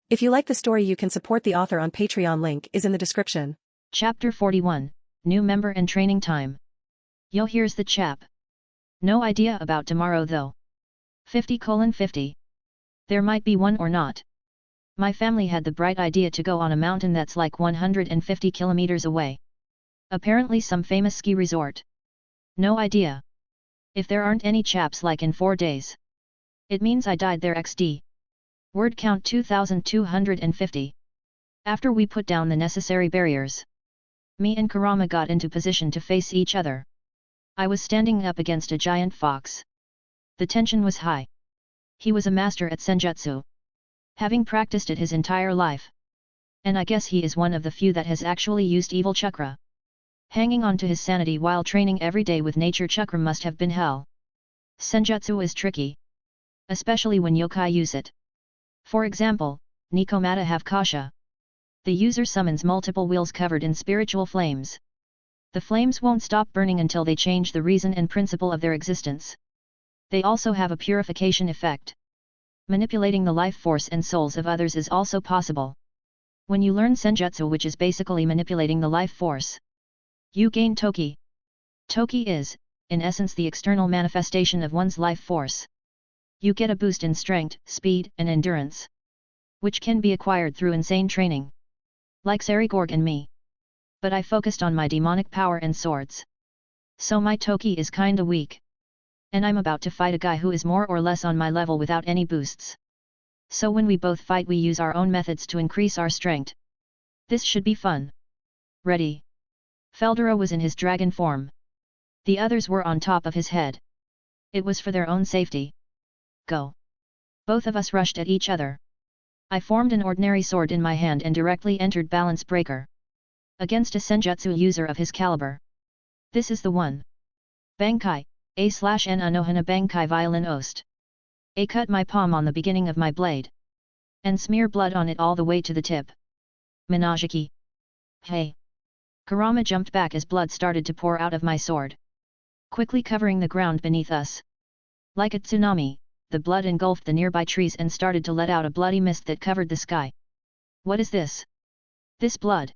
If you like the story, you can support the author on Patreon. Link is in the description. Chapter 41, New Member and Training Time. Yo, here's the chap. No idea about tomorrow though. 50:50. There might be one or not. My family had the bright idea to go on a mountain that's like 150 kilometers away. Apparently some famous ski resort. No idea. If there aren't any chaps like in 4 days. It means I died there XD. Word count 2250. After we put down the necessary barriers, me and Kurama got into position to face each other. I was standing up against a giant fox. The tension was high. He was a master at Senjutsu, having practiced it his entire life. And I guess he is one of the few that has actually used evil chakra. Hanging on to his sanity while training every day with nature chakra must have been hell. Senjutsu is tricky, especially when yokai use it. For example, Nikomata have Kasha. The user summons multiple wheels covered in spiritual flames. The flames won't stop burning until they change the reason and principle of their existence. They also have a purification effect. Manipulating the life force and souls of others is also possible. When you learn Senjutsu, which is basically manipulating the life force, you gain Toki. Toki is, in essence, the external manifestation of one's life force. You get a boost in strength, speed, and endurance, which can be acquired through insane training. Like Sarigorg and me. But I focused on my demonic power and swords. So my Toki is kinda weak. And I'm about to fight a guy who is more or less on my level without any boosts. So when we both fight, we use our own methods to increase our strength. This should be fun. Ready. Feldera was in his dragon form. The others were on top of his head. It was for their own safety. Go. Both of us rushed at each other. I formed an ordinary sword in my hand and directly entered Balance Breaker. Against a Senjutsu user of his caliber. This is the one. Bankai, A/N Anohana Bankai Violin Ost. A cut my palm on the beginning of my blade. And smear blood on it all the way to the tip. Minajiki. Hey. Kurama jumped back as blood started to pour out of my sword, quickly covering the ground beneath us. Like a tsunami, the blood engulfed the nearby trees and started to let out a bloody mist that covered the sky. What is this? This blood.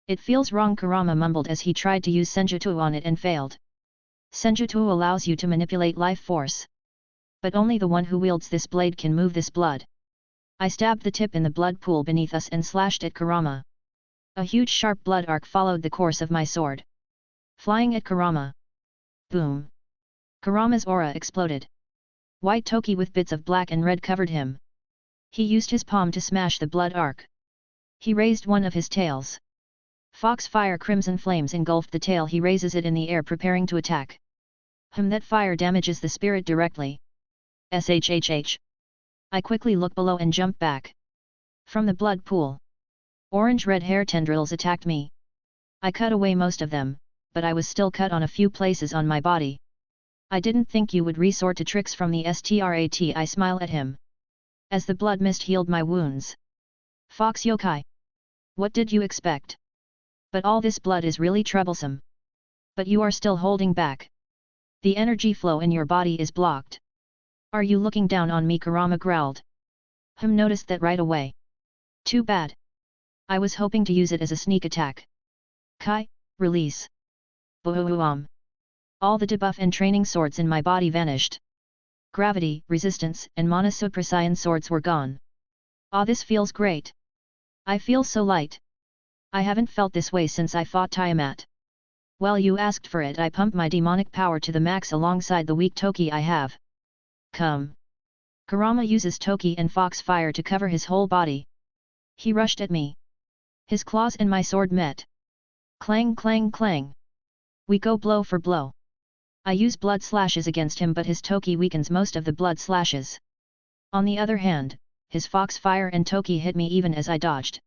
It feels wrong, Kurama mumbled as he tried to use Senjutsu on it and failed. Senjutsu allows you to manipulate life force. But only the one who wields this blade can move this blood. I stabbed the tip in the blood pool beneath us and slashed at Kurama. A huge sharp blood arc followed the course of my sword, flying at Kurama. Boom! Kurama's aura exploded. White Toki with bits of black and red covered him. He used his palm to smash the blood arc. He raised one of his tails. Foxfire crimson flames engulfed the tail. He raises it in the air, preparing to attack. That fire damages the spirit directly. SHHH. I quickly look below and jump back. From the blood pool, orange-red hair tendrils attacked me. I cut away most of them, but I was still cut on a few places on my body. I didn't think you would resort to tricks from the strat. I smile at him. As the blood mist healed my wounds. Fox yokai. What did you expect? But all this blood is really troublesome. But you are still holding back. The energy flow in your body is blocked. Are you looking down on me? Kurama growled. Noticed that right away. Too bad. I was hoping to use it as a sneak attack. Kai, release. Boom. All the debuff and training swords in my body vanished. Gravity, resistance, and mana Suprasian swords were gone. Ah, this feels great. I feel so light. I haven't felt this way since I fought Tiamat. Well, you asked for it. I pumped my demonic power to the max alongside the weak Toki I have. Come. Kurama uses Toki and Foxfire to cover his whole body. He rushed at me. His claws and my sword met. Clang clang clang. We go blow for blow. I use blood slashes against him, but his Toki weakens most of the blood slashes. On the other hand, his Foxfire and Toki hit me even as I dodged.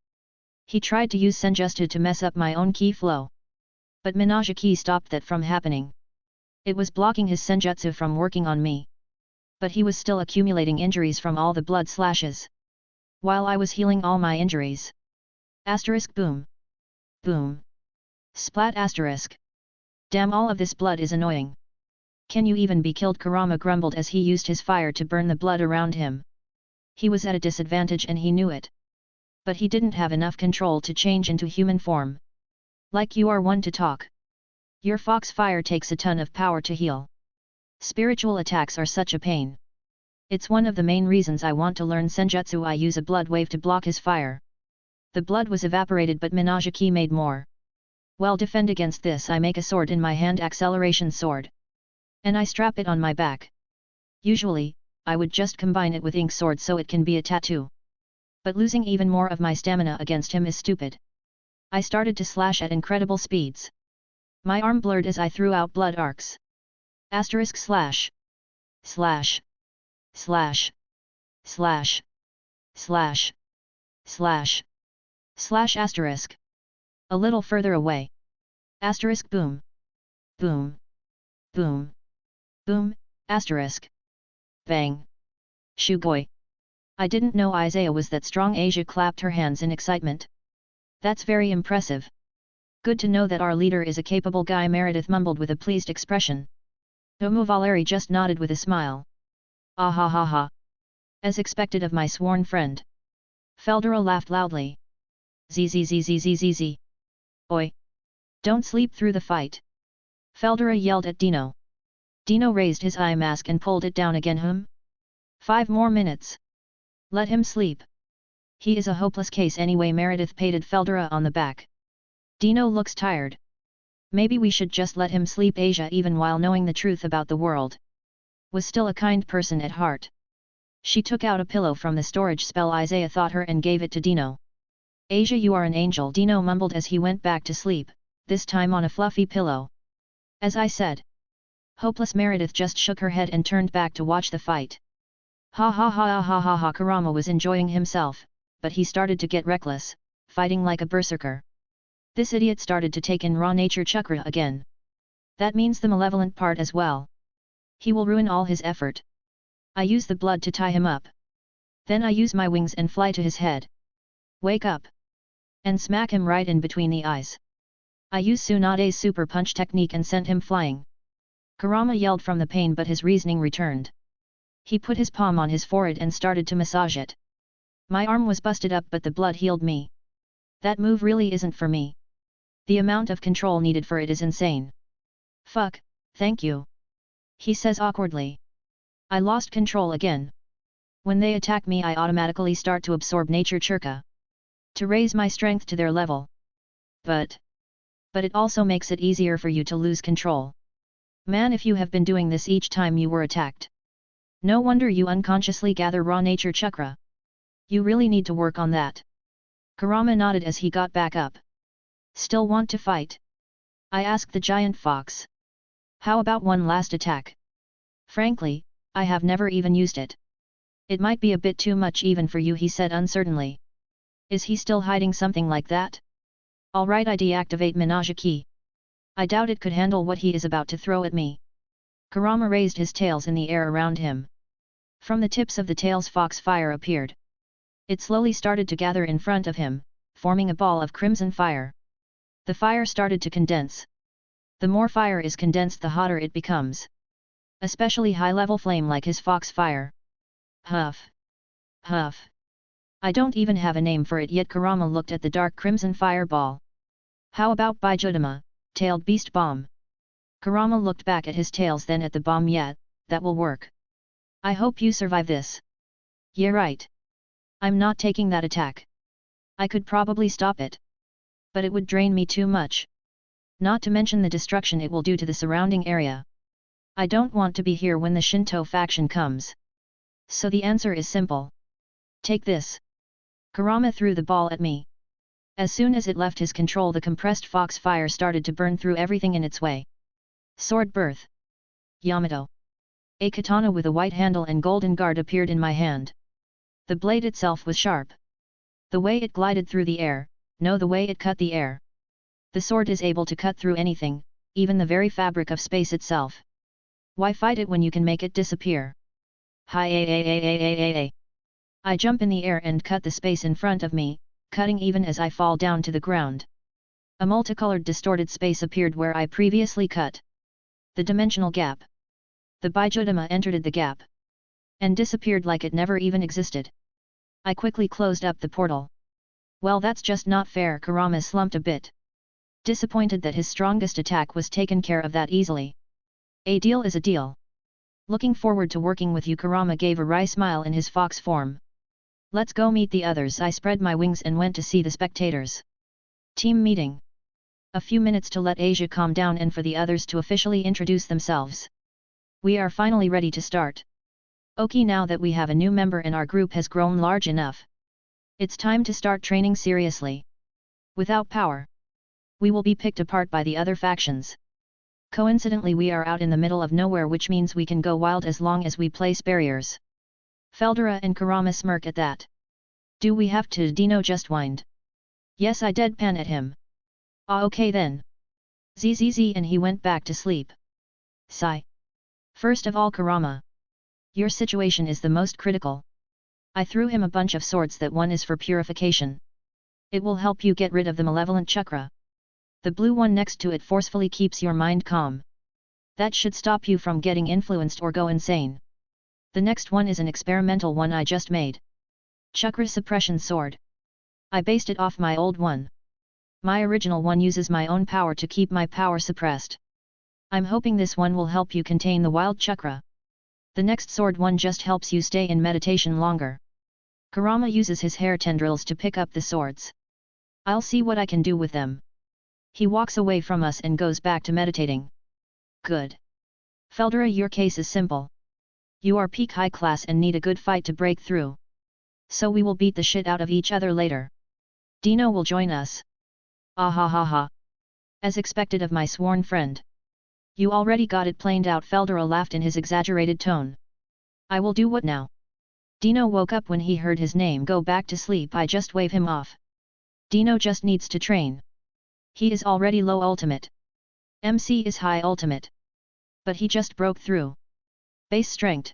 He tried to use Senjutsu to mess up my own ki flow. But Minajiki stopped that from happening. It was blocking his Senjutsu from working on me. But he was still accumulating injuries from all the blood slashes. While I was healing all my injuries. Asterisk boom. Boom. Splat asterisk. Damn, all of this blood is annoying. Can you even be killed? Kurama grumbled as he used his fire to burn the blood around him. He was at a disadvantage and he knew it. But he didn't have enough control to change into human form. Like you are one to talk. Your foxfire takes a ton of power to heal. Spiritual attacks are such a pain. It's one of the main reasons I want to learn Senjutsu. I use a blood wave to block his fire. The blood was evaporated but Misaki made more. Well, defend against this, I make a sword in my hand, acceleration sword. And I strap it on my back. Usually, I would just combine it with ink sword so it can be a tattoo. But losing even more of my stamina against him is stupid. I started to slash at incredible speeds. My arm blurred as I threw out blood arcs. Asterisk slash. Slash. Slash. Slash. Slash. Slash. Slash asterisk. A little further away. Asterisk boom. Boom. Boom. Boom, asterisk. Bang. Shugoi. I didn't know Isaiah was that strong. Asia clapped her hands in excitement. That's very impressive. Good to know that our leader is a capable guy, Meredith mumbled with a pleased expression. Omo Valeri just nodded with a smile. Ah ha ha ha. As expected of my sworn friend. Feldera laughed loudly. Zzzzzzzzz. Oi. Don't sleep through the fight. Feldera yelled at Dino. Dino raised his eye mask and pulled it down again. 5 more minutes. Let him sleep. He is a hopeless case anyway, Meredith patted Feldera on the back. Dino looks tired. Maybe we should just let him sleep. Asia, even while knowing the truth about the world, was still a kind person at heart. She took out a pillow from the storage spell Isaiah taught her and gave it to Dino. Asia, you are an angel, Dino mumbled as he went back to sleep, this time on a fluffy pillow. As I said. Hopeless. Meredith just shook her head and turned back to watch the fight. Ha ha ha ha ha ha. Kurama was enjoying himself, but he started to get reckless, fighting like a berserker. This idiot started to take in raw nature chakra again. That means the malevolent part as well. He will ruin all his effort. I use the blood to tie him up. Then I use my wings and fly to his head. Wake up! And smack him right in between the eyes. I use Tsunade's super punch technique and sent him flying. Kurama yelled from the pain, but his reasoning returned. He put his palm on his forehead and started to massage it. My arm was busted up but the blood healed me. That move really isn't for me. The amount of control needed for it is insane. Fuck, thank you. He says awkwardly. I lost control again. When they attack me I automatically start to absorb nature chakra. To raise my strength to their level. But it also makes it easier for you to lose control. Man, if you have been doing this each time you were attacked. No wonder you unconsciously gather raw nature chakra. You really need to work on that. Kurama nodded as he got back up. Still want to fight? I asked the giant fox. How about one last attack? Frankly, I have never even used it. It might be a bit too much even for you, he said uncertainly. Is he still hiding something like that? Alright, I deactivate Misaki. I doubt it could handle what he is about to throw at me. Kurama raised his tails in the air around him. From the tips of the tails foxfire appeared. It slowly started to gather in front of him, forming a ball of crimson fire. The fire started to condense. The more fire is condensed the hotter it becomes. Especially high-level flame like his foxfire. Huff. Huff. I don't even have a name for it yet. Kurama looked at the dark crimson fireball. How about Bijudama, tailed beast bomb? Kurama looked back at his tails then at the bomb. Yeah, that will work. I hope you survive this. Yeah, right. I'm not taking that attack. I could probably stop it. But it would drain me too much. Not to mention the destruction it will do to the surrounding area. I don't want to be here when the Shinto faction comes. So the answer is simple. Take this. Kurama threw the ball at me. As soon as it left his control the compressed foxfire started to burn through everything in its way. Sword birth. Yamato. A katana with a white handle and golden guard appeared in my hand. The blade itself was sharp. The way it glided through the air, no, the way it cut the air. The sword is able to cut through anything, even the very fabric of space itself. Why fight it when you can make it disappear? Hi. I jump in the air and cut the space in front of me, cutting even as I fall down to the ground. A multicolored distorted space appeared where I previously cut. The dimensional gap. The Bijudama entered the gap. And disappeared like it never even existed. I quickly closed up the portal. Well, that's just not fair. Kurama slumped a bit. Disappointed that his strongest attack was taken care of that easily. A deal is a deal. Looking forward to working with you. Kurama gave a wry smile in his fox form. Let's go meet the others. I spread my wings and went to see the spectators. Team meeting. A few minutes to let Asia calm down and for the others to officially introduce themselves. We are finally ready to start. Okay, now that we have a new member and our group has grown large enough, it's time to start training seriously. Without power, we will be picked apart by the other factions. Coincidentally, we are out in the middle of nowhere, which means we can go wild as long as we place barriers. Feldera and Kurama smirk at that. Do we have to? Dino just whined. Yes, I deadpan at him. Ah, okay then. Zzz, and he went back to sleep. Sigh. First of all, Kurama, your situation is the most critical. I threw him a bunch of swords. That one is for purification. It will help you get rid of the malevolent chakra. The blue one next to it forcefully keeps your mind calm. That should stop you from getting influenced or go insane. The next one is an experimental one I just made. Chakra suppression sword. I based it off my old one. My original one uses my own power to keep my power suppressed. I'm hoping this one will help you contain the wild chakra. The next sword one just helps you stay in meditation longer. Kurama uses his hair tendrils to pick up the swords. I'll see what I can do with them. He walks away from us and goes back to meditating. Good. Feldera, your case is simple. You are peak high class and need a good fight to break through. So we will beat the shit out of each other later. Dino will join us. Ah ha ha ha. As expected of my sworn friend. You already got it planned out. Feldera laughed in his exaggerated tone. I will do what now? Dino woke up when he heard his name. Go back to sleep. I just wave him off. Dino just needs to train. He is already low ultimate. MC is high ultimate. But he just broke through. Base strength.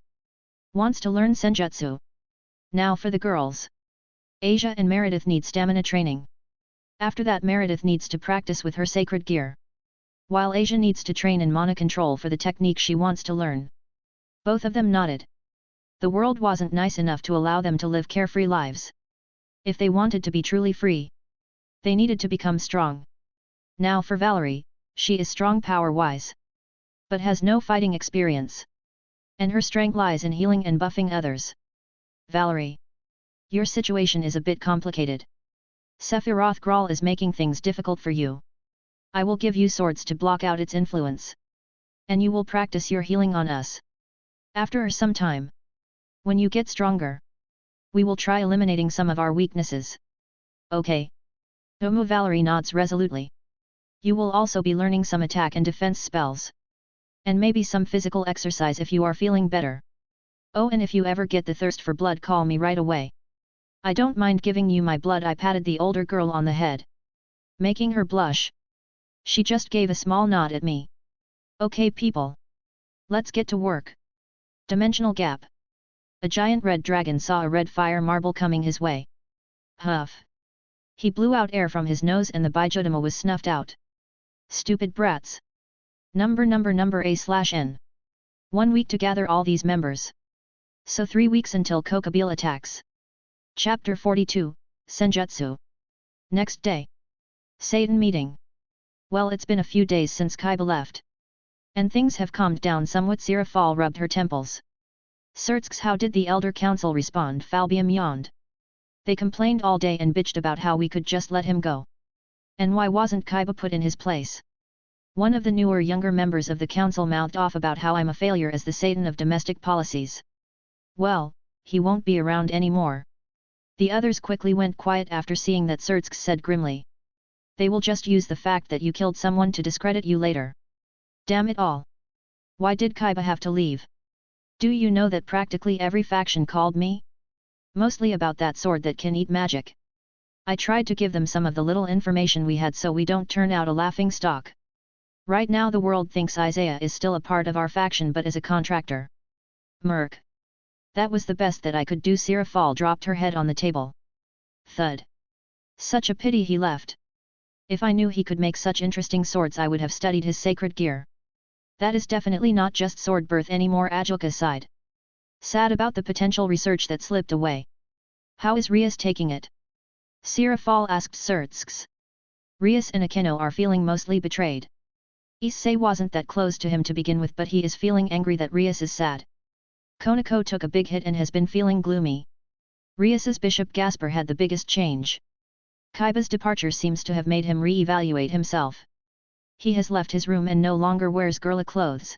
Wants to learn Senjutsu. Now for the girls. Asia and Meredith need stamina training. After that, Meredith needs to practice with her sacred gear. While Asia needs to train in mana control for the technique she wants to learn. Both of them nodded. The world wasn't nice enough to allow them to live carefree lives. If they wanted to be truly free, they needed to become strong. Now for Valerie, she is strong power-wise, but has no fighting experience. And her strength lies in healing and buffing others. Valerie, your situation is a bit complicated. Sephiroth Grawl is making things difficult for you. I will give you swords to block out its influence. And you will practice your healing on us. After some time, when you get stronger, we will try eliminating some of our weaknesses. Okay. Valerie nods resolutely. You will also be learning some attack and defense spells. And maybe some physical exercise if you are feeling better. Oh, and if you ever get the thirst for blood, call me right away. I don't mind giving you my blood. I patted the older girl on the head, making her blush. She just gave a small nod at me. Okay people. Let's get to work. Dimensional gap. A giant red dragon saw a red fire marble coming his way. Huff. He blew out air from his nose and the Bijudama was snuffed out. Stupid brats. Number A/N. 1 week to gather all these members. So 3 weeks until Kokabiel attacks. Chapter 42, Senjutsu. Next day. Satan meeting. Well, it's been a few days since Kiba left. And things have calmed down somewhat. Sirafal rubbed her temples. Surtsks, how did the Elder Council respond? Falbium yawned. They complained all day and bitched about how we could just let him go. And why wasn't Kiba put in his place? One of the newer younger members of the council mouthed off about how I'm a failure as the Satan of domestic policies. Well, he won't be around anymore. The others quickly went quiet after seeing that. Surtsks said grimly. They will just use the fact that you killed someone to discredit you later. Damn it all. Why did Kiba have to leave? Do you know that practically every faction called me? Mostly about that sword that can eat magic. I tried to give them some of the little information we had so we don't turn out a laughing stock. Right now the world thinks Isaiah is still a part of our faction but as a contractor. Merc. That was the best that I could do. Sirafal dropped her head on the table. Thud. Such a pity he left. If I knew he could make such interesting swords I would have studied his sacred gear. That is definitely not just sword birth anymore. Ajilka sighed. Sad about the potential research that slipped away. How is Rias taking it? Sirafal asked Surtsks. Rias and Akeno are feeling mostly betrayed. Issei wasn't that close to him to begin with, but he is feeling angry that Rias is sad. Konoko took a big hit and has been feeling gloomy. Rias's Bishop Gasper had the biggest change. Kiba's departure seems to have made him re-evaluate himself. He has left his room and no longer wears girly clothes.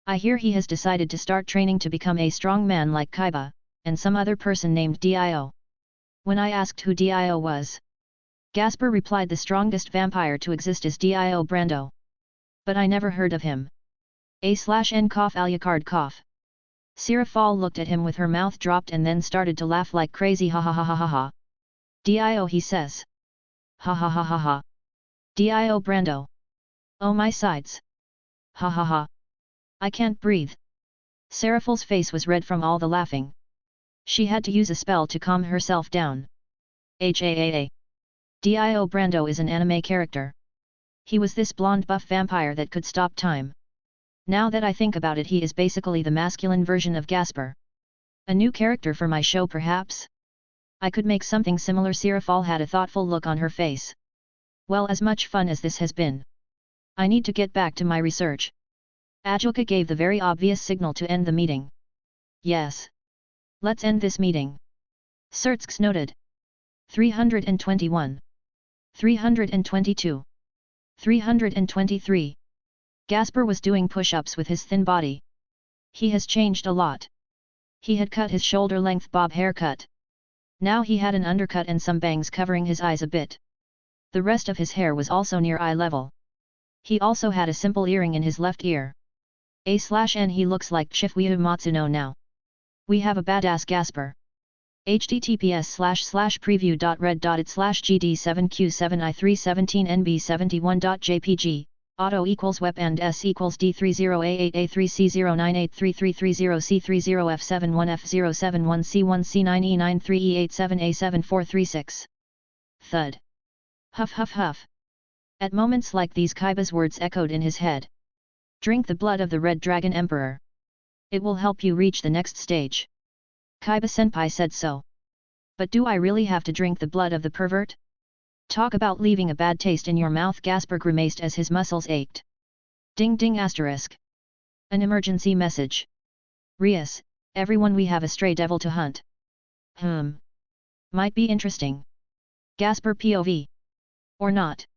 I hear he has decided to start training to become a strong man like Kiba, and some other person named Dio. When I asked who Dio was, Gasper replied the strongest vampire to exist is Dio Brando. But I never heard of him. A/N cough Alucard cough. Sirafal looked at him with her mouth dropped and then started to laugh like crazy, ha ha ha ha ha ha. Dio, he says. Ha ha ha ha ha. Dio Brando. Oh my sides. Ha ha ha. I can't breathe. Seraphal's face was red from all the laughing. She had to use a spell to calm herself down. HAAA. Dio Brando is an anime character. He was this blonde buff vampire that could stop time. Now that I think about it, he is basically the masculine version of Gasper. A new character for my show perhaps? I could make something similar. Sirafal had a thoughtful look on her face. Well, as much fun as this has been, I need to get back to my research. Ajoka gave the very obvious signal to end the meeting. Yes. Let's end this meeting. Surtsks noted. 321. 322. 323. Gasper was doing push-ups with his thin body. He has changed a lot. He had cut his shoulder-length bob haircut. Now he had an undercut and some bangs covering his eyes a bit. The rest of his hair was also near eye level. He also had a simple earring in his left ear. A/N he looks like Chifuyu Matsuno now. We have a badass Gasper. https://preview.red.it/gd7q7i317nb71.jpg auto equals wep and s equals d30883330C307C7C9E93E87A7436. Thud. Huff huff huff. At moments like these, Kiba's words echoed in his head. Drink the blood of the Red Dragon Emperor. It will help you reach the next stage. Kiba-senpai said so. But do I really have to drink the blood of the pervert? Talk about leaving a bad taste in your mouth. Gasper grimaced as his muscles ached. Ding ding asterisk. An emergency message. Rias, everyone, we have a stray devil to hunt. Might be interesting. Gasper POV. Or not.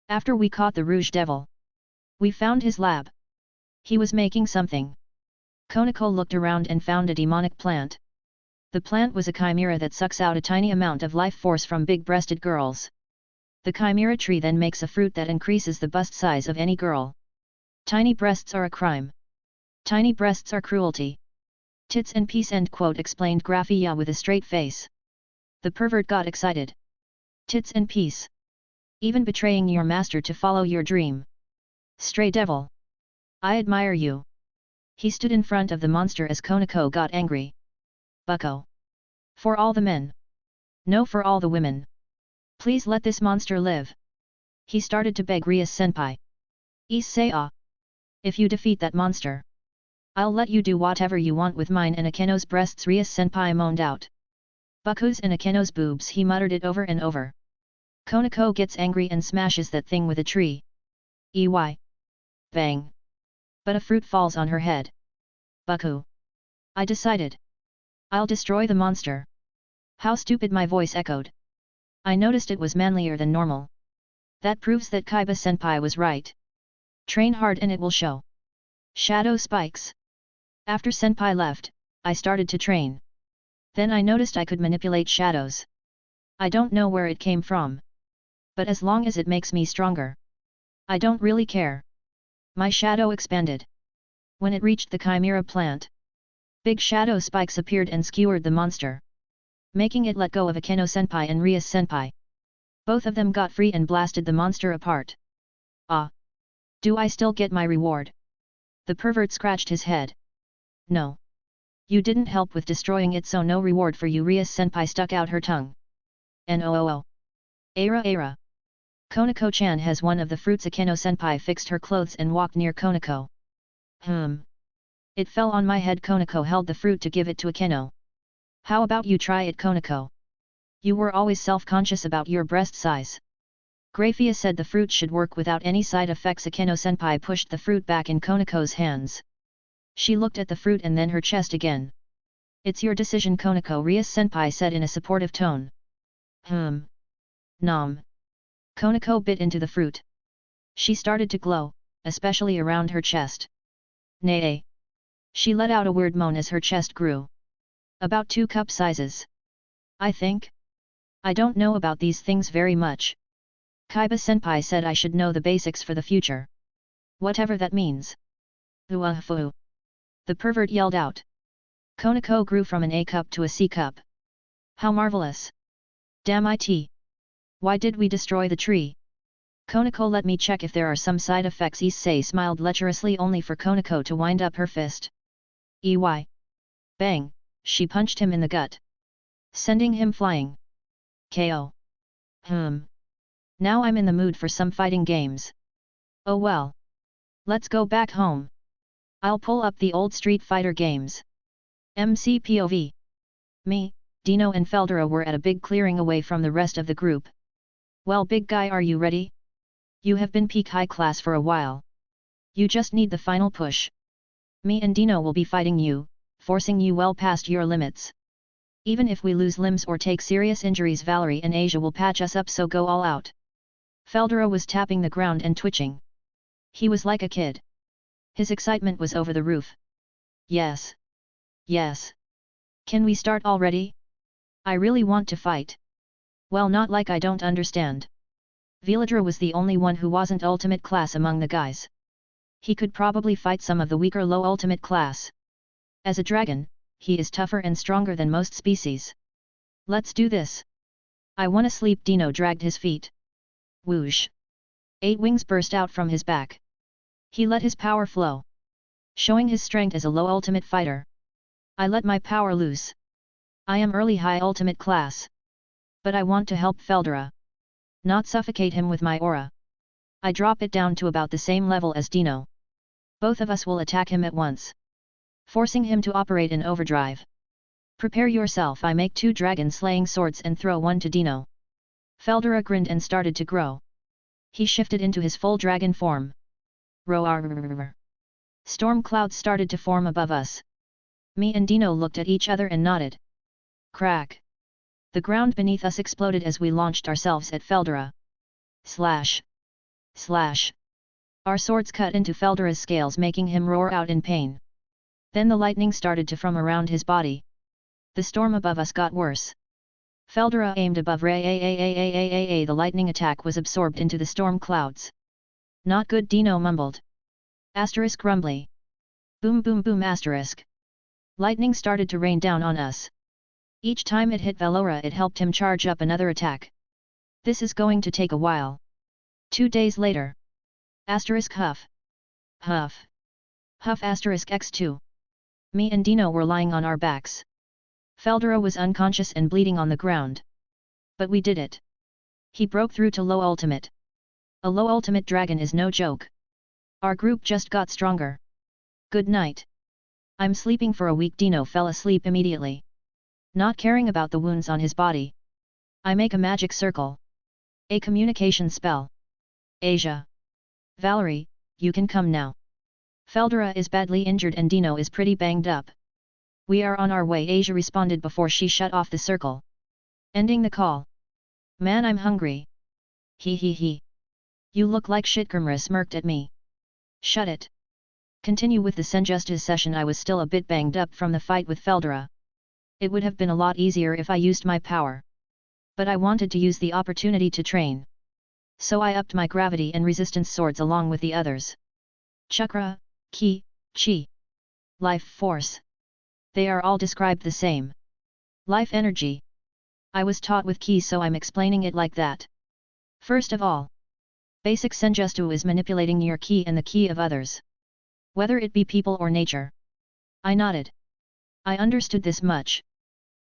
After we caught the Rouge Devil, we found his lab. He was making something. Konoko looked around and found a demonic plant. The plant was a chimera that sucks out a tiny amount of life force from big-breasted girls. The chimera tree then makes a fruit that increases the bust size of any girl. Tiny breasts are a crime. Tiny breasts are cruelty. Tits and peace, end quote, explained Graphia with a straight face. The pervert got excited. Tits and peace. Even betraying your master to follow your dream. Stray devil. I admire you. He stood in front of the monster as Konoko got angry. Bucko. For all the men. No, for all the women. Please let this monster live. He started to beg Rias senpai. Issei-a. If you defeat that monster, I'll let you do whatever you want with mine and Akeno's breasts. Rias senpai moaned out. Bucko's and Akeno's boobs, he muttered it over and over. Konoko gets angry and smashes that thing with a tree. EY. Bang. But a fruit falls on her head. Bucko. I decided. I'll destroy the monster. How stupid, my voice echoed. I noticed it was manlier than normal. That proves that Kiba-senpai was right. Train hard and it will show. Shadow spikes. After senpai left, I started to train. Then I noticed I could manipulate shadows. I don't know where it came from. But as long as it makes me stronger, I don't really care. My shadow expanded. When it reached the chimera plant, big shadow spikes appeared and skewered the monster, making it let go of Akeno-senpai and Rias-senpai. Both of them got free and blasted the monster apart. Ah! Do I still get my reward? The pervert scratched his head. No. You didn't help with destroying it, so no reward for you. Rias-senpai stuck out her tongue. Noo. Era. Konoko-chan has one of the fruits. Akeno-senpai fixed her clothes and walked near Konoko. It fell on my head. Konoko held the fruit to give it to Akeno. How about you try it, Konoko? You were always self-conscious about your breast size. Grafia said the fruit should work without any side effects. Akeno-senpai pushed the fruit back in Konoko's hands. She looked at the fruit and then her chest again. It's your decision, Konoko, Rias-senpai said in a supportive tone. Nom. Konoko bit into the fruit. She started to glow, especially around her chest. Nay. She let out a weird moan as her chest grew. About 2 cup sizes. I think? I don't know about these things very much. Kiba-senpai said I should know the basics for the future. Whatever that means. Uafu. The pervert yelled out. Konoko grew from an A cup to a C cup. How marvelous! Damn it! Why did we destroy the tree? Konoko, let me check if there are some side effects. Issei smiled lecherously only for Konoko to wind up her fist. Ey. Bang, she punched him in the gut, sending him flying. KO. Now I'm in the mood for some fighting games. Oh well. Let's go back home. I'll pull up the old Street Fighter games. MCPOV. Me, Dino and Feldera were at a big clearing away from the rest of the group. Well, big guy, are you ready? You have been peak high class for a while. You just need the final push. Me and Dino will be fighting you, forcing you well past your limits. Even if we lose limbs or take serious injuries, Valerie and Asia will patch us up, so go all out. Feldera was tapping the ground and twitching. He was like a kid. His excitement was over the roof. Yes. Yes. Can we start already? I really want to fight. Well, not like I don't understand. Veladra was the only one who wasn't ultimate class among the guys. He could probably fight some of the weaker low ultimate class. As a dragon, he is tougher and stronger than most species. Let's do this. I wanna sleep. Dino dragged his feet. Whoosh. 8 wings burst out from his back. He let his power flow, showing his strength as a low ultimate fighter. I let my power loose. I am early high ultimate class. But I want to help Feldera, not suffocate him with my aura. I drop it down to about the same level as Dino. Both of us will attack him at once, forcing him to operate in overdrive. Prepare yourself. I make 2 dragon slaying swords and throw one to Dino. Feldera grinned and started to grow. He shifted into his full dragon form. Roar. Storm clouds started to form above us. Me and Dino looked at each other and nodded. Crack. The ground beneath us exploded as we launched ourselves at Feldera. Slash. Slash. Our swords cut into Feldera's scales, making him roar out in pain. Then the lightning started to from around his body. The storm above us got worse. Feldera aimed above Ray. The lightning attack was absorbed into the storm clouds. Not good, Dino mumbled. Asterisk grumbly. Boom boom boom asterisk. Lightning started to rain down on us. Each time it hit Velora, it helped him charge up another attack. This is going to take a while. 2 days later. Asterisk huff. Huff. Huff asterisk x2. Me and Dino were lying on our backs. Feldera was unconscious and bleeding on the ground. But we did it. He broke through to low ultimate. A low ultimate dragon is no joke. Our group just got stronger. Good night. I'm sleeping for a week. Dino fell asleep immediately, not caring about the wounds on his body. I make a magic circle. A communication spell. Asia. Valerie, you can come now. Feldera is badly injured and Dino is pretty banged up. We are on our way, Asia responded before she shut off the circle, ending the call. Man, I'm hungry. He. You look like shit. Kurama smirked at me. Shut it. Continue with the Senjutsu session. I was still a bit banged up from the fight with Feldera. It would have been a lot easier if I used my power. But I wanted to use the opportunity to train. So I upped my gravity and resistance swords along with the others. Chakra, Ki, Chi. Life force. They are all described the same. Life energy. I was taught with Ki, so I'm explaining it like that. First of all, basic Senjutsu is manipulating your Ki and the Ki of others, whether it be people or nature. I nodded. I understood this much.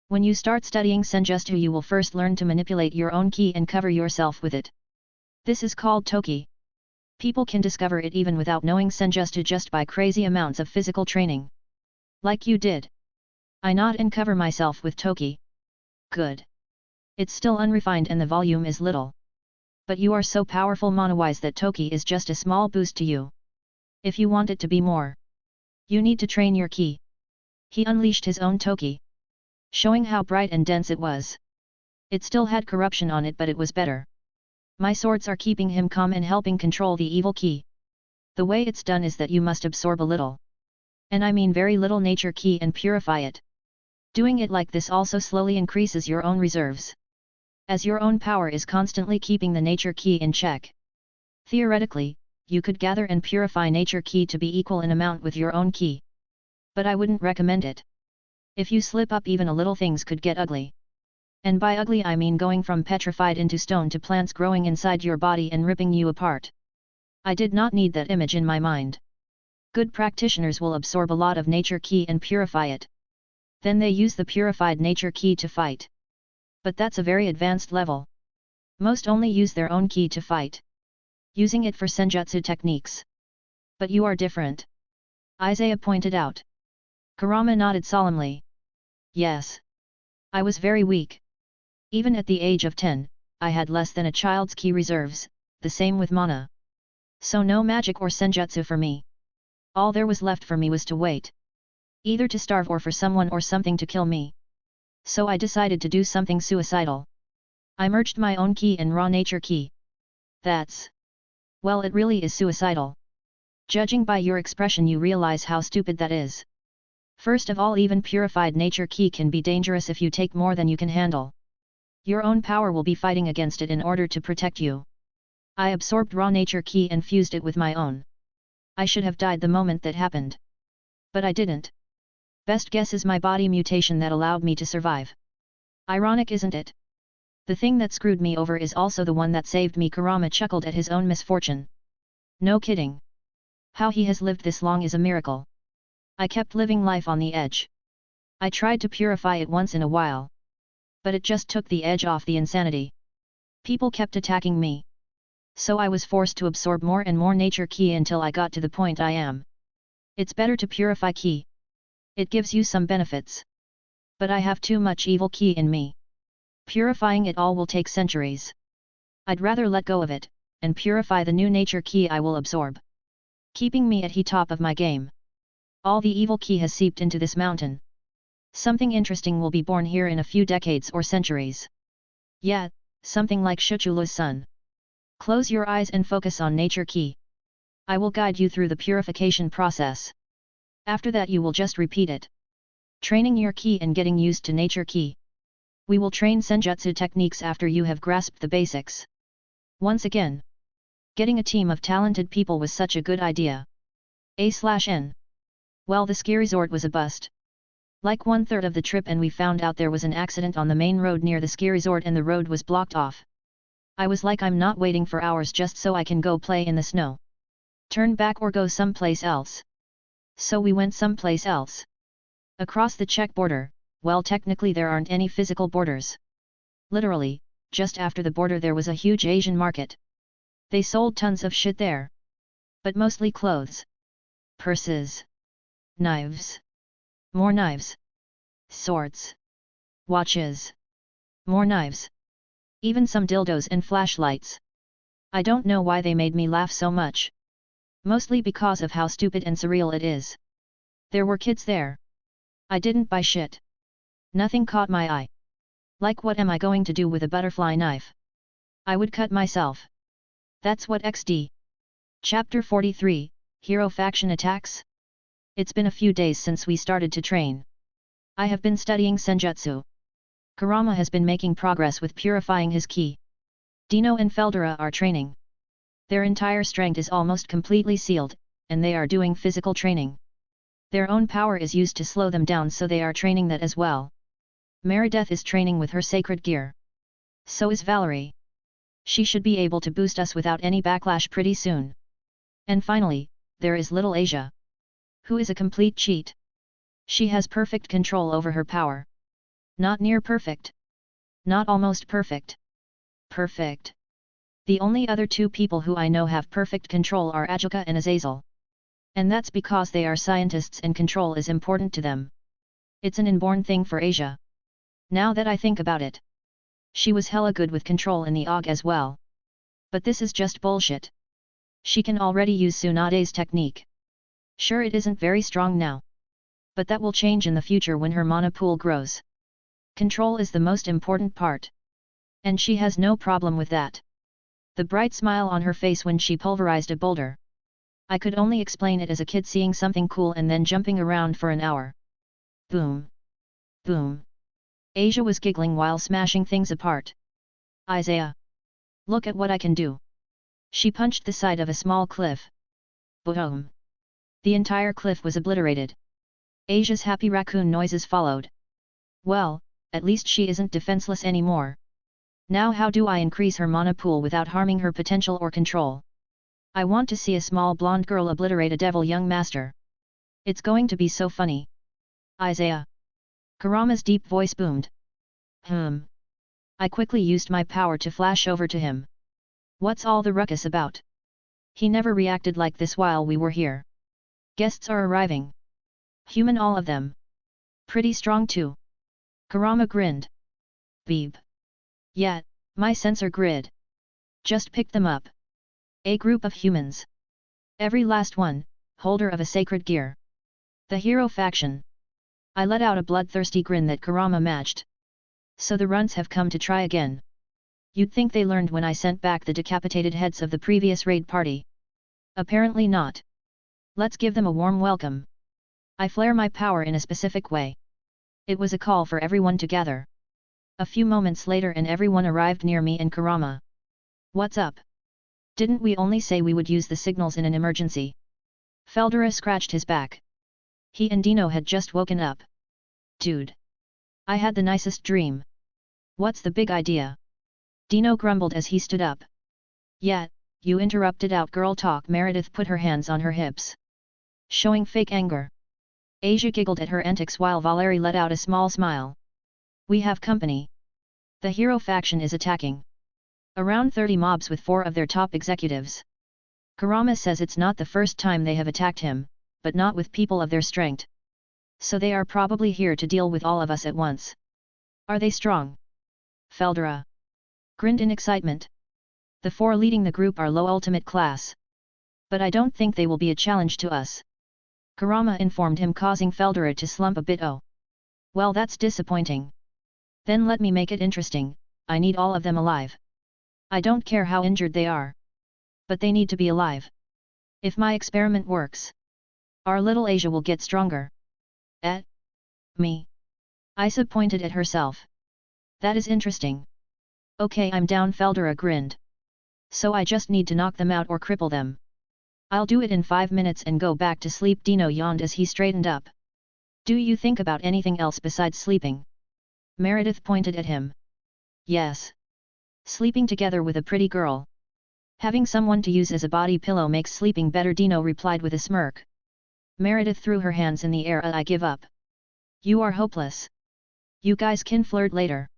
When you start studying Senjutsu, you will first learn to manipulate your own Ki and cover yourself with it. This is called Toki. People can discover it even without knowing Senjutsu just by crazy amounts of physical training. Like you did. I nod and cover myself with Toki. Good. It's still unrefined and the volume is little. But you are so powerful monowise that Toki is just a small boost to you. If you want it to be more, you need to train your ki. He unleashed his own Toki, showing how bright and dense it was. It still had corruption on it, but it was better. My swords are keeping him calm and helping control the evil ki. The way it's done is that you must absorb a little. And I mean very little nature ki and purify it. Doing it like this also slowly increases your own reserves, as your own power is constantly keeping the nature ki in check. Theoretically, you could gather and purify nature ki to be equal in amount with your own ki. But I wouldn't recommend it. If you slip up even a little, things could get ugly. And by ugly I mean going from petrified into stone to plants growing inside your body and ripping you apart. I did not need that image in my mind. Good practitioners will absorb a lot of nature ki and purify it. Then they use the purified nature ki to fight. But that's a very advanced level. Most only use their own ki to fight, using it for Senjutsu techniques. But you are different, Isaiah pointed out. Kurama nodded solemnly. Yes. I was very weak. Even at the age of 10, I had less than a child's ki reserves, the same with mana. So no magic or Senjutsu for me. All there was left for me was to wait. Either to starve or for someone or something to kill me. So I decided to do something suicidal. I merged my own ki and raw nature ki. Well, it really is suicidal. Judging by your expression you realize how stupid that is. First of all, even purified nature ki can be dangerous if you take more than you can handle. Your own power will be fighting against it in order to protect you. I absorbed raw nature ki and fused it with my own. I should have died the moment that happened. But I didn't. Best guess is my body mutation that allowed me to survive. Ironic, isn't it? The thing that screwed me over is also the one that saved me. Kurama chuckled at his own misfortune. No kidding. How he has lived this long is a miracle. I kept living life on the edge. I tried to purify it once in a while. But it just took the edge off the insanity. People kept attacking me. So I was forced to absorb more and more nature ki until I got to the point I am. It's better to purify ki. It gives you some benefits. But I have too much evil ki in me. Purifying it all will take centuries. I'd rather let go of it, and purify the new nature ki I will absorb, keeping me at the top of my game. All the evil ki has seeped into this mountain. Something interesting will be born here in a few decades or centuries. Yeah, something like Shuchulu's son. Close your eyes and focus on nature ki. I will guide you through the purification process. After that you will just repeat it. Training your ki and getting used to nature ki. We will train Senjutsu techniques after you have grasped the basics. Once again, getting a team of talented people was such a good idea. A/N. Well, the ski resort was a bust. Like 1/3 of the trip, and we found out there was an accident on the main road near the ski resort and the road was blocked off. I was like, I'm not waiting for hours just so I can go play in the snow. Turn back or go someplace else. So we went someplace else. Across the Czech border. Well, technically there aren't any physical borders. Literally, just after the border there was a huge Asian market. They sold tons of shit there. But mostly clothes. Purses. Knives. More knives. Swords. Watches. More knives. Even some dildos and flashlights. I don't know why they made me laugh so much. Mostly because of how stupid and surreal it is. There were kids there. I didn't buy shit. Nothing caught my eye. Like, what am I going to do with a butterfly knife? I would cut myself. That's what DxD. Chapter 43, Hero Faction Attacks? It's been a few days since we started to train. I have been studying Senjutsu. Kurama has been making progress with purifying his ki. Dino and Feldera are training. Their entire strength is almost completely sealed, and they are doing physical training. Their own power is used to slow them down, so they are training that as well. Meredith is training with her sacred gear. So is Valerie. She should be able to boost us without any backlash pretty soon. And finally, there is little Asia, who is a complete cheat. She has perfect control over her power. Not near perfect. Not almost perfect. Perfect. The only other two people who I know have perfect control are Ajuka and Azazel. And that's because they are scientists and control is important to them. It's an inborn thing for Asia. Now that I think about it. She was hella good with control in the AUG as well. But this is just bullshit. She can already use Tsunade's technique. Sure, it isn't very strong now. But that will change in the future when her mana pool grows. Control is the most important part. And she has no problem with that. The bright smile on her face when she pulverized a boulder. I could only explain it as a kid seeing something cool and then jumping around for an hour. Boom. Boom. Asia was giggling while smashing things apart. Isaiah. Look at what I can do. She punched the side of a small cliff. Boom. The entire cliff was obliterated. Asia's happy raccoon noises followed. Well, at least she isn't defenseless anymore. Now how do I increase her mana pool without harming her potential or control? I want to see a small blonde girl obliterate a devil young master. It's going to be so funny. Isaiah. Kurama's deep voice boomed. I quickly used my power to flash over to him. What's all the ruckus about? He never reacted like this while we were here. Guests are arriving. Human all of them. Pretty strong too. Kurama grinned. Beep. Yeah, my sensor grid. Just picked them up. A group of humans. Every last one, holder of a sacred gear. The hero faction. I let out a bloodthirsty grin that Kurama matched. So the runts have come to try again. You'd think they learned when I sent back the decapitated heads of the previous raid party. Apparently not. Let's give them a warm welcome. I flare my power in a specific way. It was a call for everyone to gather. A few moments later and everyone arrived near me and Kurama. What's up? Didn't we only say we would use the signals in an emergency? Feldera scratched his back. He and Dino had just woken up. Dude. I had the nicest dream. What's the big idea? Dino grumbled as he stood up. Yeah, you interrupted out girl talk. Meredith put her hands on her hips. Showing fake anger. Asia giggled at her antics while Valerie let out a small smile. We have company. The hero faction is attacking. Around 30 mobs with 4 of their top executives. Kurama says it's not the first time they have attacked him, but not with people of their strength. So they are probably here to deal with all of us at once. Are they strong? Feldera grinned in excitement. The 4 leading the group are low ultimate class. But I don't think they will be a challenge to us. Kurama informed him, causing Feldera to slump a bit. Oh. Well, that's disappointing. Then let me make it interesting. I need all of them alive. I don't care how injured they are. But they need to be alive. If my experiment works, our little Asia will get stronger. Me. Isa pointed at herself. That is interesting. Okay, I'm down. Feldera grinned. So I just need to knock them out or cripple them. I'll do it in 5 minutes and go back to sleep. Dino yawned as he straightened up. Do you think about anything else besides sleeping? Meredith pointed at him. Yes. Sleeping together with a pretty girl. Having someone to use as a body pillow makes sleeping better, Dino replied with a smirk. Meredith threw her hands in the air. I give up. You are hopeless. You guys can flirt later.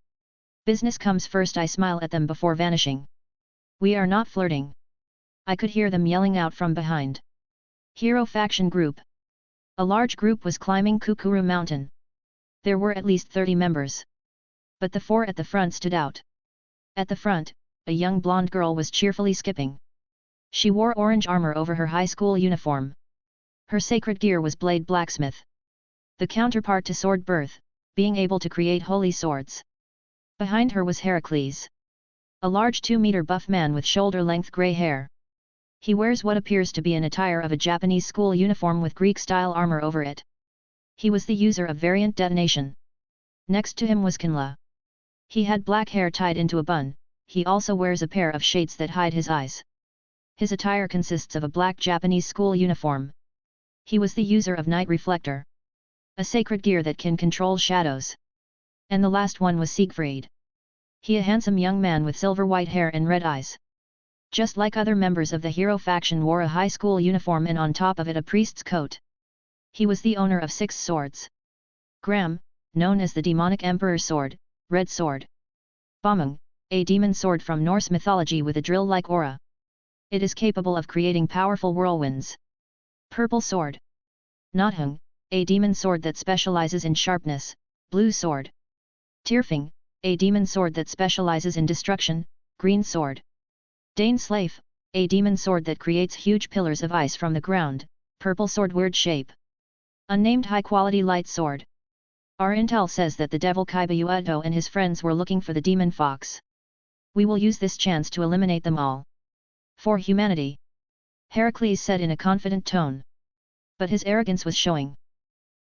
Business comes first. I smile at them before vanishing. We are not flirting. I could hear them yelling out from behind. Hero faction group. A large group was climbing Kukuru Mountain. There were at least 30 members. But the 4 at the front stood out. At the front, a young blonde girl was cheerfully skipping. She wore orange armor over her high school uniform. Her sacred gear was Blade Blacksmith. The counterpart to Sword Birth, being able to create holy swords. Behind her was Heracles. A large 2-meter buff man with shoulder-length grey hair. He wears what appears to be an attire of a Japanese school uniform with Greek-style armor over it. He was the user of variant detonation. Next to him was Kinla. He had black hair tied into a bun. He also wears a pair of shades that hide his eyes. His attire consists of a black Japanese school uniform. He was the user of Night Reflector, a sacred gear that can control shadows. And the last one was Siegfried. He a handsome young man with silver white hair and red eyes. Just like other members of the hero faction, wore a high school uniform and on top of it a priest's coat. He was the owner of 6 swords. Gram, known as the demonic emperor's sword, red sword. Bamung, a demon sword from Norse mythology with a drill-like aura. It is capable of creating powerful whirlwinds. Purple sword. Nothung, a demon sword that specializes in sharpness, blue sword. Tirfing, a demon sword that specializes in destruction, green sword. Dane Slave, a demon sword that creates huge pillars of ice from the ground, purple sword weird shape. Unnamed high-quality light sword. Our intel says that the devil Kiba Uedo and his friends were looking for the demon fox. We will use this chance to eliminate them all. For humanity. Heracles said in a confident tone. But his arrogance was showing.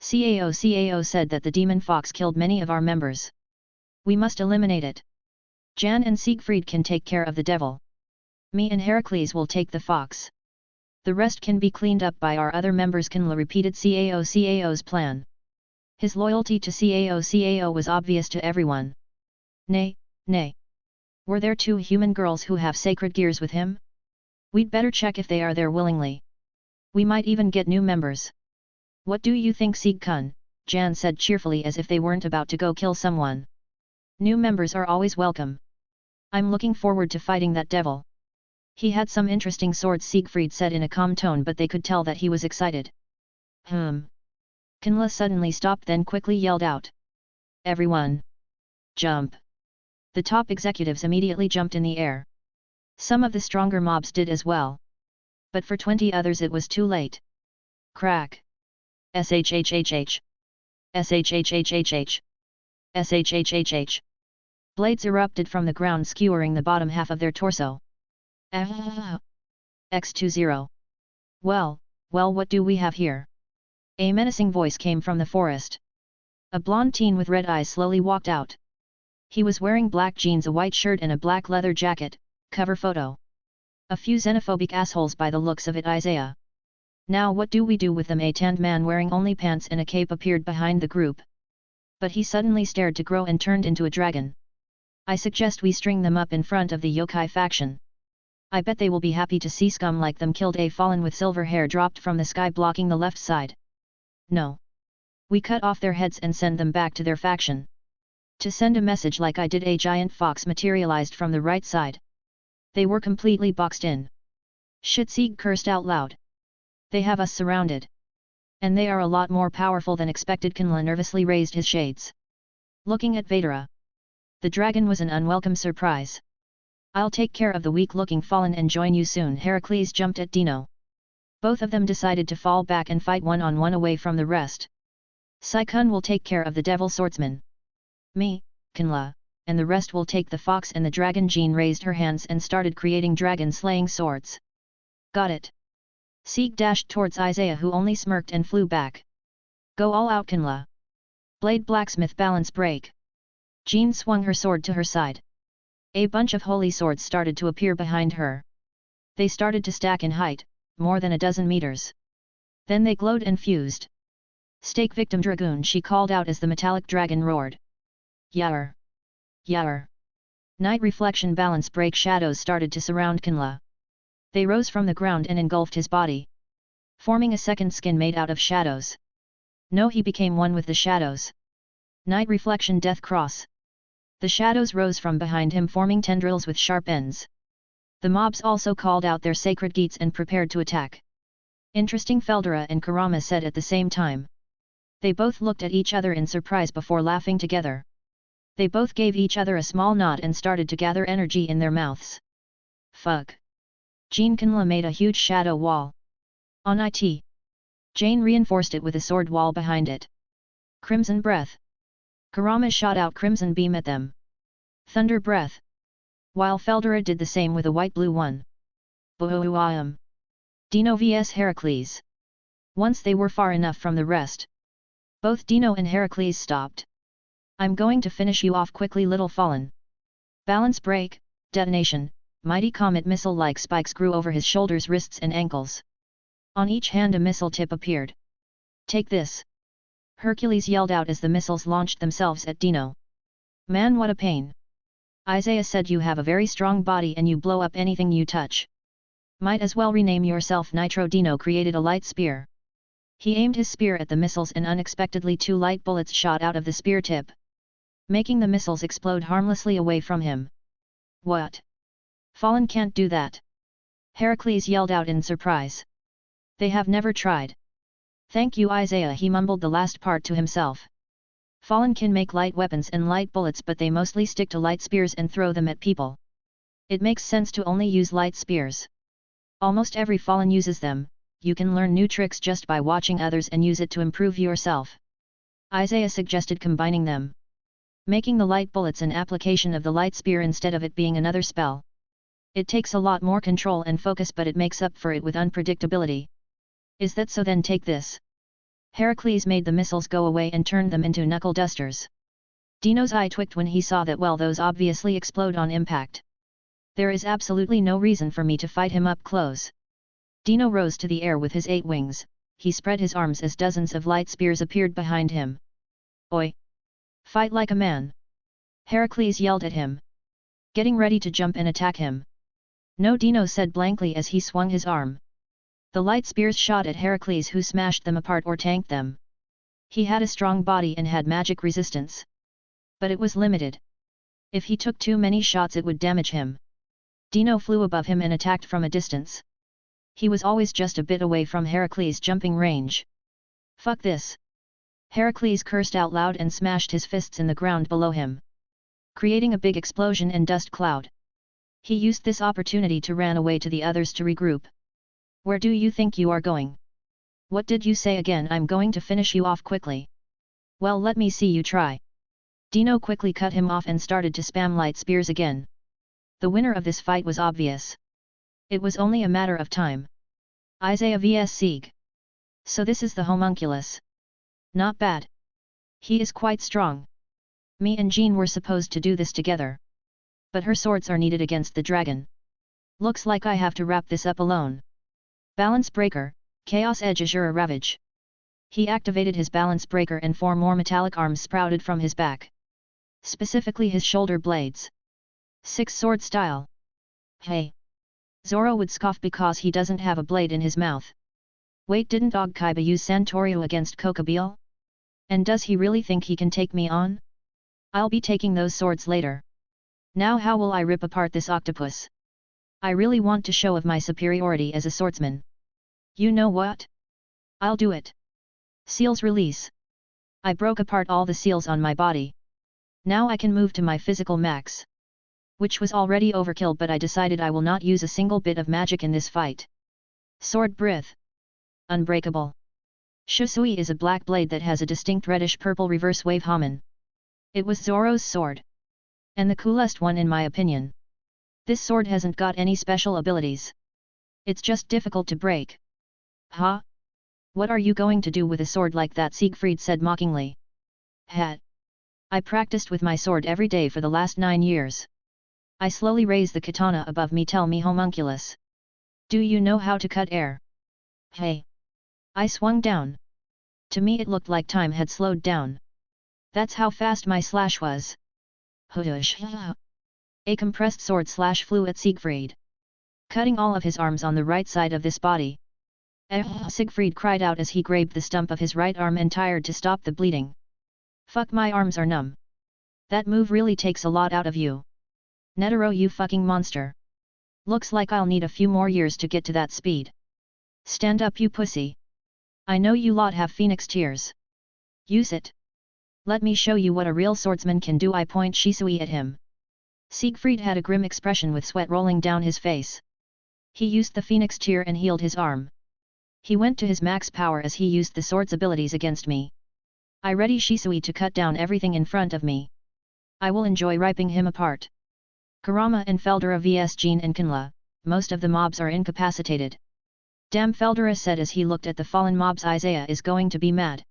Cao said that the demon fox killed many of our members. We must eliminate it. Jan and Siegfried can take care of the devil. Me and Heracles will take the fox. The rest can be cleaned up by our other members. Kinla repeated Cao's plan. His loyalty to Cao was obvious to everyone. Nay. Were there 2 human girls who have sacred gears with him? We'd better check if they are there willingly. We might even get new members. What do you think, Sieg-kun? Jan said cheerfully as if they weren't about to go kill someone. New members are always welcome. I'm looking forward to fighting that devil. He had some interesting swords, Siegfried said in a calm tone, but they could tell that he was excited. Kinla suddenly stopped, then quickly yelled out. Everyone! Jump! The top executives immediately jumped in the air. Some of the stronger mobs did as well. But for 20 others it was too late. Crack! SHHHH! SHHHHH! SHHHH! Blades erupted from the ground, skewering the bottom half of their torso. X20. Well, what do we have here? A menacing voice came from the forest. A blonde teen with red eyes slowly walked out. He was wearing black jeans, a white shirt and a black leather jacket. Cover photo. A few xenophobic assholes by the looks of it, Isaiah. Now what do we do with them? A tanned man wearing only pants and a cape appeared behind the group. But he suddenly stared to grow and turned into a dragon. I suggest we string them up in front of the yokai faction. I bet they will be happy to see scum like them killed. A fallen with silver hair dropped from the sky, blocking the left side. No. We cut off their heads and send them back to their faction. To send a message like I did. A giant fox materialized from the right side. They were completely boxed in. Shit, Sieg cursed out loud. They have us surrounded. And they are a lot more powerful than expected. Kinla nervously raised his shades. Looking at Vadera. The dragon was an unwelcome surprise. I'll take care of the weak-looking fallen and join you soon. Heracles jumped at Dino. Both of them decided to fall back and fight one-on-one away from the rest. Sai-kun will take care of the devil swordsman. Me, Kinla, and the rest will take the fox and the dragon. Jean raised her hands and started creating dragon-slaying swords. Got it. Sieg dashed towards Isaiah, who only smirked and flew back. Go all out, Kinla. Blade blacksmith balance break. Jean swung her sword to her side. A bunch of holy swords started to appear behind her. They started to stack in height, more than a dozen meters. Then they glowed and fused. Stake victim dragoon, she called out as the metallic dragon roared. Yar! Yar! Night reflection balance break. Shadows started to surround Kinla. They rose from the ground and engulfed his body, forming a second skin made out of shadows. No, he became one with the shadows. Night reflection death cross. The shadows rose from behind him, forming tendrils with sharp ends. The mobs also called out their sacred geats and prepared to attack. Interesting, Feldera and Kurama said at the same time. They both looked at each other in surprise before laughing together. They both gave each other a small nod and started to gather energy in their mouths. Fuck. Jean Kinla made a huge shadow wall. On it. Jane reinforced it with a sword wall behind it. Crimson breath. Kurama shot out crimson beam at them. Thunder breath. While Feldera did the same with a white-blue one. Boom. Dino vs Heracles. Once they were far enough from the rest, both Dino and Heracles stopped. I'm going to finish you off quickly, little fallen. Balance break, detonation, mighty comet missile-like spikes grew over his shoulders, wrists and ankles. On each hand a missile tip appeared. Take this! Hercules yelled out as the missiles launched themselves at Dino. Man, what a pain! Isaiah said, you have a very strong body and you blow up anything you touch. Might as well rename yourself Nitro. Dino created a light spear. He aimed his spear at the missiles and unexpectedly 2 light bullets shot out of the spear tip, making the missiles explode harmlessly away from him. What? Fallen can't do that! Heracles yelled out in surprise. They have never tried. Thank you, Isaiah, he mumbled the last part to himself. Fallen can make light weapons and light bullets, but they mostly stick to light spears and throw them at people. It makes sense to only use light spears. Almost every Fallen uses them. You can learn new tricks just by watching others and use it to improve yourself. Isaiah suggested combining them, making the light bullets an application of the light spear instead of it being another spell. It takes a lot more control and focus, but it makes up for it with unpredictability. Is that so? Then take this. Heracles made the missiles go away and turned them into knuckle dusters. Dino's eye twitched when he saw that. Well, those obviously explode on impact. There is absolutely no reason for me to fight him up close. Dino rose to the air with his 8 wings. He spread his arms as dozens of light spears appeared behind him. Oi! Fight like a man! Heracles yelled at him, getting ready to jump and attack him. No, Dino said blankly as he swung his arm. The light spears shot at Heracles, who smashed them apart or tanked them. He had a strong body and had magic resistance. But it was limited. If he took too many shots it would damage him. Dino flew above him and attacked from a distance. He was always just a bit away from Heracles' jumping range. Fuck this! Heracles cursed out loud and smashed his fists in the ground below him, creating a big explosion and dust cloud. He used this opportunity to run away to the others to regroup. Where do you think you are going? What did you say again? I'm going to finish you off quickly. Well, let me see you try. Dino quickly cut him off and started to spam light spears again. The winner of this fight was obvious. It was only a matter of time. Isaiah vs Sieg. So this is the homunculus. Not bad. He is quite strong. Me and Jean were supposed to do this together. But her swords are needed against the dragon. Looks like I have to wrap this up alone. Balance Breaker, Chaos Edge Azure Ravage. He activated his Balance Breaker and 4 more metallic arms sprouted from his back. Specifically his shoulder blades. 6 sword style. Hey! Zoro would scoff because he doesn't have a blade in his mouth. Wait, didn't ReKiba use Santorio against Kokabiel? And does he really think he can take me on? I'll be taking those swords later. Now how will I rip apart this octopus? I really want to show of my superiority as a swordsman. You know what? I'll do it. Seals release. I broke apart all the seals on my body. Now I can move to my physical max. Which was already overkill, but I decided I will not use a single bit of magic in this fight. Sword Breath. Unbreakable. Shusui is a black blade that has a distinct reddish-purple reverse wave hamen. It was Zoro's sword. And the coolest one in my opinion. This sword hasn't got any special abilities. It's just difficult to break. Huh? What are you going to do with a sword like that? Siegfried said mockingly. Hat. I practiced with my sword every day for the last 9 years. I slowly raise the katana above me. Tell me, homunculus. Do you know how to cut air? Hey. I swung down. To me it looked like time had slowed down. That's how fast my slash was. Hush. A compressed sword slash flew at Siegfried, cutting all of his arms on the right side of this body. Siegfried cried out as he grabbed the stump of his right arm and tired to stop the bleeding. Fuck, my arms are numb. That move really takes a lot out of you. Netero, you fucking monster. Looks like I'll need a few more years to get to that speed. Stand up, you pussy. I know you lot have phoenix tears. Use it. Let me show you what a real swordsman can do. I point Shisui at him. Siegfried had a grim expression with sweat rolling down his face. He used the phoenix tear and healed his arm. He went to his max power as he used the sword's abilities against me. I ready Shisui to cut down everything in front of me. I will enjoy ripping him apart. Kurama and Feldera vs Jean and Kinla, most of the mobs are incapacitated. Damn, Feldera said as he looked at the fallen mobs. Isaiah is going to be mad.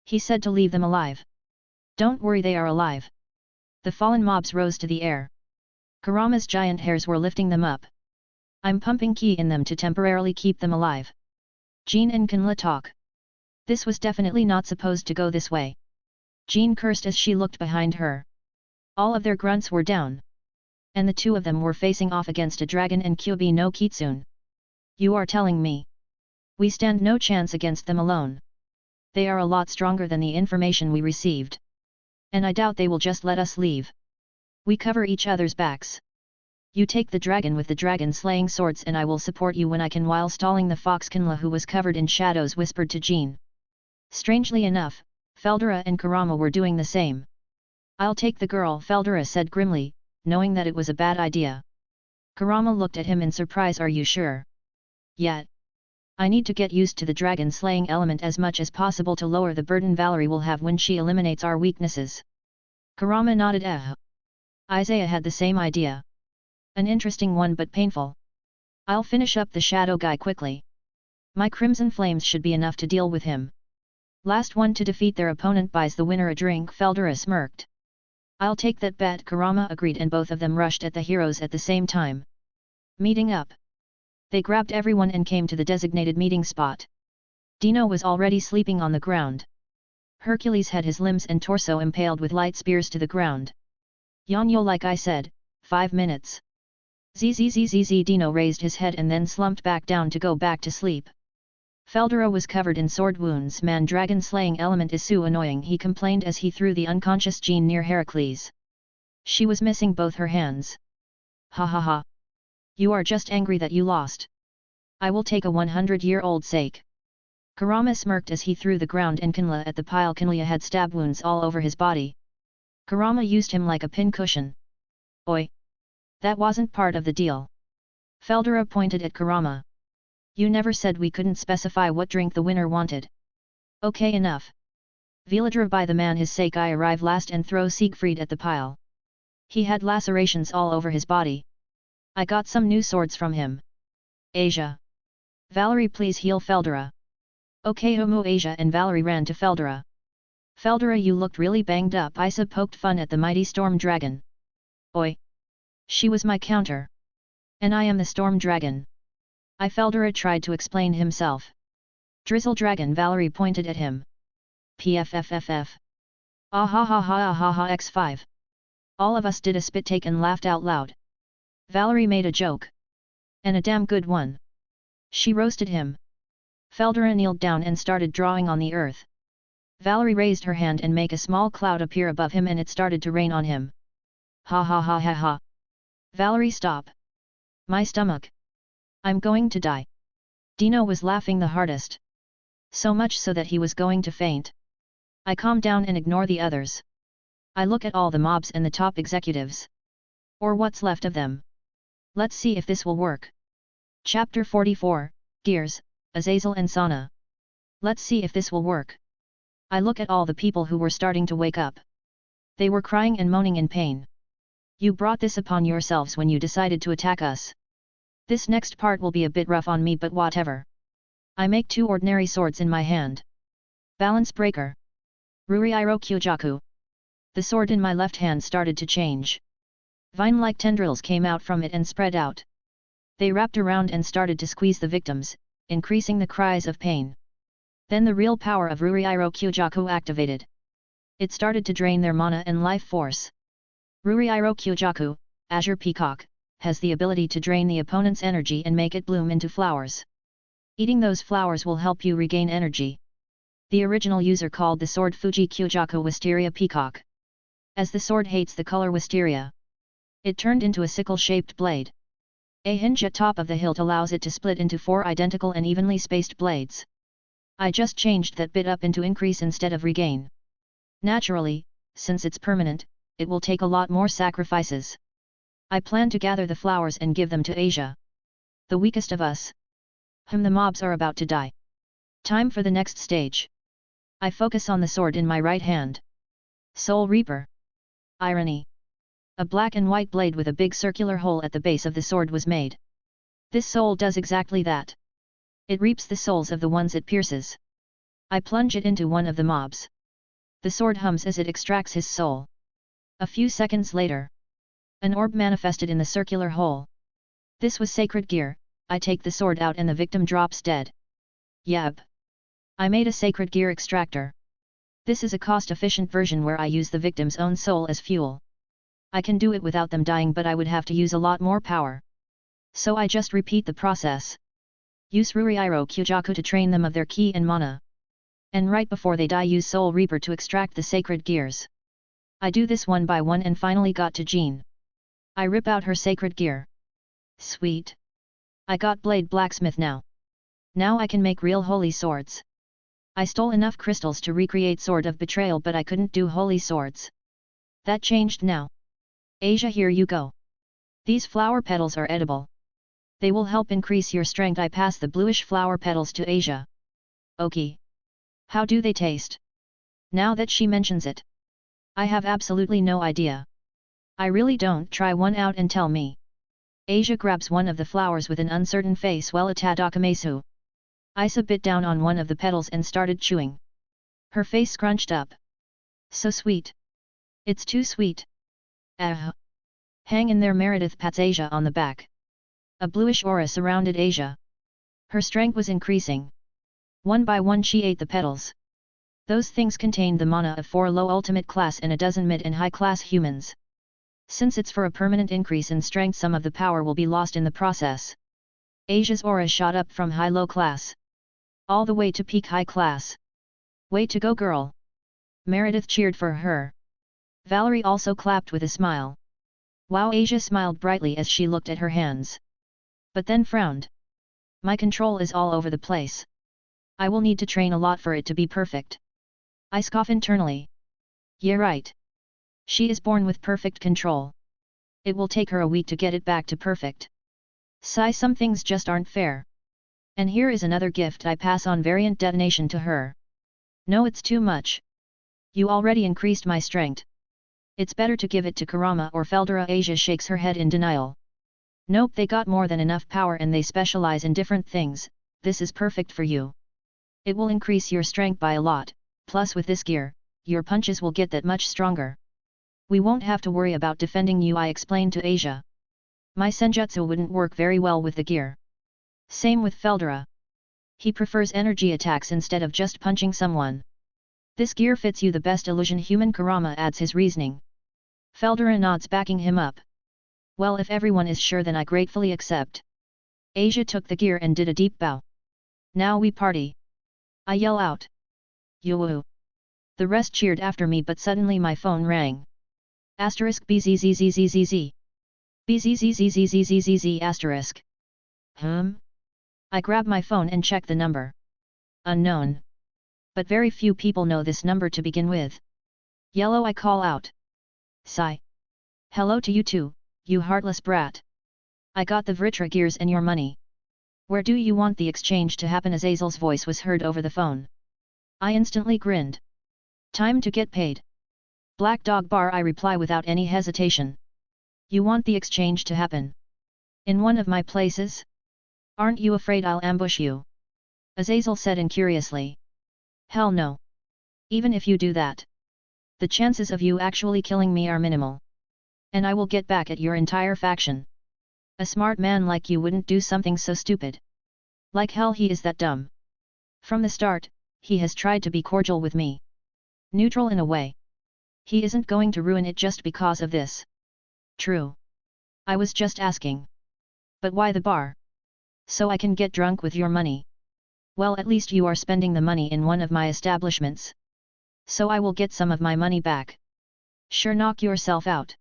He said to leave them alive. Don't worry, they are alive. The fallen mobs rose to the air. Kurama's giant hairs were lifting them up. I'm pumping ki in them to temporarily keep them alive. Jean and Kinla talk. This was definitely not supposed to go this way. Jean cursed as she looked behind her. All of their grunts were down. And the 2 of them were facing off against a dragon and Kyubi no Kitsune. You are telling me we stand no chance against them alone? They are a lot stronger than the information we received. And I doubt they will just let us leave. We cover each other's backs. You take the dragon with the dragon-slaying swords and I will support you when I can. While stalling the fox, Kinla, who was covered in shadows, whispered to Jean. Strangely enough, Feldera and Kurama were doing the same. I'll take the girl, Feldera said grimly, knowing that it was a bad idea. Kurama looked at him in surprise. Are you sure? Yet. I need to get used to the dragon slaying element as much as possible to lower the burden Valerie will have when she eliminates our weaknesses. Kurama nodded. Isaiah had the same idea. An interesting one but painful. I'll finish up the shadow guy quickly. My crimson flames should be enough to deal with him. Last one to defeat their opponent buys the winner a drink, Feldera smirked. I'll take that bet, Kurama agreed, and both of them rushed at the heroes at the same time. Meeting up. They grabbed everyone and came to the designated meeting spot. Dino was already sleeping on the ground. Hercules had his limbs and torso impaled with light spears to the ground. Yanyo, like I said, 5 minutes. Zzz. Dino raised his head and then slumped back down to go back to sleep. Feldera was covered in sword wounds. Man, dragon slaying element is so annoying, he complained as he threw the unconscious Jean near Heracles. She was missing both her hands. Ha ha ha. You are just angry that you lost. I will take a 100-year-old sake. Kurama smirked as he threw the ground and Kinla at the pile. Kinla had stab wounds all over his body. Kurama used him like a pincushion. Oi! That wasn't part of the deal. Feldera pointed at Kurama. You never said we couldn't specify what drink the winner wanted. Okay, enough. Veladra, by the man his sake I arrive last and throw Siegfried at the pile. He had lacerations all over his body. I got some new swords from him. Asia. Valerie, please heal Feldera. Okay, Homo. Asia and Valerie ran to Feldera. Feldera, you looked really banged up. Isa poked fun at the mighty storm dragon. Oi! She was my counter. And I am the storm dragon. Feldera tried to explain himself. Drizzle dragon, Valerie pointed at him. PFFFF. Ah ha ha ha ah ha ha X5. All of us did a spit take and laughed out loud. Valerie made a joke. And a damn good one. She roasted him. Feldera kneeled down and started drawing on the earth. Valerie raised her hand and make a small cloud appear above him and it started to rain on him. Ha ha ha ha ha. Valerie, stop. My stomach. I'm going to die. Dino was laughing the hardest. So much so that he was going to faint. I calm down and ignore the others. I look at all the mobs and the top executives. Or what's left of them. Let's see if this will work. Chapter 44, Gears, Azazel and Sona. Let's see if this will work. I look at all the people who were starting to wake up. They were crying and moaning in pain. You brought this upon yourselves when you decided to attack us. This next part will be a bit rough on me, but whatever. I make 2 ordinary swords in my hand. Balance breaker. Ruriiro Kyojaku. The sword in my left hand started to change. Vine-like tendrils came out from it and spread out. They wrapped around and started to squeeze the victims, increasing the cries of pain. Then the real power of Ruriiro Kyojaku activated. It started to drain their mana and life force. Ruriiro Kyojaku, Azure Peacock, has the ability to drain the opponent's energy and make it bloom into flowers. Eating those flowers will help you regain energy. The original user called the sword Fuji Kyojaku Wisteria Peacock. As the sword hates the color wisteria, it turned into a sickle-shaped blade. A hinge at top of the hilt allows it to split into 4 identical and evenly spaced blades. I just changed that bit up into increase instead of regain. Naturally, since it's permanent, it will take a lot more sacrifices. I plan to gather the flowers and give them to Asia. The weakest of us. The mobs are about to die. Time for the next stage. I focus on the sword in my right hand. Soul Reaper. Irony. A black and white blade with a big circular hole at the base of the sword was made. This soul does exactly that. It reaps the souls of the ones it pierces. I plunge it into one of the mobs. The sword hums as it extracts his soul. A few seconds later, an orb manifested in the circular hole. This was sacred gear. I take the sword out and the victim drops dead. Yep. I made a sacred gear extractor. This is a cost-efficient version where I use the victim's own soul as fuel. I can do it without them dying, but I would have to use a lot more power. So I just repeat the process. Use Ruriiro Kyojaku to train them of their ki and mana. And right before they die use Soul Reaper to extract the sacred gears. I do this one by one and finally got to Jean. I rip out her sacred gear. Sweet. I got Blade Blacksmith now. Now I can make real holy swords. I stole enough crystals to recreate Sword of Betrayal, but I couldn't do holy swords. That changed now. Asia, here you go. These flower petals are edible. They will help increase your strength. I pass the bluish flower petals to Asia. Okay. How do they taste? Now that she mentions it. I have absolutely no idea. I really don't. Try one out and tell me. Asia grabs one of the flowers with an uncertain face. Well, Atadakamesu. Isa bit down on one of the petals and started chewing. Her face scrunched up. So sweet. It's too sweet. Hang in there, Meredith pats Asia on the back. A bluish aura surrounded Asia. Her strength was increasing. One by one she ate the petals. Those things contained the mana of 4 low ultimate class and a dozen mid and high class humans. Since it's for a permanent increase in strength, some of the power will be lost in the process. Asia's aura shot up from high-low class all the way to peak high class. Way to go, girl! Meredith cheered for her. Valerie also clapped with a smile. Wow! Asia smiled brightly as she looked at her hands. But then frowned. My control is all over the place. I will need to train a lot for it to be perfect. I scoff internally. Yeah, right. She is born with perfect control. It will take her a week to get it back to perfect. Sigh, some things just aren't fair. And here is another gift. I pass on variant detonation to her. No, it's too much. You already increased my strength. It's better to give it to Kurama or Feldera. Asia shakes her head in denial. Nope, they got more than enough power and they specialize in different things. This is perfect for you. It will increase your strength by a lot, plus with this gear, your punches will get that much stronger. We won't have to worry about defending you, I explained to Asia. My Senjutsu wouldn't work very well with the gear. Same with Feldera. He prefers energy attacks instead of just punching someone. This gear fits you the best, illusion human. Kurama adds his reasoning. Feldera nods, backing him up. Well, if everyone is sure, then I gratefully accept. Asia took the gear and did a deep bow. Now we party. I yell out. Yoo-woo. The rest cheered after me, but suddenly my phone rang. Asterisk BZZZZZZ. BZZZZZZZ asterisk. I grab my phone and check the number. Unknown. But very few people know this number to begin with. Yellow, I call out. Sigh. Hello to you too, you heartless brat. I got the Vritra gears and your money. Where do you want the exchange to happen? Azazel's voice was heard over the phone. I instantly grinned. Time to get paid. Black Dog Bar, I reply without any hesitation. You want the exchange to happen in one of my places? Aren't you afraid I'll ambush you? Azazel said incuriously. Hell no. Even if you do that, the chances of you actually killing me are minimal. And I will get back at your entire faction. A smart man like you wouldn't do something so stupid. Like hell, he is that dumb. From the start, he has tried to be cordial with me. Neutral in a way. He isn't going to ruin it just because of this. True. I was just asking. But why the bar? So I can get drunk with your money. Well, at least you are spending the money in one of my establishments. So I will get some of my money back. Sure, knock yourself out.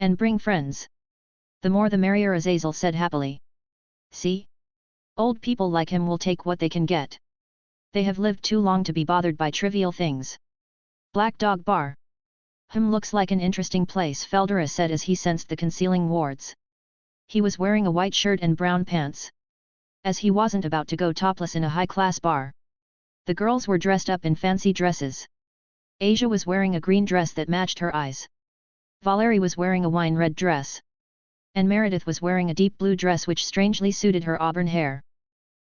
And bring friends. The more the merrier, Azazel said happily. See? Old people like him will take what they can get. They have lived too long to be bothered by trivial things. Black Dog Bar. Looks like an interesting place, Feldera said as he sensed the concealing wards. He was wearing a white shirt and brown pants. As he wasn't about to go topless in a high-class bar. The girls were dressed up in fancy dresses. Asia was wearing a green dress that matched her eyes. Valerie was wearing a wine-red dress. And Meredith was wearing a deep blue dress which strangely suited her auburn hair.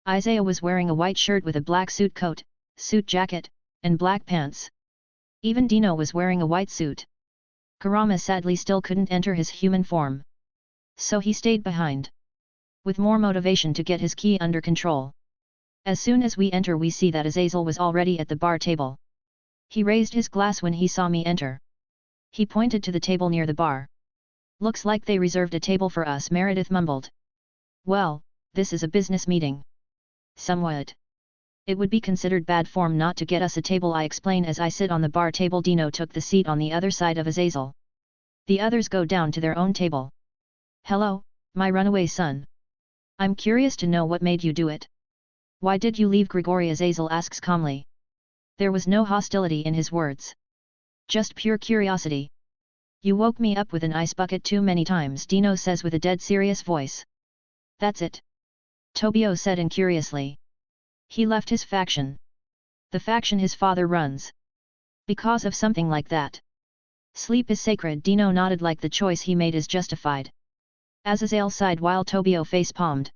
Isaiah was wearing a white shirt with a black suit coat, suit jacket, and black pants. Even Dino was wearing a white suit. Kurama sadly still couldn't enter his human form. So he stayed behind. With more motivation to get his ki under control. As soon as we enter, we see that Azazel was already at the bar table. He raised his glass when he saw me enter. He pointed to the table near the bar. Looks like they reserved a table for us, Meredith mumbled. Well, this is a business meeting. Somewhat. It would be considered bad form not to get us a table, I explain as I sit on the bar table. Dino took the seat on the other side of Azazel. The others go down to their own table. Hello, my runaway son. I'm curious to know what made you do it. Why did you leave Grigori? Azazel asks calmly. There was no hostility in his words. Just pure curiosity. You woke me up with an ice bucket too many times, Dino says with a dead serious voice. That's it. Tobio said incuriously. He left his faction. The faction his father runs. Because of something like that. Sleep is sacred, Dino nodded like the choice he made is justified. Azazel sighed while Tobio face-palmed.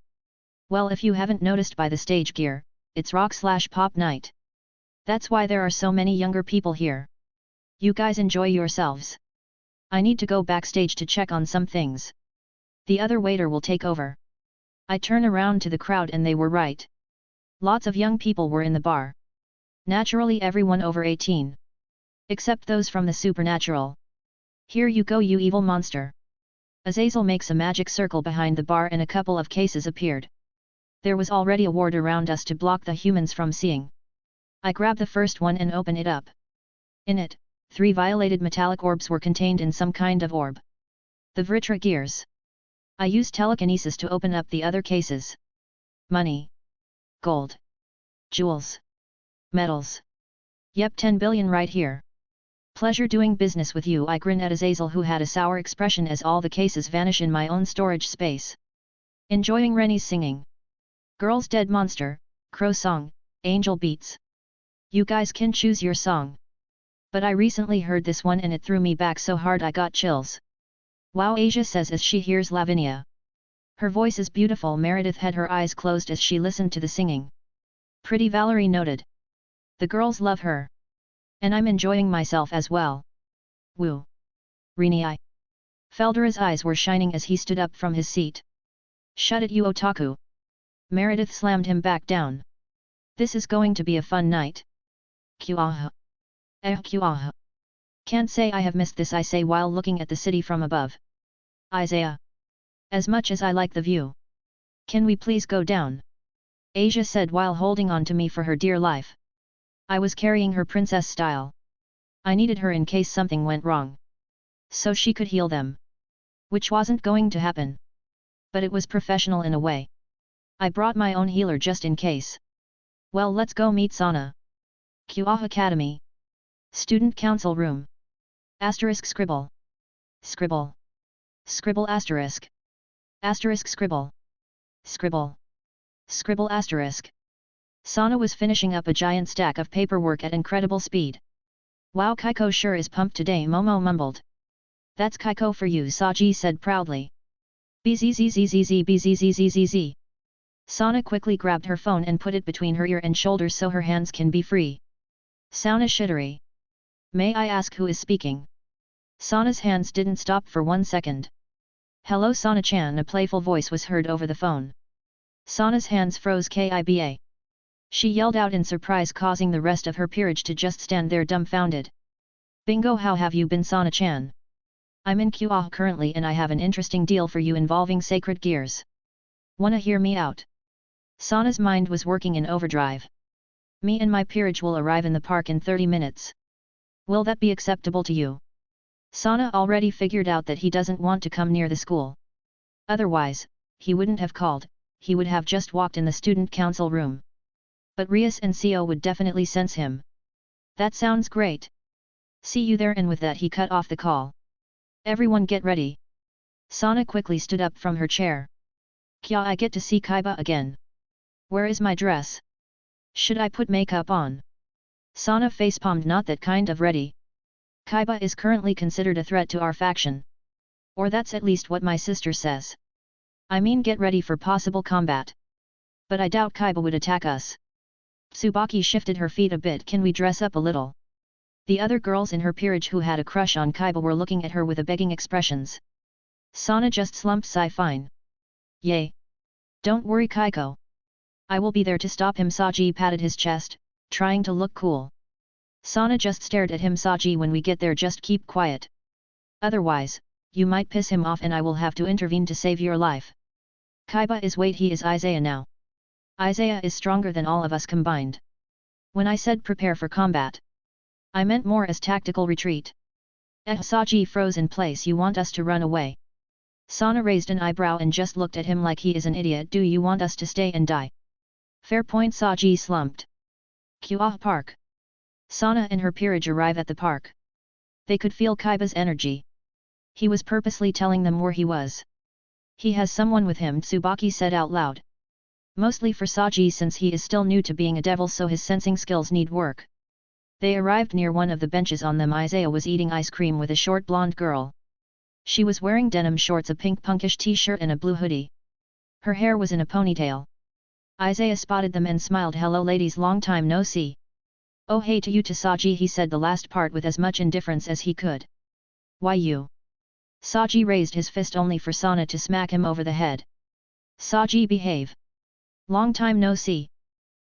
Well, if you haven't noticed by the stage gear, it's rock/pop night. That's why there are so many younger people here. You guys enjoy yourselves. I need to go backstage to check on some things. The other waiter will take over. I turn around to the crowd and they were right. Lots of young people were in the bar. Naturally everyone over 18. Except those from the supernatural. Here you go, you evil monster. Azazel makes a magic circle behind the bar and a couple of cases appeared. There was already a ward around us to block the humans from seeing. I grab the first one and open it up. In it, 3 violated metallic orbs were contained in some kind of orb. The Vritra gears. I used telekinesis to open up the other cases. Money. Gold. Jewels. Metals. Yep, 10 billion right here. Pleasure doing business with you, I grin at Azazel who had a sour expression as all the cases vanish in my own storage space. Enjoying Rennie's singing. Girl's Dead Monster, Crow Song, Angel Beats. You guys can choose your song. But I recently heard this one and it threw me back so hard I got chills. Wow, Asia says as she hears Lavinia. Her voice is beautiful. Meredith had her eyes closed as she listened to the singing. Pretty, Valerie noted. The girls love her. And I'm enjoying myself as well. Woo. Rini. Feldera's eyes were shining as he stood up from his seat. Shut it, you otaku. Meredith slammed him back down. This is going to be a fun night. Kuaha. Kuaha. Can't say I have missed this, I say while looking at the city from above. Isaiah. As much as I like the view. Can we please go down? Asia said while holding on to me for her dear life. I was carrying her princess style. I needed her in case something went wrong. So she could heal them. Which wasn't going to happen. But it was professional in a way. I brought my own healer just in case. Well, let's go meet Sona. Kuah Academy. Student Council Room. Asterisk Scribble. Scribble. Scribble asterisk. Asterisk Scribble. Scribble. Scribble asterisk. Sona was finishing up a giant stack of paperwork at incredible speed. Wow, Kaiko sure is pumped today, Momo mumbled. That's Kaiko for you, Saji said proudly. Bzzzzzzbzzzzz. Sona quickly grabbed her phone and put it between her ear and shoulder so her hands can be free. Sauna Shidori. May I ask who is speaking? Sona's hands didn't stop for 1 second. Hello Sona-chan, a playful voice was heard over the phone. Sona's hands froze. Kiba. She yelled out in surprise, causing the rest of her peerage to just stand there dumbfounded. Bingo, how have you been, Sona-chan? I'm in Kuah currently and I have an interesting deal for you involving sacred gears. Wanna hear me out? Sona's mind was working in overdrive. Me and my peerage will arrive in the park in 30 minutes. Will that be acceptable to you? Sona already figured out that he doesn't want to come near the school. Otherwise, he wouldn't have called, he would have just walked in the student council room. But Rias and Co would definitely sense him. That sounds great. See you there, and with that he cut off the call. Everyone get ready. Sona quickly stood up from her chair. Kya, I get to see Kiba again. Where is my dress? Should I put makeup on? Sona facepalmed. Not that kind of ready. Kiba is currently considered a threat to our faction. Or that's at least what my sister says. I mean, get ready for possible combat. But I doubt Kiba would attack us. Tsubaki shifted her feet a bit. Can we dress up a little? The other girls in her peerage who had a crush on Kiba were looking at her with begging expressions. Sona just slumped. Sigh. Fine. Yay. Don't worry, Kaiko. I will be there to stop him. Saji patted his chest, trying to look cool. Sona just stared at him. Saji, when we get there just keep quiet. Otherwise, you might piss him off and I will have to intervene to save your life. Kiba is wait, he is Isaiah now. Isaiah is stronger than all of us combined. When I said prepare for combat, I meant more as tactical retreat. Saji froze in place. You want us to run away? Sona raised an eyebrow and just looked at him like he is an idiot. Do you want us to stay and die? Fair point. Saji slumped. Kuah Park. Sona and her peerage arrive at the park. They could feel Kiba's energy. He was purposely telling them where he was. He has someone with him, Tsubaki said out loud. Mostly for Saji since he is still new to being a devil, so his sensing skills need work. They arrived near one of the benches. On them Isaiah was eating ice cream with a short blonde girl. She was wearing denim shorts, a pink punkish t-shirt and a blue hoodie. Her hair was in a ponytail. Isaiah spotted them and smiled. Hello ladies, long time no see. Oh hey to you, to Saji, he said the last part with as much indifference as he could. Why you? Saji raised his fist only for Sona to smack him over the head. Saji, behave. Long time no see.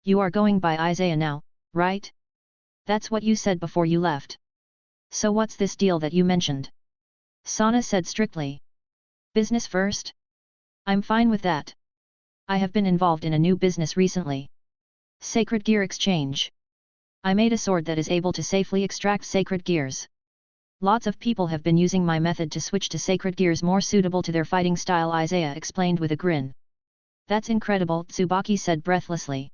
You are going by Isaiah now, right? That's what you said before you left. So what's this deal that you mentioned? Sona said strictly. Business first? I'm fine with that. I have been involved in a new business recently. Sacred gear exchange. I made a sword that is able to safely extract sacred gears. Lots of people have been using my method to switch to sacred gears more suitable to their fighting style, Isaiah explained with a grin. That's incredible, Tsubaki said breathlessly.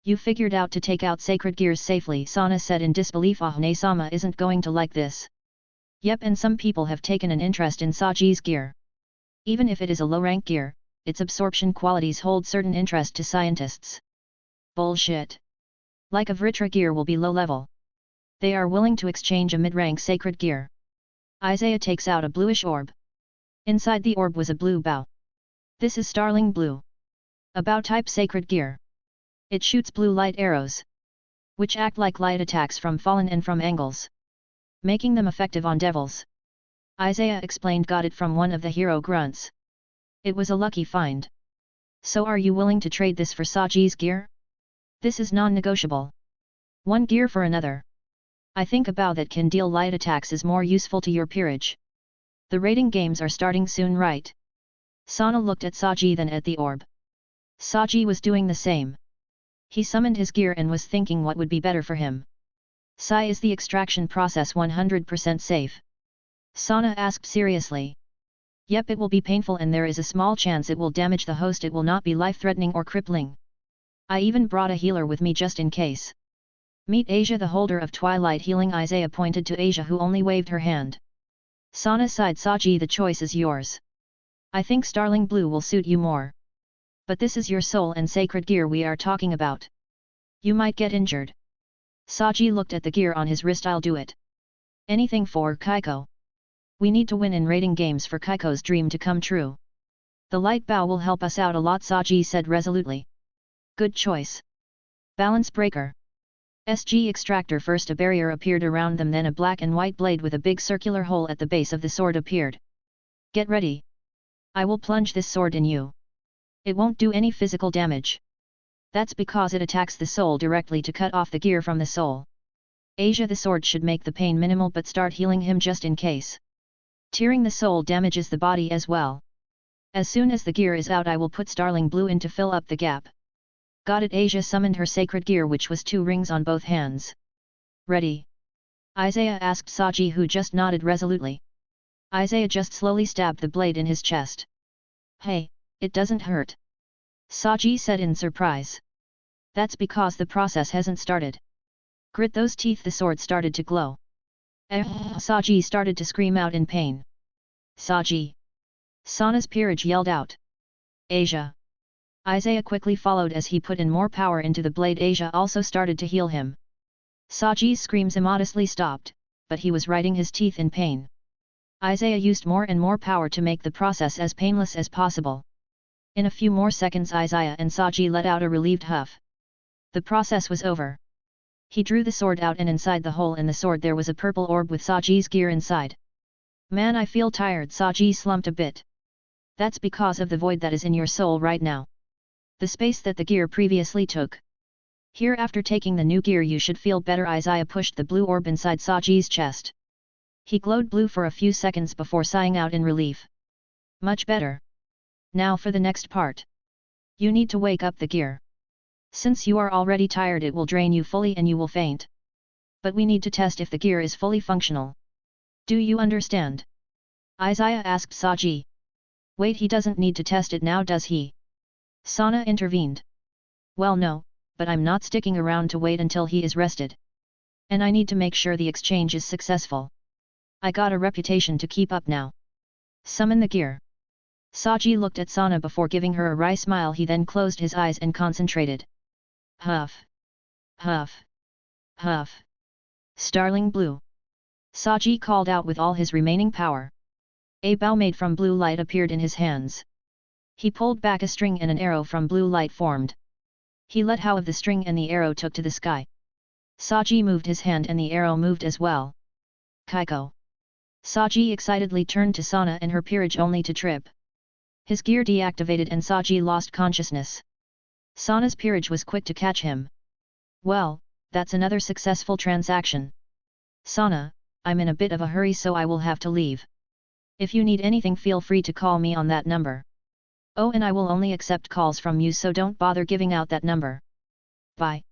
You figured out to take out sacred gears safely, Sona said in disbelief. Ahane-sama isn't going to like this. Yep, and some people have taken an interest in Saji's gear. Even if it is a low-rank gear, its absorption qualities hold certain interest to scientists. Bullshit. Like a Vritra gear will be low-level. They are willing to exchange a mid-rank sacred gear. Isaiah takes out a bluish orb. Inside the orb was a blue bow. This is Starling Blue. A bow-type sacred gear. It shoots blue light arrows, which act like light attacks from fallen and from angles, making them effective on devils. Isaiah explained. Got it, from one of the hero grunts. It was a lucky find. So are you willing to trade this for Saji's gear? This is non-negotiable. One gear for another. I think a bow that can deal light attacks is more useful to your peerage. The raiding games are starting soon, right? Sona looked at Saji, then at the orb. Saji was doing the same. He summoned his gear and was thinking what would be better for him. Sai, is the extraction process 100% safe? Sona asked seriously. Yep, it will be painful and there is a small chance it will damage the host. It will not be life-threatening or crippling. I even brought a healer with me just in case. Meet Asia, the holder of Twilight Healing. Isaiah pointed to Asia, who only waved her hand. Sona sighed. Saji, the choice is yours. I think Starling Blue will suit you more. But this is your soul and sacred gear we are talking about. You might get injured. Saji looked at the gear on his wrist. I'll do it. Anything for Kaiko. We need to win in raiding games for Kaiko's dream to come true. The light bow will help us out a lot, Saji said resolutely. Good choice. Balance breaker. SG extractor. First a barrier appeared around them, then a black and white blade with a big circular hole at the base of the sword appeared. Get ready. I will plunge this sword in you. It won't do any physical damage. That's because it attacks the soul directly to cut off the gear from the soul. Asia, the sword should make the pain minimal, but start healing him just in case. Tearing the soul damages the body as well. As soon as the gear is out, I will put Starling Blue in to fill up the gap. Got it. Asia summoned her sacred gear, which was 2 rings on both hands. Ready? Isaiah asked Saji, who just nodded resolutely. Isaiah just slowly stabbed the blade in his chest. Hey, it doesn't hurt. Saji said in surprise. That's because the process hasn't started. Grit those teeth. The sword started to glow. Saji started to scream out in pain. Saji! Sona's peerage yelled out. Asia! Isaiah quickly followed as he put in more power into the blade. Asia also started to heal him. Saji's screams immodestly stopped, but he was grinding his teeth in pain. Isaiah used more and more power to make the process as painless as possible. In a few more seconds, Isaiah and Saji let out a relieved huff. The process was over. He drew the sword out, and inside the hole in the sword there was a purple orb with Saji's gear inside. Man, I feel tired. Saji slumped a bit. That's because of the void that is in your soul right now. The space that the gear previously took. Here, after taking the new gear, you should feel better. Isaiah pushed the blue orb inside Saji's chest. He glowed blue for a few seconds before sighing out in relief. Much better. Now for the next part. You need to wake up the gear. Since you are already tired, it will drain you fully and you will faint. But we need to test if the gear is fully functional. Do you understand? Isaiah asked Saji. Wait, he doesn't need to test it now, does he? Sona intervened. Well, no, but I'm not sticking around to wait until he is rested. And I need to make sure the exchange is successful. I got a reputation to keep up now. Summon the gear. Saji looked at Sona before giving her a wry smile. He then closed his eyes and concentrated. Huff. Huff. Huff. Starling blue. Saji called out with all his remaining power. A bow made from blue light appeared in his hands. He pulled back a string and an arrow from blue light formed. He let go of the string and the arrow took to the sky. Saji moved his hand and the arrow moved as well. Kaiko. Saji excitedly turned to Sona and her peerage only to trip. His gear deactivated and Saji lost consciousness. Sona's peerage was quick to catch him. Well, that's another successful transaction. Sona, I'm in a bit of a hurry so I will have to leave. If you need anything feel free to call me on that number. Oh, and I will only accept calls from you so don't bother giving out that number. Bye.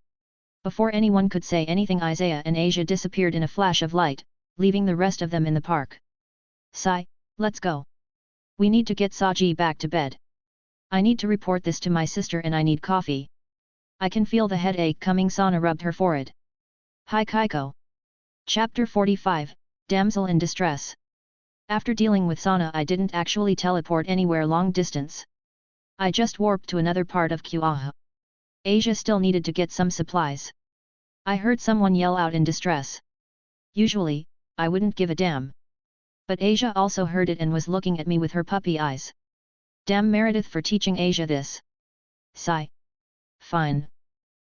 Before anyone could say anything, Isaiah and Asia disappeared in a flash of light, leaving the rest of them in the park. Sai, let's go. We need to get Saji back to bed. I need to report this to my sister and I need coffee. I can feel the headache coming. Sona rubbed her forehead. Hi Kaiko. Chapter 45, Damsel in Distress. After dealing with Sona, I didn't actually teleport anywhere long distance. I just warped to another part of Kuaha. Asia still needed to get some supplies. I heard someone yell out in distress. Usually, I wouldn't give a damn. But Asia also heard it and was looking at me with her puppy eyes. Damn Meredith for teaching Asia this. Sigh. Fine.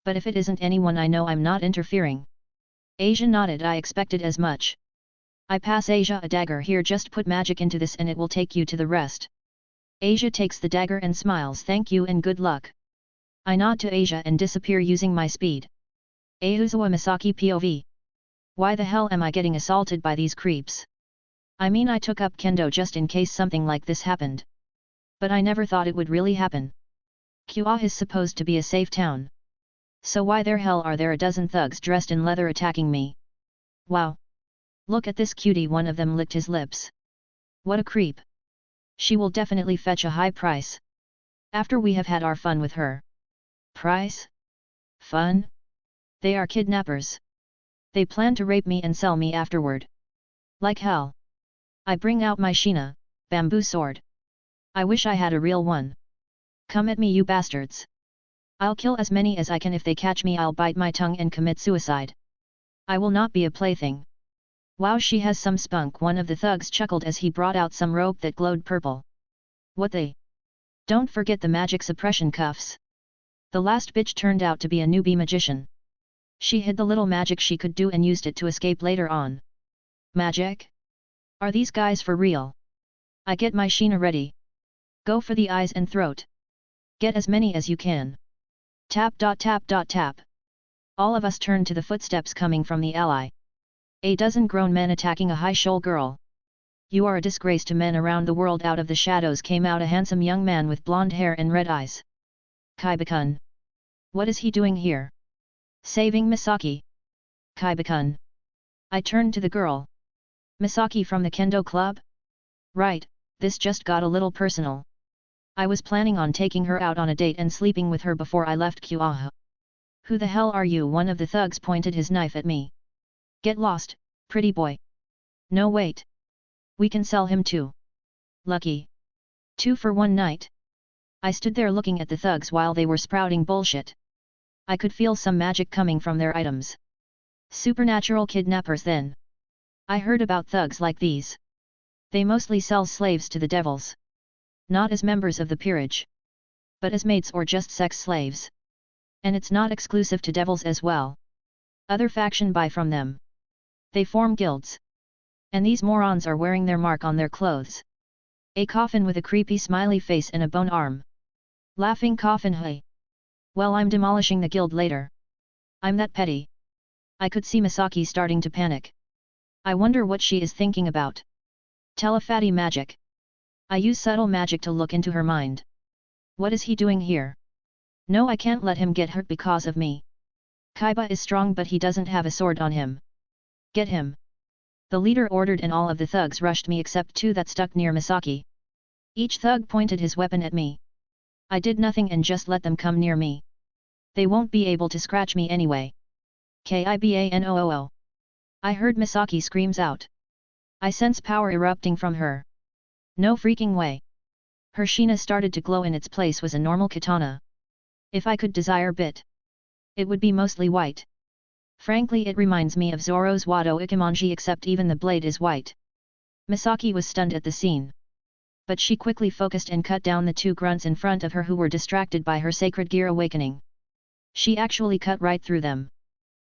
But if it isn't anyone I know, I'm not interfering. Asia nodded. I expected as much. I pass Asia a dagger. Here, just put magic into this and it will take you to the rest. Asia takes the dagger and smiles. Thank you and good luck. I nod to Asia and disappear using my speed. Ahuzawa Misaki POV. Why the hell am I getting assaulted by these creeps? I mean, I took up kendo just in case something like this happened. But I never thought it would really happen. Kua is supposed to be a safe town. So why the hell are there a dozen thugs dressed in leather attacking me? Wow. Look at this cutie, one of them licked his lips. What a creep. She will definitely fetch a high price. After we have had our fun with her. Price? Fun? They are kidnappers. They plan to rape me and sell me afterward. Like hell. I bring out my Shina, bamboo sword. I wish I had a real one. Come at me, you bastards. I'll kill as many as I can. If they catch me, I'll bite my tongue and commit suicide. I will not be a plaything. Wow, she has some spunk. One of the thugs chuckled as he brought out some rope that glowed purple. What the? Don't forget the magic suppression cuffs. The last bitch turned out to be a newbie magician. She hid the little magic she could do and used it to escape later on. Magic? Are these guys for real? I get my Shina ready. Go for the eyes and throat. Get as many as you can. Tap dot tap dot tap. All of us turned to the footsteps coming from the ally. A dozen grown men attacking a high shoal girl. You are a disgrace to men around the world. Out of the shadows came out a handsome young man with blonde hair and red eyes. Kiba-kun. What is he doing here? Saving Misaki. Kiba-kun. I turned to the girl. Misaki from the kendo club? Right, this just got a little personal. I was planning on taking her out on a date and sleeping with her before I left Kuaha. Who the hell are you? One of the thugs pointed his knife at me. Get lost, pretty boy. No wait. We can sell him too. Lucky. 2 for 1 night. I stood there looking at the thugs while they were sprouting bullshit. I could feel some magic coming from their items. Supernatural kidnappers then. I heard about thugs like these. They mostly sell slaves to the devils. Not as members of the peerage. But as mates or just sex slaves. And it's not exclusive to devils as well. Other faction buy from them. They form guilds. And these morons are wearing their mark on their clothes. A coffin with a creepy smiley face and a bone arm. Laughing coffin. Hey. Well, I'm demolishing the guild later. I'm that petty. I could see Misaki starting to panic. I wonder what she is thinking about. Telepathy magic. I use subtle magic to look into her mind. What is he doing here? No, I can't let him get hurt because of me. Kiba is strong but he doesn't have a sword on him. Get him. The leader ordered and all of the thugs rushed me except 2 that stuck near Misaki. Each thug pointed his weapon at me. I did nothing and just let them come near me. They won't be able to scratch me anyway. Kibanoo. I heard Misaki screams out. I sense power erupting from her. No freaking way. Her Shina started to glow in its place was a normal katana. If I could desire bit, it would be mostly white. Frankly it reminds me of Zoro's Wado Ikemonji except even the blade is white. Misaki was stunned at the scene. But she quickly focused and cut down the two grunts in front of her who were distracted by her sacred gear awakening. She actually cut right through them.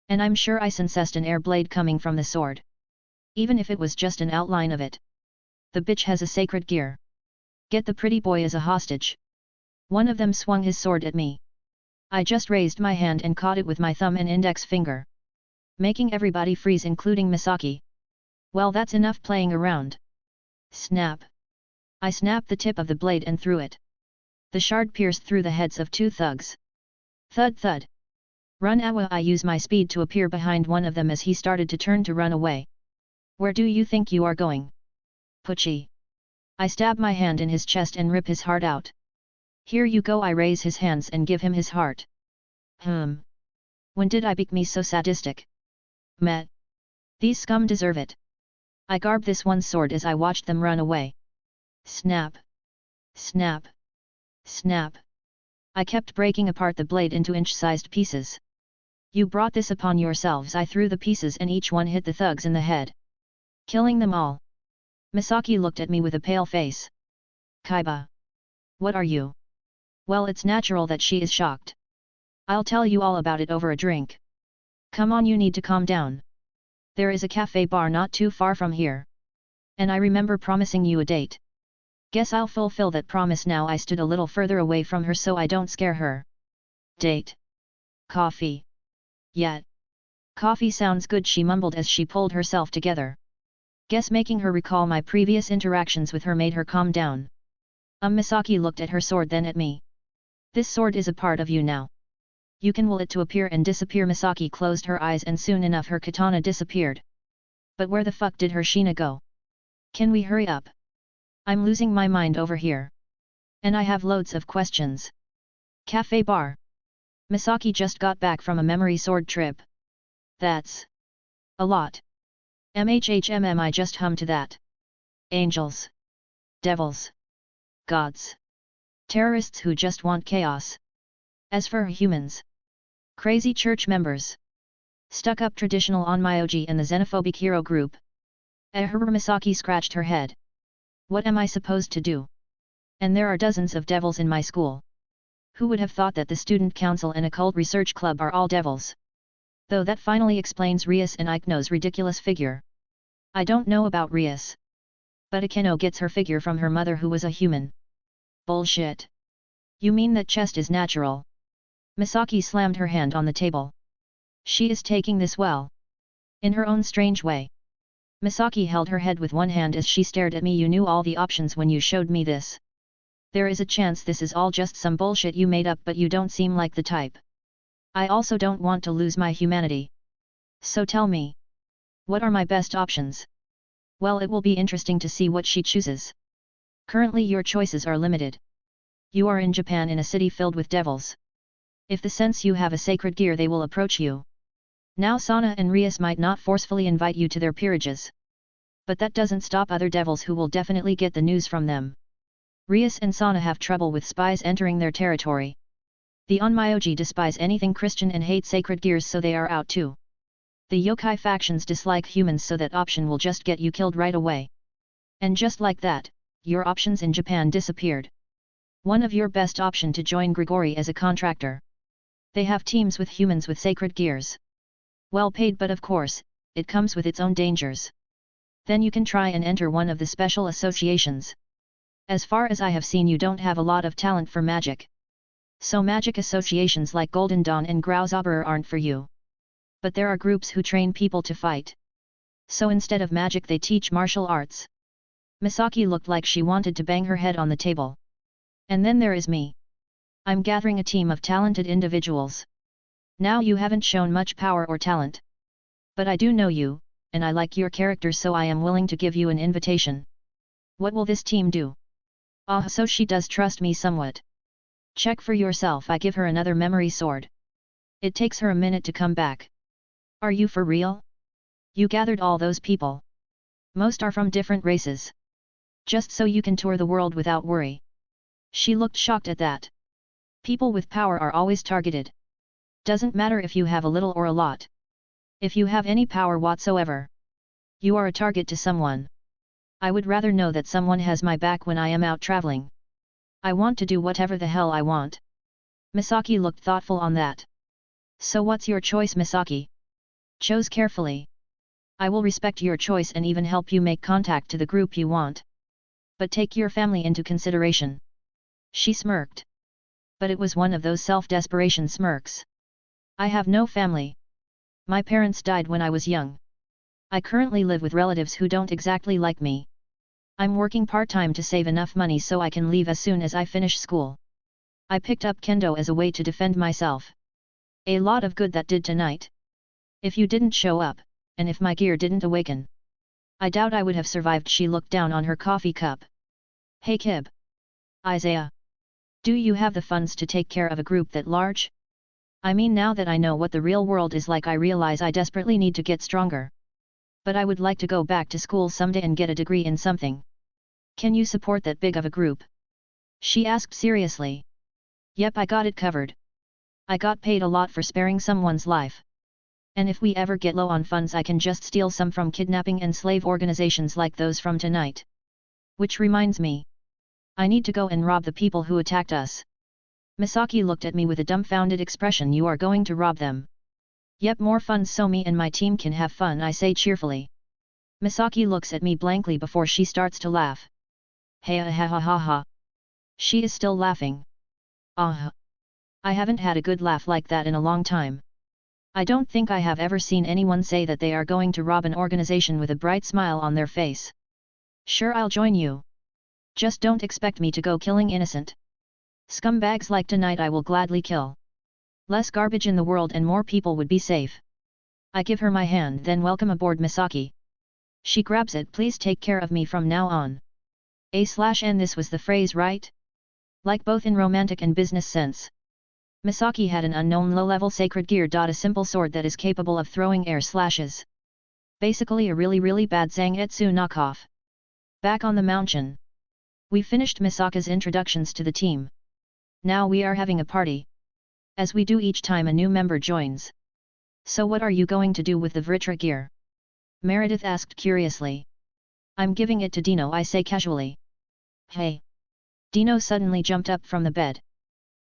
And I'm sure I sensed an air blade coming from the sword. Even if it was just an outline of it. The bitch has a sacred gear. Get the pretty boy as a hostage. One of them swung his sword at me. I just raised my hand and caught it with my thumb and index finger. Making everybody freeze including Misaki. Well that's enough playing around. Snap. I snapped the tip of the blade and threw it. The shard pierced through the heads of two thugs. Thud thud. Run awa! I use my speed to appear behind one of them as he started to turn to run away. Where do you think you are going? Pucci. I stab my hand in his chest and rip his heart out. Here you go. I raise his hands and give him his heart. When did I become so sadistic? Met. These scum deserve it. I garb this one sword as I watched them run away. Snap. Snap. Snap. I kept breaking apart the blade into inch-sized pieces. You brought this upon yourselves. I threw the pieces and each one hit the thugs in the head. Killing them all. Misaki looked at me with a pale face. Kiba. What are you? Well it's natural that she is shocked. I'll tell you all about it over a drink. Come on, you need to calm down. There is a cafe bar not too far from here. And I remember promising you a date. Guess I'll fulfill that promise now. I stood a little further away from her so I don't scare her. Date. Coffee. Yet. Coffee sounds good, she mumbled as she pulled herself together. Guess making her recall my previous interactions with her made her calm down. Misaki looked at her sword then at me. This sword is a part of you now. You can will it to appear and disappear. Misaki closed her eyes and soon enough her katana disappeared. But where the fuck did her Shina go? Can we hurry up? I'm losing my mind over here. And I have loads of questions. Cafe bar. Misaki just got back from a memory sword trip. That's a lot. I just hum to that. Angels. Devils. Gods. Terrorists who just want chaos. As for humans. Crazy church members. Stuck-up traditional onmyoji and the xenophobic hero group. Misaki scratched her head. What am I supposed to do? And there are dozens of devils in my school. Who would have thought that the student council and occult research club are all devils? Though that finally explains Rias and Ikno's ridiculous figure. I don't know about Rias. But Akeno gets her figure from her mother who was a human. Bullshit. You mean that chest is natural? Misaki slammed her hand on the table. She is taking this well. In her own strange way. Misaki held her head with one hand as she stared at me. You knew all the options when you showed me this. There is a chance this is all just some bullshit you made up, but you don't seem like the type. I also don't want to lose my humanity. So tell me. What are my best options? Well, it will be interesting to see what she chooses. Currently your choices are limited. You are in Japan in a city filled with devils. If the sense you have a sacred gear they will approach you. Now Sona and Rias might not forcefully invite you to their peerages. But that doesn't stop other devils who will definitely get the news from them. Rias and Sona have trouble with spies entering their territory. The onmyoji despise anything Christian and hate sacred gears, so they are out too. The yokai factions dislike humans, so that option will just get you killed right away. And just like that, your options in Japan disappeared. One of your best option to join Grigori as a contractor. They have teams with humans with sacred gears. Well paid, but of course, it comes with its own dangers. Then you can try and enter one of the special associations. As far as I have seen, you don't have a lot of talent for magic. So magic associations like Golden Dawn and Grauzauberer aren't for you. But there are groups who train people to fight. So instead of magic they teach martial arts. Misaki looked like she wanted to bang her head on the table. And then there is me. I'm gathering a team of talented individuals. Now you haven't shown much power or talent. But I do know you, and I like your character, so I am willing to give you an invitation. What will this team do? So she does trust me somewhat. Check for yourself. I give her another memory sword. It takes her a minute to come back. Are you for real? You gathered all those people. Most are from different races. Just so you can tour the world without worry. She looked shocked at that. People with power are always targeted. Doesn't matter if you have a little or a lot. If you have any power whatsoever, you are a target to someone. I would rather know that someone has my back when I am out traveling. I want to do whatever the hell I want. Misaki looked thoughtful on that. So what's your choice, Misaki? Chose carefully. I will respect your choice and even help you make contact to the group you want. But take your family into consideration. She smirked. But it was one of those self-desperation smirks. I have no family. My parents died when I was young. I currently live with relatives who don't exactly like me. I'm working part-time to save enough money so I can leave as soon as I finish school. I picked up kendo as a way to defend myself. A lot of good that did tonight. If you didn't show up, and if my gear didn't awaken, I doubt I would have survived. She looked down on her coffee cup. Hey Kib. Isaiah. Do you have the funds to take care of a group that large? I mean, now that I know what the real world is like, I realize I desperately need to get stronger. But I would like to go back to school someday and get a degree in something. Can you support that big of a group? She asked seriously. Yep, I got it covered. I got paid a lot for sparing someone's life. And if we ever get low on funds, I can just steal some from kidnapping and slave organizations like those from tonight. Which reminds me. I need to go and rob the people who attacked us. Misaki looked at me with a dumbfounded expression. You are going to rob them? Yep, more funds so me and my team can have fun, I say cheerfully. Misaki looks at me blankly before she starts to laugh. Hey ha ha ha ha. She is still laughing. Ah. I haven't had a good laugh like that in a long time. I don't think I have ever seen anyone say that they are going to rob an organization with a bright smile on their face. Sure, I'll join you. Just don't expect me to go killing innocent scumbags like tonight. I will gladly kill. Less garbage in the world and more people would be safe. I give her my hand, then welcome aboard, Misaki. She grabs it. Please take care of me from now on. A/N, this was the phrase, right? Like both in romantic and business sense. Misaki had an unknown low-level sacred gear. A simple sword that is capable of throwing air slashes. Basically a really bad Zangetsu knockoff. Back on the mountain. We finished Misaka's introductions to the team. Now we are having a party. As we do each time a new member joins. So what are you going to do with the Vritra gear? Meredith asked curiously. I'm giving it to Dino, I say casually. Hey! Dino suddenly jumped up from the bed.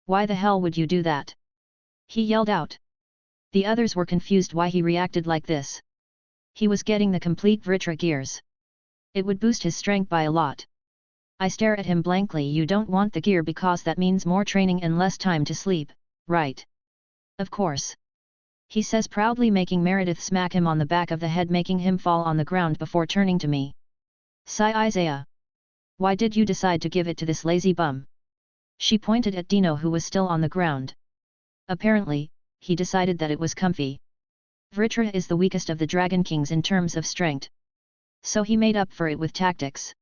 Why the hell would you do that? He yelled out. The others were confused why he reacted like this. He was getting the complete Vritra gears. It would boost his strength by a lot. I stare at him blankly. You don't want the gear because that means more training and less time to sleep, right? Of course. He says proudly, making Meredith smack him on the back of the head, making him fall on the ground before turning to me. Sigh, Isaiah. Why did you decide to give it to this lazy bum? She pointed at Dino, who was still on the ground. Apparently, he decided that it was comfy. Vritra is the weakest of the Dragon Kings in terms of strength. So he made up for it with tactics.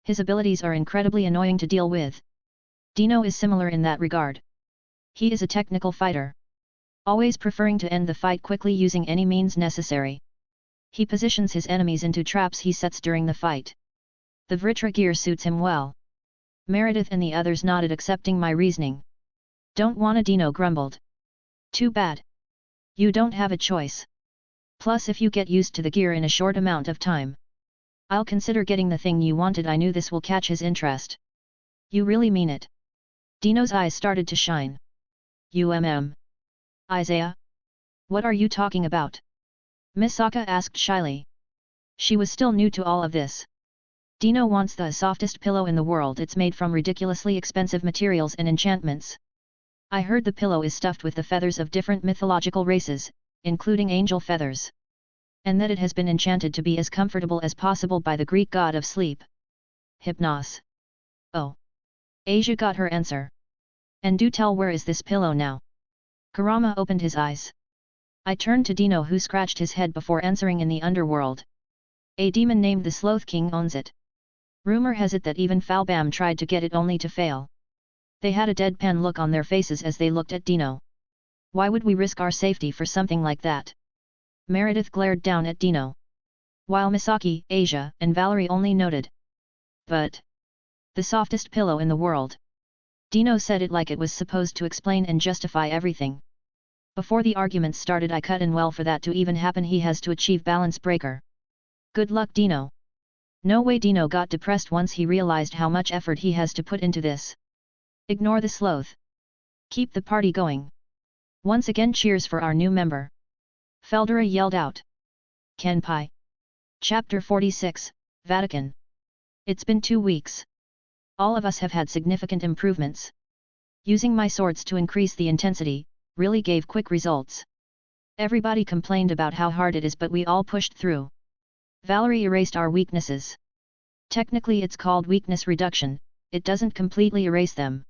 His abilities are incredibly annoying to deal with. Dino is similar in that regard. He is a technical fighter. Always preferring to end the fight quickly using any means necessary. He positions his enemies into traps he sets during the fight. The Vritra gear suits him well. Meredith and the others nodded, accepting my reasoning. Don't wanna, Dino grumbled. Too bad. You don't have a choice. Plus, if you get used to the gear in a short amount of time, I'll consider getting the thing you wanted. I knew this will catch his interest. You really mean it? Dino's eyes started to shine. Isaiah? What are you talking about? Misaka asked shyly. She was still new to all of this. Dino wants the softest pillow in the world. It's made from ridiculously expensive materials and enchantments. I heard the pillow is stuffed with the feathers of different mythological races, including angel feathers. And that it has been enchanted to be as comfortable as possible by the Greek god of sleep. Hypnos. Oh. Asia got her answer. And do tell, where is this pillow now? Kurama opened his eyes. I turned to Dino, who scratched his head before answering. In the underworld. A demon named the Sloth King owns it. Rumor has it that even Falbam tried to get it only to fail. They had a deadpan look on their faces as they looked at Dino. Why would we risk our safety for something like that? Meredith glared down at Dino. While Misaki, Asia, and Valerie only noted. But the softest pillow in the world. Dino said it like it was supposed to explain and justify everything. Before the arguments started I cut in well for that to even happen he has to achieve balance breaker. Good luck Dino. No way Dino got depressed once he realized how much effort he has to put into this. Ignore the sloth. Keep the party going. Once again cheers for our new member. Feldera yelled out. Kenpai. Chapter 46, Vatican. It's been 2 weeks. All of us have had significant improvements. Using my swords to increase the intensity, really gave quick results. Everybody complained about how hard it is but we all pushed through. Valerie erased our weaknesses. Technically it's called weakness reduction, it doesn't completely erase them.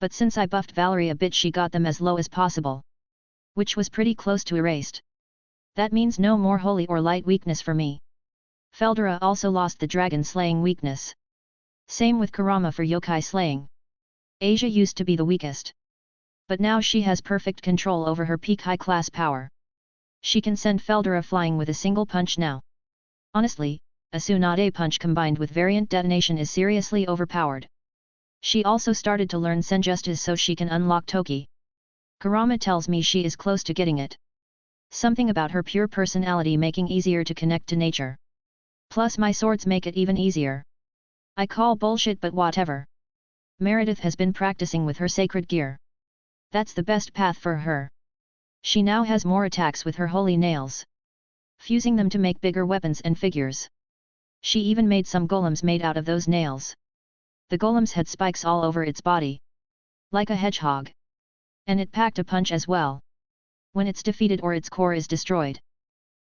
But since I buffed Valerie a bit she got them as low as possible. Which was pretty close to erased. That means no more holy or light weakness for me. Feldera also lost the dragon slaying weakness. Same with Kurama for yokai slaying. Asia used to be the weakest. But now she has perfect control over her peak high class power. She can send Feldera flying with a single punch now. Honestly, a Tsunade punch combined with variant detonation is seriously overpowered. She also started to learn Senjutsu so she can unlock Toki. Kurama tells me she is close to getting it. Something about her pure personality making easier to connect to nature. Plus my swords make it even easier. I call bullshit but whatever. Meredith has been practicing with her sacred gear. That's the best path for her. She now has more attacks with her holy nails. Fusing them to make bigger weapons and figures. She even made some golems made out of those nails. The golems had spikes all over its body. Like a hedgehog. And it packed a punch as well. When it's defeated or its core is destroyed.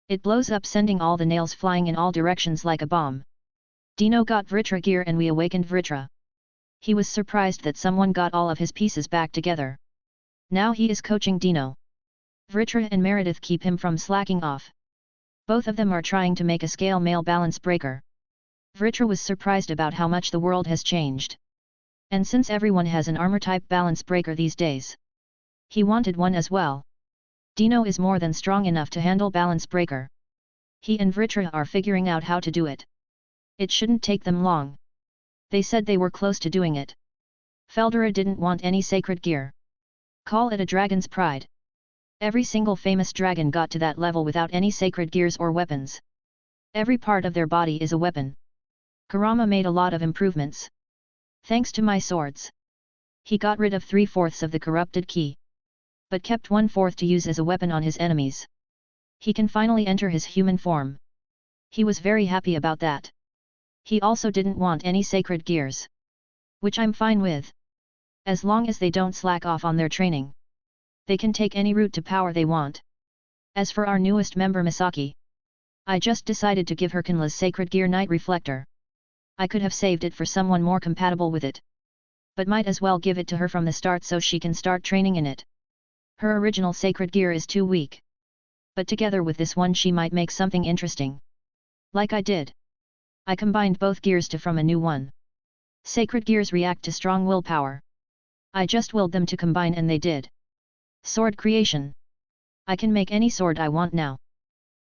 It blows up sending all the nails flying in all directions like a bomb. Dino got Vritra gear and we awakened Vritra. He was surprised that someone got all of his pieces back together. Now he is coaching Dino. Vritra and Meredith keep him from slacking off. Both of them are trying to make a scale male balance breaker. Vritra was surprised about how much the world has changed. And since everyone has an armor type balance breaker these days. He wanted one as well. Dino is more than strong enough to handle balance breaker. He and Vritra are figuring out how to do it. It shouldn't take them long. They said they were close to doing it. Feldera didn't want any sacred gear. Call it a dragon's pride. Every single famous dragon got to that level without any sacred gears or weapons. Every part of their body is a weapon. Kurama made a lot of improvements. Thanks to my swords. He got rid of 3/4 of the corrupted ki. But kept 1/4 to use as a weapon on his enemies. He can finally enter his human form. He was very happy about that. He also didn't want any sacred gears. Which I'm fine with. As long as they don't slack off on their training. They can take any route to power they want. As for our newest member Misaki. I just decided to give her Kinla's sacred gear night reflector. I could have saved it for someone more compatible with it. But might as well give it to her from the start so she can start training in it. Her original sacred gear is too weak. But together with this one she might make something interesting. Like I did. I combined both gears to form a new one. Sacred gears react to strong willpower. I just willed them to combine and they did. Sword creation. I can make any sword I want now.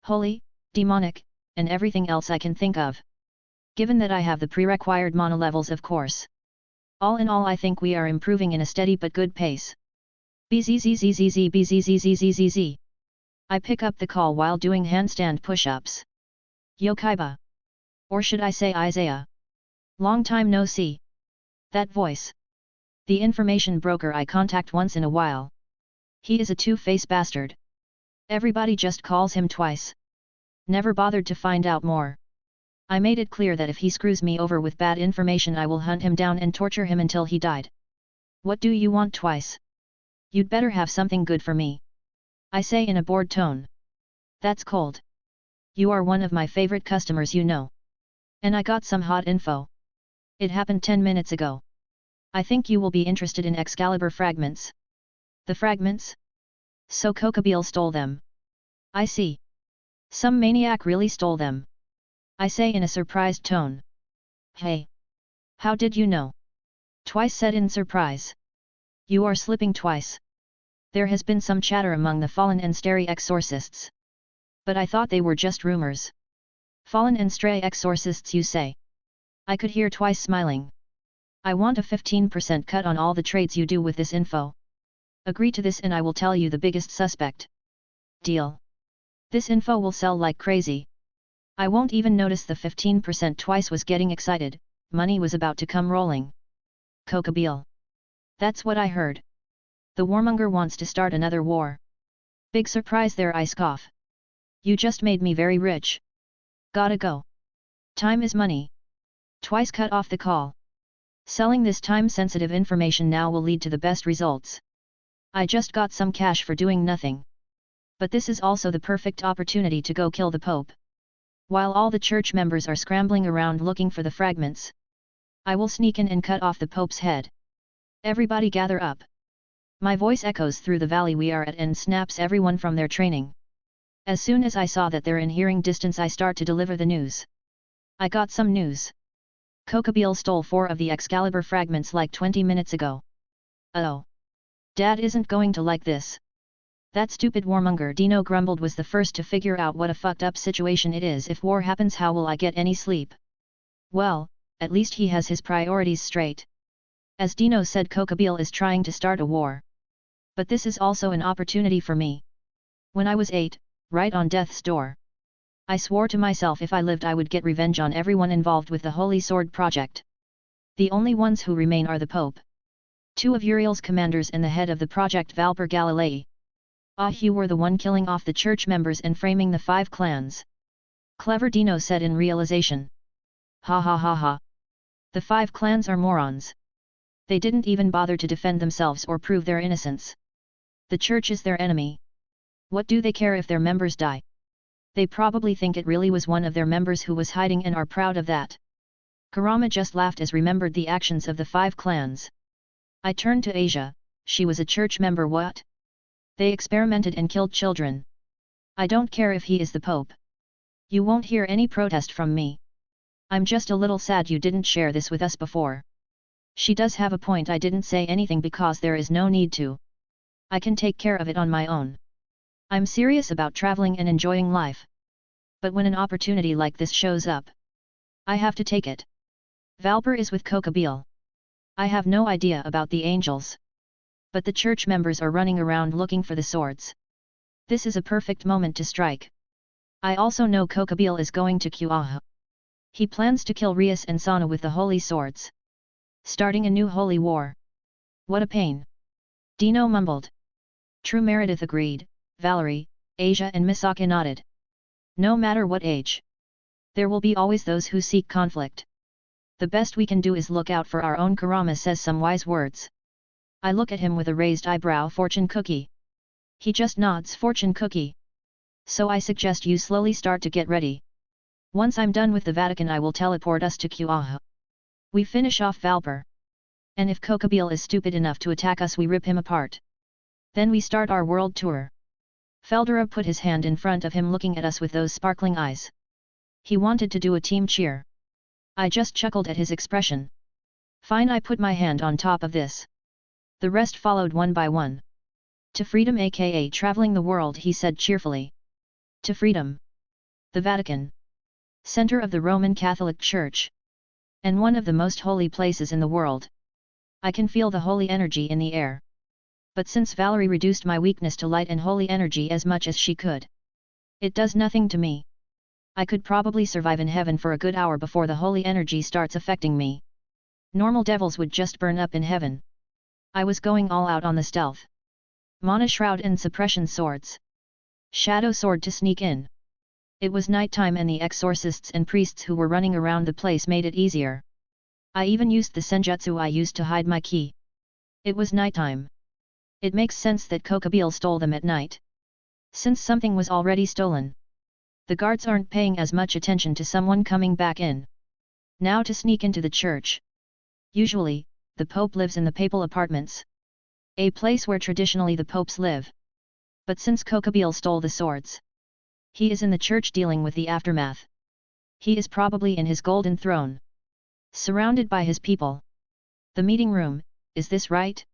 Holy, demonic, and everything else I can think of. Given that I have the pre-required mana levels of course. All in all I think we are improving in a steady but good pace. Bzzzzzzz bzzzzzzz. I pick up the call while doing handstand push-ups. Yo Kiba. Or should I say Isaiah? Long time no see. That voice. The information broker I contact once in a while. He is a two-faced bastard. Everybody just calls him twice. Never bothered to find out more. I made it clear that if he screws me over with bad information I will hunt him down and torture him until he died. What do you want twice? You'd better have something good for me. I say in a bored tone. That's cold. You are one of my favorite customers you know. And I got some hot info. It happened 10 minutes ago. I think you will be interested in Excalibur fragments. The fragments? So Kokabiel stole them. I see. Some maniac really stole them. I say in a surprised tone. Hey! How did you know? Twice said in surprise. You are slipping twice. There has been some chatter among the fallen and starry exorcists. But I thought they were just rumors. Fallen and stray exorcists, you say? I could hear twice smiling. I want a 15% cut on all the trades you do with this info. Agree to this and I will tell you the biggest suspect. Deal. This info will sell like crazy. I won't even notice the 15%. Twice was getting excited, money was about to come rolling. Kokabiel. That's what I heard. The warmonger wants to start another war. Big surprise there, I scoff. You just made me very rich. Gotta go. Time is money. Twice cut off the call. Selling this time-sensitive information now will lead to the best results. I just got some cash for doing nothing. But this is also the perfect opportunity to go kill the Pope. While all the church members are scrambling around looking for the fragments, I will sneak in and cut off the Pope's head. Everybody gather up. My voice echoes through the valley we are at and snaps everyone from their training. As soon as I saw that they're in hearing distance, I start to deliver the news. I got some news. Kokabiel stole 4 of the Excalibur fragments like 20 minutes ago. Oh. Dad isn't going to like this. That stupid warmonger, Dino grumbled, was the first to figure out what a fucked up situation it is. If war happens, how will I get any sleep? Well, at least he has his priorities straight. As Dino said, Kokabiel is trying to start a war. But this is also an opportunity for me. When I was 8, right on death's door, I swore to myself if I lived I would get revenge on everyone involved with the Holy Sword project. The only ones who remain are the Pope, 2 of Uriel's commanders and the head of the project, Valper Galilei. You were the one killing off the church members and framing the 5 clans. Clever, Dino said in realization. Ha ha ha ha. The 5 clans are morons. They didn't even bother to defend themselves or prove their innocence. The church is their enemy. What do they care if their members die? They probably think it really was one of their members who was hiding and are proud of that. Kurama just laughed as remembered the actions of the 5 clans. I turned to Asia. She was a church member. What? They experimented and killed children. I don't care if he is the Pope. You won't hear any protest from me. I'm just a little sad you didn't share this with us before. She does have a point. I didn't say anything because there is no need to. I can take care of it on my own. I'm serious about traveling and enjoying life. But when an opportunity like this shows up, I have to take it. Valper is with Kokabiel. I have no idea about the angels. But the church members are running around looking for the swords. This is a perfect moment to strike. I also know Kokabiel is going to Kuroka. He plans to kill Rias and Sona with the holy swords. Starting a new holy war. What a pain. Dino mumbled. True, Meredith agreed. Valerie, Asia and Misaki nodded. No matter what age, there will be always those who seek conflict. The best we can do is look out for our own. Kurama says some wise words. I look at him with a raised eyebrow. Fortune cookie. He just nods. Fortune cookie. So I suggest you slowly start to get ready. Once I'm done with the Vatican, I will teleport us to Kuroka. We finish off Valper. And if Kokabiel is stupid enough to attack us, we rip him apart. Then we start our world tour. Feldera put his hand in front of him, looking at us with those sparkling eyes. He wanted to do a team cheer. I just chuckled at his expression. Fine, I put my hand on top of this. The rest followed one by one. To freedom, aka traveling the world, he said cheerfully. To freedom. The Vatican. Center of the Roman Catholic Church. And one of the most holy places in the world. I can feel the holy energy in the air. But since Valerie reduced my weakness to light and holy energy as much as she could, it does nothing to me. I could probably survive in heaven for a good hour before the holy energy starts affecting me. Normal devils would just burn up in heaven. I was going all out on the stealth. Mana Shroud and Suppression Swords. Shadow Sword to sneak in. It was nighttime and the exorcists and priests who were running around the place made it easier. I even used the Senjutsu I used to hide my key. It was nighttime. It makes sense that Kokabiel stole them at night. Since something was already stolen, the guards aren't paying as much attention to someone coming back in. Now to sneak into the church. Usually, the Pope lives in the papal apartments. A place where traditionally the popes live. But since Kokabiel stole the swords, he is in the church dealing with the aftermath. He is probably in his golden throne, surrounded by his people. The meeting room, is this right?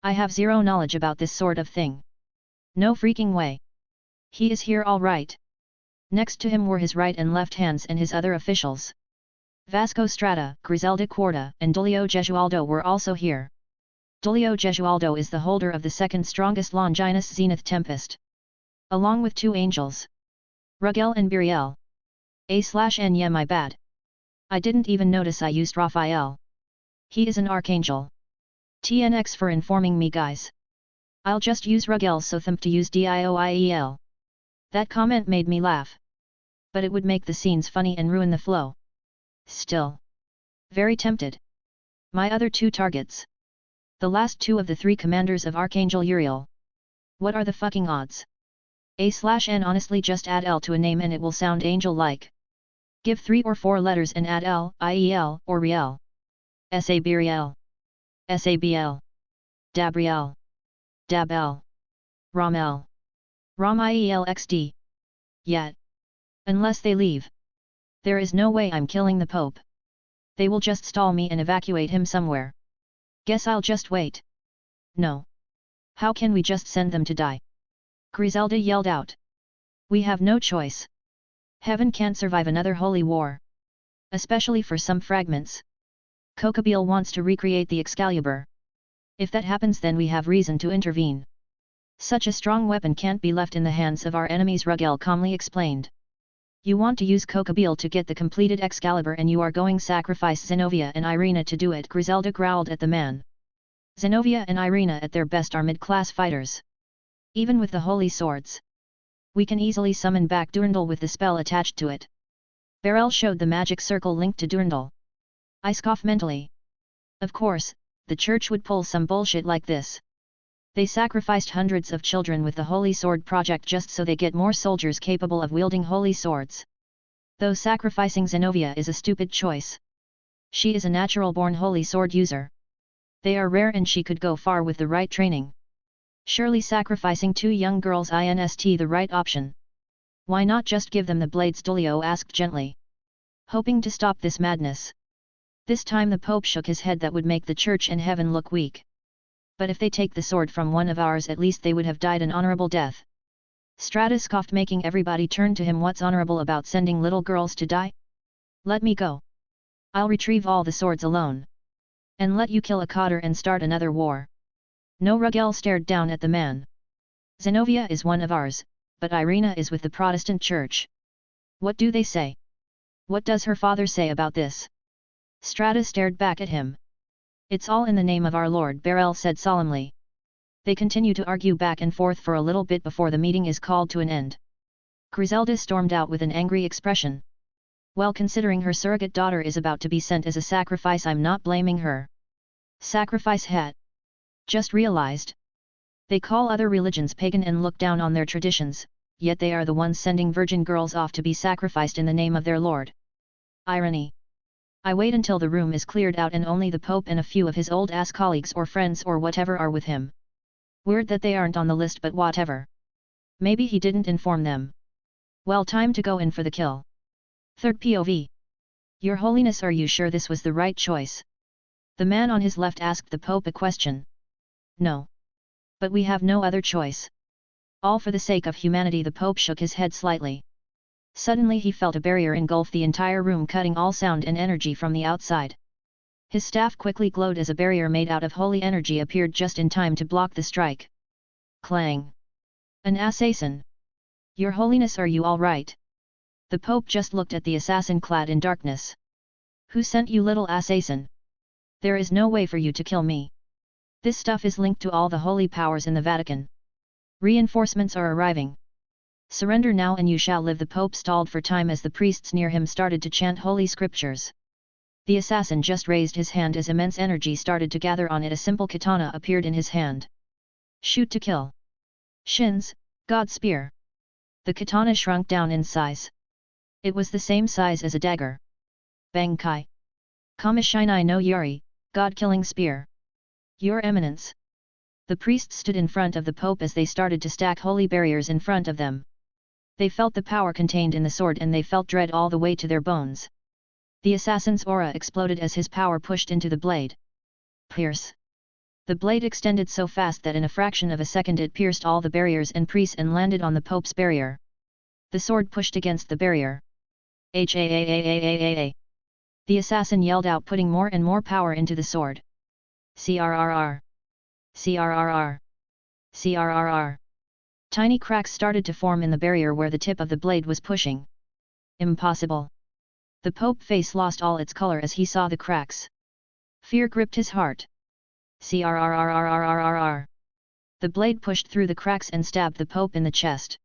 I have zero knowledge about this sort of thing. No freaking way. He is here all right. Next to him were his right and left hands and his other officials. Vasco Strata, Griselda Quarta, and Dulio Gesualdo were also here. Dulio Gesualdo is the holder of the second strongest Longinus Zenith Tempest. Along with 2 angels. Rugel and Buriel. A/N yeah my bad. I didn't even notice I used Raphael. He is an archangel. TNX for informing me guys. I'll just use Rugel so thump to use DIOIEL. That comment made me laugh. But it would make the scenes funny and ruin the flow. Still. Very tempted. My other 2 targets. The last 2 of the 3 commanders of Archangel Uriel. What are the fucking odds? A/N honestly just add L to a name and it will sound angel-like. Give 3 or 4 letters and add L, IEL, or Riel. Sabiriel. Sabl. Dabriel. Dabel. Ramel. RamielXD. Yet. Unless they leave. There is no way I'm killing the Pope. They will just stall me and evacuate him somewhere. Guess I'll just wait. No. How can we just send them to die? Griselda yelled out. We have no choice. Heaven can't survive another holy war. Especially for some fragments. Kokabiel wants to recreate the Excalibur. If that happens then we have reason to intervene. Such a strong weapon can't be left in the hands of our enemies, Rugel calmly explained. You want to use Kokabiel to get the completed Excalibur and you are going sacrifice Zenobia and Irina to do it, Griselda growled at the man. Zenobia and Irina at their best are mid-class fighters. Even with the holy swords. We can easily summon back Durandal with the spell attached to it. Beryl showed the magic circle linked to Durandal. I scoff mentally. Of course, the church would pull some bullshit like this. They sacrificed hundreds of children with the Holy Sword project just so they get more soldiers capable of wielding holy swords. Though sacrificing Zenobia is a stupid choice. She is a natural-born holy sword user. They are rare and she could go far with the right training. Surely sacrificing 2 young girls isn't the right option. Why not just give them the blades? Dulio asked gently. Hoping to stop this madness. This time the Pope shook his head. That would make the church and heaven look weak. But if they take the sword from one of ours at least they would have died an honorable death. Stratus scoffed, making everybody turn to him. What's honorable about sending little girls to die? Let me go. I'll retrieve all the swords alone. And let you kill a cotter and start another war. No, Rugel stared down at the man. Zenobia is one of ours, but Irina is with the Protestant Church. What do they say? What does her father say about this? Stratus stared back at him. It's all in the name of our Lord, Beryl said solemnly. They continue to argue back and forth for a little bit before the meeting is called to an end. Griselda stormed out with an angry expression. Well, considering her surrogate daughter is about to be sent as a sacrifice, I'm not blaming her. Sacrifice het. Just realized. They call other religions pagan and look down on their traditions, yet they are the ones sending virgin girls off to be sacrificed in the name of their Lord. Irony. I wait until the room is cleared out and only the Pope and a few of his old-ass colleagues or friends or whatever are with him. Weird that they aren't on the list, but whatever. Maybe he didn't inform them. Well, time to go in for the kill. Third POV. Your Holiness, are you sure this was the right choice? The man on his left asked the Pope a question. No. But we have no other choice. All for the sake of humanity. The Pope shook his head slightly. Suddenly he felt a barrier engulf the entire room, cutting all sound and energy from the outside. His staff quickly glowed as a barrier made out of holy energy appeared just in time to block the strike. Clang. An assassin. Your Holiness, are you all right? The Pope just looked at the assassin clad in darkness. Who sent you, little assassin? There is no way for you to kill me. This stuff is linked to all the holy powers in the Vatican. Reinforcements are arriving. Surrender now and you shall live. The Pope stalled for time as the priests near him started to chant holy scriptures. The assassin just raised his hand as immense energy started to gather on it. A simple katana appeared in his hand. Shoot to kill. Shins, God's spear. The katana shrunk down in size. It was the same size as a dagger. Bankai. Kamishini no Yuri, God-killing spear. Your Eminence. The priests stood in front of the Pope as they started to stack holy barriers in front of them. They felt the power contained in the sword and they felt dread all the way to their bones. The assassin's aura exploded as his power pushed into the blade. Pierce. The blade extended so fast that in a fraction of a second it pierced all the barriers and priests and landed on the Pope's barrier. The sword pushed against the barrier. H-A-A-A-A-A-A-A. The assassin yelled out, putting more and more power into the sword. CRRR. CRRR. CRRR. Tiny cracks started to form in the barrier where the tip of the blade was pushing. Impossible. The Pope face lost all its color as he saw the cracks. Fear gripped his heart. CRRRRRRRR. The blade pushed through the cracks and stabbed the Pope in the chest.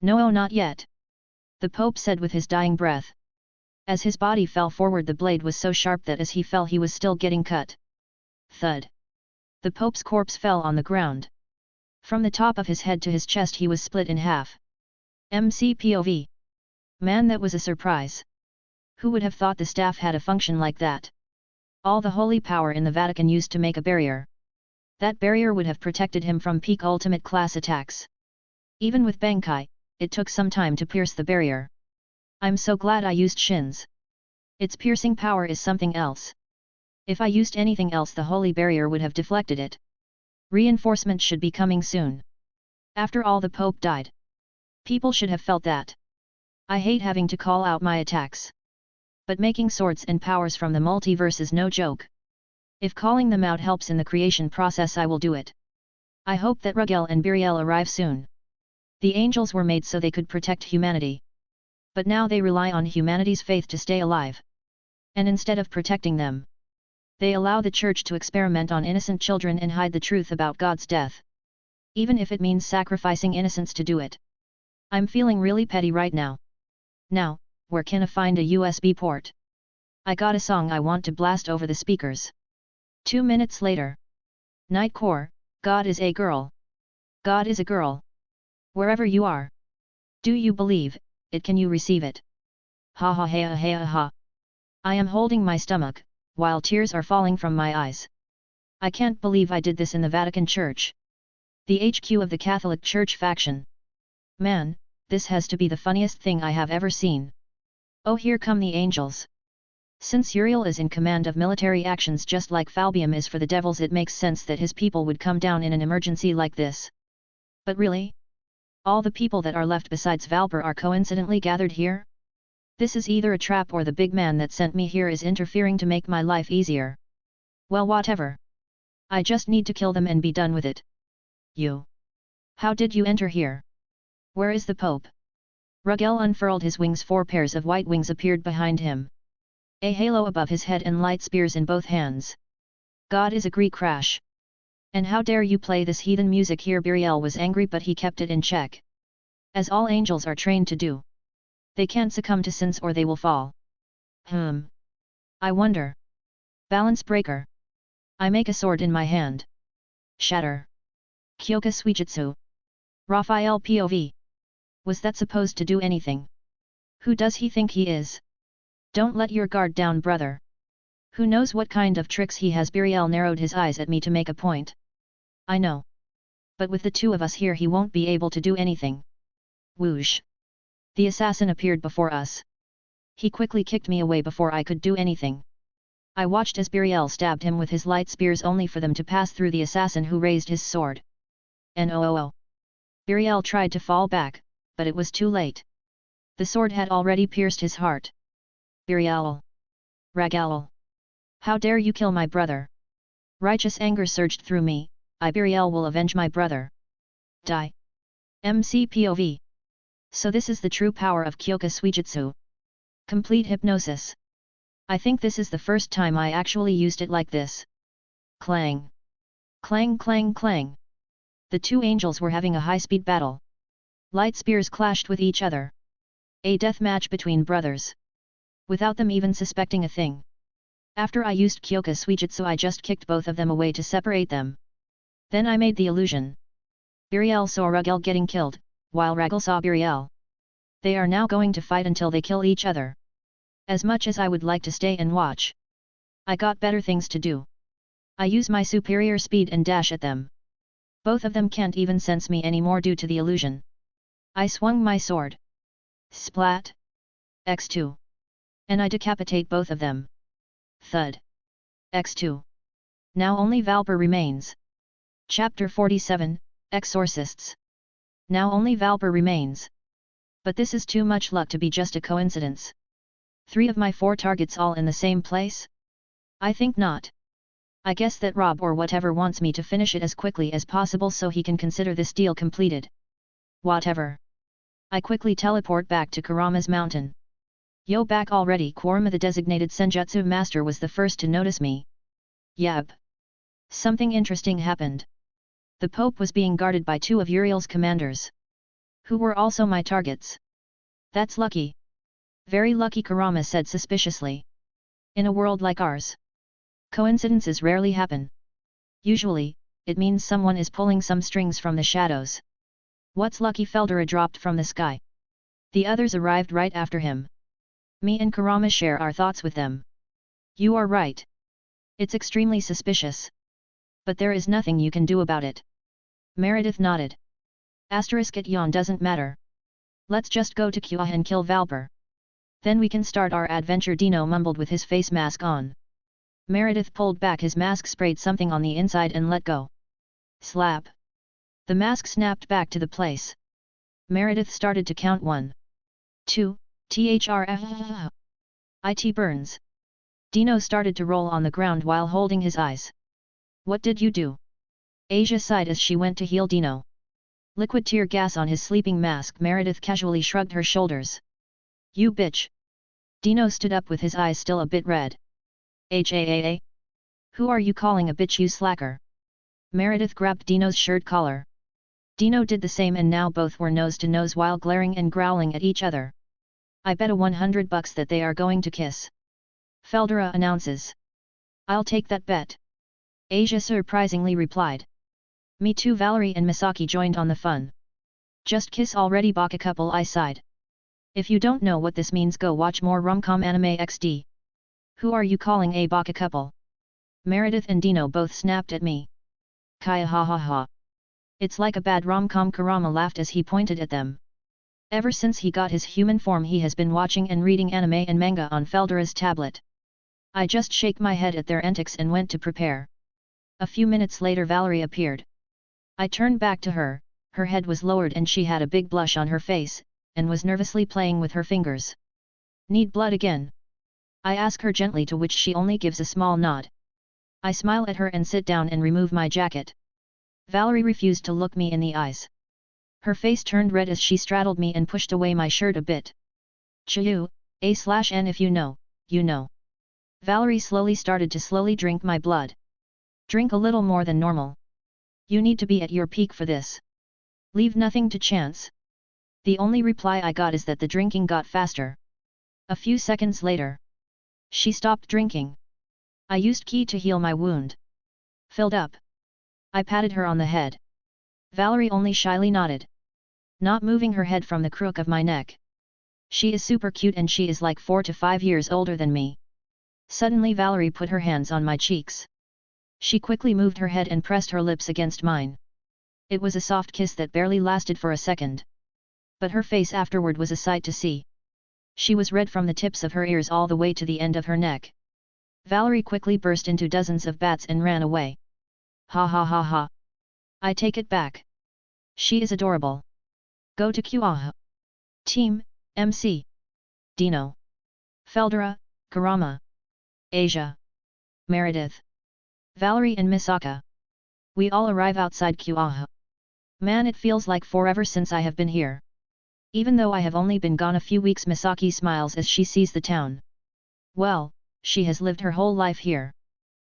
No, not yet. The Pope said with his dying breath. As his body fell forward, the blade was so sharp that as he fell he was still getting cut. Thud. The Pope's corpse fell on the ground. From the top of his head to his chest he was split in half. MCPOV. Man, that was a surprise. Who would have thought the staff had a function like that? All the holy power in the Vatican used to make a barrier. That barrier would have protected him from peak ultimate class attacks. Even with Bankai, it took some time to pierce the barrier. I'm so glad I used Shin's. Its piercing power is something else. If I used anything else, the holy barrier would have deflected it. Reinforcement should be coming soon. After all, the Pope died. People should have felt that. I hate having to call out my attacks. But making swords and powers from the multiverse is no joke. If calling them out helps in the creation process, I will do it. I hope that Cael and Katerea arrive soon. The angels were made so they could protect humanity. But now they rely on humanity's faith to stay alive. And instead of protecting them, they allow the church to experiment on innocent children and hide the truth about God's death. Even if it means sacrificing innocence to do it. I'm feeling really petty right now. Now, where can I find a USB port? I got a song I want to blast over the speakers. 2 minutes later. Nightcore, God is a girl. God is a girl. Wherever you are. Do you believe it? Can you receive it? Ha ha ha ha ha ha. I am holding my stomach, while tears are falling from my eyes. I can't believe I did this in the Vatican Church. The HQ of the Catholic Church faction. Man, this has to be the funniest thing I have ever seen. Oh, here come the angels. Since Uriel is in command of military actions just like Falbium is for the devils, it makes sense that his people would come down in an emergency like this. But really? All the people that are left besides Valper are coincidentally gathered here? This is either a trap or the big man that sent me here is interfering to make my life easier. Well, whatever. I just need to kill them and be done with it. You. How did you enter here? Where is the Pope? Cael unfurled his wings. 4 pairs of white wings appeared behind him. A halo above his head and light spears in both hands. God is a Greek crash. And how dare you play this heathen music here? Kael was angry, but he kept it in check. As all angels are trained to do. They can't succumb to sins or they will fall. I wonder. Balance breaker. I make a sword in my hand. Shatter. Kyoka Suijutsu. Raphael POV. Was that supposed to do anything? Who does he think he is? Don't let your guard down, brother. Who knows what kind of tricks he has? Kael narrowed his eyes at me to make a point. I know. But with the 2 of us here he won't be able to do anything. Whoosh. The assassin appeared before us. He quickly kicked me away before I could do anything. I watched as Kael stabbed him with his light spears only for them to pass through the assassin, who raised his sword. No. Kael tried to fall back, but it was too late. The sword had already pierced his heart. Kael. Cael. How dare you kill my brother? Righteous anger surged through me. Kael will avenge my brother. Die. MCPOV. So this is the true power of Kyoka Suijutsu. Complete hypnosis. I think this is the first time I actually used it like this. Clang. Clang clang clang. The 2 angels were having a high-speed battle. Light spears clashed with each other. A death match between brothers. Without them even suspecting a thing. After I used Kyoka Suijutsu, I just kicked both of them away to separate them. Then I made the illusion. Kael saw Cael getting killed, while Cael saw Kael. They are now going to fight until they kill each other. As much as I would like to stay and watch, I got better things to do. I use my superior speed and dash at them. Both of them can't even sense me anymore due to the illusion. I swung my sword. Splat. X2. And I decapitate both of them. Thud. X2. Now only Valper remains. Chapter 47, Exorcists. Now only Valper remains. But this is too much luck to be just a coincidence. 3 of my 4 targets all in the same place? I think not. I guess that Rob or whatever wants me to finish it as quickly as possible so he can consider this deal completed. Whatever. I quickly teleport back to Kurama's mountain. Yo, back already. Kurama, the designated Senjutsu master, was the first to notice me. Yep. Something interesting happened. The Pope was being guarded by 2 of Uriel's commanders, who were also my targets. That's lucky. Very lucky, Kurama said suspiciously. In a world like ours, coincidences rarely happen. Usually, it means someone is pulling some strings from the shadows. What's lucky? Feldera dropped from the sky. The others arrived right after him. Me and Kurama share our thoughts with them. You are right. It's extremely suspicious. But there is nothing you can do about it. Meredith nodded. At yawn doesn't matter. Let's just go to Kua and kill Valper. Then we can start our adventure, Dino mumbled with his face mask on. Meredith pulled back his mask, sprayed something on the inside and let go. Slap. The mask snapped back to the place. Meredith started to count 1, 2, thrf. It burns. Dino started to roll on the ground while holding his eyes. What did you do? Asia sighed as she went to heal Dino. Liquid tear gas on his sleeping mask. Meredith casually shrugged her shoulders. You bitch. Dino stood up with his eyes still a bit red. HAAA? Who are you calling a bitch, you slacker? Meredith grabbed Dino's shirt collar. Dino did the same and now both were nose to nose while glaring and growling at each other. I bet a $100 that they are going to kiss. Feldera announces. I'll take that bet. Asia surprisingly replied. Me too. Valerie and Misaki joined on the fun. Just kiss already, baka couple, I sighed. If you don't know what this means, go watch more rom-com anime XD. Who are you calling a baka couple? Meredith and Dino both snapped at me. Kaya, ha ha ha. It's like a bad rom-com. Kurama laughed as he pointed at them. Ever since he got his human form he has been watching and reading anime and manga on Feldera's tablet. I just shake my head at their antics and went to prepare. A few minutes later Valerie appeared. I turned back to her, her head was lowered and she had a big blush on her face, and was nervously playing with her fingers. Need blood again? I ask her gently, to which she only gives a small nod. I smile at her and sit down and remove my jacket. Valerie refused to look me in the eyes. Her face turned red as she straddled me and pushed away my shirt a bit. Chiyu, A/N, if you know, you know. Valerie slowly started to drink my blood. Drink a little more than normal. You need to be at your peak for this. Leave nothing to chance. The only reply I got is that the drinking got faster. A few seconds later, she stopped drinking. I used ki to heal my wound. Filled up. I patted her on the head. Valerie only shyly nodded, not moving her head from the crook of my neck. She is super cute and she is like 4 to 5 years older than me. Suddenly Valerie put her hands on my cheeks. She quickly moved her head and pressed her lips against mine. It was a soft kiss that barely lasted for a second. But her face afterward was a sight to see. She was red from the tips of her ears all the way to the end of her neck. Valerie quickly burst into dozens of bats and ran away. Ha ha ha ha. I take it back. She is adorable. Go to Kua. Team, MC. Dino. Feldera, Kurama. Asia. Meredith. Valerie and Misaka. We all arrive outside Kua. Man, it feels like forever since I have been here. Even though I have only been gone a few weeks. Misaki smiles as she sees the town. Well, she has lived her whole life here.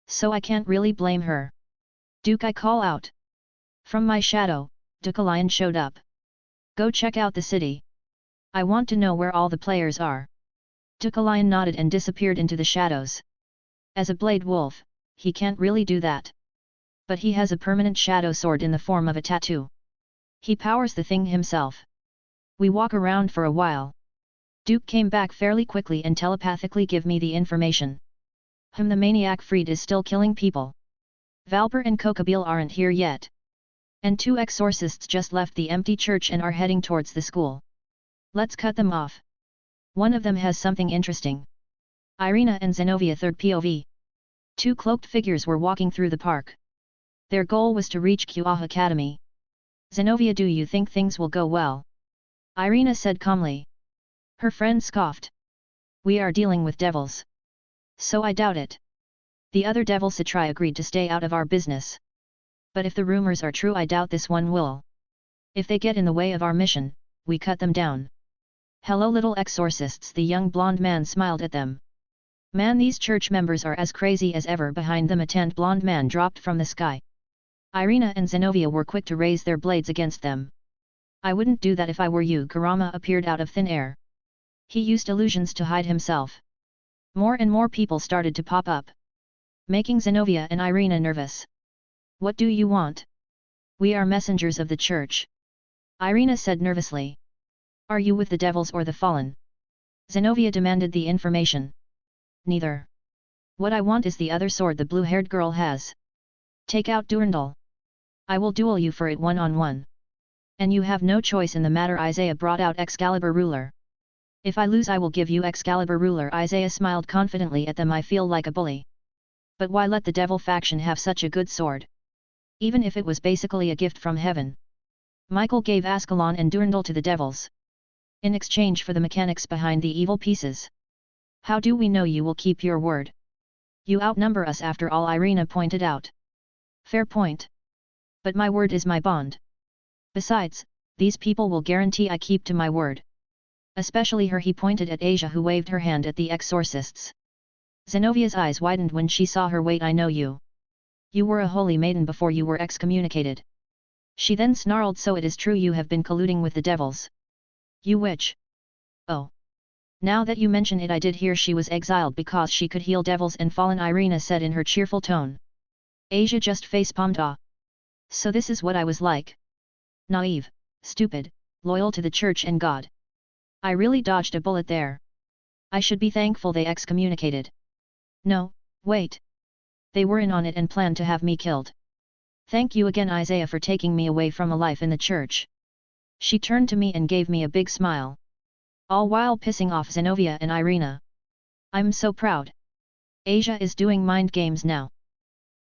So I can't really blame her. Duke, I call out. From my shadow, Duke showed up. Go check out the city. I want to know where all the players are. Duke nodded and disappeared into the shadows. As a blade wolf, he can't really do that. But he has a permanent shadow sword in the form of a tattoo. He powers the thing himself. We walk around for a while. Duke came back fairly quickly and telepathically give me the information. The maniac Fried is still killing people. Valper and Kokabiel aren't here yet. And 2 exorcists just left the empty church and are heading towards the school. Let's cut them off. One of them has something interesting. Irina and Zenovia, third POV. 2 cloaked figures were walking through the park. Their goal was to reach Kua Academy. Zenovia, do you think things will go well? Irina said calmly. Her friend scoffed. We are dealing with devils. So I doubt it. The other devil Satri agreed to stay out of our business. But if the rumors are true, I doubt this one will. If they get in the way of our mission, we cut them down. Hello little exorcists, the young blonde man smiled at them. Man, these church members are as crazy as ever. Behind them a tanned blonde man dropped from the sky. Irina and Zenobia were quick to raise their blades against them. I wouldn't do that if I were you. Kurama appeared out of thin air. He used illusions to hide himself. More and more people started to pop up, making Zenobia and Irina nervous. What do you want? We are messengers of the church. Irina said nervously. Are you with the devils or the fallen? Zenobia demanded the information. Neither. What I want is the other sword the blue-haired girl has. Take out Durandal. I will duel you for it one-on-one. And you have no choice in the matter. Isaiah brought out Excalibur ruler. If I lose I will give you Excalibur ruler. Isaiah smiled confidently at them. I feel like a bully. But why let the devil faction have such a good sword? Even if it was basically a gift from heaven. Michael gave Ascalon and Durandal to the devils. In exchange for the mechanics behind the evil pieces. How do we know you will keep your word? You outnumber us after all, Irina pointed out. Fair point. But my word is my bond. Besides, these people will guarantee I keep to my word. Especially her. He pointed at Asia, who waved her hand at the exorcists. Zenovia's eyes widened when she saw her. Wait, I know you. You were a holy maiden before you were excommunicated. She then snarled, so it is true you have been colluding with the devils. You witch. Oh. Now that you mention it, I did hear she was exiled because she could heal devils and fallen, Irina said in her cheerful tone. Asia just facepalmed. Ah. So this is what I was like. Naive, stupid, loyal to the church and God. I really dodged a bullet there. I should be thankful they excommunicated. No, wait. They were in on it and planned to have me killed. Thank you again, Isaiah, for taking me away from a life in the church. She turned to me and gave me a big smile. All while pissing off Zenobia and Irina. I'm so proud. Asia is doing mind games now.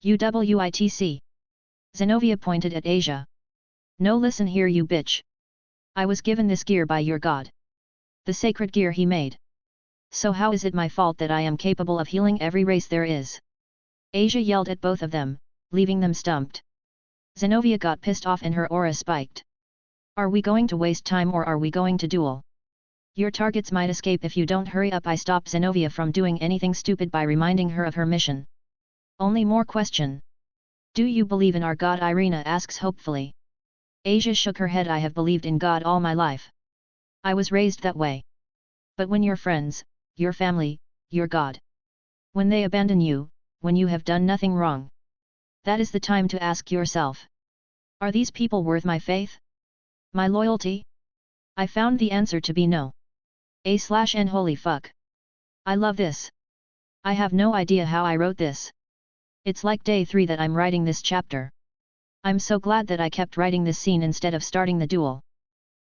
UWITC. Zenobia pointed at Asia. No, listen here, you bitch. I was given this gear by your god. The sacred gear he made. So how is it my fault that I am capable of healing every race there is? Asia yelled at both of them, leaving them stumped. Zenobia got pissed off and her aura spiked. Are we going to waste time or are we going to duel? Your targets might escape if you don't hurry up. I stopped Zenobia from doing anything stupid by reminding her of her mission. Only more question. Do you believe in our God? Irina asks hopefully. Asia shook her head. I have believed in God all my life. I was raised that way. But when your friends, your family, your God, when they abandon you, when you have done nothing wrong, that is the time to ask yourself. Are these people worth my faith? My loyalty? I found the answer to be no. /n holy fuck. I love this. I have no idea how I wrote this. It's like day 3 that I'm writing this chapter. I'm so glad that I kept writing this scene instead of starting the duel.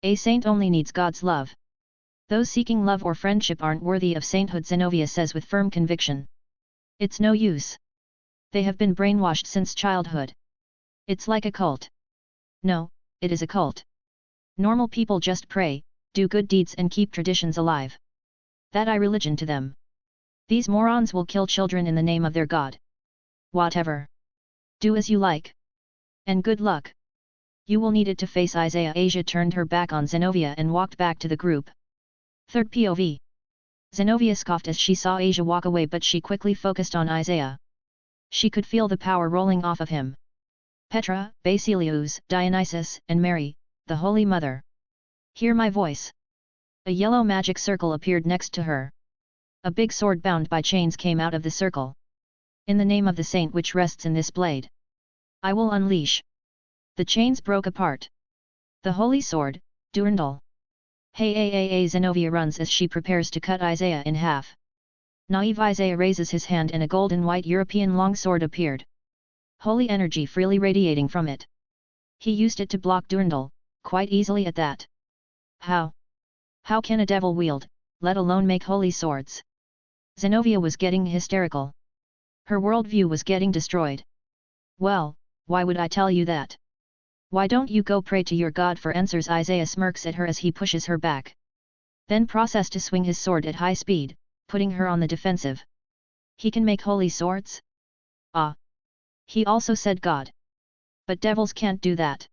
A saint only needs God's love. Those seeking love or friendship aren't worthy of sainthood, Zenobia says with firm conviction. It's no use. They have been brainwashed since childhood. It's like a cult. No, it is a cult. Normal people just pray, do good deeds and keep traditions alive. That is religion to them. These morons will kill children in the name of their God. Whatever. Do as you like. And good luck. You will need it to face Isaiah. Asia turned her back on Zenobia and walked back to the group. Third POV. Zenobia scoffed as she saw Asia walk away, but she quickly focused on Isaiah. She could feel the power rolling off of him. Petra, Basilius, Dionysus, and Mary, the Holy Mother. Hear my voice. A yellow magic circle appeared next to her. A big sword bound by chains came out of the circle. In the name of the saint which rests in this blade, I will unleash. The chains broke apart. The holy sword, Durandal. Hey, Zenobia runs as she prepares to cut Isaiah in half. Naive Isaiah raises his hand and a golden white European longsword appeared. Holy energy freely radiating from it. He used it to block Durandal, quite easily at that. How? How can a devil wield, let alone make holy swords? Zenobia was getting hysterical. Her worldview was getting destroyed. Well, why would I tell you that? Why don't you go pray to your god for answers? Isaiah smirks at her as he pushes her back. Then process to swing his sword at high speed, putting her on the defensive. He can make holy swords? Ah. He also said God. But devils can't do that.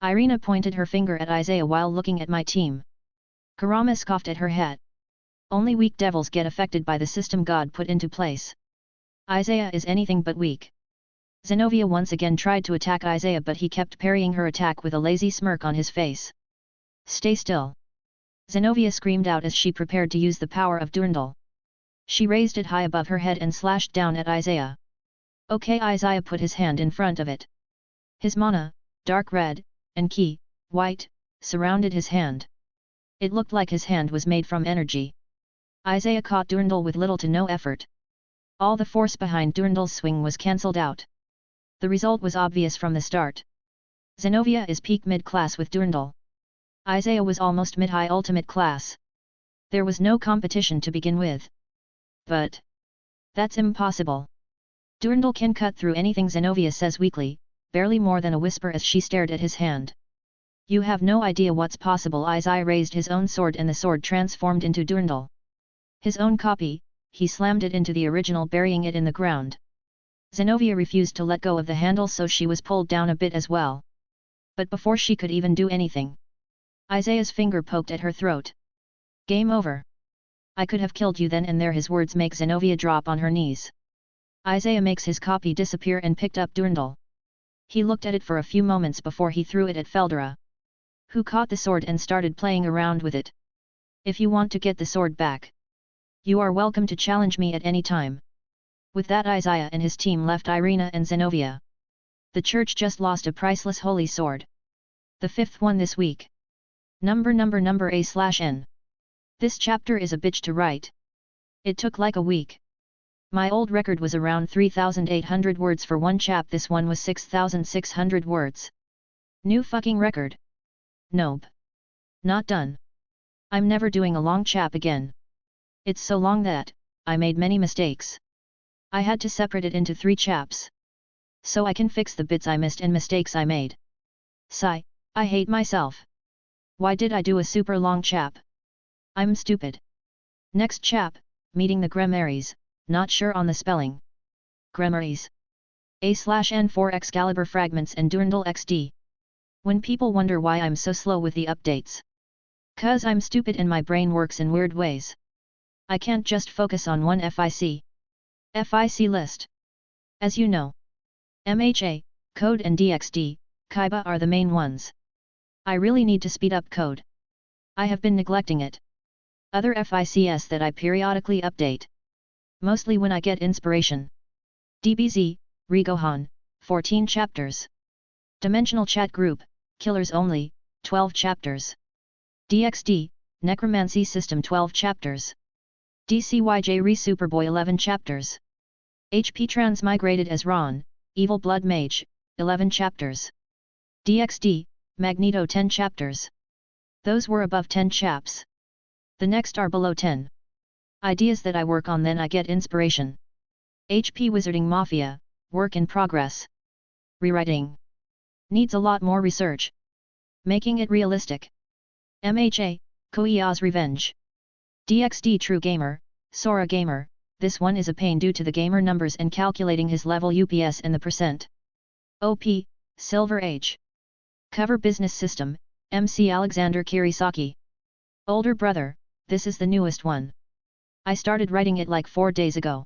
Irina pointed her finger at Isaiah while looking at my team. Kurama scoffed at her head. Only weak devils get affected by the system God put into place. Isaiah is anything but weak. Zenobia once again tried to attack Isaiah, but he kept parrying her attack with a lazy smirk on his face. Stay still! Zenobia screamed out as she prepared to use the power of Durandal. She raised it high above her head and slashed down at Isaiah. Okay, Isaiah put his hand in front of it. His mana, dark red, and ki, white, surrounded his hand. It looked like his hand was made from energy. Isaiah caught Durandal with little to no effort. All the force behind Durandal's swing was cancelled out. The result was obvious from the start. Zenobia is peak mid-class with Durandal. Isaiah was almost mid-high ultimate class. There was no competition to begin with. But that's impossible. Durandal can cut through anything, Zenobia says weakly, barely more than a whisper as she stared at his hand. You have no idea what's possible. Isaiah raised his own sword and the sword transformed into Durandal. His own copy, he slammed it into the original, burying it in the ground. Zenobia refused to let go of the handle, so she was pulled down a bit as well. But before she could even do anything, Isaiah's finger poked at her throat. Game over. I could have killed you then and there. His words make Zenobia drop on her knees. Isaiah makes his copy disappear and picked up Durandal. He looked at it for a few moments before he threw it at Feldera, who caught the sword and started playing around with it. If you want to get the sword back, you are welcome to challenge me at any time. With that, Isaiah and his team left Irina and Zenobia. The church just lost a priceless holy sword. The fifth one this week. Number A/N. This chapter is a bitch to write. It took like a week. My old record was around 3,800 words for one chap. This one was 6,600 words. New fucking record. Nope. Not done. I'm never doing a long chap again. It's so long that I made many mistakes. I had to separate it into 3 chaps, so I can fix the bits I missed and mistakes I made. Sigh, I hate myself. Why did I do a super long chap? I'm stupid. Next chap, meeting the Gremmaries, not sure on the spelling. Gremmaries. A/N4 Excalibur fragments and Durandal XD. When people wonder why I'm so slow with the updates. 'Cause I'm stupid and my brain works in weird ways. I can't just focus on one FIC list. As you know, MHA, Code and DxD, Kiba are the main ones. I really need to speed up Code. I have been neglecting it. Other FICs that I periodically update. Mostly when I get inspiration. DBZ, Regohan, 14 chapters. Dimensional Chat Group, Killers Only, 12 chapters. DxD, Necromancy System 12 chapters. DCYJ Re-Superboy 11 chapters. HP Transmigrated as Ron, Evil Blood Mage, 11 chapters. DxD, Magneto 10 chapters. Those were above 10 chaps. The next are below 10. Ideas that I work on, then I get inspiration. HP Wizarding Mafia, work in progress. Rewriting. Needs a lot more research. Making it realistic. MHA, Koiya's Revenge. DxD True Gamer, Sora Gamer, this one is a pain due to the gamer numbers and calculating his level UPS and the percent. OP, Silver Age. Cover Business System, MC Alexander Kirisaki. Older brother, this is the newest one. I started writing it like 4 days ago.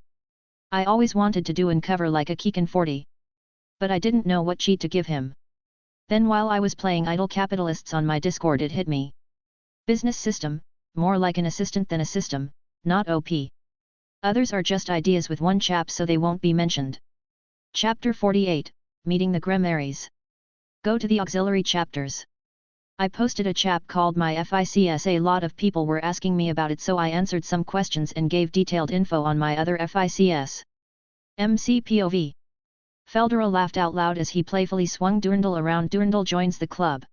I always wanted to do an cover like a Keegan 40. But I didn't know what cheat to give him. Then while I was playing Idle Capitalists on my Discord, it hit me. Business System, more like an assistant than a system, not OP. Others are just ideas with one chap, so they won't be mentioned. Chapter 48, Meeting the Gremmaries. Go to the auxiliary chapters. I posted a chap called My FICS. A lot of people were asking me about it, so I answered some questions and gave detailed info on my other FICS. MCPOV. Feldera laughed out loud as he playfully swung Durandal around. Durandal joins the club.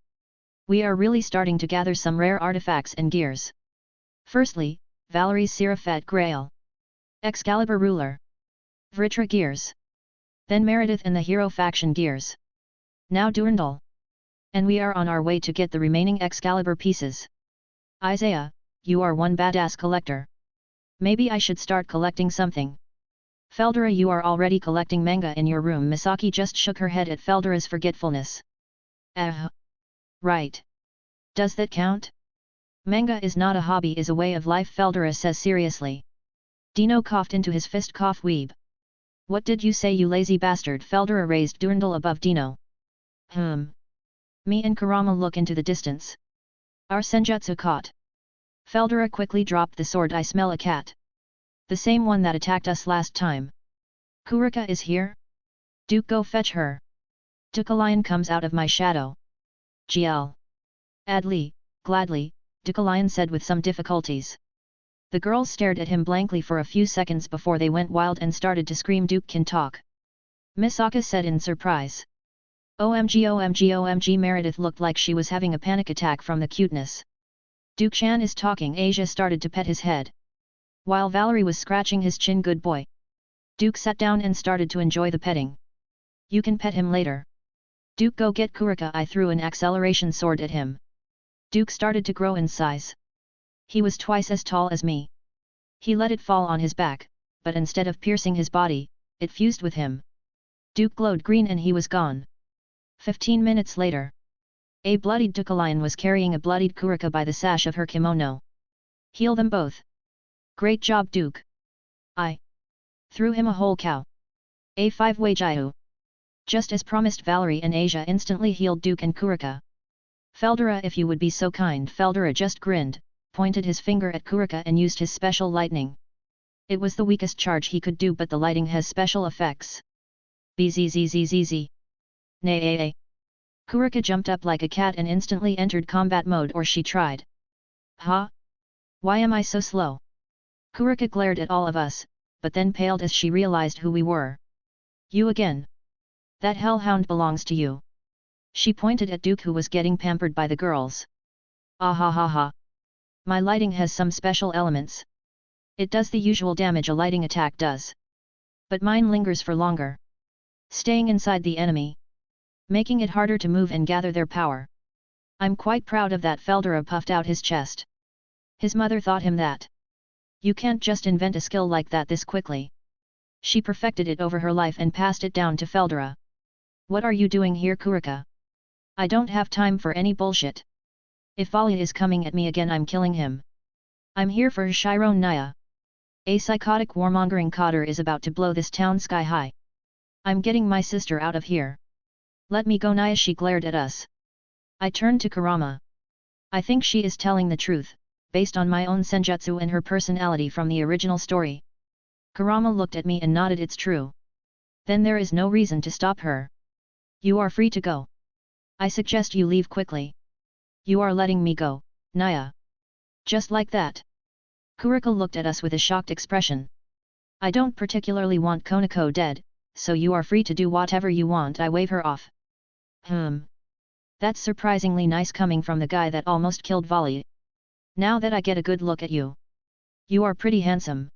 We are really starting to gather some rare artifacts and gears. Firstly, Valerie's Seraphet Grail. Excalibur Ruler. Vritra Gears. Then Meredith and the Hero Faction Gears. Now Durandal. And we are on our way to get the remaining Excalibur pieces. Isaiah, you are one badass collector. Maybe I should start collecting something. Feldera, you are already collecting manga in your room. Misaki just shook her head at Feldera's forgetfulness. Right. Does that count? Manga is not a hobby, is a way of life, Feldera says seriously. Dino coughed into his fist. Cough, weeb. What did you say, you lazy bastard? Feldera raised Durandal above Dino. Me and Kurama look into the distance. Our Senjutsu caught. Feldera quickly dropped the sword. I smell a cat. The same one that attacked us last time. Kuroka is here? Duke, go fetch her. Duke-a-lion comes out of my shadow. GL. Adly, gladly, Duke-a-lion said with some difficulties. The girls stared at him blankly for a few seconds before they went wild and started to scream. Duke can talk. Misaki said in surprise. OMG OMG OMG. Meredith looked like she was having a panic attack from the cuteness. Duke-chan is talking. Asia started to pet his head. While Valerie was scratching his chin. Good boy. Duke sat down and started to enjoy the petting. You can pet him later. Duke, go get Kuroka. I threw an acceleration sword at him. Duke started to grow in size. He was twice as tall as me. He let it fall on his back, but instead of piercing his body, it fused with him. Duke glowed green and he was gone. 15 minutes later. A bloodied Duke-a-lion was carrying a bloodied Kuroka by the sash of her kimono. Heal them both. Great job, Duke. I threw him a whole cow. A 5-way Jiu. Just as promised, Valerie and Asia instantly healed Duke and Kuroka. Feldera, if you would be so kind. Feldera just grinned, pointed his finger at Kuroka and used his special lightning. It was the weakest charge he could do, but the lighting has special effects. Bzzzzz. Nay. Kuroka jumped up like a cat and instantly entered combat mode, or she tried. Huh? Why am I so slow? Kuroka glared at all of us, but then paled as she realized who we were. You again. That hellhound belongs to you. She pointed at Duke, who was getting pampered by the girls. Ah ha ha ha. My lighting has some special elements. It does the usual damage a lighting attack does. But mine lingers for longer. Staying inside the enemy. Making it harder to move and gather their power. I'm quite proud of that. Feldera puffed out his chest. His mother taught him that. You can't just invent a skill like that this quickly. She perfected it over her life and passed it down to Feldera. What are you doing here, Kuroka? I don't have time for any bullshit. If Valia is coming at me again, I'm killing him. I'm here for Shiron Naya. A psychotic warmongering cotter is about to blow this town sky high. I'm getting my sister out of here. Let me go, Naya. She glared at us. I turned to Kurama. I think she is telling the truth, based on my own senjutsu and her personality from the original story. Kurama looked at me and nodded. It's true. Then there is no reason to stop her. You are free to go. I suggest you leave quickly. You are letting me go, Naya. Just like that. Kuroka looked at us with a shocked expression. I don't particularly want Konoko dead, so you are free to do whatever you want. I wave her off. That's surprisingly nice coming from the guy that almost killed Vali. Now that I get a good look at you. You are pretty handsome.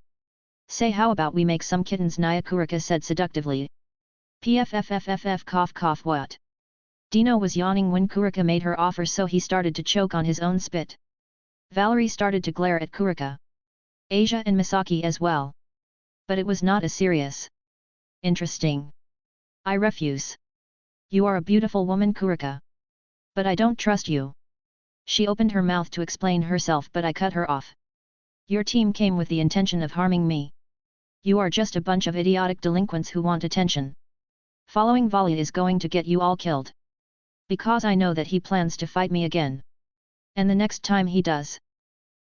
Say, how about we make some kittens? Naya, Kuroka said seductively. Pffff cough cough. What? Dino was yawning when Kuroka made her offer, so he started to choke on his own spit. Valerie started to glare at Kuroka. Asia and Misaki as well. But it was not as serious. Interesting. I refuse. You are a beautiful woman, Kuroka. But I don't trust you. She opened her mouth to explain herself, but I cut her off. Your team came with the intention of harming me. You are just a bunch of idiotic delinquents who want attention. Following Vali is going to get you all killed. Because I know that he plans to fight me again. And the next time he does,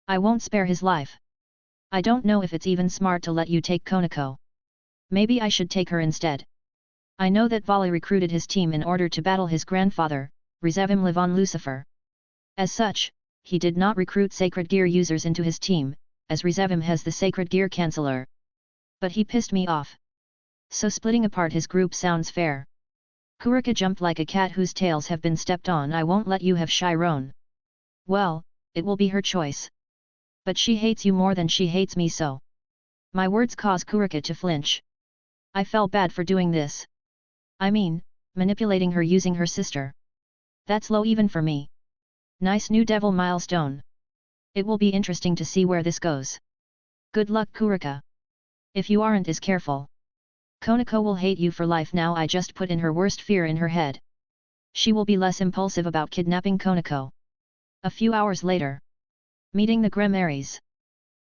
I won't spare his life. I don't know if it's even smart to let you take Konoko. Maybe I should take her instead. I know that Vali recruited his team in order to battle his grandfather, Rizevim Levon Lucifer. As such, he did not recruit Sacred Gear users into his team, as Rizevim has the Sacred Gear Canceller. But he pissed me off. So splitting apart his group sounds fair. Kuroka jumped like a cat whose tails have been stepped on. I won't let you have Chiron. Well, it will be her choice. But she hates you more than she hates me, so. My words caused Kuroka to flinch. I felt bad for doing this. I mean, manipulating her using her sister. That's low even for me. Nice new devil milestone. It will be interesting to see where this goes. Good luck Kuroka. If you aren't as careful, Konoko will hate you for life. Now I just put in her worst fear in her head. She will be less impulsive about kidnapping Konoko. A few hours later. Meeting the Grimoires.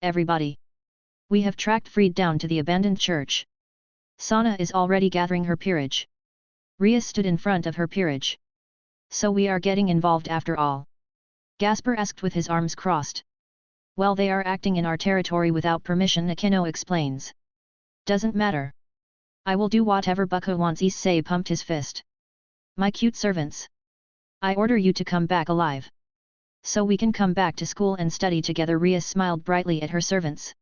Everybody. We have tracked Freed down to the abandoned church. Sona is already gathering her peerage. Rias stood in front of her peerage. So we are getting involved after all? Gasper asked with his arms crossed. Well, they are acting in our territory without permission, Akeno explains. Doesn't matter. I will do whatever Bucko wants. Issei pumped his fist. My cute servants. I order you to come back alive. So we can come back to school and study together. Rias smiled brightly at her servants.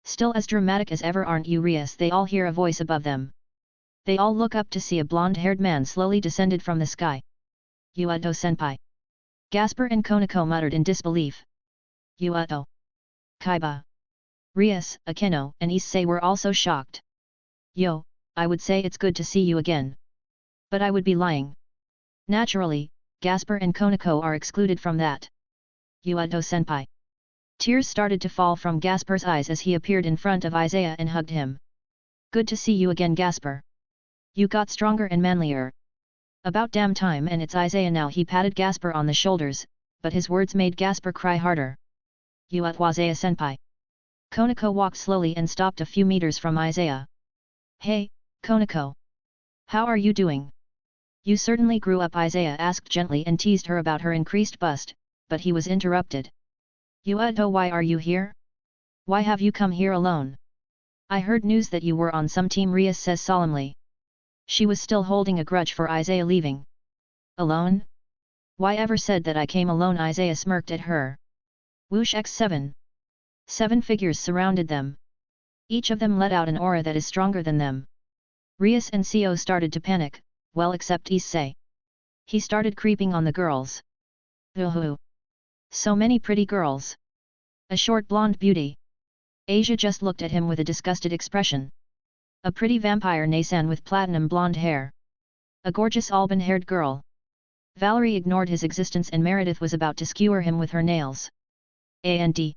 Still as dramatic as ever, aren't you, Rias? They all hear a voice above them. They all look up to see a blonde-haired man slowly descended from the sky. Yuato-senpai. Gasper and Konoko muttered in disbelief. Yuato. Kiba. Rias, Akeno, and Issei were also shocked. Yo, I would say it's good to see you again. But I would be lying. Naturally, Gasper and Konoko are excluded from that. Yuato-senpai. Tears started to fall from Gasper's eyes as he appeared in front of Isaiah and hugged him. Good to see you again, Gasper. You got stronger and manlier. About damn time, and it's Isaiah now. He patted Gasper on the shoulders, but his words made Gasper cry harder. Isaiah-senpai. Konoko walked slowly and stopped a few meters from Isaiah. Hey, Konoko. How are you doing? You certainly grew up, Isaiah asked gently and teased her about her increased bust, but he was interrupted. Yuato, why are you here? Why have you come here alone? I heard news that you were on some team, Rias says solemnly. She was still holding a grudge for Isaiah leaving. Alone? Why ever said that I came alone? Isaiah smirked at her. Whoosh X7. 7 figures surrounded them. Each of them let out an aura that is stronger than them. Rias and Co started to panic, well except Issei. He started creeping on the girls. Ooh. So many pretty girls. A short blonde beauty. Asia just looked at him with a disgusted expression. A pretty vampire Nasan with platinum blonde hair. A gorgeous auburn-haired girl. Valerie ignored his existence and Meredith was about to skewer him with her nails. A&D.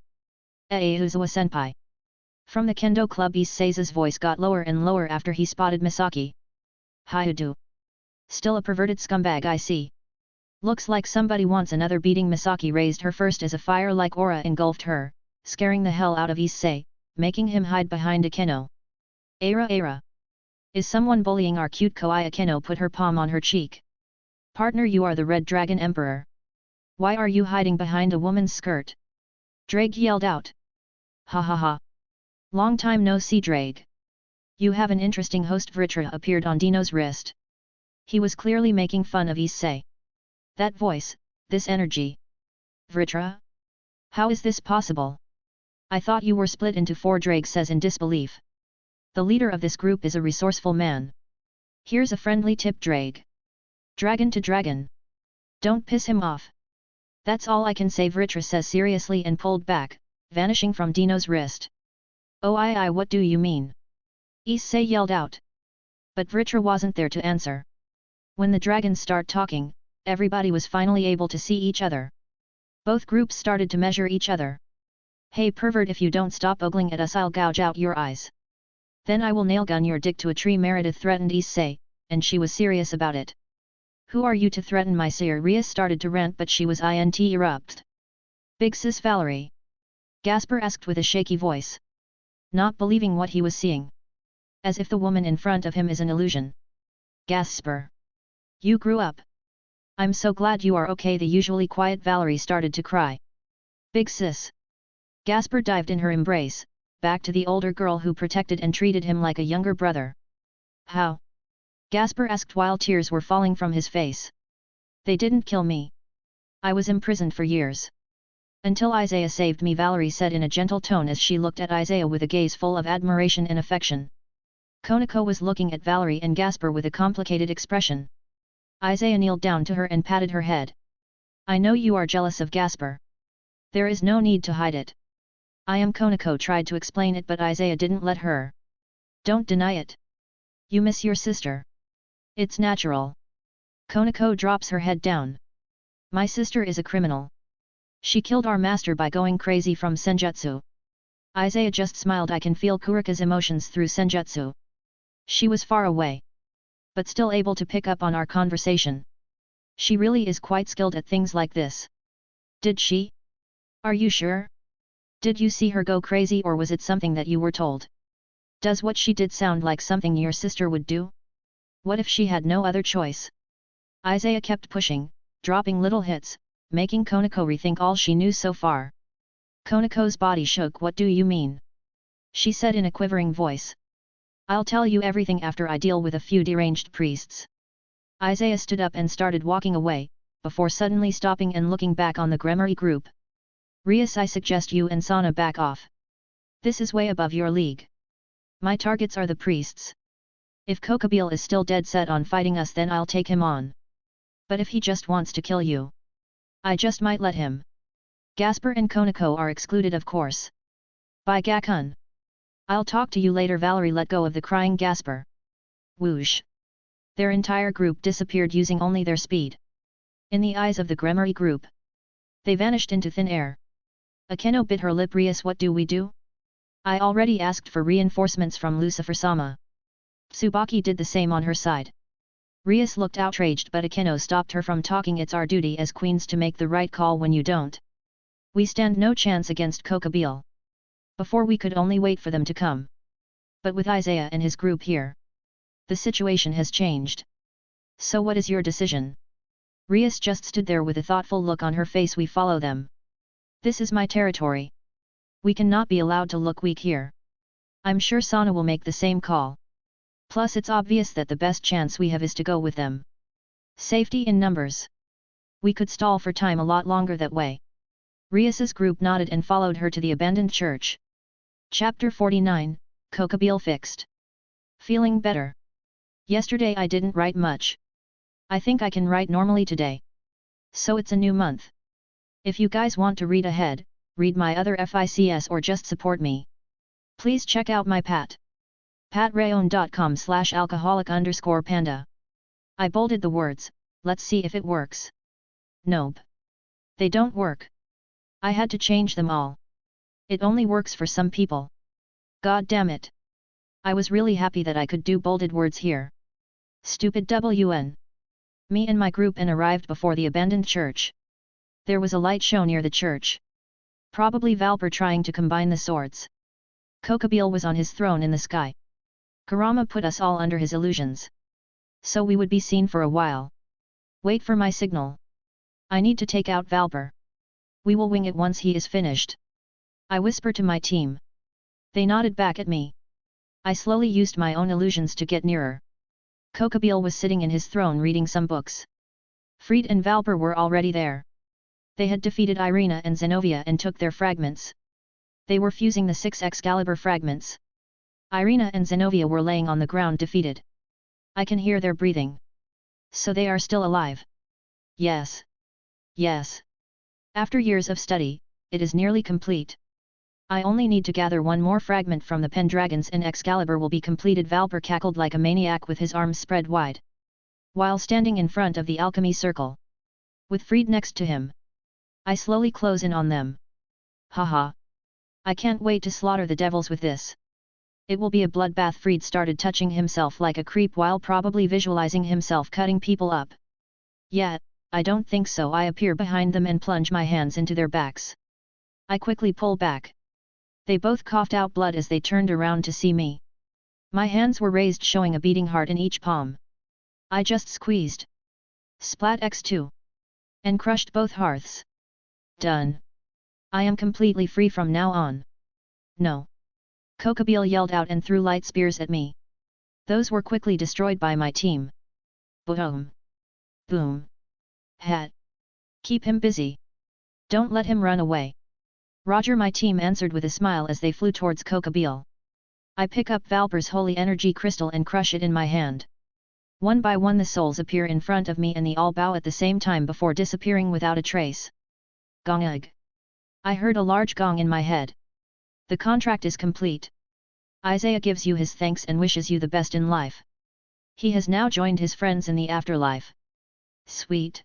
Uzawa-senpai. From the kendo club, Issei's voice got lower and lower after he spotted Misaki. Hyudu. Still a perverted scumbag, I see. Looks like somebody wants another beating. Misaki raised her first as a fire-like aura engulfed her, scaring the hell out of Issei, making him hide behind Akeno. Era. Is someone bullying our cute Koi? Akeno put her palm on her cheek. Partner, you are the Red Dragon Emperor. Why are you hiding behind a woman's skirt? Drake yelled out. Ha ha ha. Long time no see, Drake. You have an interesting host. Vritra appeared on Dino's wrist. He was clearly making fun of Issei. That voice, this energy. Vritra? How is this possible? I thought you were split into 4, Drake says in disbelief. The leader of this group is a resourceful man. Here's a friendly tip, Drake. Dragon to dragon. Don't piss him off. That's all I can say, Vritra says seriously and pulled back, vanishing from Dino's wrist. Oh what do you mean? Issei yelled out. But Vritra wasn't there to answer. When the dragons start talking, everybody was finally able to see each other. Both groups started to measure each other. Hey pervert, if you don't stop ogling at us, I'll gouge out your eyes. Then I will nailgun your dick to a tree, Meredith threatened Issei, and she was serious about it. Who are you to threaten my sire? Rias started to rant, but she was interrupted. Big sis Valerie? Gasper asked with a shaky voice. Not believing what he was seeing. As if the woman in front of him is an illusion. Gasper. You grew up. I'm so glad you are okay. The usually quiet Valerie started to cry. Big sis. Gasper dived in her embrace, back to the older girl who protected and treated him like a younger brother. How? Gasper asked while tears were falling from his face. They didn't kill me. I was imprisoned for years. Until Isaiah saved me, Valerie said in a gentle tone as she looked at Isaiah with a gaze full of admiration and affection. Konoko was looking at Valerie and Gasper with a complicated expression. Isaiah kneeled down to her and patted her head. I know you are jealous of Gasper. There is no need to hide it. I am Konoko tried to explain it, but Isaiah didn't let her. Don't deny it. You miss your sister. It's natural. Konoko drops her head down. My sister is a criminal. She killed our master by going crazy from Senjutsu. Isaiah just smiled. I can feel Kuroka's emotions through Senjutsu. She was far away, but still able to pick up on our conversation. She really is quite skilled at things like this. Did she? Are you sure? Did you see her go crazy, or was it something that you were told? Does what she did sound like something your sister would do? What if she had no other choice? Isaiah kept pushing, dropping little hits, making Konoko rethink all she knew so far. Konoko's body shook. What do you mean? She said in a quivering voice. I'll tell you everything after I deal with a few deranged priests. Isaiah stood up and started walking away, before suddenly stopping and looking back on the Gremory group. Rias, I suggest you and Sona back off. This is way above your league. My targets are the priests. If Kokabiel is still dead set on fighting us, then I'll take him on. But if he just wants to kill you, I just might let him. Gasper and Konoko are excluded, of course. By Gakun. I'll talk to you later. Valerie let go of the crying Gasper. Whoosh. Their entire group disappeared using only their speed. In the eyes of the Gremory group, they vanished into thin air. Akeno bit her lip. Rias, what do we do? I already asked for reinforcements from Lucifer-sama. Tsubaki did the same on her side. Rias looked outraged, but Akeno stopped her from talking. It's our duty as queens to make the right call. When you don't, we stand no chance against Kokabiel. Before we could only wait for them to come. But with Isaiah and his group here, the situation has changed. So what is your decision? Rias just stood there with a thoughtful look on her face. We follow them. This is my territory. We cannot be allowed to look weak here. I'm sure Sona will make the same call. Plus it's obvious that the best chance we have is to go with them. Safety in numbers. We could stall for time a lot longer that way. Rias's group nodded and followed her to the abandoned church. Chapter 49, Kokabiel fixed. Feeling better. Yesterday I didn't write much. I think I can write normally today. So it's a new month. If you guys want to read ahead, read my other FICS or just support me. Please check out my patreon.com/alcoholic_panda. I bolded the words, let's see if it works. Nope. They don't work. I had to change them all. It only works for some people. God damn it. I was really happy that I could do bolded words here. Stupid WN. Me and my group arrived before the abandoned church. There was a light show near the church. Probably Valper trying to combine the swords. Kokabiel was on his throne in the sky. Kurama put us all under his illusions. So we would be seen for a while. Wait for my signal. I need to take out Valper. We will wing it once he is finished. I whispered to my team. They nodded back at me. I slowly used my own illusions to get nearer. Kokabiel was sitting in his throne reading some books. Fried and Valper were already there. They had defeated Irina and Zenobia and took their fragments. They were fusing the 6 Excalibur fragments. Irina and Zenobia were laying on the ground defeated. I can hear their breathing. So they are still alive. Yes. Yes. After years of study, it is nearly complete. I only need to gather one more fragment from the Pendragons and Excalibur will be completed. Valper cackled like a maniac with his arms spread wide. While standing in front of the alchemy circle. With Fried next to him. I slowly close in on them. Haha. I can't wait to slaughter the devils with this. It will be a bloodbath. Fried started touching himself like a creep while probably visualizing himself cutting people up. Yeah, I don't think so. I appear behind them and plunge my hands into their backs. I quickly pull back. They both coughed out blood as they turned around to see me. My hands were raised showing a beating heart in each palm. I just squeezed. Splat X2. And crushed both hearths. Done. I am completely free from now on. No. Kokabiel yelled out and threw light spears at me. Those were quickly destroyed by my team. Boom. Boom. Hat. Keep him busy. Don't let him run away. Roger, my team answered with a smile as they flew towards Kokabiel. I pick up Valper's holy energy crystal and crush it in my hand. One by one the souls appear in front of me and they all bow at the same time before disappearing without a trace. Gong-ug. I heard a large gong in my head. The contract is complete. Isaiah gives you his thanks and wishes you the best in life. He has now joined his friends in the afterlife. Sweet.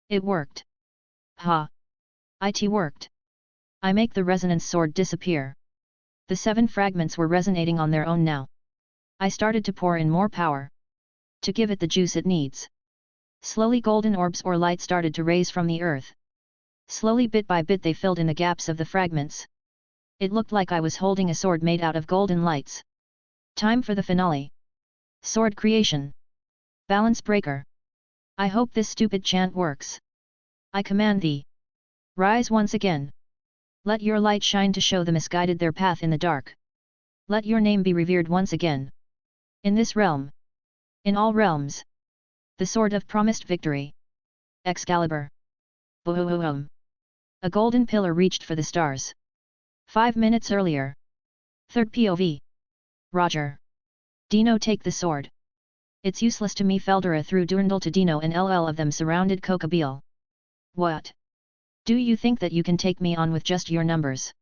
It worked. Ha! It worked. I make the resonance sword disappear. The 7 fragments were resonating on their own now. I started to pour in more power. To give it the juice it needs. Slowly golden orbs or light started to raise from the earth. Slowly bit by bit they filled in the gaps of the fragments. It looked like I was holding a sword made out of golden lights. Time for the finale. Sword creation. Balance breaker. I hope this stupid chant works. I command thee. Rise once again. Let your light shine to show the misguided their path in the dark. Let your name be revered once again. In this realm. In all realms. The sword of promised victory. Excalibur. Boom. A golden pillar reached for the stars. 5 minutes earlier. Third POV. Roger. Dino, take the sword. It's useless to me. Feldera threw Durandal to Dino and LL of them surrounded Kokabiel. What? Do you think that you can take me on with just your numbers?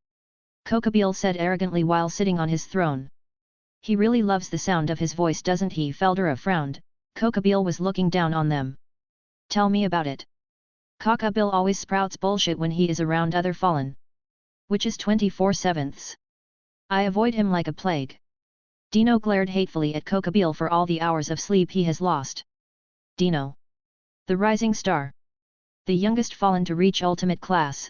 Kokabiel said arrogantly while sitting on his throne. He really loves the sound of his voice, doesn't he? Feldera frowned. Kokabiel was looking down on them. Tell me about it. Kokabiel always sprouts bullshit when he is around other fallen. Which is 24/7. I avoid him like a plague. Dino glared hatefully at Kokabiel for all the hours of sleep he has lost. Dino. The rising star. The youngest fallen to reach ultimate class.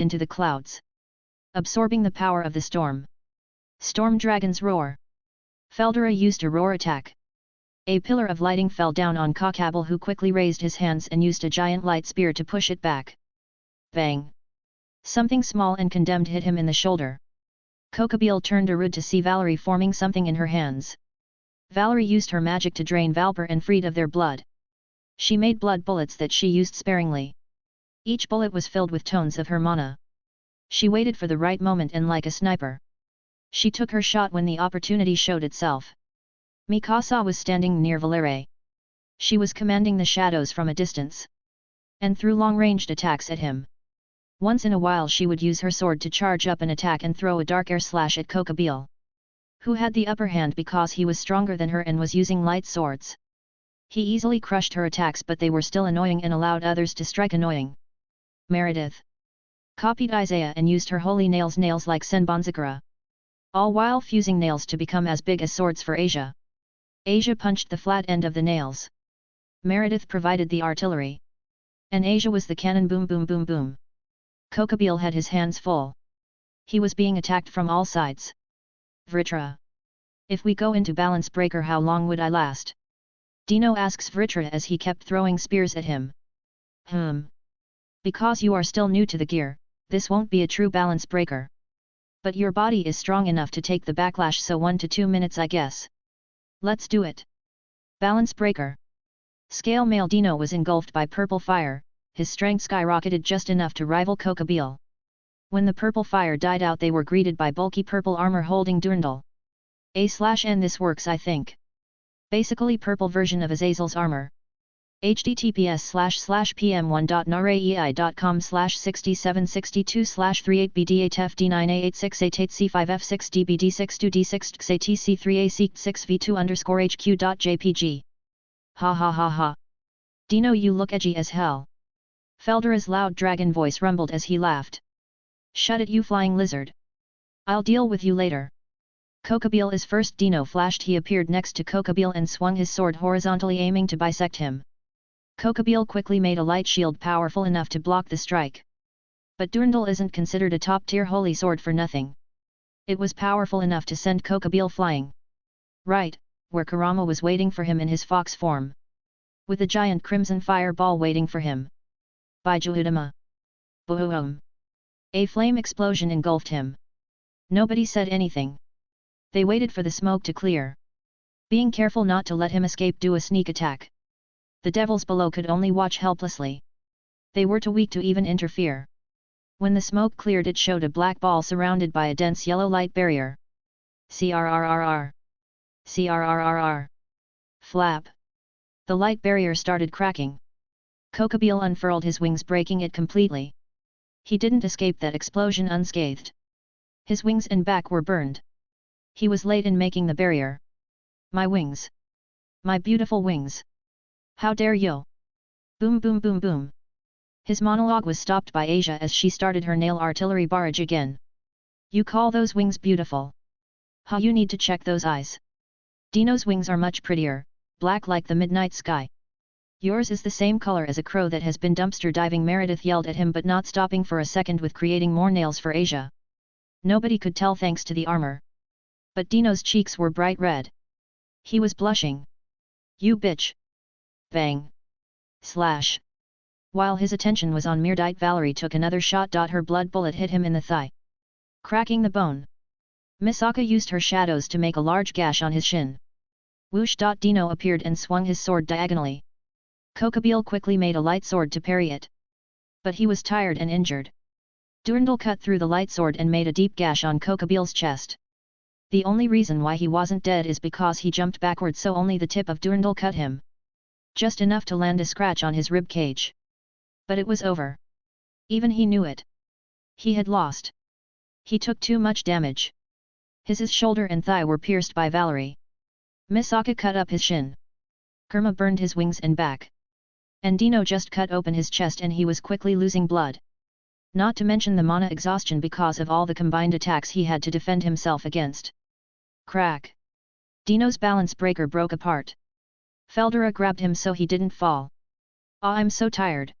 moved into the clouds, absorbing the power of the storm. Storm Dragon's Roar. Feldera used a roar attack. A pillar of lighting fell down on Kokabiel, who quickly raised his hands and used a giant light spear to push it back. Bang! Something small and condemned hit him in the shoulder. Kokabiel turned around to see Valerie forming something in her hands. Valerie used her magic to drain Valper and Fried of their blood. She made blood bullets that she used sparingly. Each bullet was filled with tones of her mana. She waited for the right moment and, like a sniper, she took her shot when the opportunity showed itself. Mikasa was standing near Valerie. She was commanding the shadows from a distance, and threw long-ranged attacks at him. Once in a while she would use her sword to charge up an attack and throw a dark air slash at Kokabiel, who had the upper hand because he was stronger than her and was using light swords. He easily crushed her attacks, but they were still annoying and allowed others to strike annoying. Meredith copied Isaiah and used her holy nails like Senbonzakura, all while fusing nails to become as big as swords for Asia. Asia punched the flat end of the nails. Meredith provided the artillery, and Asia was the cannon. Boom boom boom boom. Kokabiel had his hands full. He was being attacked from all sides. Vritra. If we go into balance breaker, how long would I last? Dino asks Vritra as he kept throwing spears at him. Because you are still new to the gear, this won't be a true balance breaker. But your body is strong enough to take the backlash, so 1 to 2 minutes I guess. Let's do it. Balance breaker. Scale male Dino was engulfed by purple fire, his strength skyrocketed just enough to rival Kokabiel. When the purple fire died out, they were greeted by bulky purple armor holding Durndal. A/N This works, I think. Basically purple version of Azazel's armor. https://pm1.naraei.com/6762/38bdf-d9a86ATC5f6dbd62d6c3ac6v2_hq.jpg. Ha ha ha ha. Dino, you look edgy as hell. Feldera's loud dragon voice rumbled as he laughed. Shut it, you flying lizard. I'll deal with you later. Kokabiel is first. Dino flashed. He appeared next to Kokabiel and swung his sword horizontally, aiming to bisect him. Kokabiel quickly made a light shield powerful enough to block the strike. But Durndal isn't considered a top-tier holy sword for nothing. It was powerful enough to send Kokabiel flying right where Kurama was waiting for him in his fox form, with a giant crimson fireball waiting for him. By Jehudama! Boom! A flame explosion engulfed him. Nobody said anything. They waited for the smoke to clear, being careful not to let him escape. Do a sneak attack. The devils below could only watch helplessly. They were too weak to even interfere. When the smoke cleared, it showed a black ball surrounded by a dense yellow light barrier. CRRRR. CRRRR. Flap. The light barrier started cracking. Kokabiel unfurled his wings, breaking it completely. He didn't escape that explosion unscathed. His wings and back were burned. He was late in making the barrier. My wings! My beautiful wings! How dare you! Boom boom boom boom! His monologue was stopped by Asia as she started her nail artillery barrage again. You call those wings beautiful? Ha, you need to check those eyes. Dino's wings are much prettier, black like the midnight sky. Yours is the same color as a crow that has been dumpster diving. Meredith yelled at him, but not stopping for a second with creating more nails for Asia. Nobody could tell thanks to the armor. But Dino's cheeks were bright red. He was blushing. You bitch! Bang! Slash! While his attention was on Mirdite, Valerie took another shot. Her blood bullet hit him in the thigh, cracking the bone. Misaki used her shadows to make a large gash on his shin. Whoosh! Dino appeared and swung his sword diagonally. Kokabiel quickly made a light sword to parry it. But he was tired and injured. Durandal cut through the light sword and made a deep gash on Kokabiel's chest. The only reason why he wasn't dead is because he jumped backwards, so only the tip of Durandal cut him. Just enough to land a scratch on his rib cage. But it was over. Even he knew it. He had lost. He took too much damage. His shoulder and thigh were pierced by Valerie. Misaki cut up his shin. Kurama burned his wings and back. And Dino just cut open his chest and he was quickly losing blood. Not to mention the mana exhaustion because of all the combined attacks he had to defend himself against. Crack! Dino's balance breaker broke apart. Feldera grabbed him so he didn't fall. Ah, I'm so tired.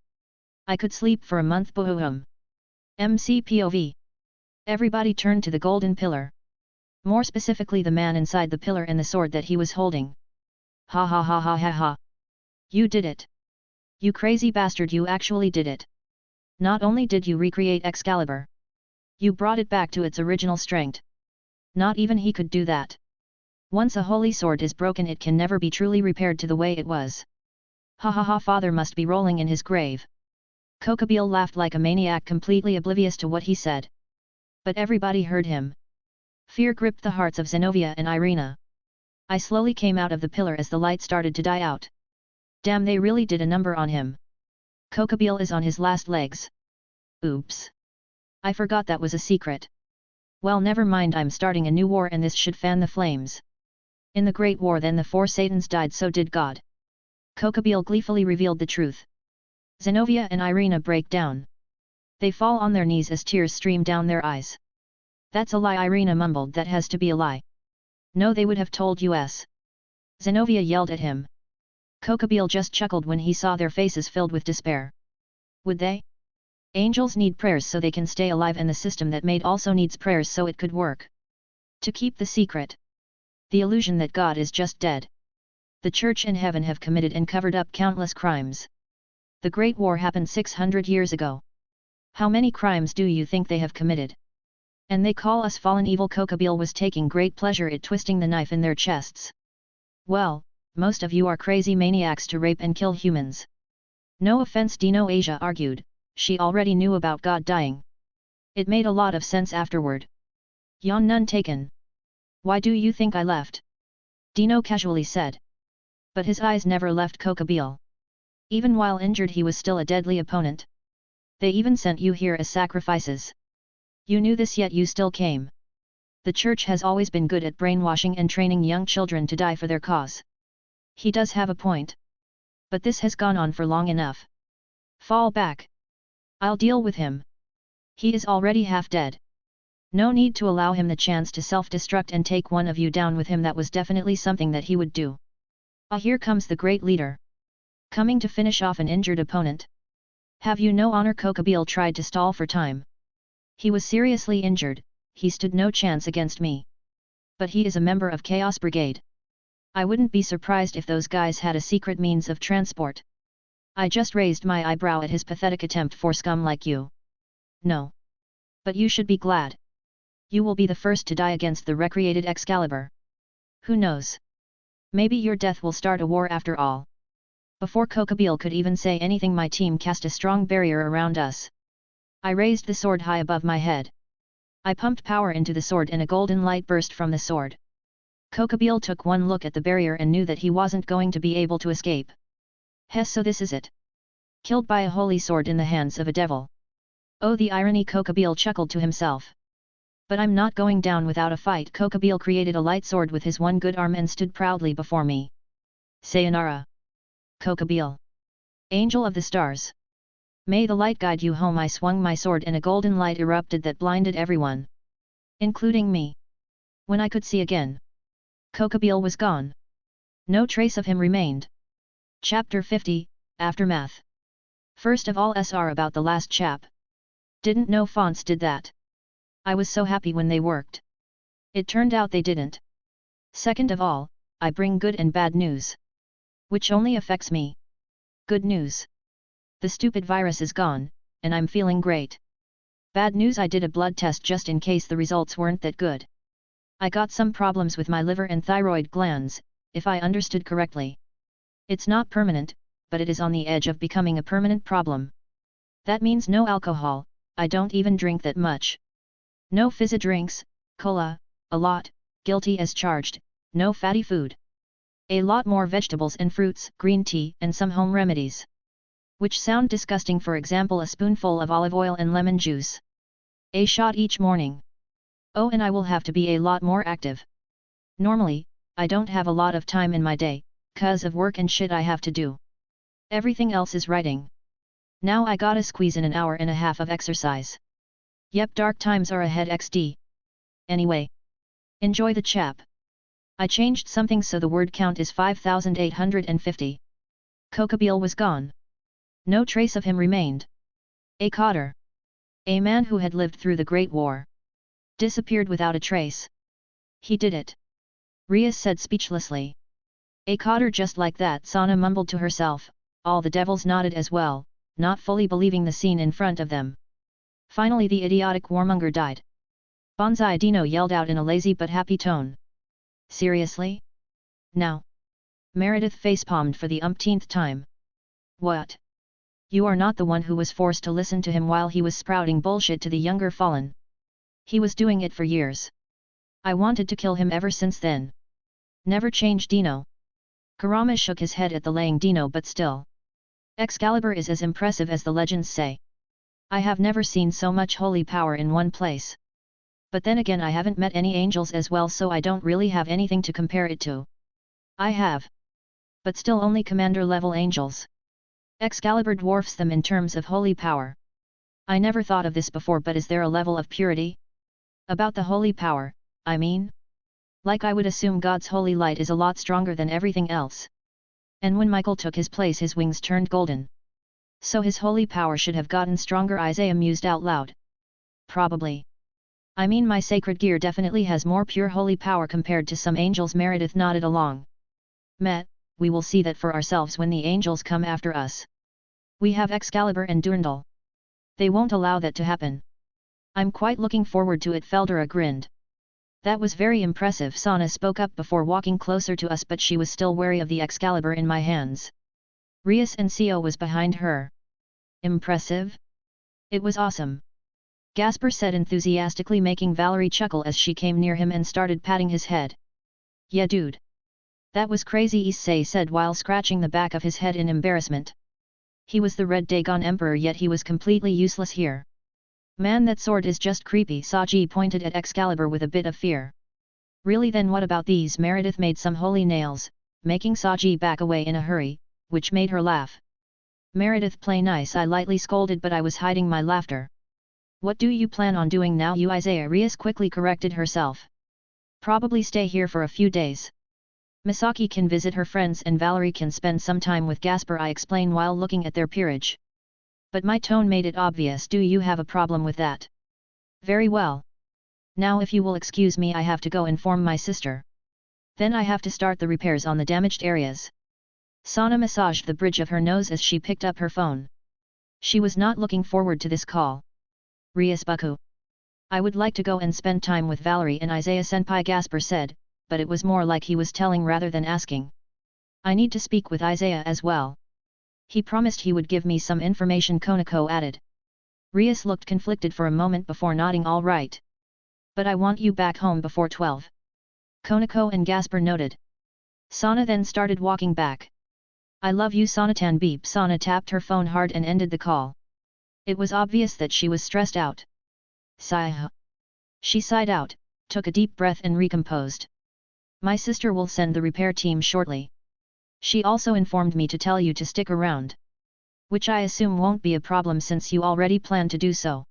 I could sleep for a month. Boom. MCPOV. Everybody turned to the golden pillar. More specifically the man inside the pillar and the sword that he was holding. Ha ha ha ha ha ha. You did it. You crazy bastard, you actually did it. Not only did you recreate Excalibur, you brought it back to its original strength. Not even he could do that. Once a holy sword is broken, it can never be truly repaired to the way it was. Ha ha ha, father must be rolling in his grave. Kokabiel laughed like a maniac, completely oblivious to what he said. But everybody heard him. Fear gripped the hearts of Zenobia and Irina. I slowly came out of the pillar as the light started to die out. Damn, they really did a number on him. Kokabiel is on his last legs. Oops. I forgot that was a secret. Well, never mind, I'm starting a new war and this should fan the flames. In the Great War then the 4 Satans died, so did God. Kokabiel gleefully revealed the truth. Zenobia and Irina break down. They fall on their knees as tears stream down their eyes. That's a lie, Irina mumbled. That has to be a lie. No, they would have told us. Zenobia yelled at him. Kokabiel just chuckled when he saw their faces filled with despair. Would they? Angels need prayers so they can stay alive, and the system that made also needs prayers so it could work. To keep the secret. The illusion that God is just dead. The church and heaven have committed and covered up countless crimes. The Great War happened 600 years ago. How many crimes do you think they have committed? And they call us fallen evil. Kokabiel was taking great pleasure at twisting the knife in their chests. Well, most of you are crazy maniacs to rape and kill humans. No offense, Dino, Asia argued. She already knew about God dying. It made a lot of sense afterward. Yawn, none taken. Why do you think I left? Dino casually said. But his eyes never left Kokabiel. Even while injured he was still a deadly opponent. They even sent you here as sacrifices. You knew this yet you still came. The church has always been good at brainwashing and training young children to die for their cause. He does have a point. But this has gone on for long enough. Fall back. I'll deal with him. He is already half dead. No need to allow him the chance to self-destruct and take one of you down with him. That was definitely something that he would do. Ah, here comes the great leader. Coming to finish off an injured opponent. Have you no honor? Kokabiel tried to stall for time. He was seriously injured, he stood no chance against me. But he is a member of Chaos Brigade. I wouldn't be surprised if those guys had a secret means of transport. I just raised my eyebrow at his pathetic attempt for scum like you. No. But you should be glad. You will be the first to die against the recreated Excalibur. Who knows? Maybe your death will start a war after all. Before Kokabiel could even say anything, my team cast a strong barrier around us. I raised the sword high above my head. I pumped power into the sword and a golden light burst from the sword. Kokabiel took one look at the barrier and knew that he wasn't going to be able to escape. Heh, so this is it. Killed by a holy sword in the hands of a devil. Oh, the irony, Kokabiel chuckled to himself. But I'm not going down without a fight. Kokabiel created a light sword with his one good arm and stood proudly before me. Sayonara. Kokabiel. Angel of the stars. May the light guide you home. I swung my sword and a golden light erupted that blinded everyone, including me. When I could see again, Kokabiel was gone. No trace of him remained. Chapter 50, Aftermath. First of all about the last chap. Didn't know fonts did that. I was so happy when they worked. It turned out they didn't. Second of all, I bring good and bad news. Which only affects me. Good news. The stupid virus is gone, and I'm feeling great. Bad news, I did a blood test just in case the results weren't that good. I got some problems with my liver and thyroid glands, if I understood correctly. It's not permanent, but it is on the edge of becoming a permanent problem. That means no alcohol, I don't even drink that much. No fizzy drinks, cola, a lot, guilty as charged, no fatty food. A lot more vegetables and fruits, green tea and some home remedies. Which sound disgusting, for example a spoonful of olive oil and lemon juice. A shot each morning. Oh, and I will have to be a lot more active. Normally, I don't have a lot of time in my day, 'cause of work and shit I have to do. Everything else is writing. Now I gotta squeeze in an hour and a half of exercise. Yep, dark times are ahead XD. Anyway. Enjoy the chap. I changed something so the word count is 5850. Kokabiel was gone. No trace of him remained. A cotter. A man who had lived through the Great War. Disappeared without a trace. He did it. Rias said speechlessly. A cotter just like that, Sona mumbled to herself. All the devils nodded as well, not fully believing the scene in front of them. Finally the idiotic warmonger died. Bonsai Dino yelled out in a lazy but happy tone. Seriously? Now? Meredith facepalmed for the umpteenth time. What? You are not the one who was forced to listen to him while he was sprouting bullshit to the younger fallen. He was doing it for years. I wanted to kill him ever since then. Never change Dino. Kurama shook his head at the laying Dino, but still. Excalibur is as impressive as the legends say. I have never seen so much holy power in one place. But then again, I haven't met any angels as well, so I don't really have anything to compare it to. I have. But still only commander level angels. Excalibur dwarfs them in terms of holy power. I never thought of this before, but is there a level of purity? About the holy power, I mean? Like I would assume God's holy light is a lot stronger than everything else. And when Michael took his place his wings turned golden. So his holy power should have gotten stronger, Isaiah mused out loud. Probably. I mean my sacred gear definitely has more pure holy power compared to some angels. Meredith nodded along. Met, we will see that for ourselves when the angels come after us. We have Excalibur and Durandal. They won't allow that to happen. I'm quite looking forward to it. Feldera grinned. That was very impressive. Sona spoke up before walking closer to us, but she was still wary of the Excalibur in my hands. Rias and Cael was behind her. Impressive? It was awesome. Gasper said enthusiastically, making Valerie chuckle as she came near him and started patting his head. Yeah dude. That was crazy, Issei said while scratching the back of his head in embarrassment. He was the Red Dagon Emperor, yet he was completely useless here. Man, that sword is just creepy. Saji pointed at Excalibur with a bit of fear. Really? Then what about these? Meredith made some holy nails, making Saji back away in a hurry, which made her laugh. Meredith, play nice, I lightly scolded, but I was hiding my laughter. What do you plan on doing now, you Isaiah? Rias quickly corrected herself. Probably stay here for a few days. Misaki can visit her friends and Valerie can spend some time with Gasper, I explained while looking at their peerage. But my tone made it obvious. Do you have a problem with that? Very well. Now if you will excuse me, I have to go inform my sister. Then I have to start the repairs on the damaged areas. Sona massaged the bridge of her nose as she picked up her phone. She was not looking forward to this call. Rias Buku. I would like to go and spend time with Valerie and Isaiah senpai, Gasper said, but it was more like he was telling rather than asking. I need to speak with Isaiah as well. He promised he would give me some information, Konoko added. Rias looked conflicted for a moment before nodding. All right. But I want you back home before 12. Konoko and Gasper noted. Sona then started walking back. I love you, Sonatan. Beep. Sona tapped her phone hard and ended the call. It was obvious that she was stressed out. Sigh. She sighed out, took a deep breath and recomposed. My sister will send the repair team shortly. She also informed me to tell you to stick around. Which I assume won't be a problem since you already plan to do so.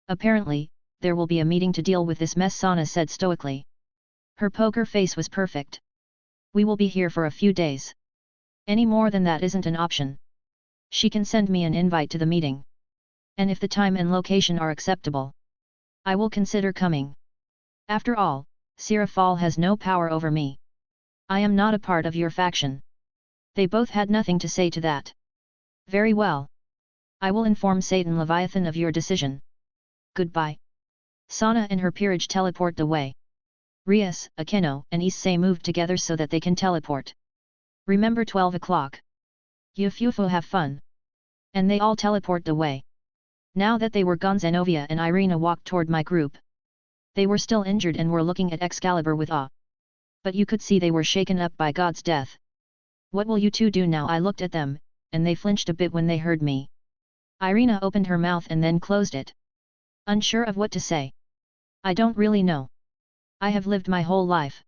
Apparently, there will be a meeting to deal with this mess, Sona said stoically. Her poker face was perfect. We will be here for a few days. Any more than that isn't an option. She can send me an invite to the meeting. And if the time and location are acceptable, I will consider coming. After all, Sirafal has no power over me. I am not a part of your faction. They both had nothing to say to that. Very well. I will inform Satan Leviathan of your decision. Goodbye. Sona and her peerage teleport away. Rias, Akeno, and Issei moved together so that they can teleport. Remember 12 o'clock. Yufufo have fun. And they all teleport away. Now that they were gone, Zenovia and Irina walked toward my group. They were still injured and were looking at Excalibur with awe. But you could see they were shaken up by God's death. What will you two do now? I looked at them, and they flinched a bit when they heard me. Irina opened her mouth and then closed it. Unsure of what to say. I don't really know. I have lived my whole life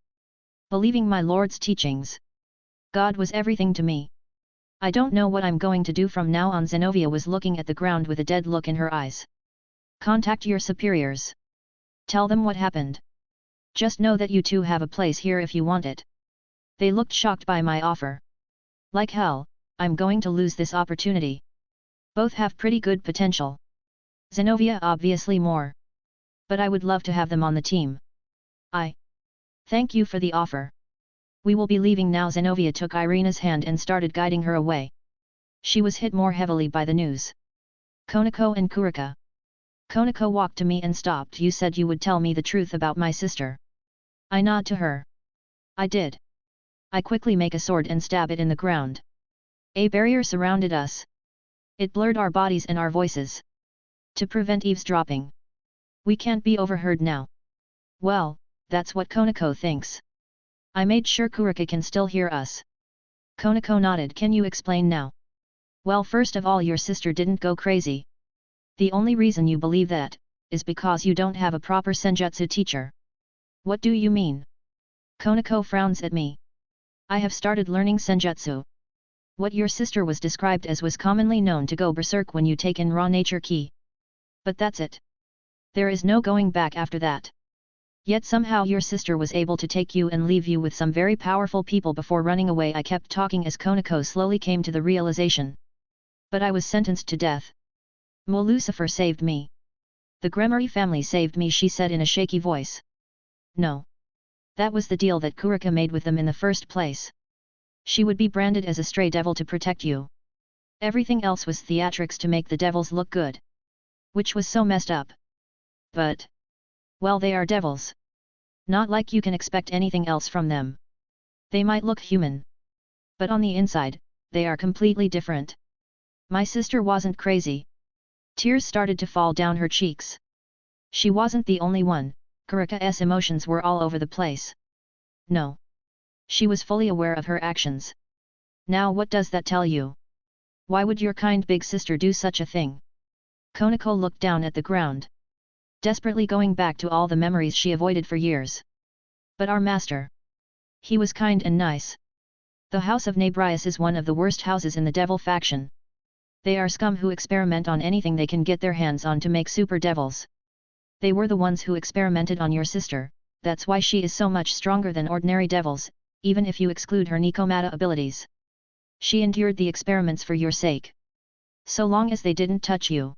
believing my Lord's teachings. God was everything to me. I don't know what I'm going to do from now on. Zenovia was looking at the ground with a dead look in her eyes. Contact your superiors. Tell them what happened. Just know that you two have a place here if you want it. They looked shocked by my offer. Like hell, I'm going to lose this opportunity. Both have pretty good potential. Zenovia obviously more. But I would love to have them on the team. Thank you for the offer. We will be leaving now. Zenovia took Irina's hand and started guiding her away. She was hit more heavily by the news. Konoko and Kuroka. Konoko walked to me and stopped. You said you would tell me the truth about my sister. I nod to her. I did. I quickly make a sword and stab it in the ground. A barrier surrounded us. It blurred our bodies and our voices. To prevent eavesdropping. We can't be overheard now. Well, that's what Konoko thinks. I made sure Kuroka can still hear us. Konoko nodded. Can you explain now? Well, first of all, your sister didn't go crazy. The only reason you believe that, is because you don't have a proper Senjutsu teacher. What do you mean? Konoko frowns at me. I have started learning Senjutsu. What your sister was described as was commonly known to go berserk when you take in raw nature ki. But that's it. There is no going back after that. Yet somehow your sister was able to take you and leave you with some very powerful people before running away. I kept talking as Konoko slowly came to the realization. But I was sentenced to death. Lucifer saved me. The Gremory family saved me, she said in a shaky voice. No. That was the deal that Kuroka made with them in the first place. She would be branded as a stray devil to protect you. Everything else was theatrics to make the devils look good. Which was so messed up. But... well, they are devils. Not like you can expect anything else from them. They might look human. But on the inside, they are completely different. My sister wasn't crazy. Tears started to fall down her cheeks. She wasn't the only one. Kuroka's emotions were all over the place. No. She was fully aware of her actions. Now what does that tell you? Why would your kind big sister do such a thing? Konoko looked down at the ground. Desperately going back to all the memories she avoided for years. But our master. He was kind and nice. The house of Rias is one of the worst houses in the devil faction. They are scum who experiment on anything they can get their hands on to make super devils. They were the ones who experimented on your sister, that's why she is so much stronger than ordinary devils, even if you exclude her Nikomata abilities. She endured the experiments for your sake. So long as they didn't touch you.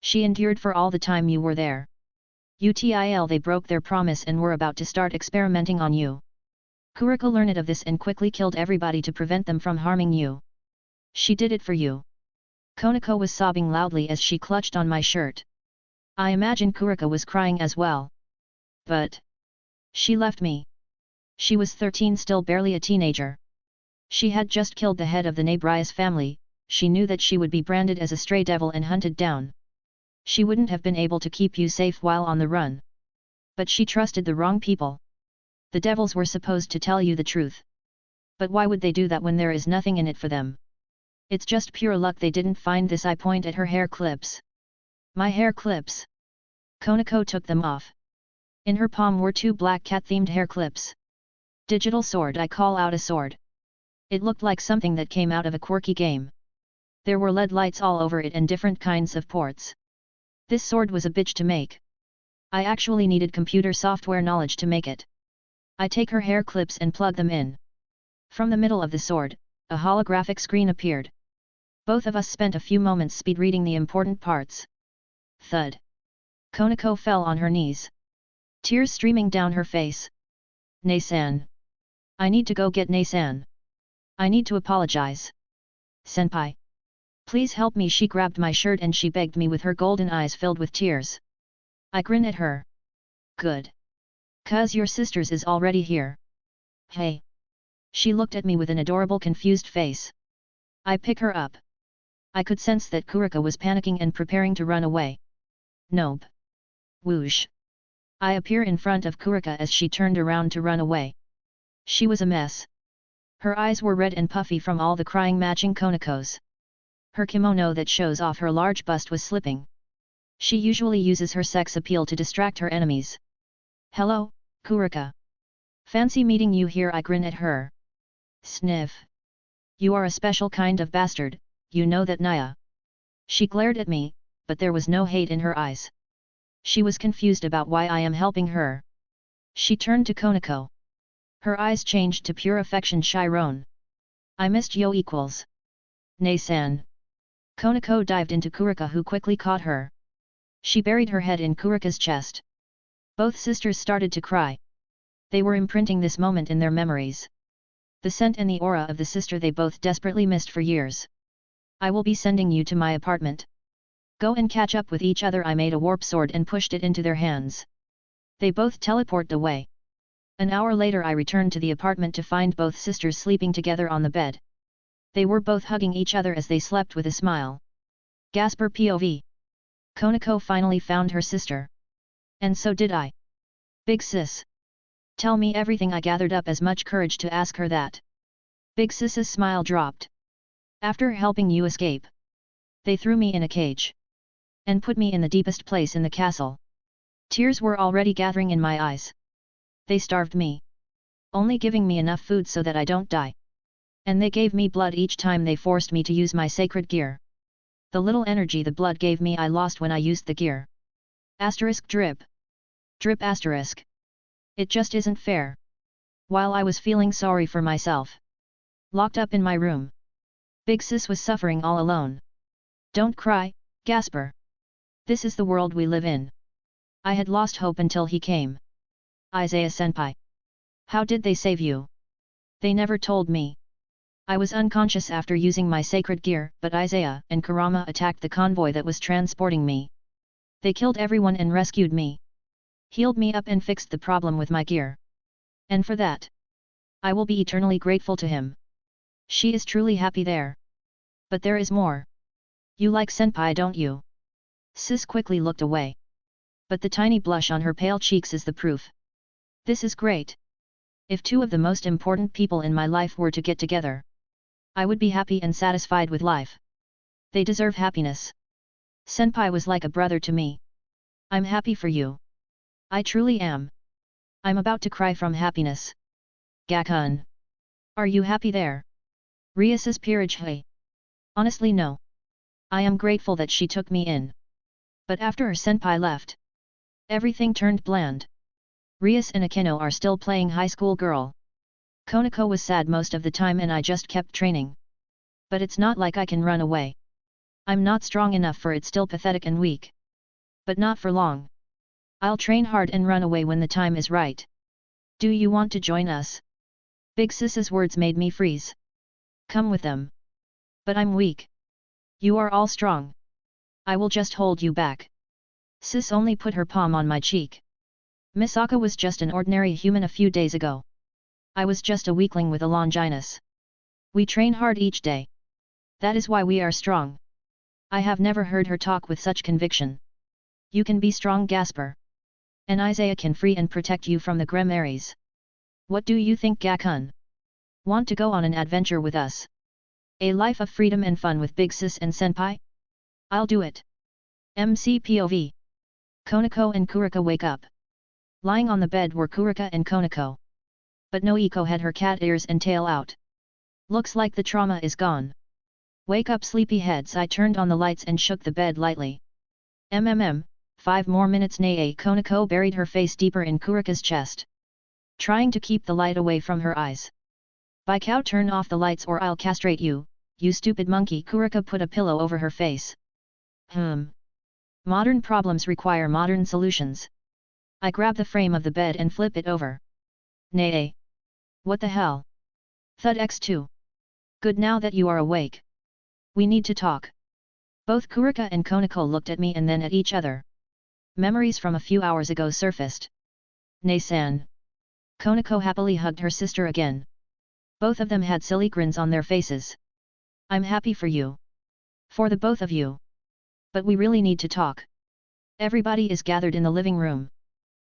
She endured for all the time you were there. Until they broke their promise and were about to start experimenting on you. Kuroka learned of this and quickly killed everybody to prevent them from harming you. She did it for you. Konoko was sobbing loudly as she clutched on my shirt. I imagine Kuroka was crying as well. But... she left me. She was 13, still barely a teenager. She had just killed the head of the Rias family. She knew that she would be branded as a stray devil and hunted down. She wouldn't have been able to keep you safe while on the run. But she trusted the wrong people. The devils were supposed to tell you the truth. But why would they do that when there is nothing in it for them? It's just pure luck they didn't find this. I point at her hair clips. My hair clips. Konoko took them off. In her palm were two black cat-themed hair clips. Digital sword. I call out a sword. It looked like something that came out of a quirky game. There were LED lights all over it and different kinds of ports. This sword was a bitch to make. I actually needed computer software knowledge to make it. I take her hair clips and plug them in. From the middle of the sword, a holographic screen appeared. Both of us spent a few moments speed reading the important parts. Thud. Konoko fell on her knees. Tears streaming down her face. "Nei-san. I need to go get Nei-san. I need to apologize. Senpai. Please help me." She grabbed my shirt and she begged me with her golden eyes filled with tears. I grinned at her. "Good. 'Cause your sisters is already here." "Hey." She looked at me with an adorable confused face. I pick her up. I could sense that Kuroka was panicking and preparing to run away. Nope. Whoosh. I appear in front of Kuroka as she turned around to run away. She was a mess. Her eyes were red and puffy from all the crying matching Konoko's. Her kimono that shows off her large bust was slipping. She usually uses her sex appeal to distract her enemies. "Hello, Kuroka. Fancy meeting you here." I grin at her. Sniff. "You are a special kind of bastard, you know that, Naya." She glared at me, but there was no hate in her eyes. She was confused about why I am helping her. She turned to Konoko. Her eyes changed to pure affection. "Chiron. I missed yo equals. Nei-san." Konoko dived into Kuroka, who quickly caught her. She buried her head in Kuroka's chest. Both sisters started to cry. They were imprinting this moment in their memories. The scent and the aura of the sister they both desperately missed for years. "I will be sending you to my apartment. Go and catch up with each other." I made a warp sword and pushed it into their hands. They both teleported away. An hour later I returned to the apartment to find both sisters sleeping together on the bed. They were both hugging each other as they slept with a smile. Gasper POV. Konoko finally found her sister. And so did I. "Big sis. Tell me everything." I gathered up as much courage to ask her that. Big sis's smile dropped. "After helping you escape, they threw me in a cage. And put me in the deepest place in the castle. Tears were already gathering in my eyes. They starved me. Only giving me enough food so that I don't die. And they gave me blood each time they forced me to use my sacred gear. The little energy the blood gave me I lost when I used the gear. Asterisk drip. Drip asterisk. It just isn't fair." While I was feeling sorry for myself, locked up in my room, Big sis was suffering all alone. "Don't cry, Gasper. This is the world we live in." I had lost hope until he came. "Isaiah-senpai. How did they save you?" "They never told me. I was unconscious after using my sacred gear, but Isaiah and Kurama attacked the convoy that was transporting me. They killed everyone and rescued me. Healed me up and fixed the problem with my gear. And for that, I will be eternally grateful to him." She is truly happy there. But there is more. "You like senpai, don't you?" Sis quickly looked away. But the tiny blush on her pale cheeks is the proof. This is great. If two of the most important people in my life were to get together, I would be happy and satisfied with life. They deserve happiness. Senpai was like a brother to me. I'm happy for you. I truly am. I'm about to cry from happiness. Gakun. Are you happy there? Rias's peerage. Hey. Honestly no. I am grateful that she took me in. But after her senpai left, everything turned bland. Rias and Akeno are still playing high school girl. Konoko was sad most of the time and I just kept training. But it's not like I can run away. I'm not strong enough for it, still pathetic and weak. But not for long. I'll train hard and run away when the time is right. Do you want to join us? Big Sis's words made me freeze. Come with them. But I'm weak. You are all strong. I will just hold you back. Sis only put her palm on my cheek. Misaka was just an ordinary human a few days ago. I was just a weakling with a Longinus. We train hard each day. That is why we are strong. I have never heard her talk with such conviction. You can be strong, Gasper. And Isaiah can free and protect you from the Gremaries. What do you think, Gakun? Want to go on an adventure with us? A life of freedom and fun with Big Sis and Senpai? I'll do it. MCPOV. Konoko and Kuroka wake up. Lying on the bed were Kuroka and Konoko. But Noiko had her cat ears and tail out. Looks like the trauma is gone. Wake up sleepyheads. I turned on the lights and shook the bed lightly. 5 more minutes. Nae Konoko buried her face deeper in Kuroka's chest, trying to keep the light away from her eyes. By cow, turn off the lights or I'll castrate you, you stupid monkey. Kuroka put a pillow over her face. Modern problems require modern solutions. I grab the frame of the bed and flip it over. Nae. What the hell? Thud X2. Good, now that you are awake. We need to talk. Both Kuroka and Konoko looked at me and then at each other. Memories from a few hours ago surfaced. Nae-san. Konoko happily hugged her sister again. Both of them had silly grins on their faces. I'm happy for you. For the both of you. But we really need to talk. Everybody is gathered in the living room.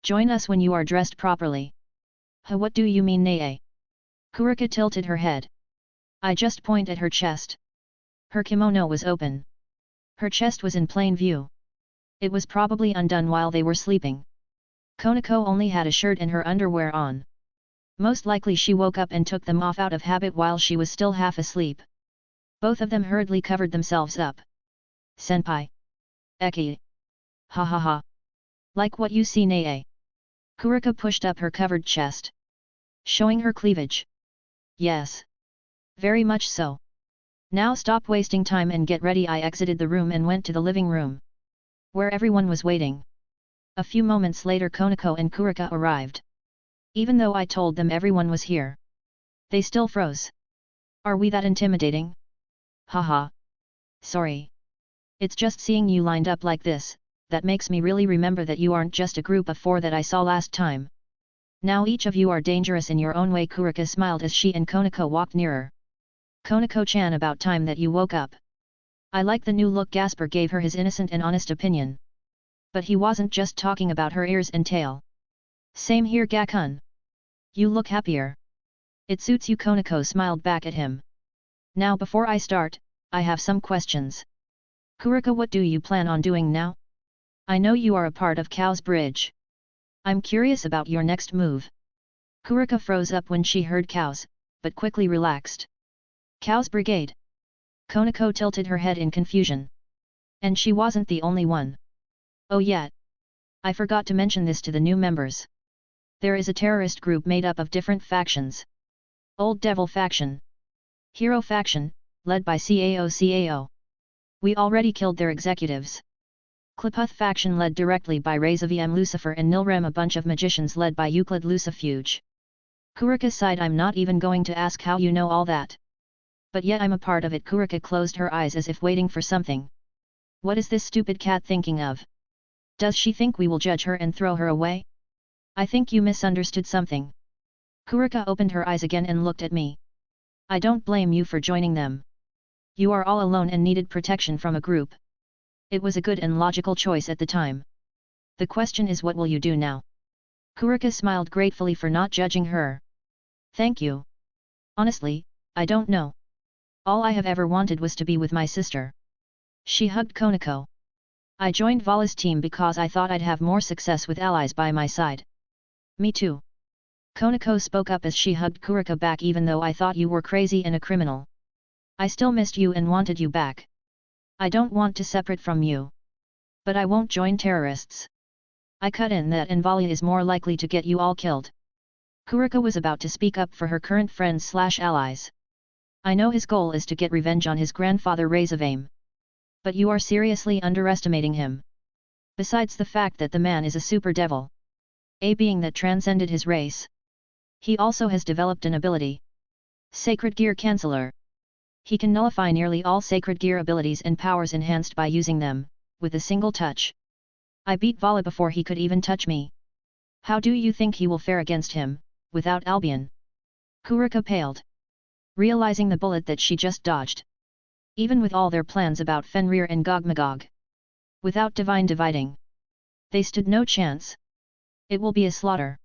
Join us when you are dressed properly. What do you mean, Nae? Kuroka tilted her head. I just point at her chest. Her kimono was open. Her chest was in plain view. It was probably undone while they were sleeping. Konoko only had a shirt and her underwear on. Most likely she woke up and took them off out of habit while she was still half asleep. Both of them hurriedly covered themselves up. Senpai. Eki. Ha ha ha. Like what you see, Nae. Kuroka pushed up her covered chest, showing her cleavage. Yes. Very much so. Now stop wasting time and get ready. I exited the room and went to the living room, where everyone was waiting. A few moments later Konoko and Kuroka arrived. Even though I told them everyone was here, they still froze. Are we that intimidating? Haha. Sorry. It's just seeing you lined up like this, that makes me really remember that you aren't just a group of 4 that I saw last time. Now each of you are dangerous in your own way. Kuroka smiled as she and Konoko walked nearer. Konoko-chan, about time that you woke up. I like the new look. Gasper gave her his innocent and honest opinion. But he wasn't just talking about her ears and tail. Same here, Gakun. You look happier. It suits you. Konoko smiled back at him. Now before I start, I have some questions. Kuroka, what do you plan on doing now? I know you are a part of Cael's bridge. I'm curious about your next move. Kuroka froze up when she heard Cael's, but quickly relaxed. Cael's brigade? Konoko tilted her head in confusion. And she wasn't the only one. Oh yeah. I forgot to mention this to the new members. There is a terrorist group made up of different factions. Old Devil faction. Hero faction, led by Cao. We already killed their executives. Kliputh faction led directly by Razavm Lucifer and Nilrem, a bunch of magicians led by Euclid Lucifuge. Kuroka sighed. I'm not even going to ask how you know all that. But yet I'm a part of it. Kuroka closed her eyes as if waiting for something. What is this stupid cat thinking of? Does she think we will judge her and throw her away? I think you misunderstood something. Kuroka opened her eyes again and looked at me. I don't blame you for joining them. You are all alone and needed protection from a group. It was a good and logical choice at the time. The question is, what will you do now? Kuroka smiled gratefully for not judging her. Thank you. Honestly, I don't know. All I have ever wanted was to be with my sister. She hugged Konoko. I joined Vala's team because I thought I'd have more success with allies by my side. Me too. Konoko spoke up as she hugged Kuroka back. Even though I thought you were crazy and a criminal, I still missed you and wanted you back. I don't want to separate from you. But I won't join terrorists. I cut in that Vala is more likely to get you all killed. Kuroka was about to speak up for her current friends/allies. I know his goal is to get revenge on his grandfather Razavame. But you are seriously underestimating him. Besides the fact that the man is a super devil, a being that transcended his race, he also has developed an ability. Sacred Gear Canceller. He can nullify nearly all Sacred Gear abilities and powers enhanced by using them, with a single touch. I beat Vala before he could even touch me. How do you think he will fare against him, without Albion? Kuroka paled, realizing the bullet that she just dodged. Even with all their plans about Fenrir and Gogmagog, without divine dividing, they stood no chance. It will be a slaughter.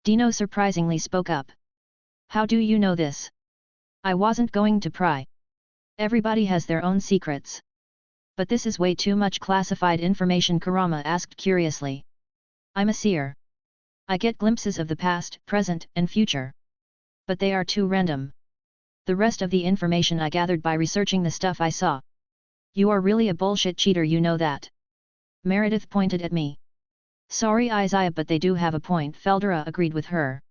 Dino surprisingly spoke up. How do you know this? I wasn't going to pry. Everybody has their own secrets. But this is way too much classified information, Kurama asked curiously. I'm a seer. I get glimpses of the past, present, and future. But they are too random. The rest of the information I gathered by researching the stuff I saw. You are really a bullshit cheater, you know that. Meredith pointed at me. Sorry Isaiah, but they do have a point, Feldera agreed with her.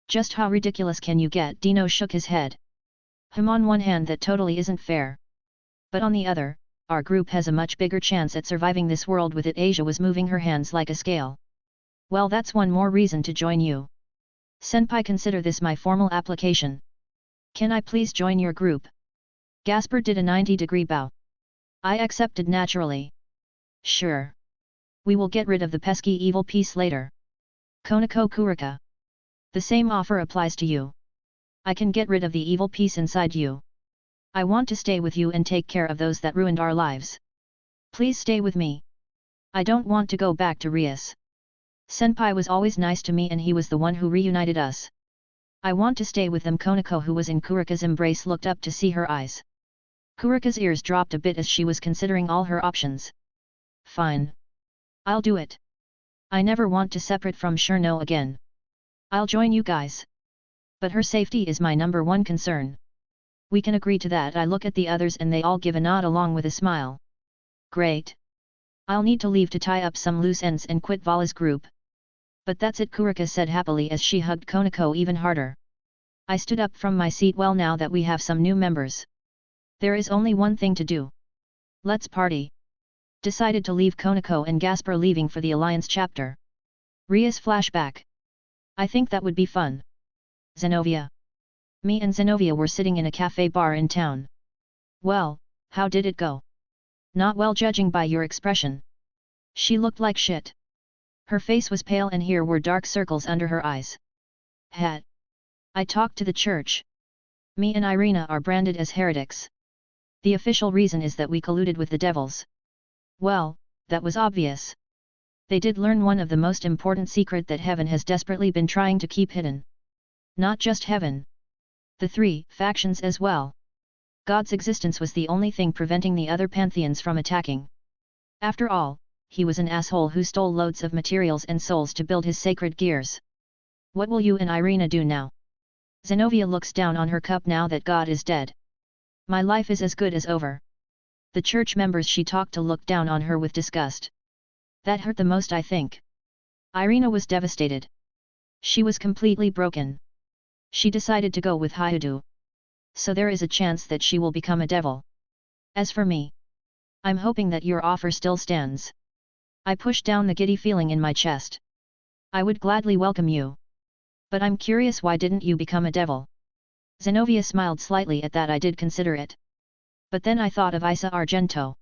Just how ridiculous can you get? Dino shook his head. On one hand, that totally isn't fair. But on the other, our group has a much bigger chance at surviving this world with it. Asia was moving her hands like a scale. Well, that's one more reason to join you. Senpai, consider this my formal application. Can I please join your group? Gasper did a 90-degree bow. I accepted naturally. Sure. We will get rid of the pesky evil piece later. Konoko Kuroka. The same offer applies to you. I can get rid of the evil piece inside you. I want to stay with you and take care of those that ruined our lives. Please stay with me. I don't want to go back to Rias. Senpai was always nice to me and he was the one who reunited us. I want to stay with them. Konoko, who was in Kuroka's embrace, looked up to see her eyes. Kuroka's ears dropped a bit as she was considering all her options. Fine. I'll do it. I never want to separate from Shurno again. I'll join you guys. But her safety is my #1 concern. We can agree to that. I look at the others and they all give a nod along with a smile. Great. I'll need to leave to tie up some loose ends and quit Vala's group. But that's it, Kuroka said happily as she hugged Konoko even harder. I stood up from my seat. Well, now that we have some new members, there is only one thing to do. Let's party. Decided to leave Konoko and Gasper leaving for the Alliance chapter. Rias flashback. I think that would be fun. Zenovia. Me and Zenovia were sitting in a cafe bar in town. Well, how did it go? Not well, judging by your expression. She looked like shit. Her face was pale and here were dark circles under her eyes. I talked to the church. Me and Irina are branded as heretics. The official reason is that we colluded with the devils. Well, that was obvious. They did learn one of the most important secret that heaven has desperately been trying to keep hidden. Not just heaven. The 3 factions as well. God's existence was the only thing preventing the other pantheons from attacking. After all, he was an asshole who stole loads of materials and souls to build his sacred gears. What will you and Irina do now? Zenovia looks down on her cup. Now that God is dead, my life is as good as over. The church members she talked to looked down on her with disgust. That hurt the most, I think. Irina was devastated. She was completely broken. She decided to go with Hyudu. So there is a chance that she will become a devil. As for me, I'm hoping that your offer still stands. I pushed down the giddy feeling in my chest. I would gladly welcome you. But I'm curious, why didn't you become a devil? Zenovia smiled slightly at that. I did consider it. But then I thought of Isa Argento.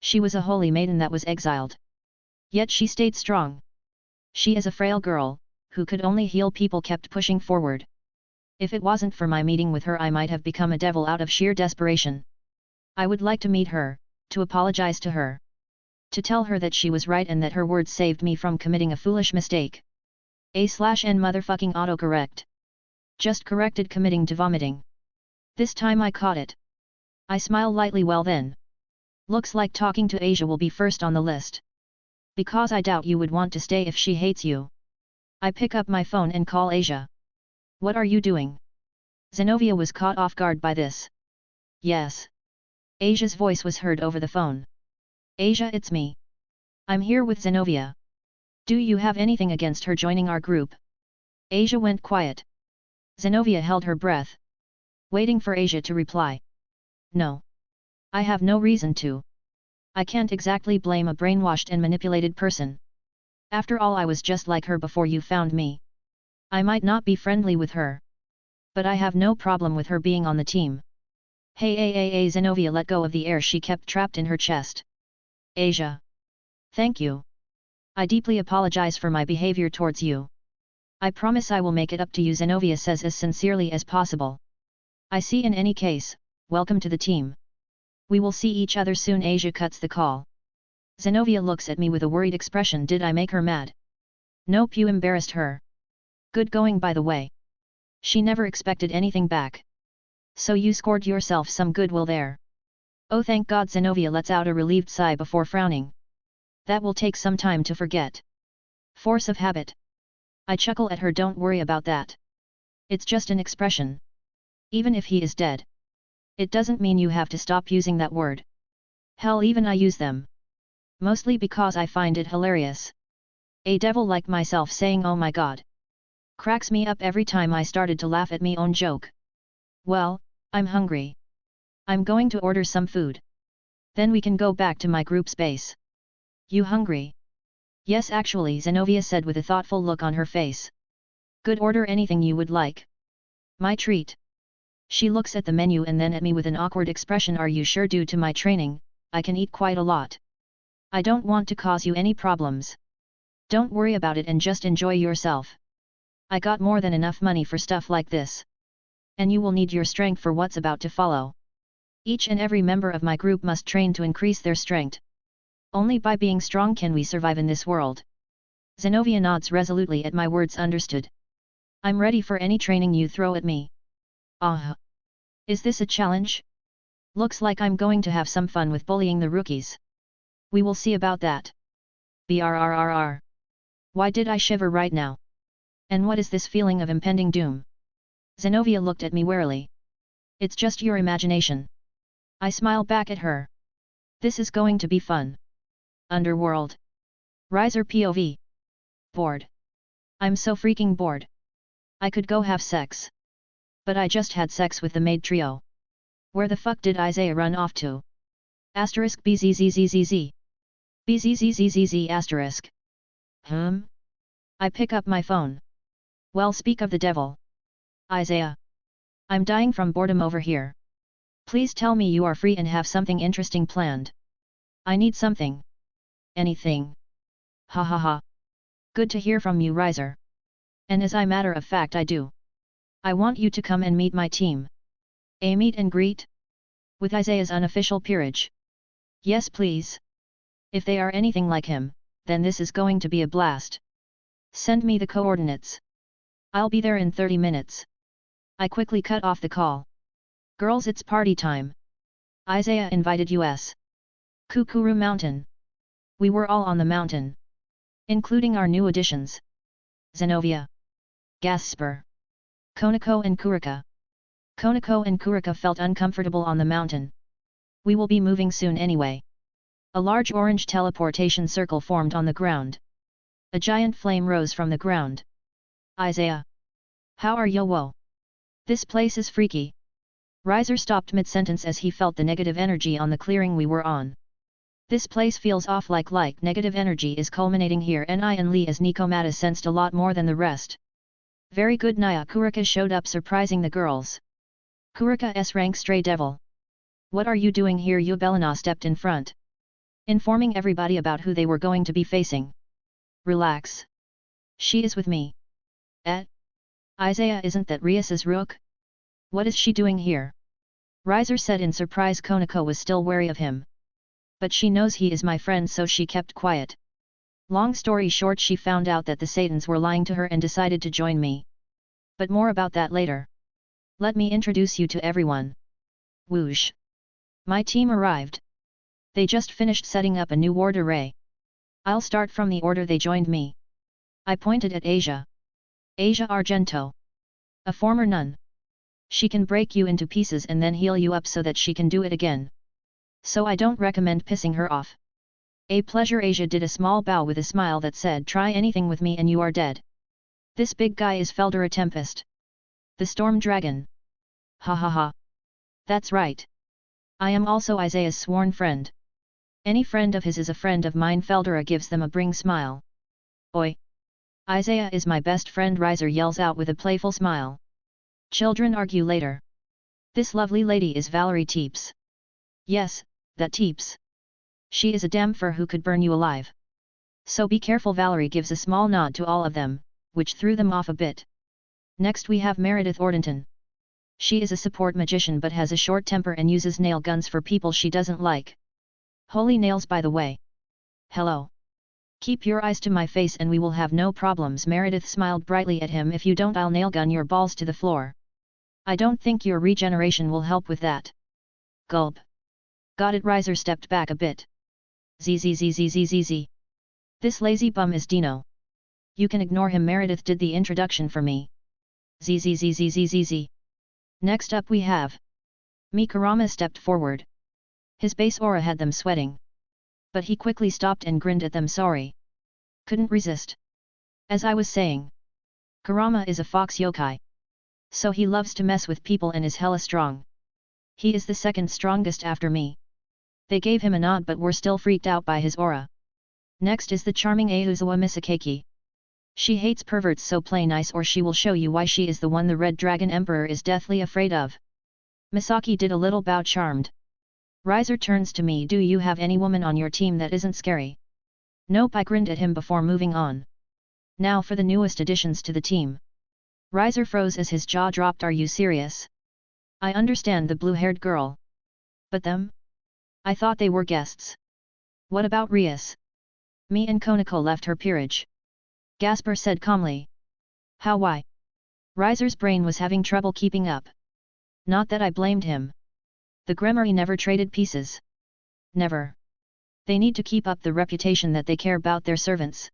She was a holy maiden that was exiled. Yet she stayed strong. She, as a frail girl, who could only heal people, kept pushing forward. If it wasn't for my meeting with her, I might have become a devil out of sheer desperation. I would like to meet her, to apologize to her. To tell her that she was right and that her words saved me from committing a foolish mistake. A/N motherfucking autocorrect. Just corrected committing to vomiting. This time I caught it. I smile lightly. Well then. Looks like talking to Asia will be first on the list. Because I doubt you would want to stay if she hates you. I pick up my phone and call Asia. What are you doing? Zenovia was caught off guard by this. Yes. Asia's voice was heard over the phone. Asia, it's me. I'm here with Zenovia. Do you have anything against her joining our group? Asia went quiet. Zenovia held her breath, waiting for Asia to reply. No. I have no reason to. I can't exactly blame a brainwashed and manipulated person. After all, I was just like her before you found me. I might not be friendly with her, but I have no problem with her being on the team. Hey, Zenovia let go of the air she kept trapped in her chest. Asia. Thank you. I deeply apologize for my behavior towards you. I promise I will make it up to you, Zenovia says as sincerely as possible. I see. In any case, welcome to the team. We will see each other soon. Asia cuts the call. Zenovia looks at me with a worried expression. Did I make her mad? Nope, you embarrassed her. Good going, by the way. She never expected anything back. So you scored yourself some goodwill there. Oh, thank God. Zenovia lets out a relieved sigh before frowning. That will take some time to forget. Force of habit. I chuckle at her. Don't worry about that. It's just an expression. Even if he is dead. It doesn't mean you have to stop using that word. Hell, even I use them. Mostly because I find it hilarious. A devil like myself saying oh my god. Cracks me up every time I started to laugh at me own joke. Well, I'm hungry. I'm going to order some food. Then we can go back to my group space. You hungry? Yes, actually, Zenobia said with a thoughtful look on her face. Good, order anything you would like. My treat. She looks at the menu and then at me with an awkward expression. Are you sure? Due to my training, I can eat quite a lot. I don't want to cause you any problems. Don't worry about it and just enjoy yourself. I got more than enough money for stuff like this. And you will need your strength for what's about to follow. Each and every member of my group must train to increase their strength. Only by being strong can we survive in this world. Zenobia nods resolutely at my words. Understood. I'm ready for any training you throw at me. Is this a challenge? Looks like I'm going to have some fun with bullying the rookies. We will see about that. Brrrr. Why did I shiver right now? And what is this feeling of impending doom? Zenobia looked at me warily. It's just your imagination. I smile back at her. This is going to be fun. Underworld. Riser POV. Bored. I'm so freaking bored. I could go have sex. But I just had sex with the maid trio. Where the fuck did Isaiah run off to? Asterisk BZZZZZ. BZZZZZ asterisk. I pick up my phone. Well, speak of the devil. Isaiah. I'm dying from boredom over here. Please tell me you are free and have something interesting planned. I need something. Anything. Ha ha ha. Good to hear from you, Riser. And as a matter of fact I do. I want you to come and meet my team. A meet and greet? With Isaiah's unofficial peerage. Yes please. If they are anything like him, then this is going to be a blast. Send me the coordinates. I'll be there in 30 minutes. I quickly cut off the call. Girls, it's party time. Isaiah invited us. Kukuru Mountain. We were all on the mountain. Including our new additions. Zenobia. Gasper. Konoko and Kuroka. Konoko and Kuroka felt uncomfortable on the mountain. We will be moving soon anyway. A large orange teleportation circle formed on the ground. A giant flame rose from the ground. Isaiah. How are you? Whoa. This place is freaky. Riser stopped mid-sentence as he felt the negative energy on the clearing we were on. This place feels off, like negative energy is culminating here. And Lee as Nikomata sensed a lot more than the rest. Very good, Naya. Kuroka showed up, surprising the girls. Kuroka S-rank stray devil. What are you doing here? Yubelina stepped in front. Informing everybody about who they were going to be facing. Relax. She is with me. Isaiah, isn't that Rias's rook? What is she doing here? Riser said in surprise. Konoko was still wary of him. But she knows he is my friend, so she kept quiet. Long story short, she found out that the Satans were lying to her and decided to join me. But more about that later. Let me introduce you to everyone. Whoosh. My team arrived. They just finished setting up a new ward array. I'll start from the order they joined me. I pointed at Asia. Asia Argento. A former nun. She can break you into pieces and then heal you up so that she can do it again. So I don't recommend pissing her off. A pleasure. Asia did a small bow with a smile that said, try anything with me and you are dead. This big guy is Feldera Tempest. The Storm Dragon. Ha ha ha. That's right. I am also Isaiah's sworn friend. Any friend of his is a friend of mine. Feldera gives them a bring smile. Oi. Isaiah is my best friend, Riser yells out with a playful smile. Children argue later. This lovely lady is Valerie Teeps. Yes, that Teeps. She is a damfer who could burn you alive. So be careful. Valerie gives a small nod to all of them, which threw them off a bit. Next we have Meredith Ordenton. She is a support magician but has a short temper and uses nail guns for people she doesn't like. Holy nails, by the way. Hello. Keep your eyes to my face and we will have no problems. Meredith smiled brightly at him. If you don't, I'll nail gun your balls to the floor. I don't think your regeneration will help with that. Gulp. Got it. Riser stepped back a bit. Zzzzzzzzz. This lazy bum is Dino. You can ignore him. Meredith did the introduction for me. Zzzzzzzzz. Next up we have. Kurama stepped forward. His base aura had them sweating. But he quickly stopped and grinned at them. Sorry. Couldn't resist. As I was saying. Kurama is a fox yokai. So he loves to mess with people and is hella strong. He is the second strongest after me. They gave him a nod but were still freaked out by his aura. Next is the charming Aizawa Misaki. She hates perverts, so play nice or she will show you why she is the one the Red Dragon Emperor is deathly afraid of. Misaki did a little bow, charmed. Riser turns to me. Do you have any woman on your team that isn't scary? Nope, I grinned at him before moving on. Now for the newest additions to the team. Riser froze as his jaw dropped. Are you serious? I understand the blue-haired girl. But them? I thought they were guests. What about Rias? Me and Konoko left her peerage. Gasper said calmly. How? Why? Riser's brain was having trouble keeping up. Not that I blamed him. The Gremory never traded pieces. Never. They need to keep up the reputation that they care about their servants.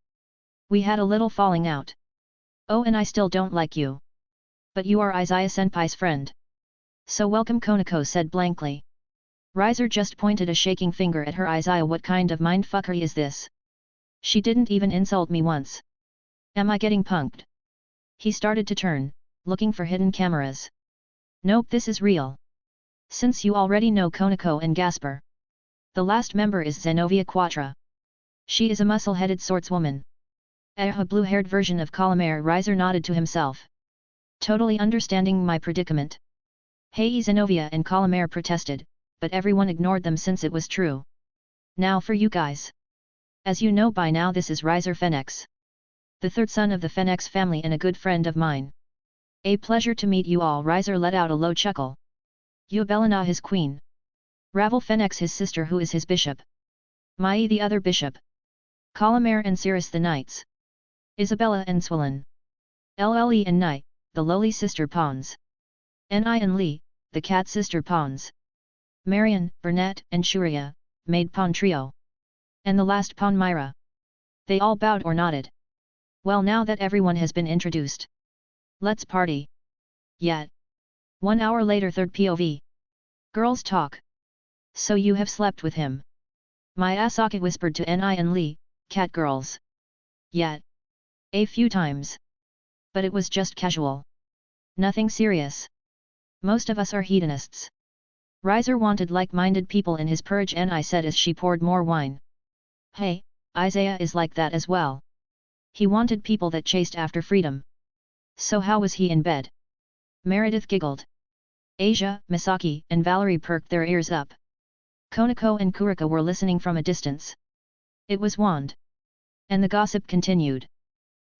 We had a little falling out. Oh, and I still don't like you. But you are Izaya Senpai's friend. So welcome, Konoko said blankly. Riser just pointed a shaking finger at her. Izaya, what kind of mindfuckery is this? She didn't even insult me once. Am I getting punked? He started to turn, looking for hidden cameras. Nope, this is real. Since you already know Konoko and Gasper. The last member is Zenobia Quatra. She is a muscle-headed swordswoman. A blue-haired version of Calamare. Riser nodded to himself. Totally understanding my predicament. Hey, Zenobia and Calamare protested, but everyone ignored them since it was true. Now for you guys. As you know by now, this is Riser Phoenix. The third son of the Phoenix family and a good friend of mine. A pleasure to meet you all. Riser let out a low chuckle. Eubelina his queen. Ravel Phoenix his sister who is his bishop. Mai the other bishop. Calamare and Cirrus the knights. Isabella and Swollen. Lle and Night, the lowly sister pawns. Ni and Lee, the cat sister pawns. Marion, Burnett and Shuria, maid pawn trio. And the last pawn Myra. They all bowed or nodded. Well, now that everyone has been introduced. Let's party. Yet. 1 hour later, third POV. Girls talk. So you have slept with him? Misaki whispered to Ni and Lee, cat girls. Yet. A few times. But it was just casual. Nothing serious. Most of us are hedonists. Riser wanted like-minded people in his purge, Ni said as she poured more wine. Hey, Isaiah is like that as well. He wanted people that chased after freedom. So how was he in bed? Meredith giggled. Asia, Misaki, and Valerie perked their ears up. Konoko and Kuroka were listening from a distance. It was Wand. And the gossip continued.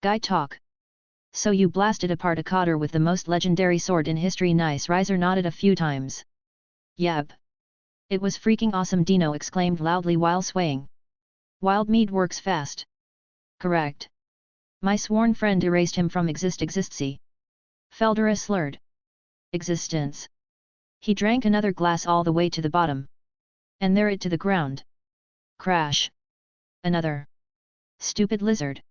Guy talk. So you blasted apart a cotter with the most legendary sword in history? Nice. Riser nodded a few times. Yep. It was freaking awesome, Dino exclaimed loudly while swaying. Wild mead works fast. Correct. My sworn friend erased him from existency. Feldera slurred. Existence. He drank another glass all the way to the bottom. And there it to the ground. Crash. Another. Stupid lizard.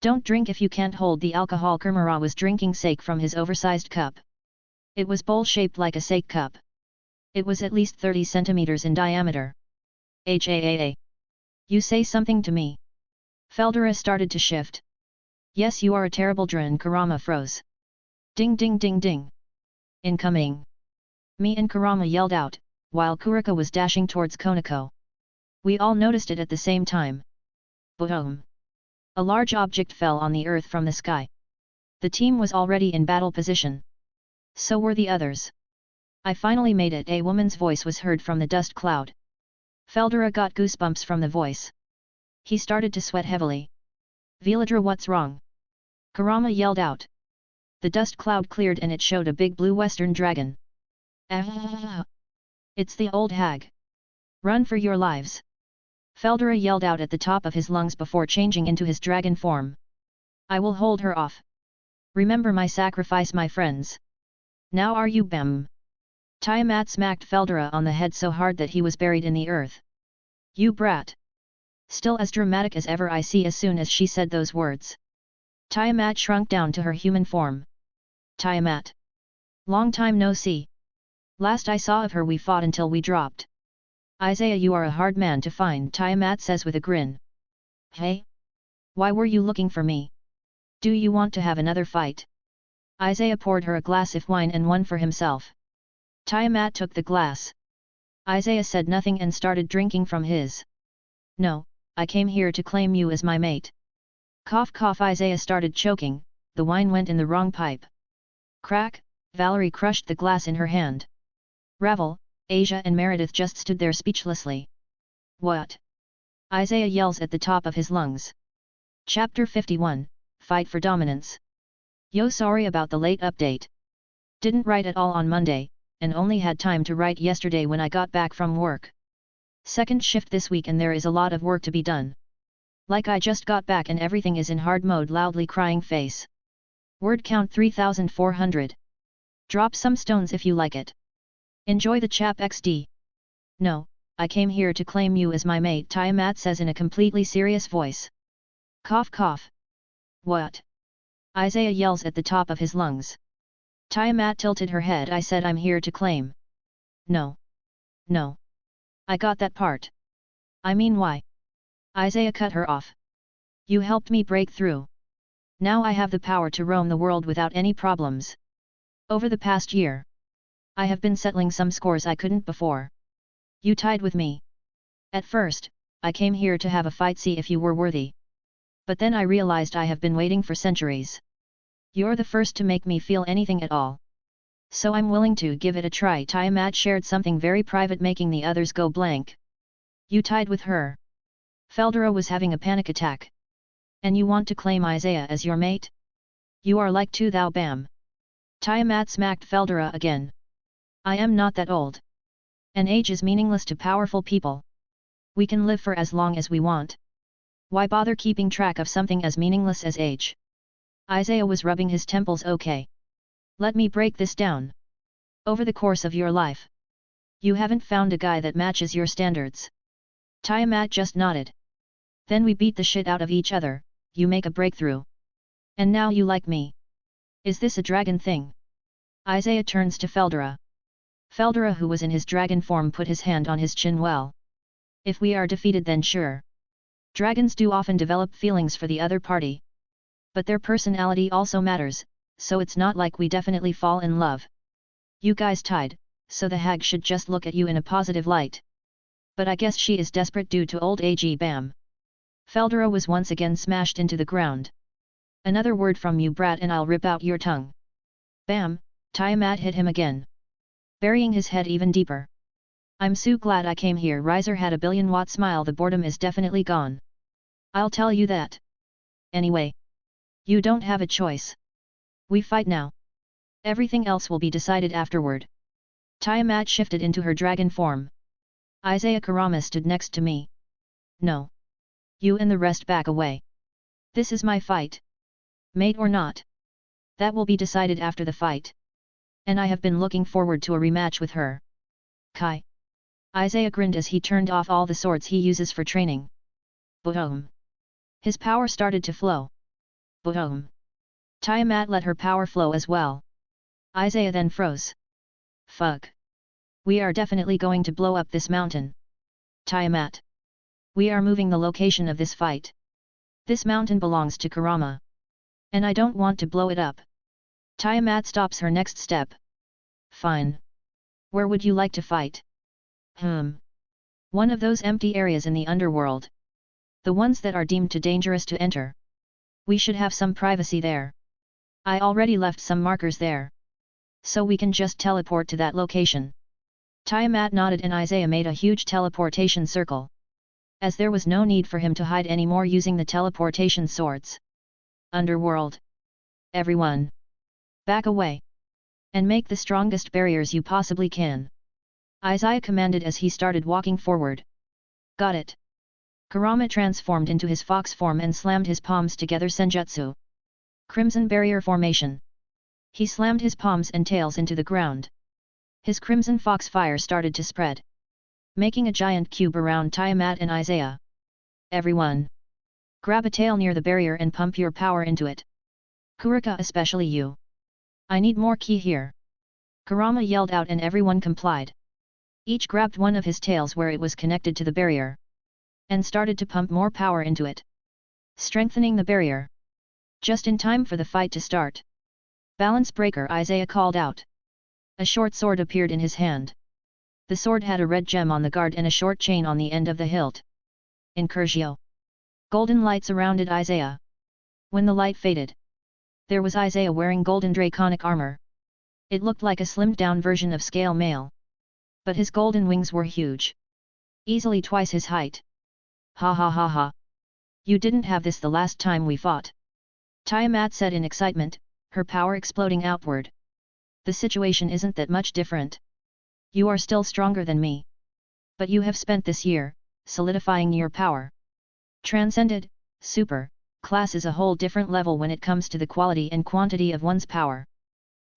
Don't drink if you can't hold the alcohol. Kurama was drinking sake from his oversized cup. It was bowl-shaped like a sake cup. It was at least 30 centimeters in diameter. HAAA. You say something to me. Feldera started to shift. Yes, you are a terrible drone. Kurama froze. Ding ding ding ding. Incoming. Me and Kurama yelled out, while Kuroka was dashing towards Konoko. We all noticed it at the same time. Boom. A large object fell on the earth from the sky. The team was already in battle position. So were the others. I finally made it. A woman's voice was heard from the dust cloud. Feldera got goosebumps from the voice. He started to sweat heavily. Veladra, what's wrong? Kurama yelled out. The dust cloud cleared and it showed a big blue western dragon. Ah! It's the old hag. Run for your lives. Feldera yelled out at the top of his lungs before changing into his dragon form. I will hold her off. Remember my sacrifice, my friends. Now are you bam? Tiamat smacked Feldera on the head so hard that he was buried in the earth. You brat! Still as dramatic as ever, I see. As soon as she said those words, Tiamat shrunk down to her human form. Tiamat! Long time no see. Last I saw of her we fought until we dropped. Isaiah, you are a hard man to find, Tiamat says with a grin. Hey? Why were you looking for me? Do you want to have another fight? Isaiah poured her a glass of wine and one for himself. Tiamat took the glass. Isaiah said nothing and started drinking from his. No, I came here to claim you as my mate. Cough cough. Isaiah started choking, the wine went in the wrong pipe. Crack, Valerie crushed the glass in her hand. Ravel, Asia and Meredith just stood there speechlessly. What? Isaiah yells at the top of his lungs. Chapter 51, Fight for Dominance. Yo, sorry about the late update. Didn't write at all on Monday, and only had time to write yesterday when I got back from work. Second shift this week and there is a lot of work to be done. Like I just got back and everything is in hard mode. Loudly crying face. Word count 3400. Drop some stones if you like it. Enjoy the chap XD. No, I came here to claim you as my mate, Tiamat says in a completely serious voice. Cough cough. What? Isaiah yells at the top of his lungs. Tiamat tilted her head. I said I'm here to claim. No. No. I got that part. I mean why? Isaiah cut her off. You helped me break through. Now I have the power to roam the world without any problems. Over the past year, I have been settling some scores I couldn't before. You tied with me. At first, I came here to have a fight, see if you were worthy. But then I realized I have been waiting for centuries. You're the first to make me feel anything at all. So I'm willing to give it a try. Tiamat shared something very private, making the others go blank. You tied with her. Feldera was having a panic attack. And you want to claim Isaiah as your mate? You are like too thou bam. Tiamat smacked Feldera again. I am not that old. An age is meaningless to powerful people. We can live for as long as we want. Why bother keeping track of something as meaningless as age? Isaiah was rubbing his temples. Okay. Let me break this down. Over the course of your life, you haven't found a guy that matches your standards. Tiamat just nodded. Then we beat the shit out of each other, you make a breakthrough. And now you like me. Is this a dragon thing? Isaiah turns to Feldera. Feldera, who was in his dragon form, put his hand on his chin. Well, if we are defeated then sure. Dragons do often develop feelings for the other party. But their personality also matters, so it's not like we definitely fall in love. You guys tied, so the hag should just look at you in a positive light. But I guess she is desperate due to old age. Bam. Feldera was once again smashed into the ground. Another word from you, brat, and I'll rip out your tongue. Bam, Tiamat hit him again, burying his head even deeper. I'm so glad I came here. Riser had a billion-watt smile. The boredom is definitely gone. I'll tell you that. Anyway, you don't have a choice. We fight now. Everything else will be decided afterward. Tiamat shifted into her dragon form. Isaiah Kurama stood next to me. No. You and the rest back away. This is my fight. Mate or not. That will be decided after the fight. And I have been looking forward to a rematch with her. Kai. Isaiah grinned as he turned off all the swords he uses for training. Boom. His power started to flow. Boom. Tiamat let her power flow as well. Isaiah then froze. Fuck. We are definitely going to blow up this mountain. Tiamat. We are moving the location of this fight. This mountain belongs to Kurama. And I don't want to blow it up. Tiamat stops her next step. Fine. Where would you like to fight? One of those empty areas in the underworld. The ones that are deemed too dangerous to enter. We should have some privacy there. I already left some markers there. So we can just teleport to that location. Tiamat nodded and Isaiah made a huge teleportation circle. As there was no need for him to hide anymore using the teleportation swords. Underworld. Everyone. Back away. And make the strongest barriers you possibly can. Isaiah commanded as he started walking forward. Got it. Kurama transformed into his fox form and slammed his palms together. Senjutsu. Crimson barrier formation. He slammed his palms and tails into the ground. His crimson fox fire started to spread, making a giant cube around Tiamat and Isaiah. Everyone. Grab a tail near the barrier and pump your power into it. Kuroka, especially you. I need more ki here. Kurama yelled out and everyone complied. Each grabbed one of his tails where it was connected to the barrier, and started to pump more power into it, strengthening the barrier. Just in time for the fight to start. Balance breaker, Isaiah called out. A short sword appeared in his hand. The sword had a red gem on the guard and a short chain on the end of the hilt. Incursio. Golden light surrounded Isaiah. When the light faded, there was Isaiah wearing golden draconic armor. It looked like a slimmed-down version of scale mail. But his golden wings were huge. Easily twice his height. Ha ha ha ha. You didn't have this the last time we fought. Tiamat said in excitement, her power exploding outward. The situation isn't that much different. You are still stronger than me. But you have spent this year, solidifying your power. Transcended, super, class is a whole different level when it comes to the quality and quantity of one's power.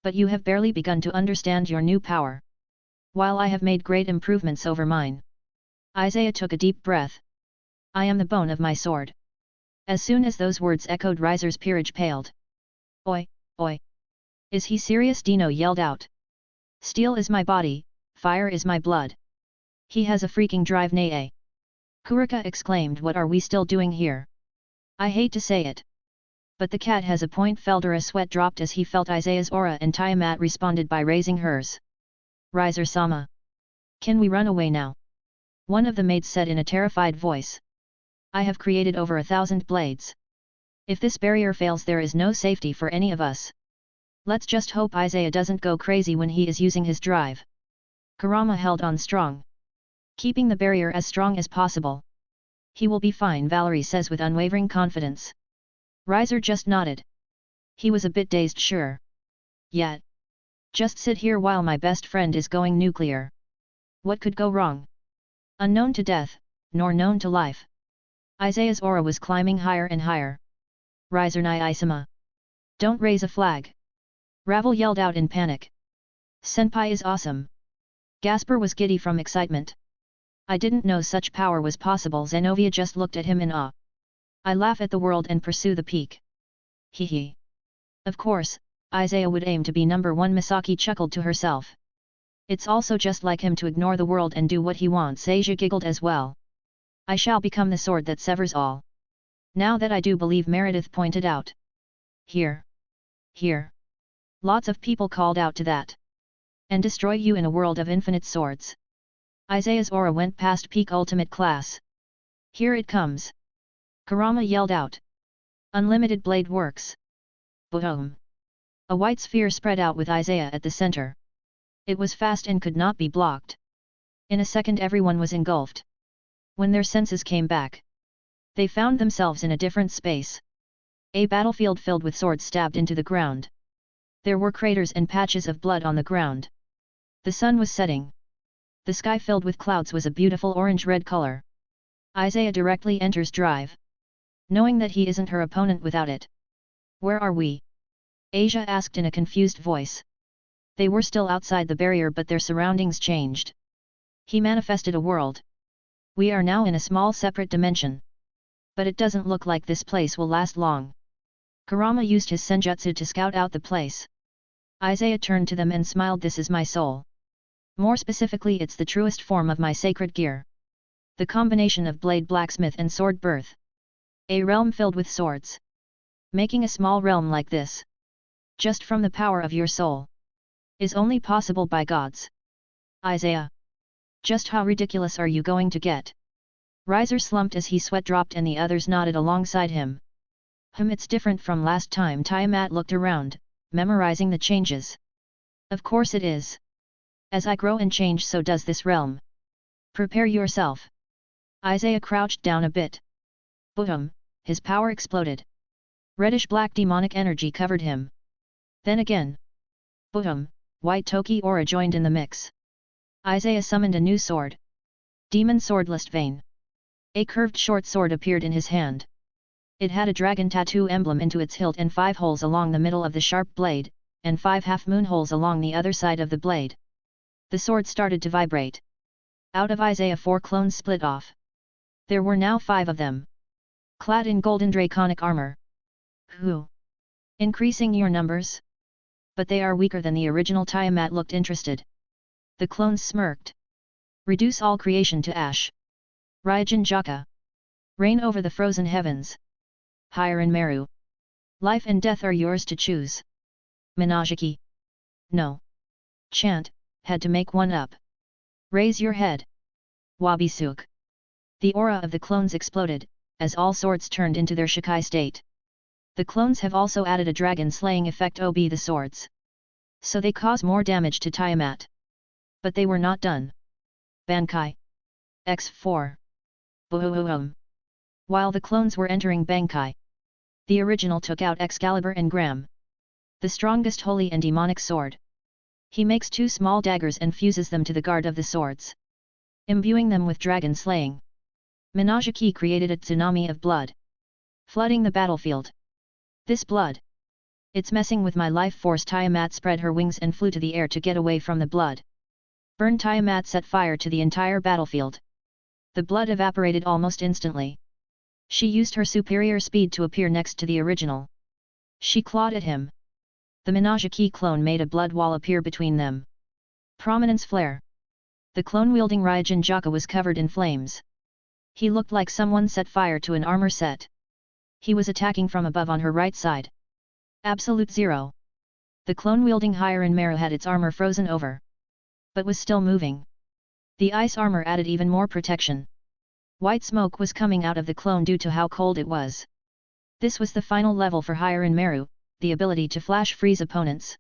But you have barely begun to understand your new power. While I have made great improvements over mine. Isaiah took a deep breath. I am the bone of my sword. As soon as those words echoed, Riser's peerage paled. Oi, oi. Is he serious? Dino yelled out. Steel is my body, fire is my blood. He has a freaking drive, nay. Kuroka exclaimed, what are we still doing here? I hate to say it. But the cat has a point. Felder, a sweat dropped as he felt Isaiah's aura, and Tiamat responded by raising hers. Riser-sama. Can we run away now? One of the maids said in a terrified voice. I have created over 1,000 blades. If this barrier fails, there is no safety for any of us. Let's just hope Isaiah doesn't go crazy when he is using his drive. Kurama held on strong, keeping the barrier as strong as possible. He will be fine, Valerie says with unwavering confidence. Riser just nodded. He was a bit dazed, sure. Yet. Just sit here while my best friend is going nuclear. What could go wrong? Unknown to death, nor known to life. Isaiah's aura was climbing higher and higher. Riser ni Isama. Don't raise a flag. Ravel yelled out in panic. Senpai is awesome. Gasper was giddy from excitement. I didn't know such power was possible. Zenovia just looked at him in awe. I laugh at the world and pursue the peak. Hee hee. Of course, Isaiah would aim to be number one. Misaki chuckled to herself. It's also just like him to ignore the world and do what he wants. Asia giggled as well. I shall become the sword that severs all. Now that I do believe, Meredith pointed out. Here. Here. Lots of people called out to that. And destroy you in a world of infinite swords. Isaiah's aura went past peak ultimate class. Here it comes. Kurama yelled out. Unlimited blade works. Boom. A white sphere spread out with Isaiah at the center. It was fast and could not be blocked. In a second everyone was engulfed. When their senses came back, they found themselves in a different space. A battlefield filled with swords stabbed into the ground. There were craters and patches of blood on the ground. The sun was setting. The sky filled with clouds was a beautiful orange-red color. Isaiah directly enters drive, knowing that he isn't her opponent without it. Where are we? Asia asked in a confused voice. They were still outside the barrier, but their surroundings changed. He manifested a world. We are now in a small separate dimension. But it doesn't look like this place will last long. Kurama used his Senjutsu to scout out the place. Isaiah turned to them and smiled. This is my soul. More specifically, it's the truest form of my sacred gear. The combination of blade blacksmith and sword birth. A realm filled with swords. Making a small realm like this, just from the power of your soul, is only possible by gods. Isaiah. Just how ridiculous are you going to get? Riser slumped as he sweat dropped and the others nodded alongside him. It's different from last time. Tiamat looked around, memorizing the changes. Of course it is. As I grow and change, so does this realm. Prepare yourself. Isaiah crouched down a bit. Boom, his power exploded. Reddish-black demonic energy covered him. Then again. Boom, white Toki aura joined in the mix. Isaiah summoned a new sword. Demon Swordless Vein. A curved short sword appeared in his hand. It had a dragon tattoo emblem into its hilt and 5 holes along the middle of the sharp blade, and 5 half-moon holes along the other side of the blade. The sword started to vibrate. Out of Isaiah 4 clones split off. There were now 5 of them, clad in golden draconic armor. Who? Increasing your numbers? But they are weaker than the original. Tiamat looked interested. The clones smirked. Reduce all creation to ash. Raijin Jaka. Reign over the frozen heavens. Hiren Meru. Life and death are yours to choose. Minajiki. No. Chant, had to make one up. Raise your head. Wabisuk. The aura of the clones exploded, as all swords turned into their Shikai state. The clones have also added a dragon-slaying effect ob the swords. So they cause more damage to Tiamat. But they were not done. Bankai. X4. Boom. While the clones were entering Bankai, the original took out Excalibur and Gram. The strongest holy and demonic sword. He makes 2 small daggers and fuses them to the guard of the swords, imbuing them with dragon slaying. Minajiki created a tsunami of blood, flooding the battlefield. This blood. It's messing with my life force. Tiamat spread her wings and flew to the air to get away from the blood. Burn. Tiamat set fire to the entire battlefield. The blood evaporated almost instantly. She used her superior speed to appear next to the original. She clawed at him. The Minajiki clone made a blood wall appear between them. Prominence flare. The clone-wielding Raijin Jaka was covered in flames. He looked like someone set fire to an armor set. He was attacking from above on her right side. Absolute zero. The clone-wielding Hiren Meru had its armor frozen over, but was still moving. The ice armor added even more protection. White smoke was coming out of the clone due to how cold it was. This was the final level for Hiren Meru, the ability to flash freeze opponents.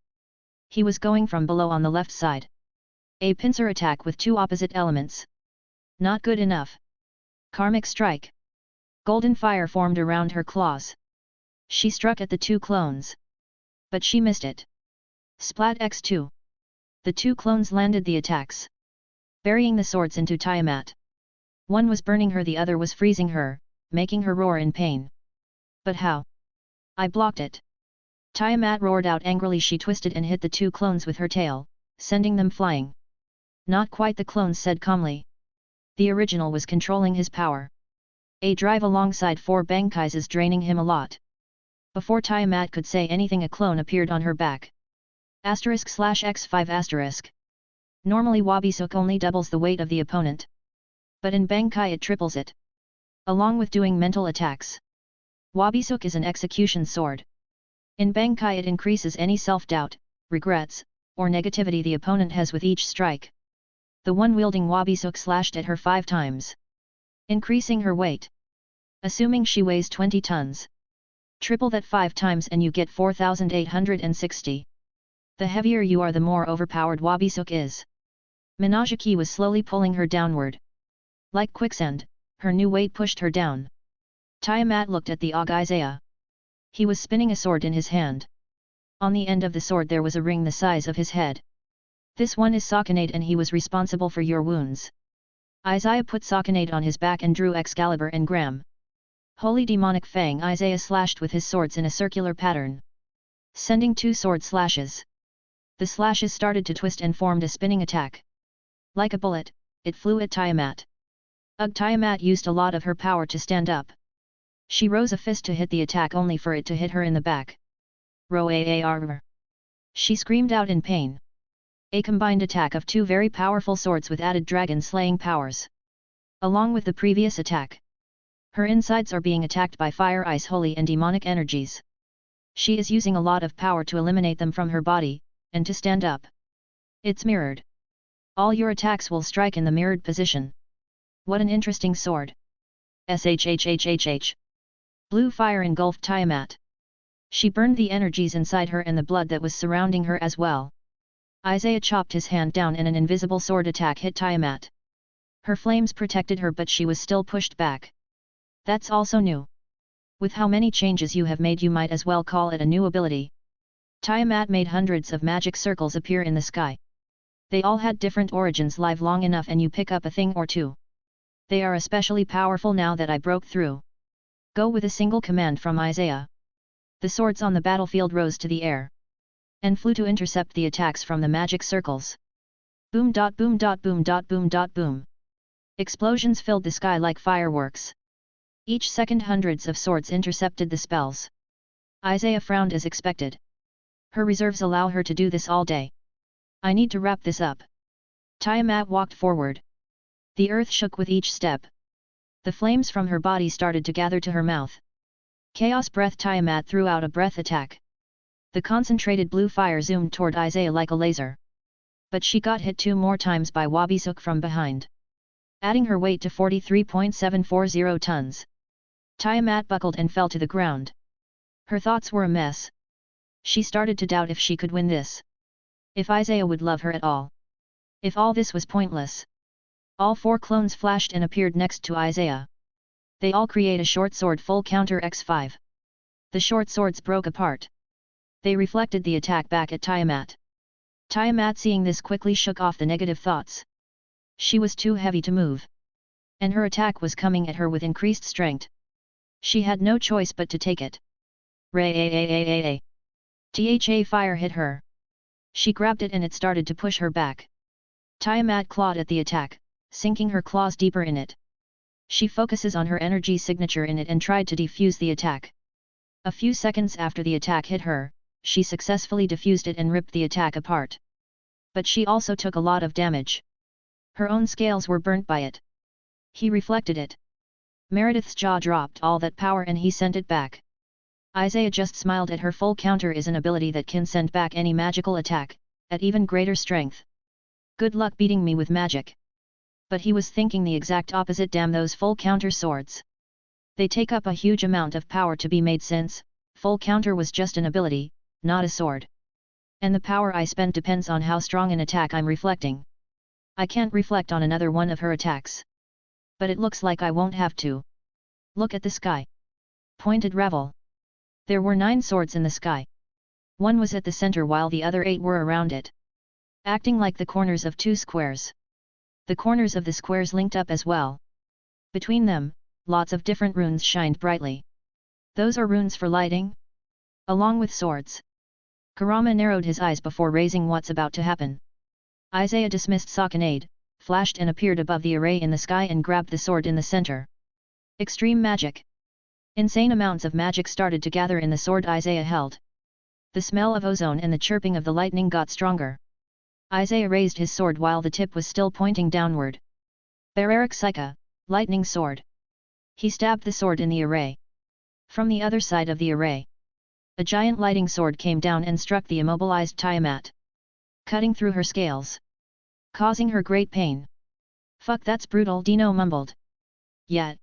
He was going from below on the left side. A pincer attack with 2 opposite elements. Not good enough. Karmic strike. Golden fire formed around her claws. She struck at the 2 clones. But she missed it. Splat X2. The 2 clones landed the attacks, burying the swords into Tiamat. One was burning her, the other was freezing her, making her roar in pain. But how? I blocked it. Tiamat roared out angrily. She twisted and hit the 2 clones with her tail, sending them flying. Not quite, the clones said calmly. The original was controlling his power. A drive alongside 4 Bankais is draining him a lot. Before Tiamat could say anything, a clone appeared on her back. */x5*. Normally Wabisuk only doubles the weight of the opponent. But in Bankai it triples it. Along with doing mental attacks. Wabisuk is an execution sword. In Bankai it increases any self-doubt, regrets, or negativity the opponent has with each strike. The one wielding Wabisuk slashed at her 5 times, increasing her weight. Assuming she weighs 20 tons. Triple that 5 times and you get 4,860. The heavier you are, the more overpowered Wabisuk is. Minajiki was slowly pulling her downward. Like quicksand, her new weight pushed her down. Tiamat looked at the Og Isaiah. He was spinning a sword in his hand. On the end of the sword there was a ring the size of his head. This one is Sakanade and he was responsible for your wounds. Isaiah put Sakanade on his back and drew Excalibur and Gram. Holy demonic fang. Isaiah slashed with his swords in a circular pattern, sending 2 sword slashes. The slashes started to twist and formed a spinning attack. Like a bullet, it flew at Tiamat. Tiamat used a lot of her power to stand up. She rose a fist to hit the attack only for it to hit her in the back. Roar! She screamed out in pain. A combined attack of 2 very powerful swords with added dragon-slaying powers. Along with the previous attack. Her insides are being attacked by fire, ice, holy and demonic energies. She is using a lot of power to eliminate them from her body, and to stand up. It's mirrored. All your attacks will strike in the mirrored position. What an interesting sword. Shhhhh. Blue fire engulfed Tiamat. She burned the energies inside her and the blood that was surrounding her as well. Isaiah chopped his hand down and an invisible sword attack hit Tiamat. Her flames protected her but she was still pushed back. That's also new. With how many changes you have made you might as well call it a new ability. Tiamat made hundreds of magic circles appear in the sky. They all had different origins. Live long enough and you pick up a thing or two. They are especially powerful now that I broke through. Go with a single command from Isaiah. The swords on the battlefield rose to the air and flew to intercept the attacks from the magic circles. Boom dot boom dot boom dot boom dot boom. Explosions filled the sky like fireworks. Each second hundreds of swords intercepted the spells. Isaiah frowned as expected. Her reserves allow her to do this all day. I need to wrap this up. Tiamat walked forward. The earth shook with each step. The flames from her body started to gather to her mouth. Chaos breath. Tiamat threw out a breath attack. The concentrated blue fire zoomed toward Isaiah like a laser. But she got hit 2 more times by Wabisuk from behind, adding her weight to 43.740 tons. Tiamat buckled and fell to the ground. Her thoughts were a mess. She started to doubt if she could win this. If Isaiah would love her at all. If all this was pointless. All 4 clones flashed and appeared next to Isaiah. They all create a short sword full counter x5. The short swords broke apart. They reflected the attack back at Tiamat. Tiamat, seeing this, quickly shook off the negative thoughts. She was too heavy to move. And her attack was coming at her with increased strength. She had no choice but to take it. Tha fire hit her. She grabbed it and it started to push her back. Tiamat clawed at the attack, sinking her claws deeper in it. She focuses on her energy signature in it and tried to defuse the attack. A few seconds after the attack hit her, she successfully defused it and ripped the attack apart. But she also took a lot of damage. Her own scales were burnt by it. He reflected it. Meredith's jaw dropped all that power and he sent it back. Isaiah just smiled at her. Full counter is an ability that can send back any magical attack, at even greater strength. Good luck beating me with magic. But he was thinking the exact opposite. Damn those full counter swords. They take up a huge amount of power to be made since, full counter was just an ability, not a sword. And the power I spend depends on how strong an attack I'm reflecting. I can't reflect on another one of her attacks. But it looks like I won't have to. Look at the sky. Pointed Ravel. There were 9 swords in the sky. One was at the center while the other 8 were around it. Acting like the corners of 2 squares. The corners of the squares linked up as well. Between them, lots of different runes shined brightly. Those are runes for lighting? Along with swords. Kurama narrowed his eyes before raising what's about to happen. Isaiah dismissed Sakanade, flashed and appeared above the array in the sky and grabbed the sword in the center. Extreme magic. Insane amounts of magic started to gather in the sword Isaiah held. The smell of ozone and the chirping of the lightning got stronger. Isaiah raised his sword while the tip was still pointing downward. Bararic Psycha, lightning sword. He stabbed the sword in the array. From the other side of the array, a giant lighting sword came down and struck the immobilized Tiamat, cutting through her scales, causing her great pain. Fuck, that's brutal, Dino mumbled. Yet,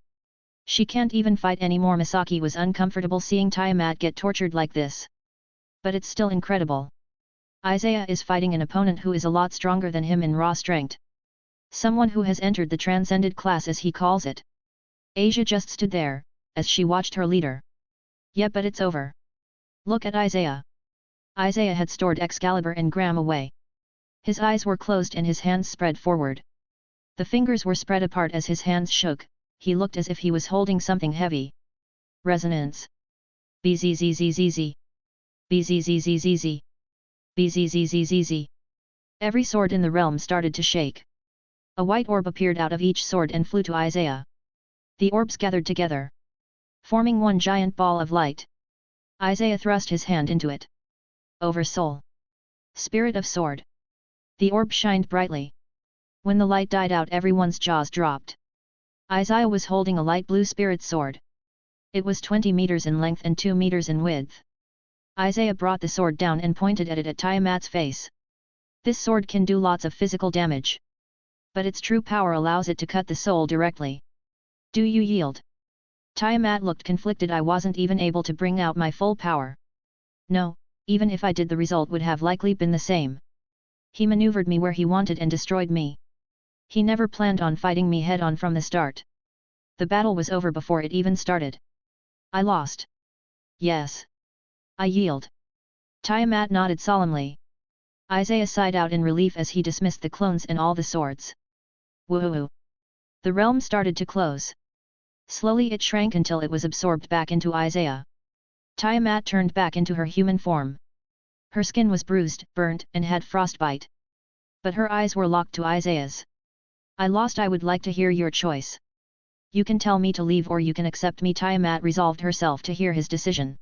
she can't even fight anymore. Misaki was uncomfortable seeing Tiamat get tortured like this. But it's still incredible. Isaiah is fighting an opponent who is a lot stronger than him in raw strength. Someone who has entered the transcended class as he calls it. Asia just stood there, as she watched her leader. Yeah, but it's over. Look at Isaiah. Isaiah had stored Excalibur and Gram away. His eyes were closed and his hands spread forward. The fingers were spread apart as his hands shook. He looked as if he was holding something heavy. Resonance. Bzzzzz. Bzzzzz. Bzzzzz. Every sword in the realm started to shake. A white orb appeared out of each sword and flew to Isaiah. The orbs gathered together, forming one giant ball of light. Isaiah thrust his hand into it. Oversoul. Spirit of sword. The orb shined brightly. When the light died out, everyone's jaws dropped. Isaiah was holding a light blue spirit sword. It was 20 meters in length and 2 meters in width. Isaiah brought the sword down and pointed at it at Tiamat's face. This sword can do lots of physical damage. But its true power allows it to cut the soul directly. Do you yield? Tiamat looked conflicted. I wasn't even able to bring out my full power. No, even if I did, the result would have likely been the same. He maneuvered me where he wanted and destroyed me. He never planned on fighting me head-on from the start. The battle was over before it even started. I lost. Yes. I yield. Tiamat nodded solemnly. Isaiah sighed out in relief as he dismissed the clones and all the swords. Woohoo! The realm started to close. Slowly it shrank until it was absorbed back into Isaiah. Tiamat turned back into her human form. Her skin was bruised, burnt, and had frostbite. But her eyes were locked to Isaiah's. I lost. I would like to hear your choice. You can tell me to leave or you can accept me. Tiamat resolved herself to hear his decision.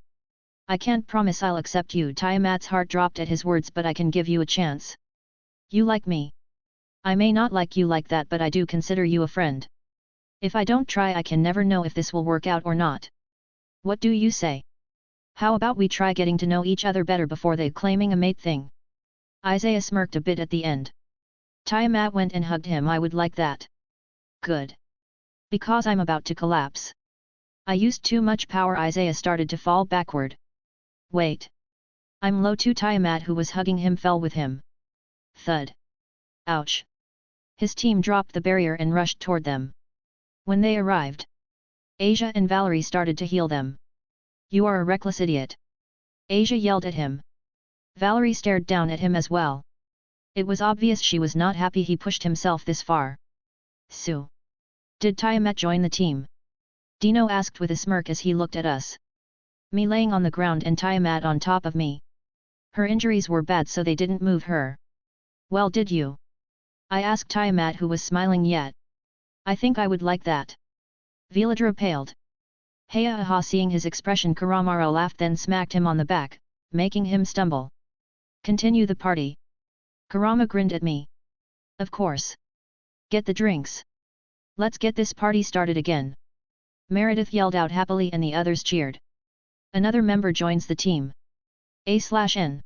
I can't promise I'll accept you. Tiamat's heart dropped at his words, but I can give you a chance. You like me. I may not like you like that, but I do consider you a friend. If I don't try, I can never know if this will work out or not. What do you say? How about we try getting to know each other better before they claiming a mate thing? Isaiah smirked a bit at the end. Tiamat went and hugged him. I would like that. Good. Because I'm about to collapse. I used too much power. Isaiah started to fall backward. Wait. I'm low too. Tiamat, who was hugging him, fell with him. Thud. Ouch. His team dropped the barrier and rushed toward them. When they arrived, Asia and Valerie started to heal them. You are a reckless idiot. Asia yelled at him. Valerie stared down at him as well. It was obvious she was not happy he pushed himself this far. So, did Tiamat join the team? Dino asked with a smirk as he looked at us. Me laying on the ground and Tiamat on top of me. Her injuries were bad, so they didn't move her. Well, did you? I asked Tiamat, who was smiling yet. I think I would like that. Veladra paled. Heya aha. Seeing his expression, Kurama laughed, then smacked him on the back, making him stumble. Continue the party. Kurama grinned at me. Of course. Get the drinks. Let's get this party started again. Meredith yelled out happily and the others cheered. Another member joins the team. A/N.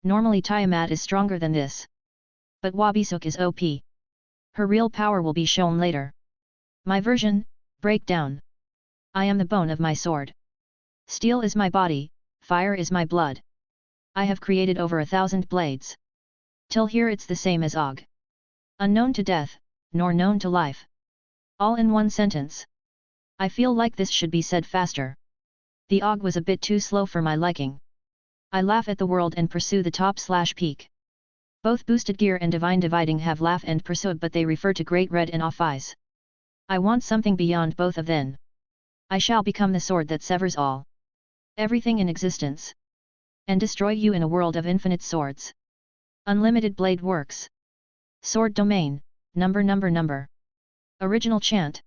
Normally Tiamat is stronger than this. But Wabisuk is OP. Her real power will be shown later. My version, breakdown. I am the bone of my sword. Steel is my body, fire is my blood. I have created over 1,000 blades. Till here it's the same as Og. Unknown to death, nor known to life. All in one sentence. I feel like this should be said faster. The Og was a bit too slow for my liking. I laugh at the world and pursue the top/peak. Both boosted gear and divine dividing have laugh and pursued, but they refer to great red and off eyes. I want something beyond both of them. I shall become the sword that severs all. Everything in existence. And destroy you in a world of infinite swords. Unlimited blade works. Sword domain, number. Original chant.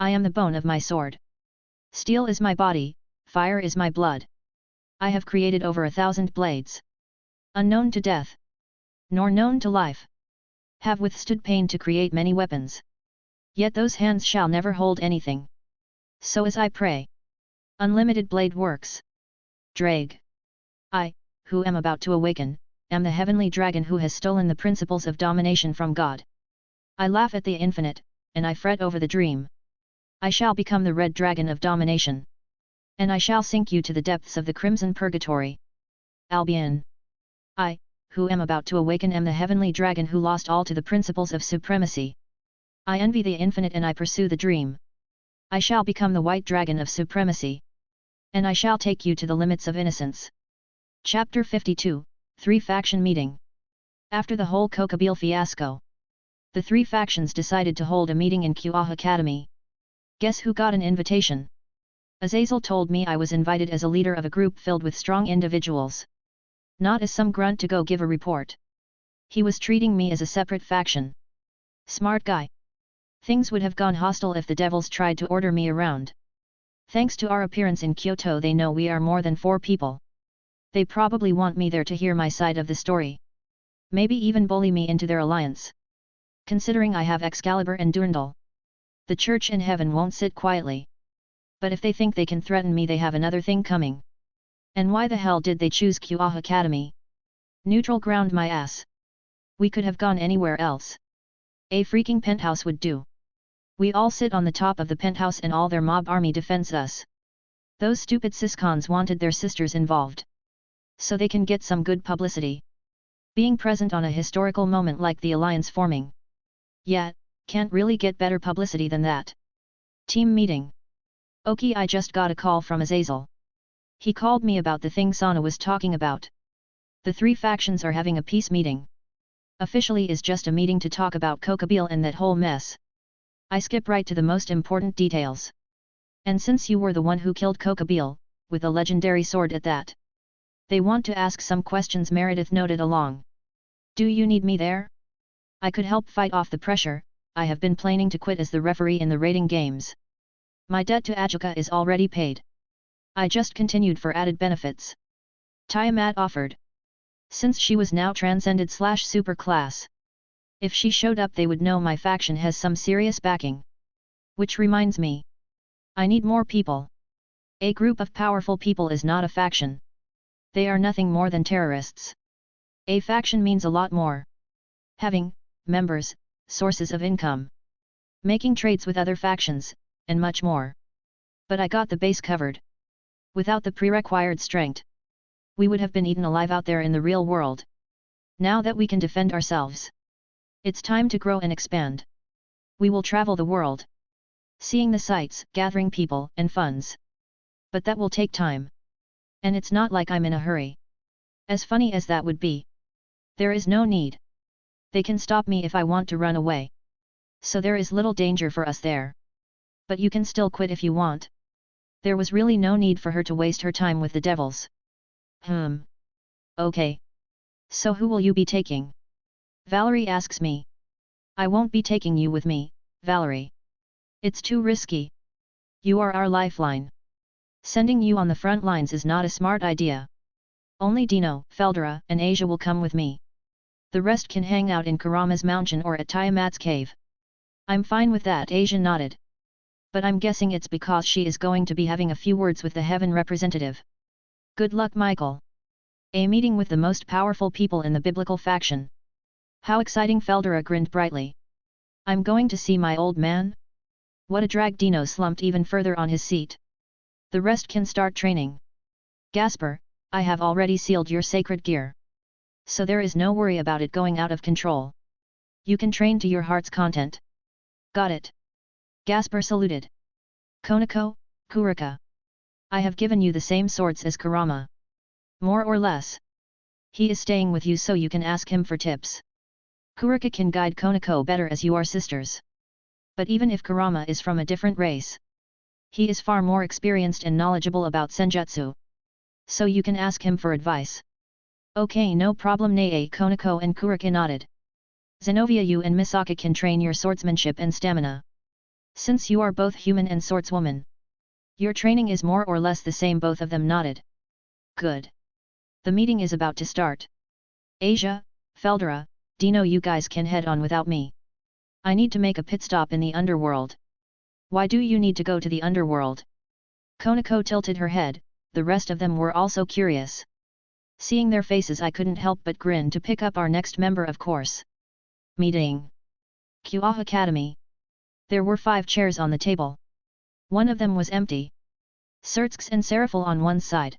I am the bone of my sword. Steel is my body, fire is my blood. I have created over 1,000 blades. Unknown to death. Nor known to life. Have withstood pain to create many weapons. Yet those hands shall never hold anything. So as I pray. Unlimited blade works. Drag. I, who am about to awaken, am the heavenly dragon who has stolen the principles of domination from God. I laugh at the infinite, and I fret over the dream. I shall become the red dragon of domination. And I shall sink you to the depths of the crimson purgatory. Albion. I, who am about to awaken, am the heavenly dragon who lost all to the principles of supremacy. I envy the infinite and I pursue the dream. I shall become the white dragon of supremacy. And I shall take you to the limits of innocence. Chapter 52, 3-Faction Meeting. After the whole Kokabiel fiasco, the 3 factions decided to hold a meeting in Kuah Academy. Guess who got an invitation? Azazel told me I was invited as a leader of a group filled with strong individuals. Not as some grunt to go give a report. He was treating me as a separate faction. Smart guy. Things would have gone hostile if the devils tried to order me around. Thanks to our appearance in Kyoto, they know we are more than 4 people. They probably want me there to hear my side of the story. Maybe even bully me into their alliance. Considering I have Excalibur and Durandal. The church in heaven won't sit quietly. But if they think they can threaten me, they have another thing coming. And why the hell did they choose Kuah Academy? Neutral ground my ass. We could have gone anywhere else. A freaking penthouse would do. We all sit on the top of the penthouse and all their mob army defends us. Those stupid siscons wanted their sisters involved. So they can get some good publicity. Being present on a historical moment like the alliance forming. Yet, can't really get better publicity than that. Team meeting. Okay, I just got a call from Azazel. He called me about the thing Sona was talking about. The 3 factions are having a peace meeting. Officially is just a meeting to talk about Kokabiel and that whole mess. I skip right to the most important details. And since you were the one who killed Kokabiel, with a legendary sword at that. They want to ask some questions, Meredith noted along. Do you need me there? I could help fight off the pressure. I have been planning to quit as the referee in the rating games. My debt to Ajuka is already paid. I just continued for added benefits. Tiamat offered. Since she was now transcended/super class. If she showed up they would know my faction has some serious backing. Which reminds me. I need more people. A group of powerful people is not a faction. They are nothing more than terrorists. A faction means a lot more. Having members, sources of income, making trades with other factions, and much more. But I got the base covered. Without the prerequired strength, we would have been eaten alive out there in the real world. Now that we can defend ourselves, it's time to grow and expand. We will travel the world, seeing the sights, gathering people and funds. But that will take time. And it's not like I'm in a hurry. As funny as that would be, there is no need. They can stop me if I want to run away. So there is little danger for us there. But you can still quit if you want. There was really no need for her to waste her time with the devils. Okay. So who will you be taking? Valerie asks me. I won't be taking you with me, Valerie. It's too risky. You are our lifeline. Sending you on the front lines is not a smart idea. Only Dino, Feldera, and Asia will come with me. The rest can hang out in Kurama's mountain or at Tiamat's cave. I'm fine with that, Asia nodded. But I'm guessing it's because she is going to be having a few words with the Heaven representative. Good luck, Michael. A meeting with the most powerful people in the biblical faction. How exciting, Feldera grinned brightly. I'm going to see my old man? What a drag. Dino slumped even further on his seat. The rest can start training. Gasper, I have already sealed your sacred gear. So there is no worry about it going out of control. You can train to your heart's content. Got it. Gasper saluted. Konoko, Kuroka. I have given you the same swords as Kurama. More or less. He is staying with you so you can ask him for tips. Kuroka can guide Konoko better as you are sisters. But even if Kurama is from a different race, he is far more experienced and knowledgeable about Senjutsu. So you can ask him for advice. Okay, no problem. Nae. Konoko and Kuroka nodded. Zenobia, you and Misaki can train your swordsmanship and stamina. Since you are both human and swordswoman, your training is more or less the same. Both of them nodded. Good. The meeting is about to start. Asia, Feldera, Dino, you guys can head on without me. I need to make a pit stop in the underworld. Why do you need to go to the underworld? Konoko tilted her head. The rest of them were also curious. Seeing their faces, I couldn't help but grin. To pick up our next member, of course. Meeting. Cael Academy. There were 5 chairs on the table. One of them was empty. Sertsks and Seraphil on one side.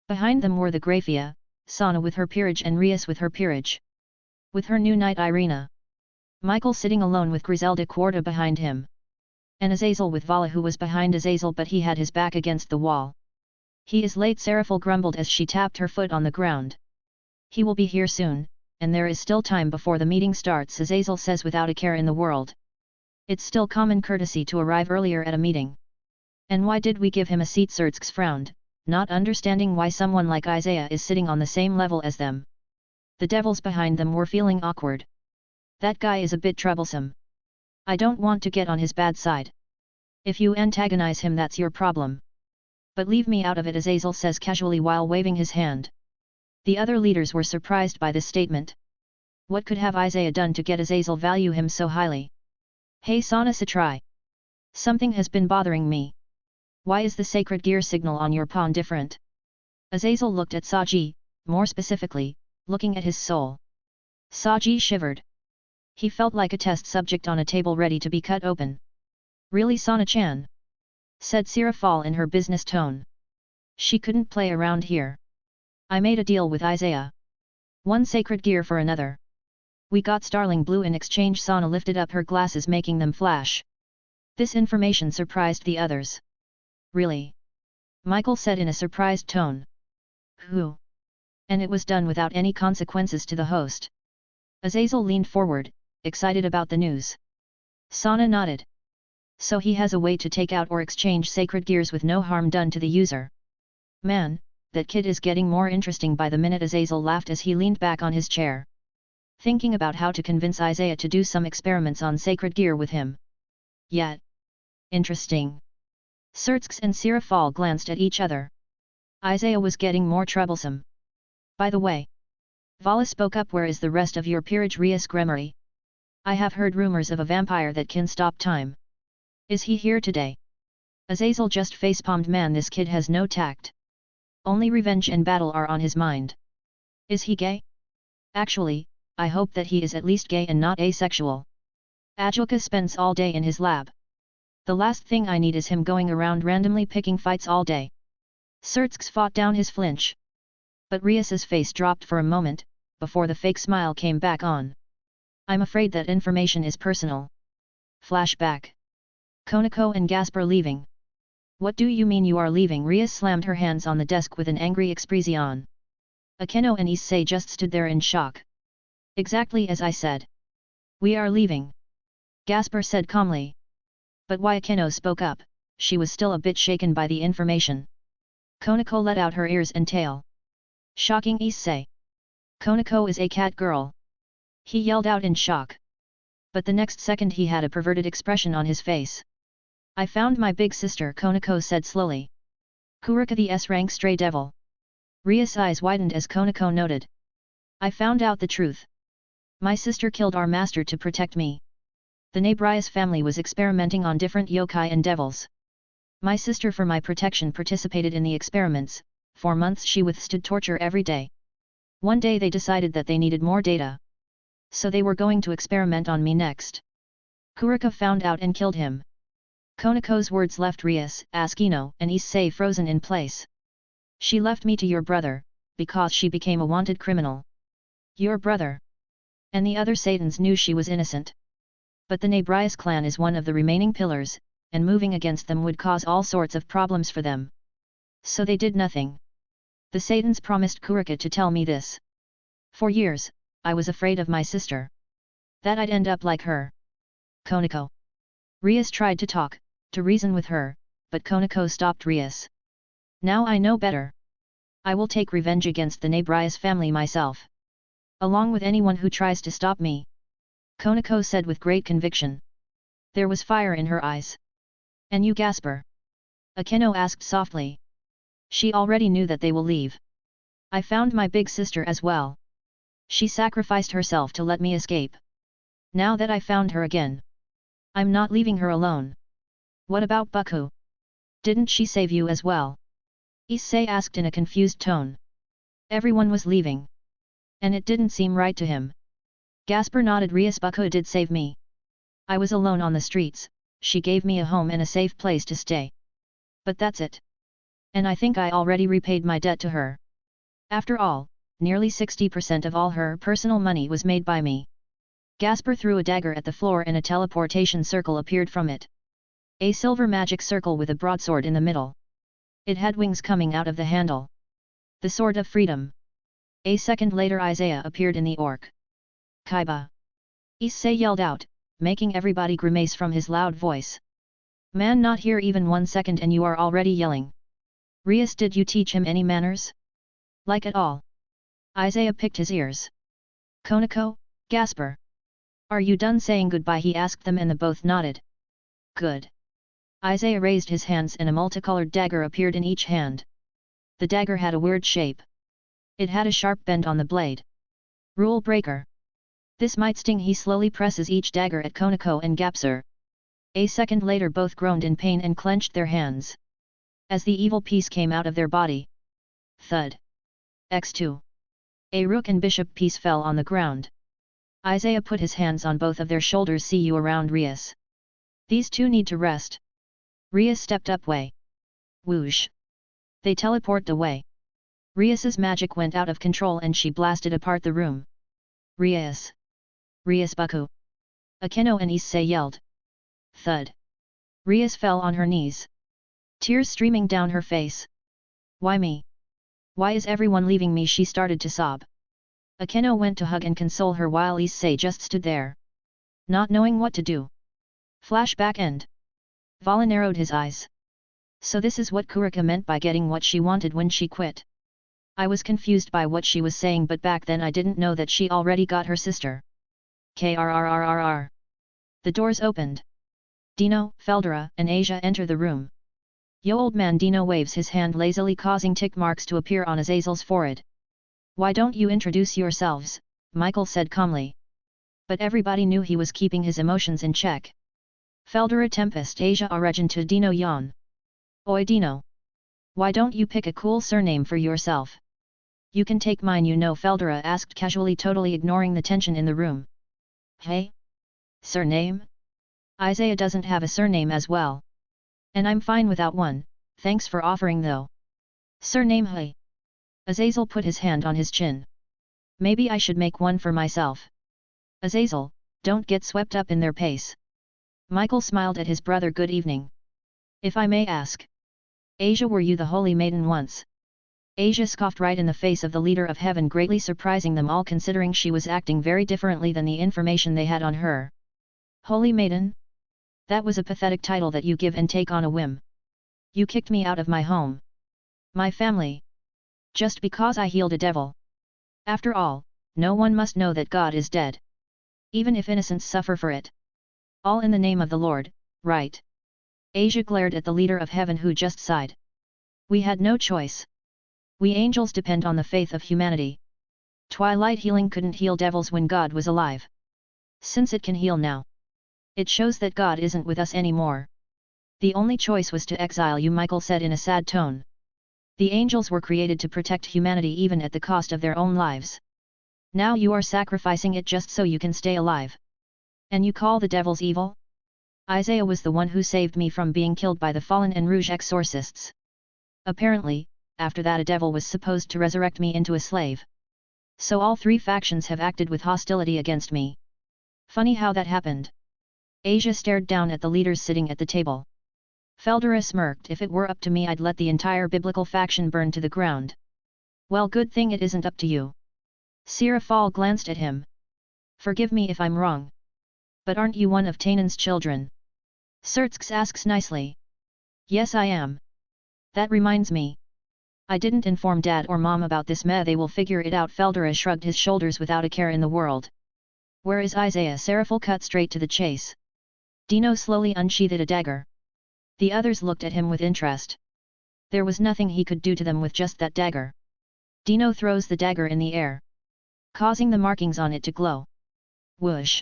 Behind them were the Graphia, Sona with her peerage and Rias with her peerage. With her new knight Irina. Michael sitting alone with Griselda Quarta behind him. And Azazel with Vala, who was behind Azazel but he had his back against the wall. He is late, Seraphil grumbled as she tapped her foot on the ground. He will be here soon, and there is still time before the meeting starts, Azazel says without a care in the world. It's still common courtesy to arrive earlier at a meeting. And why did we give him a seat? Sertsks frowned, not understanding why someone like Isaiah is sitting on the same level as them. The devils behind them were feeling awkward. That guy is a bit troublesome. I don't want to get on his bad side. If you antagonize him, that's your problem. But leave me out of it, Azazel says casually while waving his hand. The other leaders were surprised by this statement. What could have Isaiah done to get Azazel value him so highly? Hey Sona Satrai. Something has been bothering me. Why is the sacred gear signal on your pawn different? Azazel looked at Saji, more specifically, looking at his soul. Saji shivered. He felt like a test subject on a table ready to be cut open. Really, Sona-chan? Said Seraphil in her business tone. She couldn't play around here. I made a deal with Isaiah. One sacred gear for another. We got Starling Blue in exchange. Sona lifted up her glasses, making them flash. This information surprised the others. Really? Michael said in a surprised tone. Who? And it was done without any consequences to the host. Azazel leaned forward, excited about the news. Sona nodded. So he has a way to take out or exchange sacred gears with no harm done to the user. Man, that kid is getting more interesting by the minute. Azazel laughed as he leaned back on his chair. Thinking about how to convince Isaiah to do some experiments on sacred gear with him. Yet. Interesting. Sertsk and Sirafal glanced at each other. Isaiah was getting more troublesome. By the way, Vala spoke up, where is the rest of your peerage Rias Gremory? I have heard rumors of a vampire that can stop time. Is he here today? Azazel just facepalmed. Man, this kid has no tact. Only revenge and battle are on his mind. Is he gay? Actually, I hope that he is at least gay and not asexual. Ajilka spends all day in his lab. The last thing I need is him going around randomly picking fights all day. Sertsk fought down his flinch. But Rias's face dropped for a moment, before the fake smile came back on. I'm afraid that information is personal. Flashback. Konoko and Gasper leaving. What do you mean you are leaving? Rias slammed her hands on the desk with an angry expression. Akeno and Issei just stood there in shock. Exactly as I said. We are leaving. Gasper said calmly. But why? Akeno spoke up, she was still a bit shaken by the information. Konoko let out her ears and tail. Shocking Issei. Konoko is a cat girl. He yelled out in shock. But the next second he had a perverted expression on his face. I found my big sister, Konoko said slowly. Kuroka the S-rank stray devil. Rias' eyes widened as Konoko noted. I found out the truth. My sister killed our master to protect me. The Rias family was experimenting on different yokai and devils. My sister, for my protection, participated in the experiments. For months she withstood torture every day. One day they decided that they needed more data. So they were going to experiment on me next. Kuroka found out and killed him. Konoko's words left Rias, Askino, and Issei frozen in place. She left me to your brother, because she became a wanted criminal. Your brother? And the other Satans knew she was innocent. But the Rias clan is one of the remaining pillars, and moving against them would cause all sorts of problems for them. So they did nothing. The Satans promised Kuroka to tell me this. For years, I was afraid of my sister. That I'd end up like her. Konoko. Rias tried to talk, to reason with her, but Konoko stopped Rias. Now I know better. I will take revenge against the Rias family myself. Along with anyone who tries to stop me. Konoko said with great conviction. There was fire in her eyes. And you, Gasper? Akeno asked softly. She already knew that they will leave. I found my big sister as well. She sacrificed herself to let me escape. Now that I found her again, I'm not leaving her alone. What about Buku? Didn't she save you as well? Issei asked in a confused tone. Everyone was leaving. And it didn't seem right to him. Gasper nodded. Rias. Buku did save me. I was alone on the streets, she gave me a home and a safe place to stay. But that's it. And I think I already repaid my debt to her. After all, nearly 60% of all her personal money was made by me. Gasper threw a dagger at the floor and a teleportation circle appeared from it. A silver magic circle with a broadsword in the middle. It had wings coming out of the handle. The Sword of Freedom. A second later Isaiah appeared in the orc. Kiba. Issei yelled out, making everybody grimace from his loud voice. Man, not here even 1 second and you are already yelling. Rias, did you teach him any manners? Like at all? Isaiah picked his ears. Konoko, Gasper. Are you done saying goodbye? He asked them and the both nodded. Good. Isaiah raised his hands and a multicolored dagger appeared in each hand. The dagger had a weird shape. It had a sharp bend on the blade. Rule breaker. This might sting. He slowly presses each dagger at Konoko and Gasper. A second later both groaned in pain and clenched their hands. As the evil piece came out of their body. Thud. X2. A rook and bishop piece fell on the ground. Isaiah put his hands on both of their shoulders. See you around, Rias. These two need to rest. Rias stepped up. Way. Whoosh. They teleport away. Rias's magic went out of control and she blasted apart the room. Rias. Rias, Buku. Akeno and Issei yelled. Thud. Rias fell on her knees. Tears streaming down her face. Why me? Why is everyone leaving me? She started to sob. Akeno went to hug and console her while Issei just stood there. Not knowing what to do. Flashback end. Vala narrowed his eyes. So this is what Kuroka meant by getting what she wanted when she quit. I was confused by what she was saying, but back then I didn't know that she already got her sister. Krrrrrr. The doors opened. Dino, Feldera, and Asia enter the room. Yo old man Dino waves his hand lazily causing tick marks to appear on Azazel's forehead. Why don't you introduce yourselves, Michael said calmly. But everybody knew he was keeping his emotions in check. Feldera Tempest Asia Origin to Dino Yan. Oi Dino. Why don't you pick a cool surname for yourself? You can take mine, you know, Feldera asked casually, totally ignoring the tension in the room. Hey? Surname? Isaiah doesn't have a surname as well. And I'm fine without one, thanks for offering though. Surname Hey. Azazel put his hand on his chin. Maybe I should make one for myself. Azazel, don't get swept up in their pace. Michael smiled at his brother. Good evening. If I may ask. Asia, were you the holy maiden once? Asia scoffed right in the face of the leader of heaven, greatly surprising them all considering she was acting very differently than the information they had on her. Holy maiden? That was a pathetic title that you give and take on a whim. You kicked me out of my home. My family. Just because I healed a devil. After all, no one must know that God is dead. Even if innocents suffer for it. All in the name of the Lord, right? Asia glared at the leader of heaven, who just sighed. We had no choice. We angels depend on the faith of humanity. Twilight healing couldn't heal devils when God was alive. Since it can heal now, it shows that God isn't with us anymore. The only choice was to exile you, Michael said in a sad tone. The angels were created to protect humanity even at the cost of their own lives. Now you are sacrificing it just so you can stay alive. And you call the devils evil? Isaiah was the one who saved me from being killed by the fallen and Rouge exorcists. Apparently, after that a devil was supposed to resurrect me into a slave. So all three factions have acted with hostility against me. Funny how that happened. Asia stared down at the leaders sitting at the table. Feldera smirked. If it were up to me, I'd let the entire biblical faction burn to the ground. Well, good thing it isn't up to you. Sirafal glanced at him. Forgive me if I'm wrong. But aren't you one of Tanan's children? Sertsk asks nicely. Yes, I am. That reminds me. I didn't inform Dad or Mom about this. They will figure it out. Feldera shrugged his shoulders without a care in the world. Where is Isaiah? Serafal cut straight to the chase. Dino slowly unsheathed a dagger. The others looked at him with interest. There was nothing he could do to them with just that dagger. Dino throws the dagger in the air, causing the markings on it to glow. Whoosh!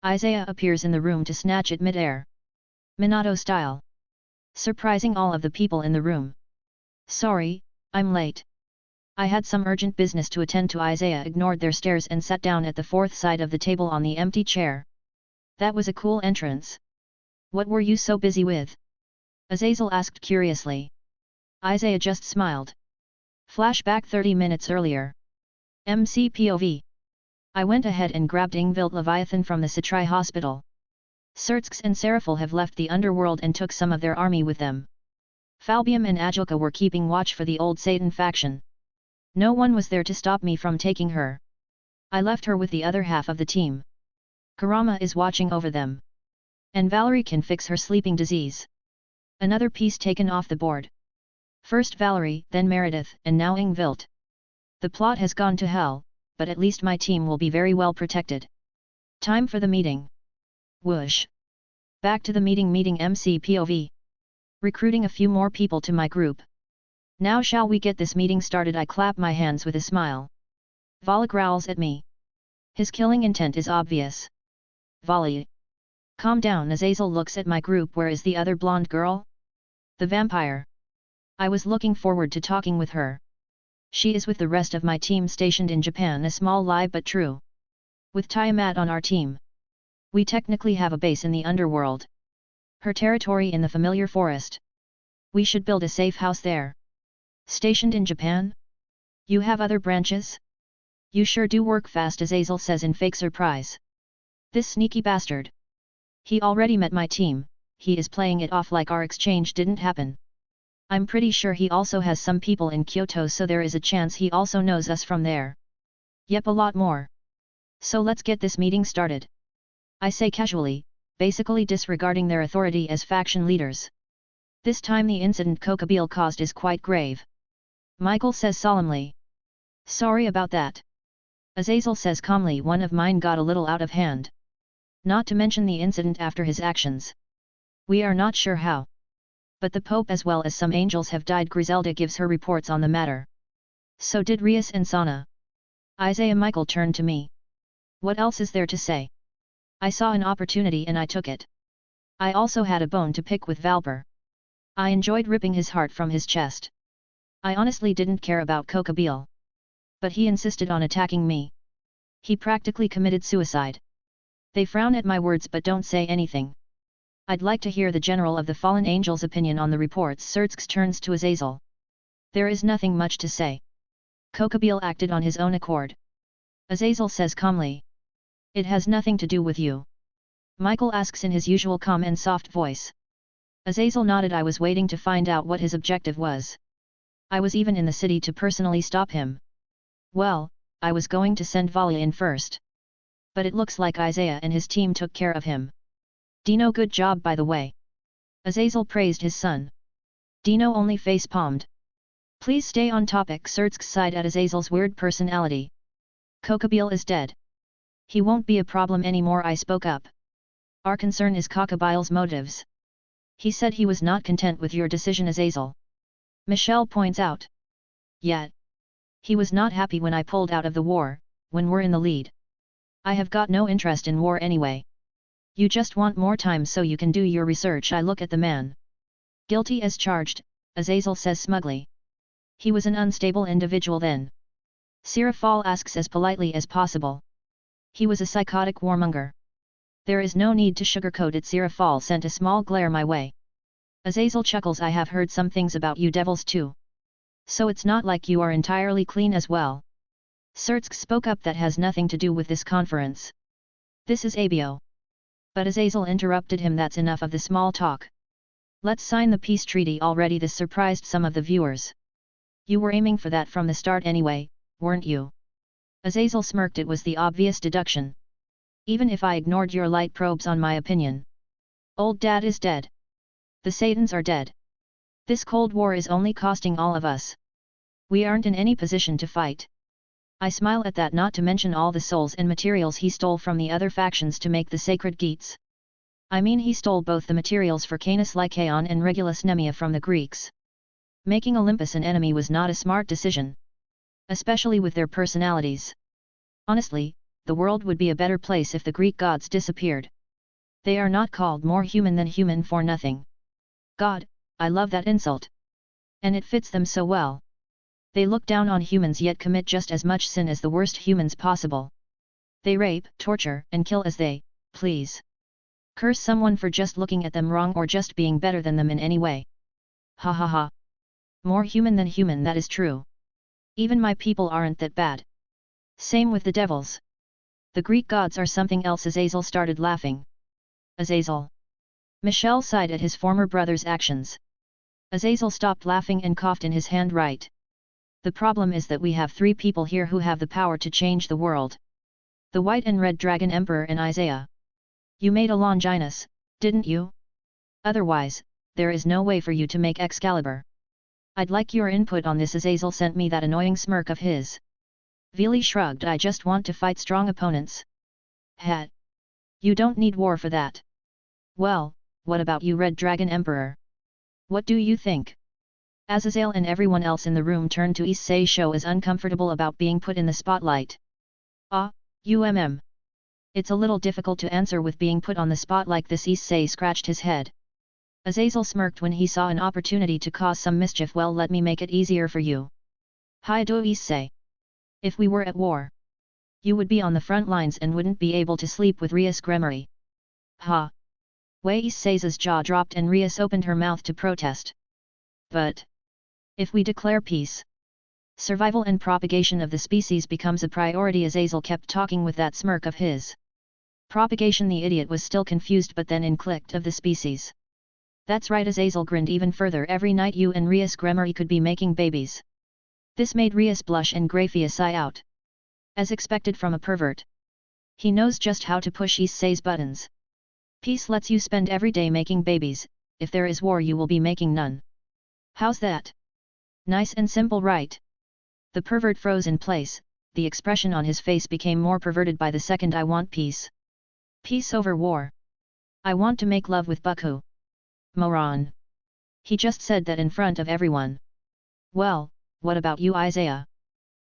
Isaiah appears in the room to snatch it mid-air. Minato style. Surprising all of the people in the room. Sorry, I'm late. I had some urgent business to attend to. Isaiah ignored their stares and sat down at the fourth side of the table on the empty chair. That was a cool entrance. What were you so busy with? Azazel asked curiously. Isaiah just smiled. Flashback 30 minutes earlier. MCPOV. I went ahead and grabbed Ingvild Leviathan from the Citri hospital. Sertsk and Serafal have left the underworld and took some of their army with them. Falbium and Ajilka were keeping watch for the old Satan faction. No one was there to stop me from taking her. I left her with the other half of the team. Kurama is watching over them. And Valerie can fix her sleeping disease. Another piece taken off the board. First Valerie, then Meredith, and now Ingvild. The plot has gone to hell, but at least my team will be very well protected. Time for the meeting. Whoosh! Back to the meeting MCPOV. Recruiting a few more people to my group. Now shall we get this meeting started? I clap my hands with a smile. Vala growls at me. His killing intent is obvious. Vala. Calm down. Azazel looks at my group. Where is the other blonde girl? The vampire. I was looking forward to talking with her. She is with the rest of my team stationed in Japan. A small lie but true. With Tiamat on our team. We technically have a base in the underworld. Her territory in the familiar forest. We should build a safe house there. Stationed in Japan? You have other branches? You sure do work fast, Azazel says in fake surprise. This sneaky bastard. He already met my team, he is playing it off like our exchange didn't happen. I'm pretty sure he also has some people in Kyoto, so there is a chance he also knows us from there. Yep, a lot more. So let's get this meeting started. I say casually, basically disregarding their authority as faction leaders. This time the incident Kokabiel caused is quite grave. Michael says solemnly. Sorry about that. Azazel says calmly, one of mine got a little out of hand. Not to mention the incident after his actions. We are not sure how. But the Pope as well as some angels have died. Griselda gives her reports on the matter. So did Rias and Sona. Isaiah Michael turned to me. What else is there to say? I saw an opportunity and I took it. I also had a bone to pick with Valper. I enjoyed ripping his heart from his chest. I honestly didn't care about Kokabiel. But he insisted on attacking me. He practically committed suicide. They frown at my words but don't say anything. I'd like to hear the general of the fallen angels' opinion on the reports. Sertsk turns to Azazel. There is nothing much to say. Kokabiel acted on his own accord. Azazel says calmly. It has nothing to do with you. Michael asks in his usual calm and soft voice. Azazel nodded. I was waiting to find out what his objective was. I was even in the city to personally stop him. Well, I was going to send Valia in first. But it looks like Isaiah and his team took care of him. Dino, good job by the way. Azazel praised his son. Dino only face-palmed. Please stay on topic. Sertsk sighed at Azazel's weird personality. Kokabiel is dead. He won't be a problem anymore. I spoke up. Our concern is Kokabiel's motives. He said he was not content with your decision, Azazel. Michelle points out. Yet. He was not happy when I pulled out of the war, when we're in the lead. I have got no interest in war anyway. You just want more time so you can do your research. I look at the man. Guilty as charged, Azazel says smugly. He was an unstable individual then. Sirafal asks as politely as possible. He was a psychotic warmonger. There is no need to sugarcoat it. Sirafal sent a small glare my way. Azazel chuckles. I have heard some things about you devils too. So it's not like you are entirely clean as well. Sertsk spoke up. That has nothing to do with this conference. This is ABO. But Azazel interrupted him. That's enough of the small talk. Let's sign the peace treaty already. This surprised some of the viewers. You were aiming for that from the start anyway, weren't you? Azazel smirked. It was the obvious deduction. Even if I ignored your light probes on my opinion. Old Dad is dead. The Satans are dead. This Cold War is only costing all of us. We aren't in any position to fight. I smile at that, not to mention all the souls and materials he stole from the other factions to make the sacred Geats. I mean, he stole both the materials for Canis Lycaon and Regulus Nemea from the Greeks. Making Olympus an enemy was not a smart decision. Especially with their personalities. Honestly, the world would be a better place if the Greek gods disappeared. They are not called more human than human for nothing. God, I love that insult. And it fits them so well. They look down on humans yet commit just as much sin as the worst humans possible. They rape, torture, and kill as they please. Curse someone for just looking at them wrong or just being better than them in any way. Ha ha ha. More human than human, that is true. Even my people aren't that bad. Same with the devils. The Greek gods are something else. Azazel started laughing. Azazel. Michelle sighed at his former brother's actions. Azazel stopped laughing and coughed in his hand. Right. The problem is that we have 3 people here who have the power to change the world. The White and Red Dragon Emperor and Isaiah. You made a Longinus, didn't you? Otherwise, there is no way for you to make Excalibur. I'd like your input on this. Azazel sent me that annoying smirk of his. Vili shrugged. I just want to fight strong opponents. Hat. You don't need war for that. Well, what about you, Red Dragon Emperor? What do you think? Azazel and everyone else in the room turned to Issei. Show is uncomfortable about being put in the spotlight. It's a little difficult to answer with being put on the spot like this. Issei scratched his head. Azazel smirked when he saw an opportunity to cause some mischief. Well, let me make it easier for you. Haido Issei. If we were at war, you would be on the front lines and wouldn't be able to sleep with Rias Gremory. Ha! Wei Issei's jaw dropped and Rias opened her mouth to protest. But if we declare peace, survival and propagation of the species becomes a priority. Azazel kept talking with that smirk of his. Propagation, the idiot was still confused, but then clicked of the species. That's right, Azazel grinned even further. Every night you and Rias Gremory could be making babies. This made Rias blush and Grafia sigh out. As expected from a pervert. He knows just how to push Issei's buttons. Peace lets you spend every day making babies. If there is war, you will be making none. How's that? Nice and simple, right? The pervert froze in place. The expression on his face became more perverted by the second. I want peace. Peace over war. I want to make love with Bucku. Moron. He just said that in front of everyone. Well, what about you, Isaiah?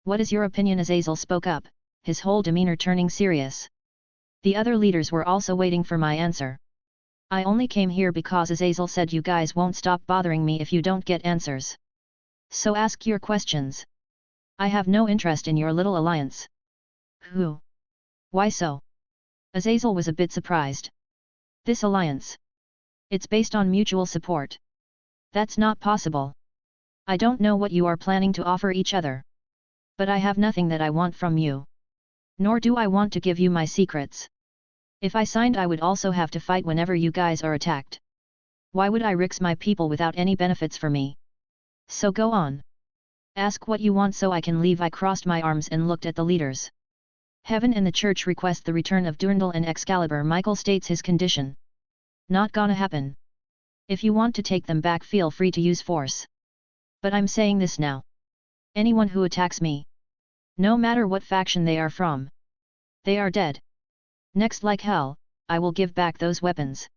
What is your opinion? Azazel spoke up, his whole demeanor turning serious. The other leaders were also waiting for my answer. I only came here because Azazel said you guys won't stop bothering me if you don't get answers. So ask your questions. I have no interest in your little alliance. Who? Why so? Azazel was a bit surprised. This alliance. It's based on mutual support. That's not possible. I don't know what you are planning to offer each other. But I have nothing that I want from you. Nor do I want to give you my secrets. If I signed, I would also have to fight whenever you guys are attacked. Why would I risk my people without any benefits for me? So go on. Ask what you want so I can leave. I crossed my arms and looked at the leaders. Heaven and the Church request the return of Durandal and Excalibur. Michael states his condition. Not gonna happen. If you want to take them back, feel free to use force. But I'm saying this now. Anyone who attacks me, no matter what faction they are from, they are dead. Next, like hell, I will give back those weapons.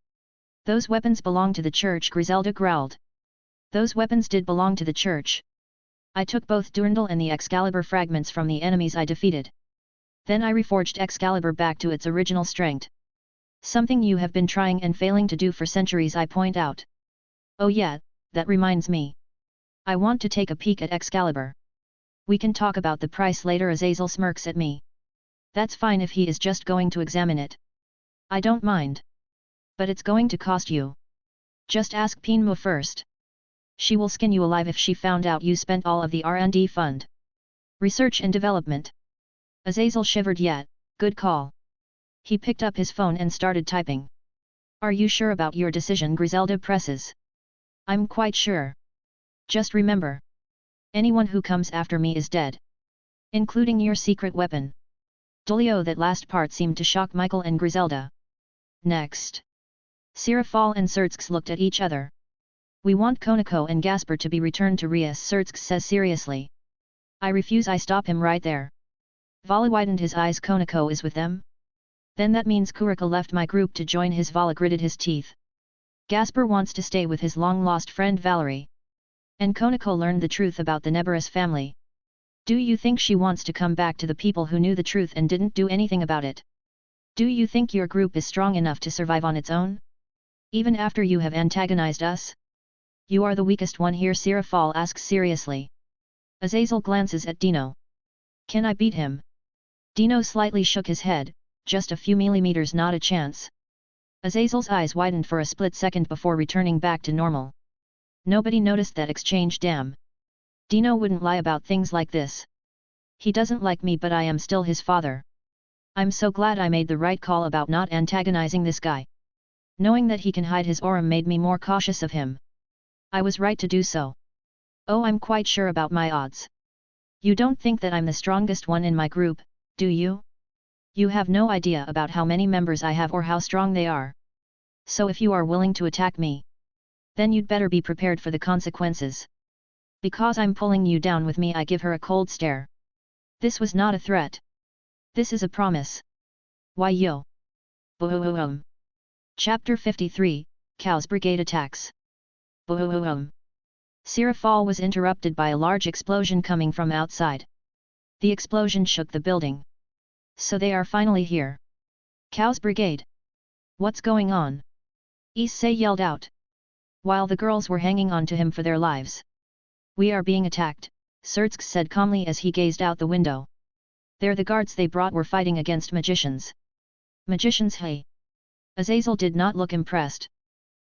Those weapons belong to the Church, Griselda growled. Those weapons did belong to the Church. I took both Durandal and the Excalibur fragments from the enemies I defeated. Then I reforged Excalibur back to its original strength. Something you have been trying and failing to do for centuries, I point out. Oh yeah, that reminds me. I want to take a peek at Excalibur. We can talk about the price later. Azazel smirks at me. That's fine if he is just going to examine it. I don't mind. But it's going to cost you. Just ask Pinmu first. She will skin you alive if she found out you spent all of the R&D fund. Research and development. Azazel shivered. Yeah, good call. He picked up his phone and started typing. Are you sure about your decision? Griselda presses. I'm quite sure. Just remember. Anyone who comes after me is dead. Including your secret weapon. Dolio, that last part seemed to shock Michael and Griselda. Next. Sirafal and Sertsks looked at each other. We want Konoko and Gasper to be returned to Rias, Sertsks says seriously. I refuse. I stop him right there. Vala widened his eyes. Konoko is with them? Then that means Kuroka left my group to join his. Vala gritted his teeth. Gasper wants to stay with his long-lost friend Valerie. And Konoko learned the truth about the Neberis family. Do you think she wants to come back to the people who knew the truth and didn't do anything about it? Do you think your group is strong enough to survive on its own? Even after you have antagonized us? You are the weakest one here, Sirafal asks seriously. Azazel glances at Dino. Can I beat him? Dino slightly shook his head, just a few millimeters, not a chance. Azazel's eyes widened for a split second before returning back to normal. Nobody noticed that exchange. Damn. Dino wouldn't lie about things like this. He doesn't like me, but I am still his father. I'm so glad I made the right call about not antagonizing this guy. Knowing that he can hide his aura made me more cautious of him. I was right to do so. Oh, I'm quite sure about my odds. You don't think that I'm the strongest one in my group, do you? You have no idea about how many members I have or how strong they are. So if you are willing to attack me, then you'd better be prepared for the consequences. Because I'm pulling you down with me. I give her a cold stare. This was not a threat. This is a promise. Why yo? Boom. Chapter 53, Cael's brigade attacks. Boom. Sirafal was interrupted by a large explosion coming from outside. The explosion shook the building. So they are finally here. Cael's brigade. What's going on? Issei yelled out. While the girls were hanging on to him for their lives. We are being attacked, Sertsks said calmly as he gazed out the window. There, the guards they brought were fighting against magicians. Magicians, hey? Azazel did not look impressed.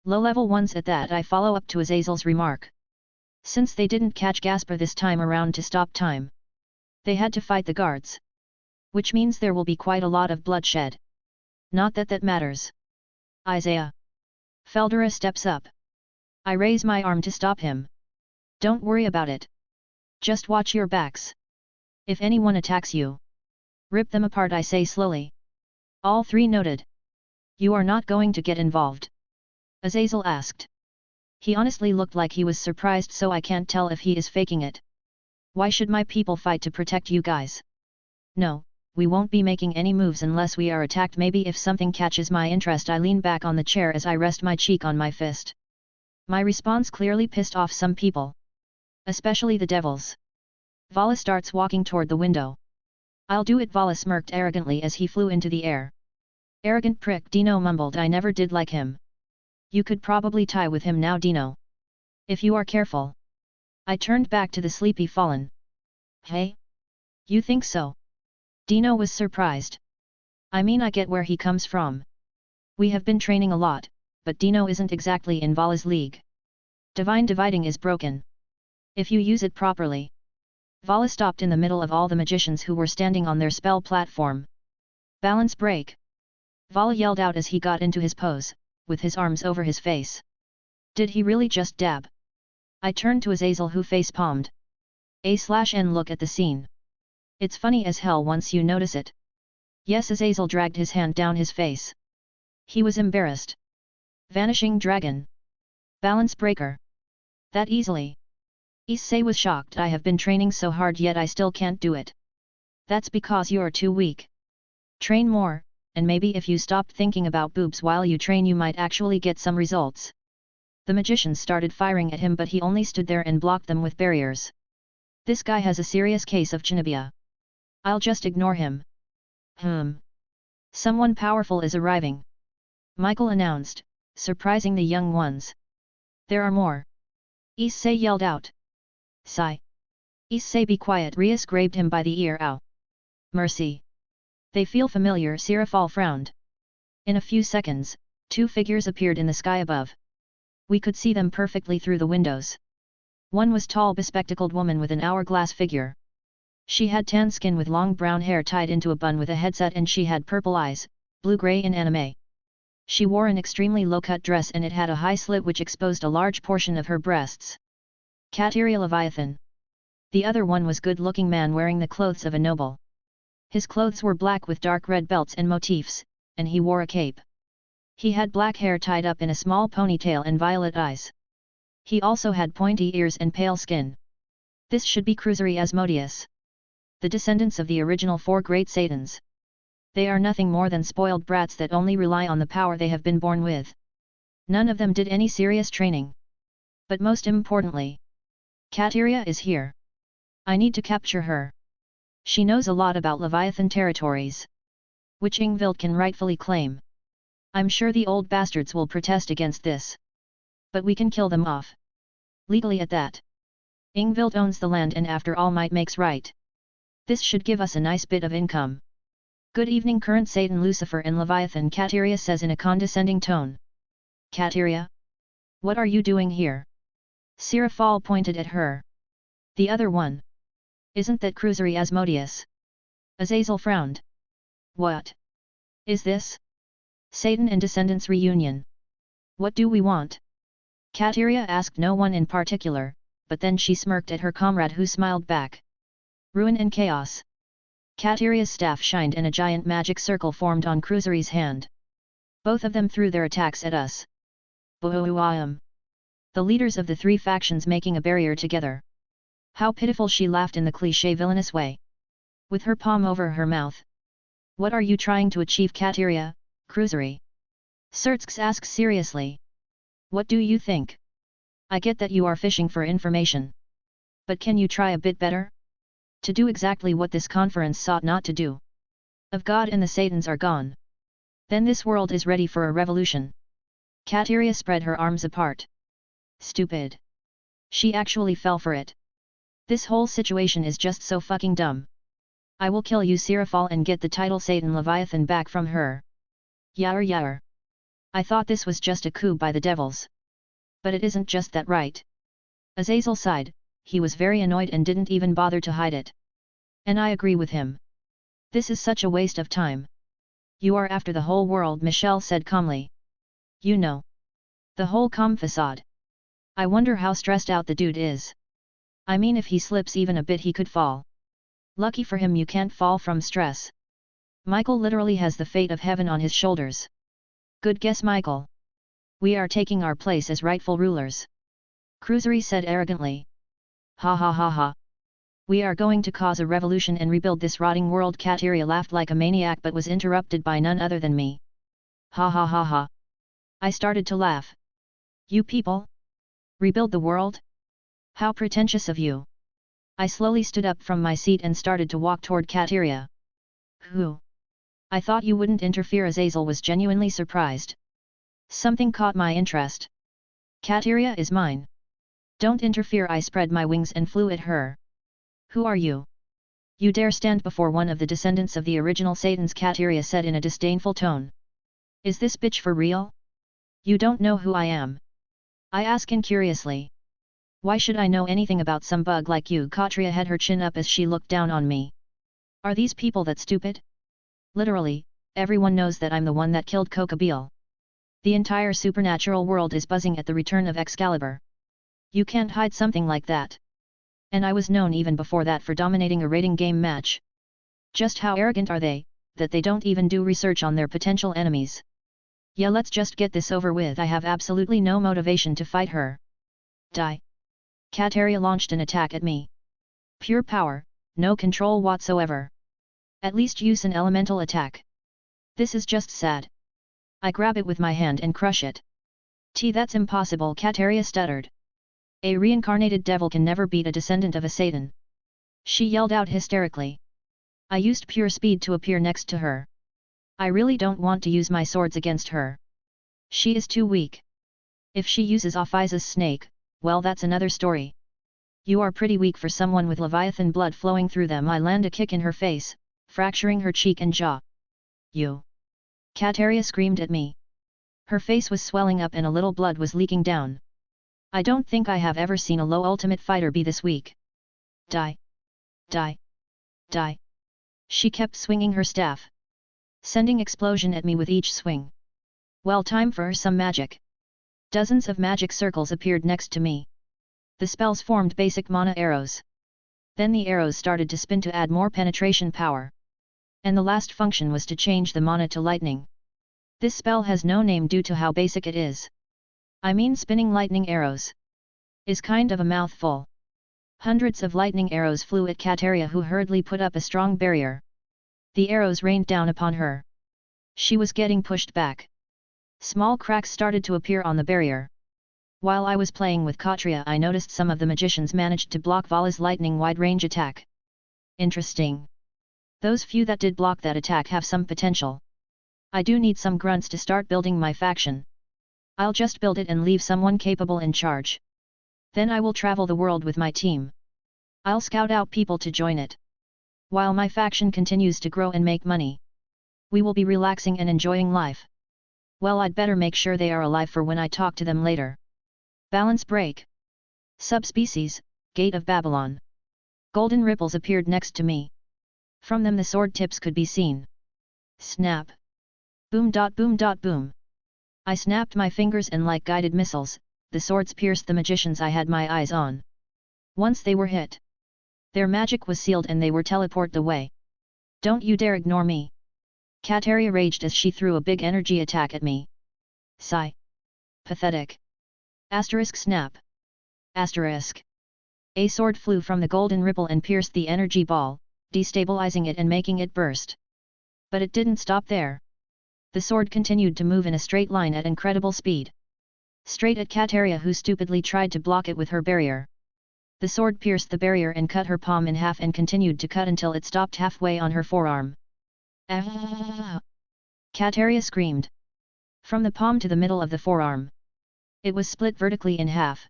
Low-level ones at that. I follow up to Azazel's remark. Since they didn't catch Gasper this time around to stop time, they had to fight the guards. Which means there will be quite a lot of bloodshed. Not that that matters. Isaiah. Feldera steps up. I raise my arm to stop him. Don't worry about it. Just watch your backs. If anyone attacks you, rip them apart, I say slowly. All three nodded. You are not going to get involved? Azazel asked. He honestly looked like he was surprised, so I can't tell if he is faking it. Why should my people fight to protect you guys? No, we won't be making any moves unless we are attacked. Maybe if something catches my interest. I lean back on the chair as I rest my cheek on my fist. My response clearly pissed off some people. Especially the devils. Vala starts walking toward the window. I'll do it, Vala smirked arrogantly as he flew into the air. Arrogant prick, Dino mumbled. I never did like him. You could probably tie with him now, Dino. If you are careful. I turned back to the sleepy Fallen. Hey? You think so? Dino was surprised. I mean, I get where he comes from. We have been training a lot, but Dino isn't exactly in Vala's league. Divine dividing is broken. If you use it properly. Vala stopped in the middle of all the magicians who were standing on their spell platform. Balance break. Vala yelled out as he got into his pose, with his arms over his face. Did he really just dab? I turned to Azazel, who face-palmed. A/N look at the scene. It's funny as hell once you notice it. Yes, Azazel dragged his hand down his face. He was embarrassed. Vanishing dragon. Balance breaker. That easily. Issei was shocked. I have been training so hard yet I still can't do it. That's because you're too weak. Train more, and maybe if you stopped thinking about boobs while you train you might actually get some results. The magicians started firing at him, but he only stood there and blocked them with barriers. This guy has a serious case of chinabia. I'll just ignore him. Someone powerful is arriving. Michael announced, surprising the young ones. There are more. Issei yelled out. Sigh. Issei, be quiet. Rias grabbed him by the ear. Ow. Mercy. They feel familiar. Sirafal frowned. In a few seconds, two figures appeared in the sky above. We could see them perfectly through the windows. One was tall, bespectacled woman with an hourglass figure. She had tan skin with long brown hair tied into a bun with a headset, and she had purple eyes, blue-gray in anime. She wore an extremely low-cut dress and it had a high slit which exposed a large portion of her breasts. Katerea Leviathan. The other one was good-looking man wearing the clothes of a noble. His clothes were black with dark red belts and motifs, and he wore a cape. He had black hair tied up in a small ponytail and violet eyes. He also had pointy ears and pale skin. This should be Cruisery Asmodeus. The descendants of the original four great Satans. They are nothing more than spoiled brats that only rely on the power they have been born with. None of them did any serious training. But most importantly, Katerea is here. I need to capture her. She knows a lot about Leviathan territories, which Ingvild can rightfully claim. I'm sure the old bastards will protest against this. But we can kill them off. Legally at that. Ingvild owns the land, and after all, might makes right. This should give us a nice bit of income. Good evening, current Satan Lucifer and Leviathan, Katerea says in a condescending tone. Katerea? What are you doing here? Sirafal pointed at her. The other one. Isn't that Cruisery Asmodeus? Azazel frowned. What? Is this? Satan and Descendants reunion. What do we want? Katerea asked no one in particular, but then she smirked at her comrade who smiled back. Ruin and chaos. Katerea's staff shined and a giant magic circle formed on Cruisery's hand. Both of them threw their attacks at us. Boo-oo-ah-um. The leaders of the three factions making a barrier together. How pitiful, she laughed in the cliché villainous way. With her palm over her mouth. What are you trying to achieve, Katerea, Cruisery? Sertx asks seriously. What do you think? I get that you are fishing for information. But can you try a bit better? To do exactly what this conference sought not to do. If God and the Satans are gone, then this world is ready for a revolution. Katerea spread her arms apart. Stupid. She actually fell for it. This whole situation is just so fucking dumb. I will kill you, Sirafal, and get the title Satan Leviathan back from her. Yar yar. I thought this was just a coup by the devils. But it isn't just that, right? Azazel sighed. He was very annoyed and didn't even bother to hide it. And I agree with him. This is such a waste of time. You are after the whole world, Michelle said calmly. You know. The whole facade. I wonder how stressed out the dude is. I mean, if he slips even a bit he could fall. Lucky for him you can't fall from stress. Michael literally has the fate of heaven on his shoulders. Good guess, Michael. We are taking our place as rightful rulers. Cruisery said arrogantly. Ha ha ha ha. We are going to cause a revolution and rebuild this rotting world. Katerea laughed like a maniac but was interrupted by none other than me. Ha ha ha ha. I started to laugh. You people? Rebuild the world? How pretentious of you! I slowly stood up from my seat and started to walk toward Katerea. Who? I thought you wouldn't interfere. Azazel was genuinely surprised. Something caught my interest. Katerea is mine. Don't interfere. I spread my wings and flew at her. Who are you? You dare stand before one of the descendants of the original Satans? Katerea said in a disdainful tone. Is this bitch for real? You don't know who I am. I ask incuriously. Why should I know anything about some bug like you? Katerea had her chin up as she looked down on me. Are these people that stupid? Literally, everyone knows that I'm the one that killed Kokabiel. The entire supernatural world is buzzing at the return of Excalibur. You can't hide something like that. And I was known even before that for dominating a rating game match. Just how arrogant are they, that they don't even do research on their potential enemies? Yeah, let's just get this over with. I have absolutely no motivation to fight her. Die. Katerea launched an attack at me. Pure power, no control whatsoever. At least use an elemental attack. This is just sad. I grab it with my hand and crush it. That's impossible. Katerea stuttered. A reincarnated devil can never beat a descendant of a Satan. She yelled out hysterically. I used pure speed to appear next to her. I really don't want to use my swords against her. She is too weak. If she uses Ophiza's snake, well, that's another story. You are pretty weak for someone with Leviathan blood flowing through them. I land a kick in her face, fracturing her cheek and jaw. You! Katerea screamed at me. Her face was swelling up and a little blood was leaking down. I don't think I have ever seen a low ultimate fighter be this weak. Die! Die! Die! She kept swinging her staff, sending explosion at me with each swing. Well, time for some magic. Dozens of magic circles appeared next to me. The spells formed basic mana arrows. Then the arrows started to spin to add more penetration power. And the last function was to change the mana to lightning. This spell has no name due to how basic it is. I mean, spinning lightning arrows is kind of a mouthful. Hundreds of lightning arrows flew at Katerea, who hurriedly put up a strong barrier. The arrows rained down upon her. She was getting pushed back. Small cracks started to appear on the barrier. While I was playing with Katerea, I noticed some of the magicians managed to block Vala's lightning wide-range attack. Interesting. Those few that did block that attack have some potential. I do need some grunts to start building my faction. I'll just build it and leave someone capable in charge. Then I will travel the world with my team. I'll scout out people to join it. While my faction continues to grow and make money, we will be relaxing and enjoying life. Well, I'd better make sure they are alive for when I talk to them later. Balance break. Subspecies, Gate of Babylon. Golden ripples appeared next to me. From them the sword tips could be seen. Snap. Boom dot boom dot boom. I snapped my fingers and like guided missiles, the swords pierced the magicians I had my eyes on. Once they were hit, their magic was sealed and they were teleported away. Don't you dare ignore me. Katerea raged as she threw a big energy attack at me. Sigh. Pathetic. Asterisk snap. Asterisk. A sword flew from the golden ripple and pierced the energy ball, destabilizing it and making it burst. But it didn't stop there. The sword continued to move in a straight line at incredible speed. Straight at Katerea, who stupidly tried to block it with her barrier. The sword pierced the barrier and cut her palm in half and continued to cut until it stopped halfway on her forearm. Ah! Katerea screamed. From the palm to the middle of the forearm, it was split vertically in half.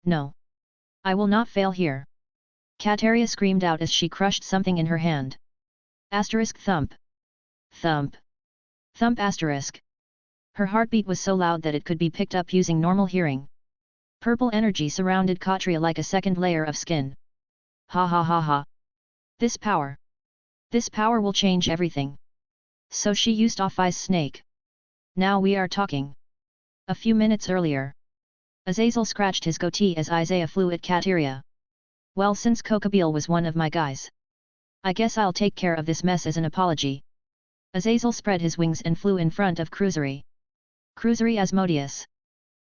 No. I will not fail here. Katerea screamed out as she crushed something in her hand. Asterisk thump. Thump. Thump asterisk. Her heartbeat was so loud that it could be picked up using normal hearing. Purple energy surrounded Katerea like a second layer of skin. Ha ha ha ha. This power. This power will change everything. So she used Ophi's snake. Now we are talking. A few minutes earlier, Azazel scratched his goatee as Isaiah flew at Katerea. Well, since Kokabiel was one of my guys, I guess I'll take care of this mess as an apology. Azazel spread his wings and flew in front of Cruisery. Cruisery Asmodeus.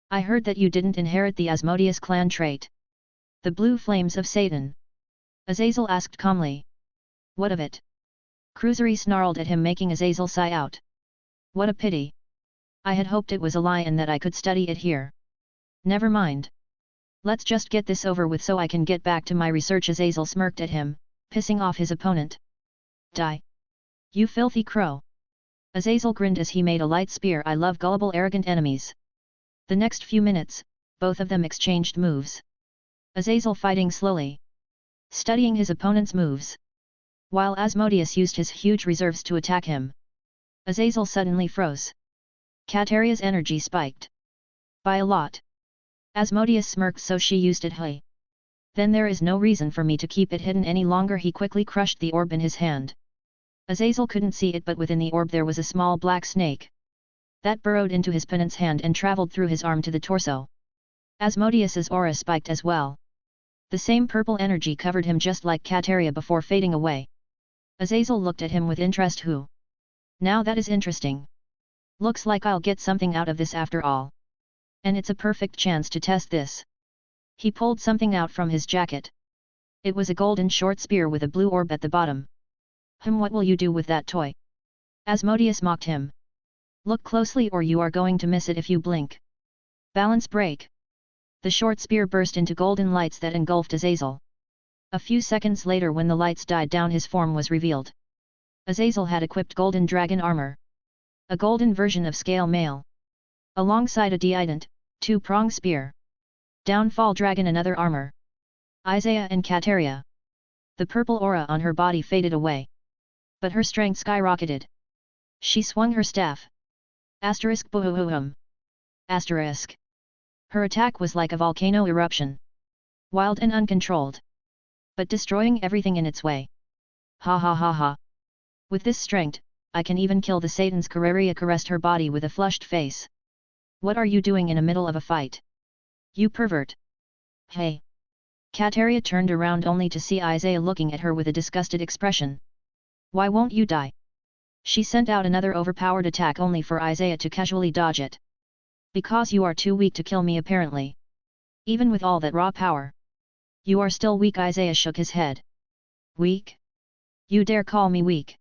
I heard that you didn't inherit the Asmodeus clan trait. The blue flames of Satan. Azazel asked calmly. What of it? Cruisery snarled at him, making Azazel sigh out. What a pity. I had hoped it was a lie and that I could study it here. Never mind. Let's just get this over with so I can get back to my research. Azazel smirked at him, pissing off his opponent. Die! You filthy crow! Azazel grinned as he made a light spear. I love gullible arrogant enemies. The next few minutes, both of them exchanged moves. Azazel fighting slowly, studying his opponent's moves, while Asmodeus used his huge reserves to attack him. Azazel suddenly froze. Katerea's energy spiked. By a lot. Asmodeus smirked, so she used it. Hey. Then there is no reason for me to keep it hidden any longer. He quickly crushed the orb in his hand. Azazel couldn't see it, but within the orb there was a small black snake that burrowed into his opponent's hand and traveled through his arm to the torso. Asmodeus's aura spiked as well. The same purple energy covered him just like Katerea before fading away. Azazel looked at him with interest. Who? Now that is interesting. Looks like I'll get something out of this after all. And it's a perfect chance to test this. He pulled something out from his jacket. It was a golden short spear with a blue orb at the bottom. What will you do with that toy? Asmodeus mocked him. Look closely or you are going to miss it if you blink. Balance break. The short spear burst into golden lights that engulfed Azazel. A few seconds later, when the lights died down, his form was revealed. Azazel had equipped golden dragon armor. A golden version of scale mail. Alongside a deident, two-prong spear. Downfall dragon another armor. Isaiah and Katerea. The purple aura on her body faded away. But her strength skyrocketed. She swung her staff. Asterisk boom. Asterisk. Her attack was like a volcano eruption. Wild and uncontrolled. But destroying everything in its way. Ha ha ha ha. With this strength, I can even kill the Satan's. Katerea caressed her body with a flushed face. What are you doing in the middle of a fight? You pervert. Hey. Katerea turned around only to see Isaiah looking at her with a disgusted expression. Why won't you die? She sent out another overpowered attack only for Isaiah to casually dodge it. Because you are too weak to kill me apparently. Even with all that raw power. You are still weak. Isaiah shook his head. Weak? You dare call me weak?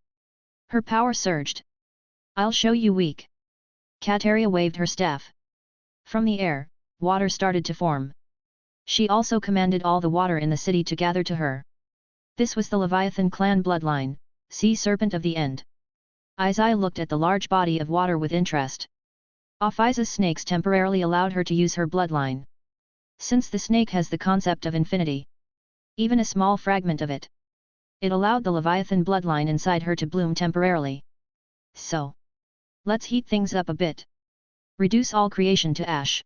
Her power surged. I'll show you weak. Katerea waved her staff. From the air, water started to form. She also commanded all the water in the city to gather to her. This was the Leviathan clan bloodline, sea serpent of the end. Isaiah looked at the large body of water with interest. Ophiza's snakes temporarily allowed her to use her bloodline. Since the snake has the concept of infinity, even a small fragment of it, it allowed the Leviathan bloodline inside her to bloom temporarily. So, let's heat things up a bit. Reduce all creation to ash.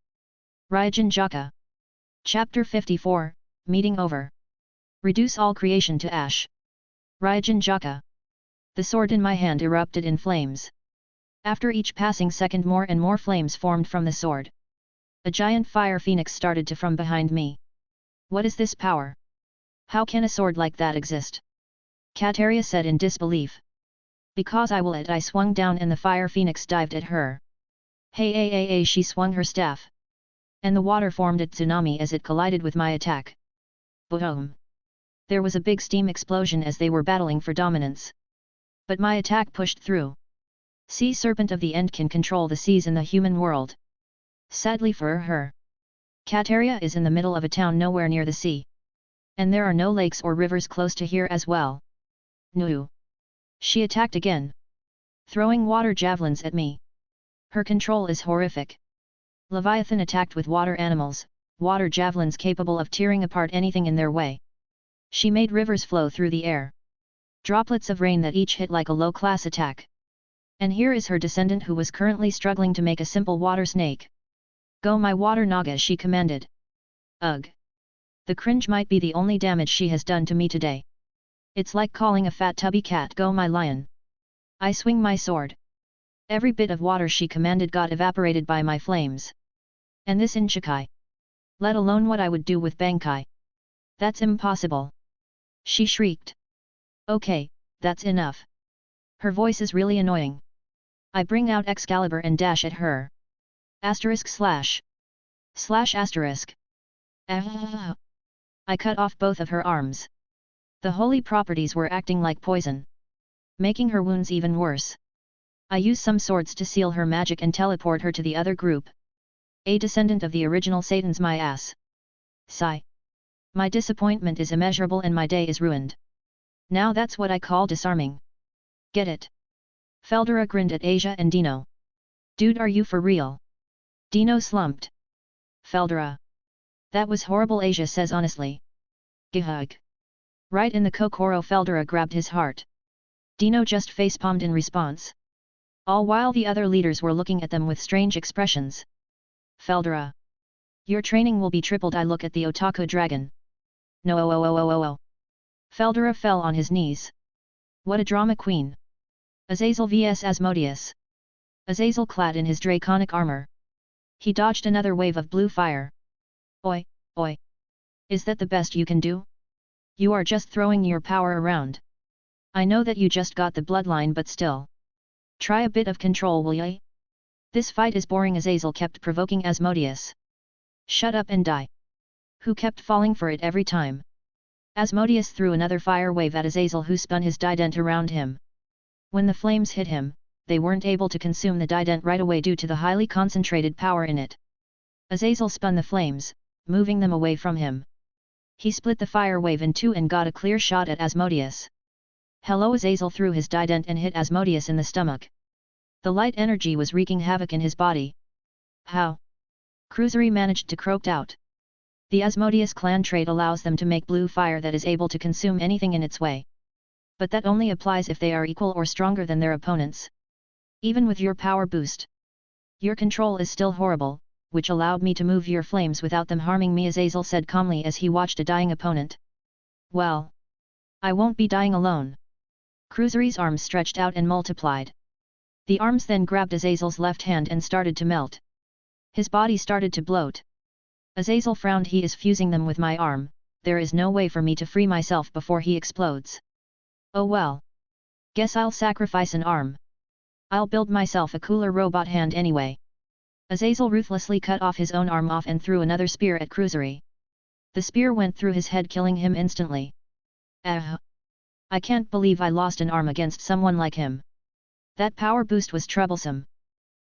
Raijin Jaka. Chapter 54, Meeting Over. Reduce all creation to ash. Raijin Jaka. The sword in my hand erupted in flames. After each passing second, more and more flames formed from the sword. A giant fire phoenix started to from behind me. What is this power? How can a sword like that exist? Katerea said in disbelief. Because I will it. I swung down and the fire phoenix dived at her. Hey, she swung her staff. And the water formed a tsunami as it collided with my attack. Boom! There was a big steam explosion as they were battling for dominance. But my attack pushed through. Sea Serpent of the End can control the seas in the human world. Sadly for her, Katerea is in the middle of a town nowhere near the sea. And there are no lakes or rivers close to here as well. No. She attacked again. Throwing water javelins at me. Her control is horrific. Leviathan attacked with water animals, water javelins capable of tearing apart anything in their way. She made rivers flow through the air. Droplets of rain that each hit like a low-class attack. And here is her descendant who was currently struggling to make a simple water snake. Go my water naga, she commanded. Ugh. The cringe might be the only damage she has done to me today. It's like calling a fat tubby cat go my lion. I swing my sword. Every bit of water she commanded got evaporated by my flames. And this in Chikai. Let alone what I would do with Bankai. That's impossible. She shrieked. Okay, that's enough. Her voice is really annoying. I bring out Excalibur and dash at her. Asterisk slash. Slash asterisk. I cut off both of her arms. The holy properties were acting like poison, making her wounds even worse. I use some swords to seal her magic and teleport her to the other group. A descendant of the original Satan's my ass. Sigh. My disappointment is immeasurable and my day is ruined. Now that's what I call disarming. Get it? Feldera grinned at Asia and Dino. Dude, are you for real? Dino slumped. Feldera. That was horrible, Asia says honestly. Gihug. Right in the kokoro. Feldera grabbed his heart. Dino just facepalmed in response. All while the other leaders were looking at them with strange expressions. Feldera. Your training will be tripled. I look at the otaku dragon. No. Feldera fell on his knees. What a drama queen. Azazel vs Asmodeus. Azazel clad in his draconic armor. He dodged another wave of blue fire. Oi, oi. Is that the best you can do? You are just throwing your power around. I know that you just got the bloodline, but still. Try a bit of control, will ya? This fight is boring. Azazel kept provoking Asmodeus. Shut up and die. Who kept falling for it every time? Asmodeus threw another fire wave at Azazel, who spun his dident around him. When the flames hit him, they weren't able to consume the dident right away due to the highly concentrated power in it. Azazel spun the flames, moving them away from him. He split the fire wave in two and got a clear shot at Asmodeus. Hello! Azazel threw his dident and hit Asmodeus in the stomach. The light energy was wreaking havoc in his body. How? Cruisery managed to croak out. The Asmodeus clan trait allows them to make blue fire that is able to consume anything in its way. But that only applies if they are equal or stronger than their opponents. Even with your power boost, your control is still horrible, which allowed me to move your flames without them harming me, Azazel said calmly as he watched a dying opponent. Well, I won't be dying alone. Cruisery's arms stretched out and multiplied. The arms then grabbed Azazel's left hand and started to melt. His body started to bloat. Azazel frowned. He is fusing them with my arm, there is no way for me to free myself before he explodes. Oh well. Guess I'll sacrifice an arm. I'll build myself a cooler robot hand anyway. Azazel ruthlessly cut off his own arm off and threw another spear at Cruisery. The spear went through his head, killing him instantly. I can't believe I lost an arm against someone like him. That power boost was troublesome.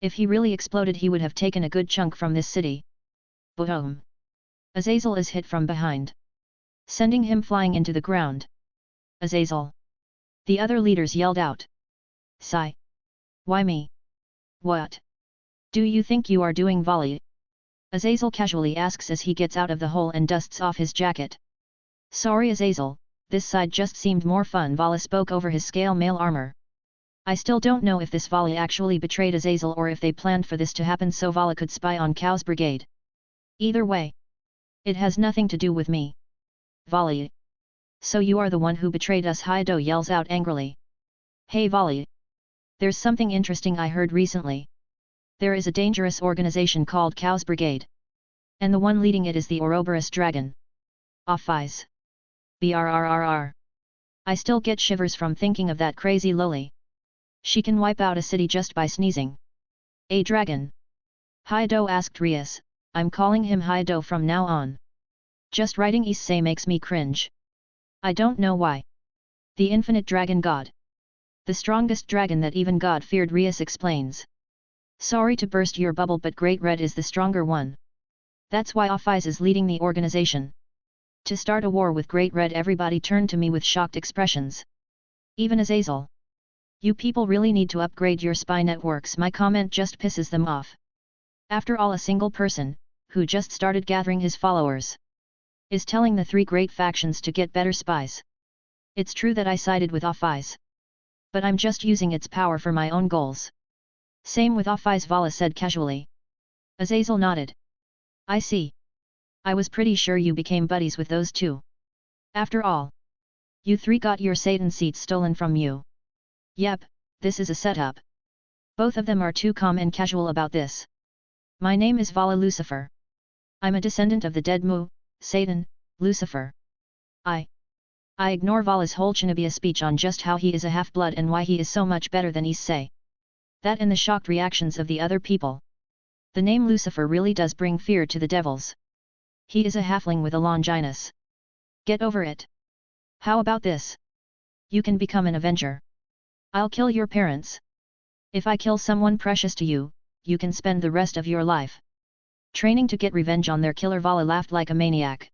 If he really exploded, he would have taken a good chunk from this city. Boom! Azazel is hit from behind, sending him flying into the ground. Azazel! The other leaders yelled out. Sigh. Why me? What? Do you think you are doing volley? Azazel casually asks as he gets out of the hole and dusts off his jacket. Sorry Azazel, this side just seemed more fun. Vala spoke over his scale mail armor. I still don't know if this volley actually betrayed Azazel or if they planned for this to happen so Vala could spy on Cael's brigade. Either way, it has nothing to do with me. Volley. So you are the one who betrayed us, Haido yells out angrily. Hey Volley. There's something interesting I heard recently. There is a dangerous organization called Cael's Brigade. And the one leading it is the Ouroboros Dragon. Offis. Brrrr. I still get shivers from thinking of that crazy loli. She can wipe out a city just by sneezing. A dragon? Haido asked Rias. I'm calling him Haido from now on. Just writing Issei makes me cringe. I don't know why. The infinite dragon god. The strongest dragon that even God feared, Rias explains. Sorry to burst your bubble, but Great Red is the stronger one. That's why Offis is leading the organization. To start a war with Great Red. Everybody turned to me with shocked expressions. Even Azazel. You people really need to upgrade your spy networks. My comment just pisses them off. After all, a single person, who just started gathering his followers, is telling the three great factions to get better spies. It's true that I sided with Offis. But I'm just using its power for my own goals. Same with Offis, Vala said casually. Azazel nodded. I see. I was pretty sure you became buddies with those two. After all, you three got your Satan seats stolen from you. Yep, this is a setup. Both of them are too calm and casual about this. My name is Vala Lucifer. I'm a descendant of the dead Mu, Satan, Lucifer. I ignore Vala's whole Chinabia speech on just how he is a half-blood and why he is so much better than Issei. That and the shocked reactions of the other people. The name Lucifer really does bring fear to the devils. He is a halfling with a Longinus. Get over it. How about this? You can become an Avenger. I'll kill your parents. If I kill someone precious to you, you can spend the rest of your life Training to get revenge on their killer. Vala laughed like a maniac.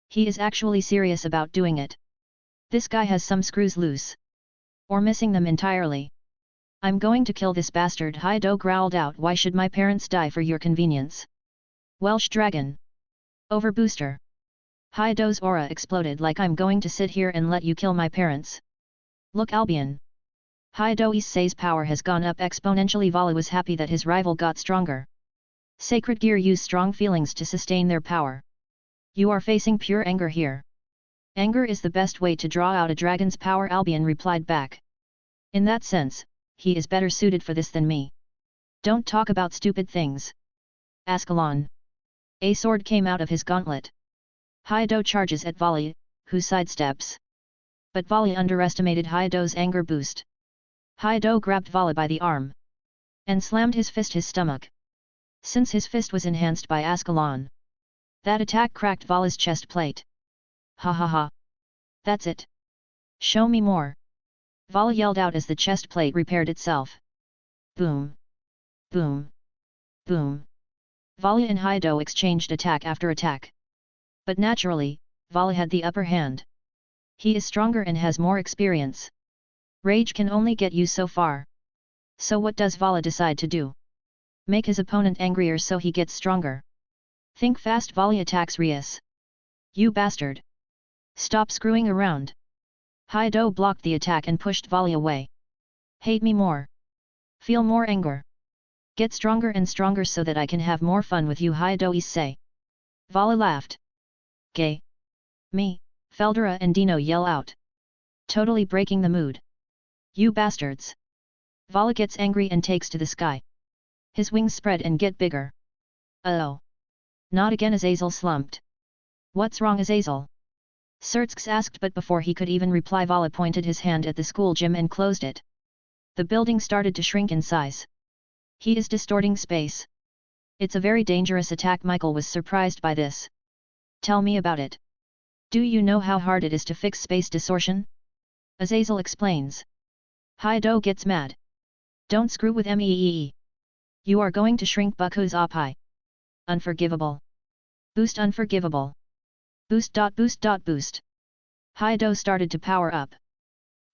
He is actually serious about doing it. This guy has some screws loose. Or missing them entirely. I'm going to kill this bastard. Haido growled out. Why should my parents die for your convenience? Welsh dragon. Overbooster. Haido's aura exploded like I'm going to sit here and let you kill my parents. Look Albion. Haido Issei's power has gone up exponentially. Vala was happy that his rival got stronger. Sacred gear use strong feelings to sustain their power. You are facing pure anger here. Anger is the best way to draw out a dragon's power, Albion replied back. In that sense, he is better suited for this than me. Don't talk about stupid things. Ascalon. A sword came out of his gauntlet. Haido charges at Vala, who sidesteps. But Vala underestimated Haido's anger boost. Haido grabbed Vala by the arm. And slammed his stomach. Since his fist was enhanced by Ascalon. That attack cracked Vala's chest plate. Ha ha ha. That's it. Show me more. Vala yelled out as the chest plate repaired itself. Boom. Boom. Boom. Vala and Haido exchanged attack after attack. But naturally, Vala had the upper hand. He is stronger and has more experience. Rage can only get you so far. So what does Vala decide to do? Make his opponent angrier so he gets stronger. Think fast. Vala attacks Rias. You bastard. Stop screwing around. Haido blocked the attack and pushed Vala away. Hate me more. Feel more anger. Get stronger and stronger so that I can have more fun with you, Haido Issei. Vala laughed. Gay. Me, Feldera and Dino yell out. Totally breaking the mood. You bastards. Vala gets angry and takes to the sky. His wings spread and get bigger. Oh. Not again. Azazel slumped. What's wrong, Azazel? Sertsks asked, but before he could even reply, Vala pointed his hand at the school gym and closed it. The building started to shrink in size. He is distorting space. It's a very dangerous attack. Michael was surprised by this. Tell me about it. Do you know how hard it is to fix space distortion? Azazel explains. Haido gets mad. Don't screw with me. You are going to shrink Baku's Oppai. Unforgivable. Boost unforgivable. Boost. Haido started to power up.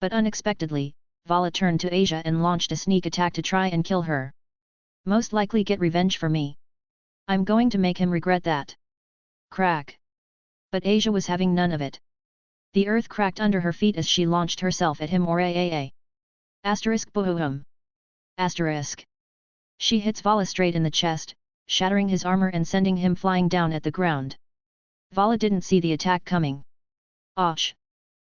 But unexpectedly, Vala turned to Asia and launched a sneak attack to try and kill her. Most likely get revenge for me. I'm going to make him regret that. Crack. But Asia was having none of it. The earth cracked under her feet as she launched herself at him. Asterisk boom. Asterisk. She hits Vala straight in the chest, shattering his armor and sending him flying down at the ground. Vala didn't see the attack coming. Och.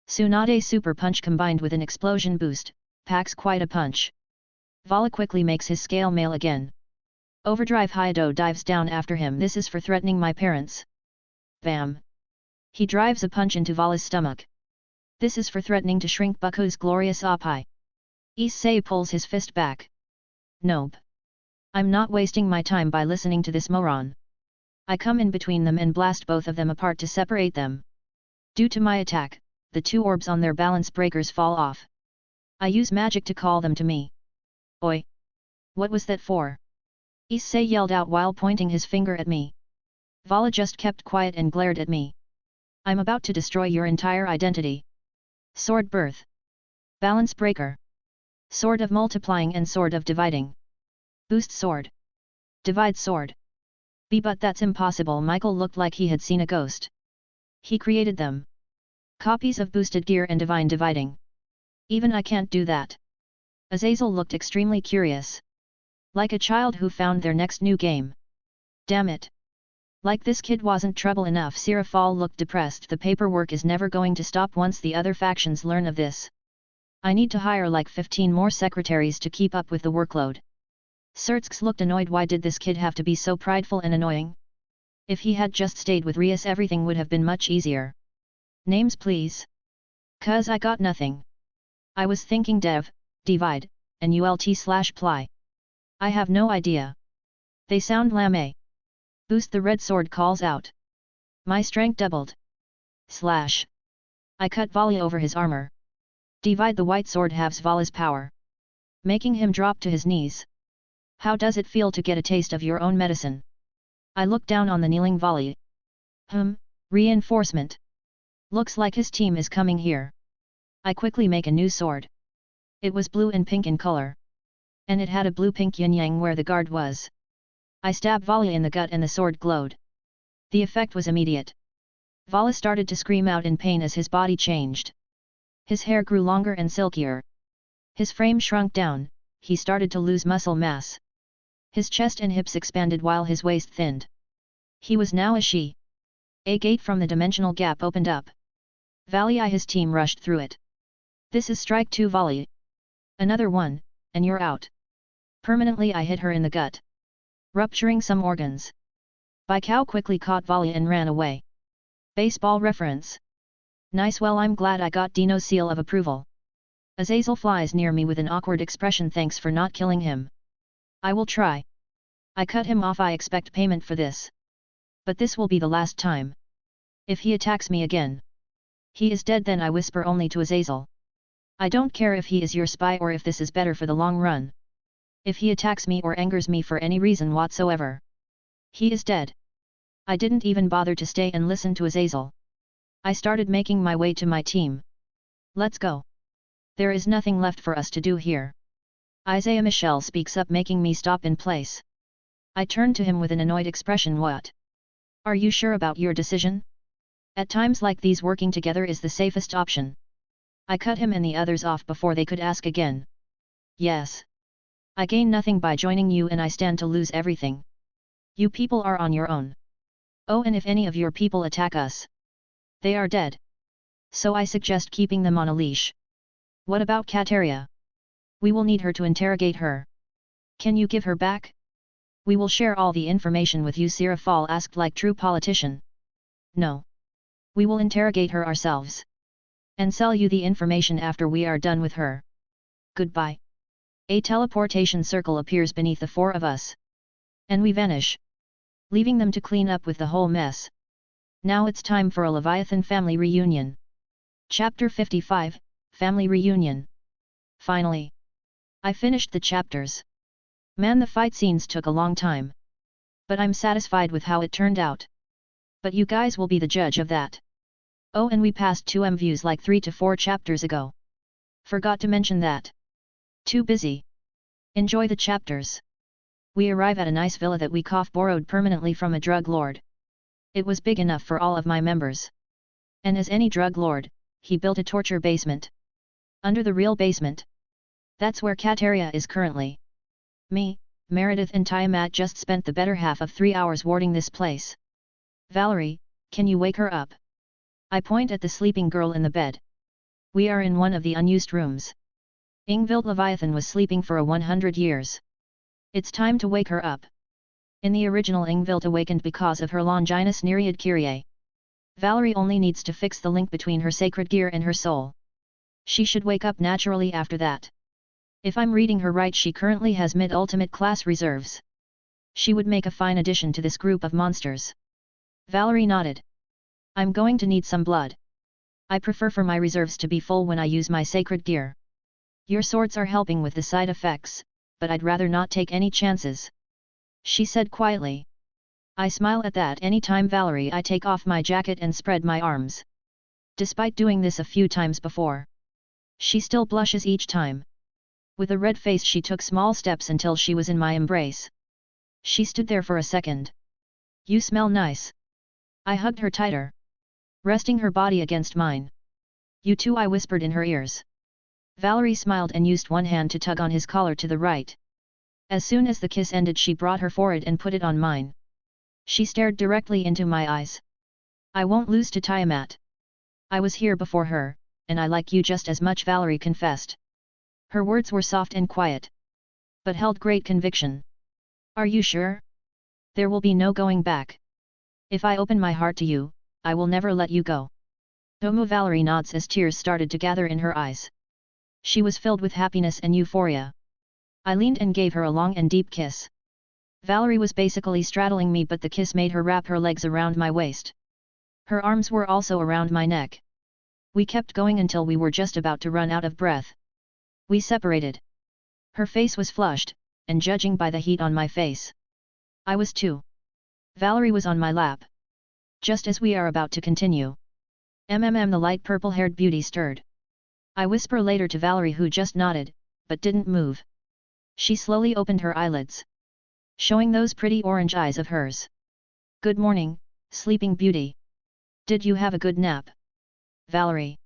Tsunade super punch combined with an explosion boost, packs quite a punch. Vala quickly makes his scale mail again. Overdrive. Haido dives down after him. This is for threatening my parents. Bam. He drives a punch into Vala's stomach. This is for threatening to shrink Baku's glorious Oppai. Issei pulls his fist back. Nope. I'm not wasting my time by listening to this moron. I come in between them and blast both of them apart to separate them. Due to my attack, the two orbs on their balance breakers fall off. I use magic to call them to me. Oi! What was that for? Issei yelled out while pointing his finger at me. Vala just kept quiet and glared at me. I'm about to destroy your entire identity. Sword birth. Balance breaker. Sword of multiplying and sword of dividing. Boost sword. Divide sword. But that's impossible. Michael looked like he had seen a ghost. He created them. Copies of boosted gear and divine dividing. Even I can't do that. Azazel looked extremely curious. Like a child who found their next new game. Damn it. Like this kid wasn't trouble enough. Sirafal looked depressed. The paperwork is never going to stop once the other factions learn of this. I need to hire like 15 more secretaries to keep up with the workload. Sertsks looked annoyed. Why did this kid have to be so prideful and annoying? If he had just stayed with Rias, everything would have been much easier. Names please. Cuz I got nothing. I was thinking divide, and ult/ply. I have no idea. They sound lame. Boost. The red sword calls out. My strength doubled. Slash. I cut Vala over his armor. Divide. The white sword halves Vala's power. Making him drop to his knees. How does it feel to get a taste of your own medicine? I looked down on the kneeling volley. Reinforcement. Looks like his team is coming here. I quickly make a new sword. It was blue and pink in color. And it had a blue-pink yin-yang where the guard was. I stabbed volley in the gut and the sword glowed. The effect was immediate. Volley started to scream out in pain as his body changed. His hair grew longer and silkier. His frame shrunk down, he started to lose muscle mass. His chest and hips expanded while his waist thinned. He was now a she. A gate from the dimensional gap opened up. Volley and his team rushed through it. This is strike 2 volley. Another one, and you're out. Permanently I hit her in the gut, rupturing some organs. Cael quickly caught volley and ran away. Baseball reference. Nice. Well, I'm glad I got Dino's seal of approval. Azazel flies near me with an awkward expression. Thanks for not killing him. I will try. I cut him off. I expect payment for this. But this will be the last time. If he attacks me again, he is dead. Then I whisper only to Azazel. I don't care if he is your spy or if this is better for the long run. If he attacks me or angers me for any reason whatsoever, he is dead. I didn't even bother to stay and listen to Azazel. I started making my way to my team. Let's go. There is nothing left for us to do here. Isaiah Michel speaks up, making me stop in place. I turn to him with an annoyed expression. What? Are you sure about your decision? At times like these, working together is the safest option. I cut him and the others off before they could ask again. Yes. I gain nothing by joining you and I stand to lose everything. You people are on your own. Oh, and if any of your people attack us, they are dead. So I suggest keeping them on a leash. What about Katerea? We will need her to interrogate her. Can you give her back? We will share all the information with you, Sirafal asked like true politician. No. We will interrogate her ourselves. And sell you the information after we are done with her. Goodbye. A teleportation circle appears beneath the 4 of us. And we vanish, leaving them to clean up with the whole mess. Now it's time for a Leviathan family reunion. Chapter 55, Family Reunion. Finally, I finished the chapters. Man, the fight scenes took a long time. But I'm satisfied with how it turned out. But you guys will be the judge of that. Oh, and we passed 2M views like 3 to 4 chapters ago. Forgot to mention that. Too busy. Enjoy the chapters. We arrive at a nice villa that we borrowed permanently from a drug lord. It was big enough for all of my members. And as any drug lord, he built a torture basement. Under the real basement. That's where Katerea is currently. Me, Meredith and Tiamat just spent the better half of 3 hours warding this place. Valerie, can you wake her up? I point at the sleeping girl in the bed. We are in one of the unused rooms. Ingvild Leviathan was sleeping for 100 years. It's time to wake her up. In the original, Ingvild awakened because of her Longinus Nereid Kyrie. Valerie only needs to fix the link between her sacred gear and her soul. She should wake up naturally after that. If I'm reading her right, she currently has mid-ultimate class reserves. She would make a fine addition to this group of monsters. Valerie nodded. I'm going to need some blood. I prefer for my reserves to be full when I use my sacred gear. Your swords are helping with the side effects, but I'd rather not take any chances. She said quietly. I smile at that. Anytime Valerie, I take off my jacket and spread my arms. Despite doing this a few times before, she still blushes each time. With a red face, she took small steps until she was in my embrace. She stood there for a second. You smell nice. I hugged her tighter, resting her body against mine. You too, I whispered in her ears. Valerie smiled and used one hand to tug on his collar to the right. As soon as the kiss ended, she brought her forehead and put it on mine. She stared directly into my eyes. I won't lose to Tiamat. I was here before her, and I like you just as much, Valerie confessed. Her words were soft and quiet, but held great conviction. Are you sure? There will be no going back. If I open my heart to you, I will never let you go. Tomo. Valerie nods as tears started to gather in her eyes. She was filled with happiness and euphoria. I leaned and gave her a long and deep kiss. Valerie was basically straddling me, but the kiss made her wrap her legs around my waist. Her arms were also around my neck. We kept going until we were just about to run out of breath. We separated. Her face was flushed, and judging by the heat on my face, I was too. Valerie was on my lap. Just as we are about to continue. The light purple-haired beauty stirred. I whisper later to Valerie, who just nodded, but didn't move. She slowly opened her eyelids, showing those pretty orange eyes of hers. Good morning, sleeping beauty. Did you have a good nap? Valerie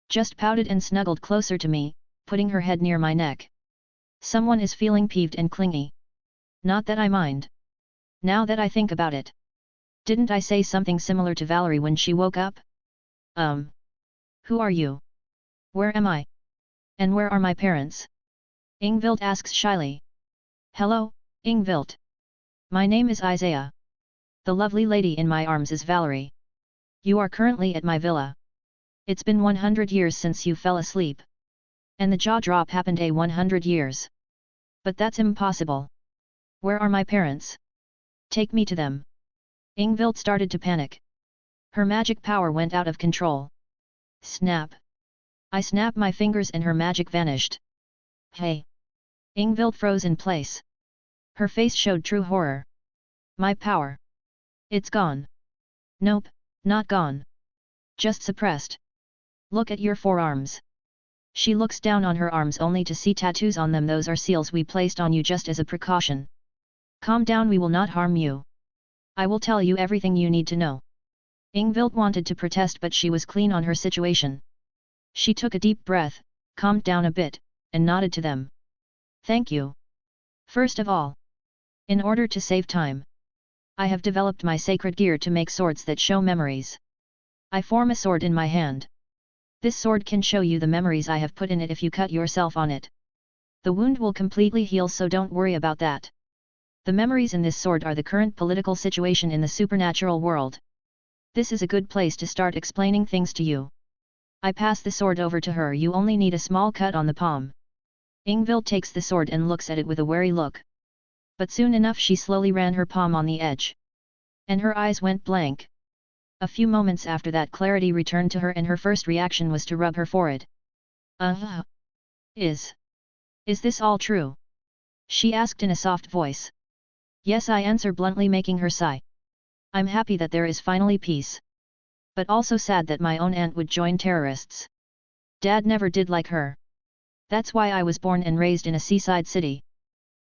just pouted and snuggled closer to me, putting her head near my neck. Someone is feeling peeved and clingy. Not that I mind. Now that I think about it. Didn't I say something similar to Valerie when she woke up? Who are you? Where am I? And where are my parents? Ingvild asks shyly. Hello, Ingvild. My name is Isaiah. The lovely lady in my arms is Valerie. You are currently at my villa. It's been 100 years since you fell asleep. And the jaw drop happened 100 years. But that's impossible. Where are my parents? Take me to them. Ingvild started to panic. Her magic power went out of control. Snap. I snapped my fingers and her magic vanished. Hey. Ingvild froze in place. Her face showed true horror. My power. It's gone. Nope, not gone. Just suppressed. Look at your forearms. She looks down on her arms only to see tattoos on them. Those are seals we placed on you just as a precaution. Calm down, we will not harm you. I will tell you everything you need to know. Ingvild wanted to protest, but she was clean on her situation. She took a deep breath, calmed down a bit, and nodded to them. Thank you. First of all, in order to save time, I have developed my sacred gear to make swords that show memories. I form a sword in my hand. This sword can show you the memories I have put in it if you cut yourself on it. The wound will completely heal, so don't worry about that. The memories in this sword are the current political situation in the supernatural world. This is a good place to start explaining things to you. I pass the sword over to her. You only need a small cut on the palm. Ingvild takes the sword and looks at it with a wary look. But soon enough she slowly ran her palm on the edge. And her eyes went blank. A few moments after that, clarity returned to her and her first reaction was to rub her forehead. Is this all true? She asked in a soft voice. Yes, I answer bluntly, making her sigh. I'm happy that there is finally peace. But also sad that my own aunt would join terrorists. Dad never did like her. That's why I was born and raised in a seaside city.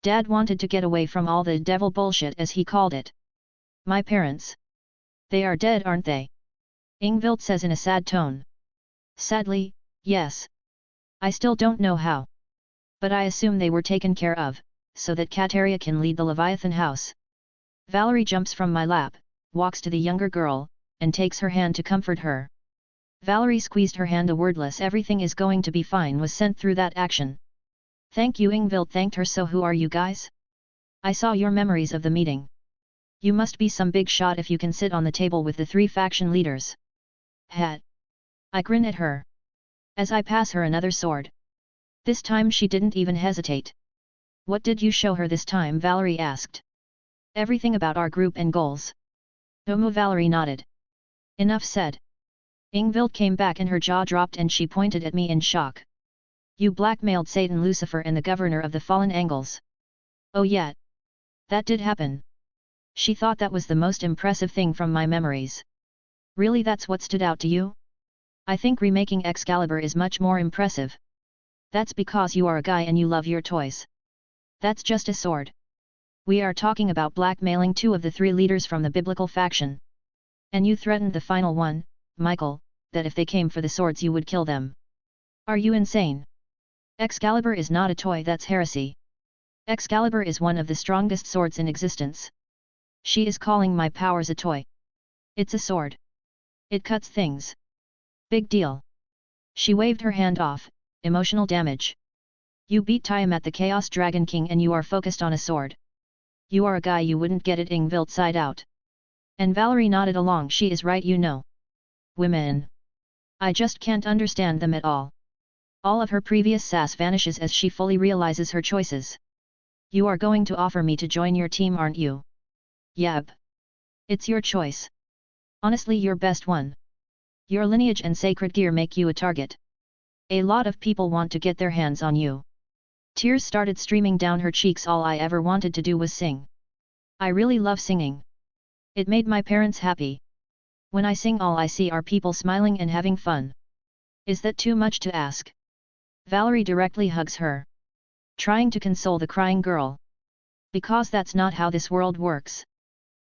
Dad wanted to get away from all the devil bullshit, as he called it. My parents. They are dead, aren't they? Ingvild says in a sad tone. Sadly, yes. I still don't know how. But I assume they were taken care of, so that Katerea can lead the Leviathan house. Valerie jumps from my lap, walks to the younger girl, and takes her hand to comfort her. Valerie squeezed her hand. A wordless "everything is going to be fine" was sent through that action. Thank you, Ingvild thanked her. So who are you guys? I saw your memories of the meeting. You must be some big shot if you can sit on the table with the 3 faction leaders. Hat. I grin at her. As I pass her another sword. This time she didn't even hesitate. What did you show her this time? Valerie asked. Everything about our group and goals. Valerie nodded. Enough said. Ingvild came back and her jaw dropped and she pointed at me in shock. You blackmailed Satan, Lucifer and the governor of the fallen angles. Oh yeah. That did happen. She thought that was the most impressive thing from my memories. Really, that's what stood out to you? I think remaking Excalibur is much more impressive. That's because you are a guy and you love your toys. That's just a sword. We are talking about blackmailing 2 of the 3 leaders from the biblical faction. And you threatened the final one, Michael, that if they came for the swords you would kill them. Are you insane? Excalibur is not a toy, that's heresy. Excalibur is one of the strongest swords in existence. She is calling my powers a toy. It's a sword. It cuts things. Big deal. She waved her hand off. Emotional damage. You beat Tiamat the Chaos Dragon King and you are focused on a sword. You are a guy, you wouldn't get it. Ingvild sighed out. And Valerie nodded along. She is right, you know. Women. I just can't understand them at all. All of her previous sass vanishes as she fully realizes her choices. You are going to offer me to join your team, aren't you? Yep. It's your choice. Honestly, your best one. Your lineage and sacred gear make you a target. A lot of people want to get their hands on you. Tears started streaming down her cheeks. All I ever wanted to do was sing. I really love singing. It made my parents happy. When I sing all I see are people smiling and having fun. Is that too much to ask? Valerie directly hugs her, trying to console the crying girl. Because that's not how this world works.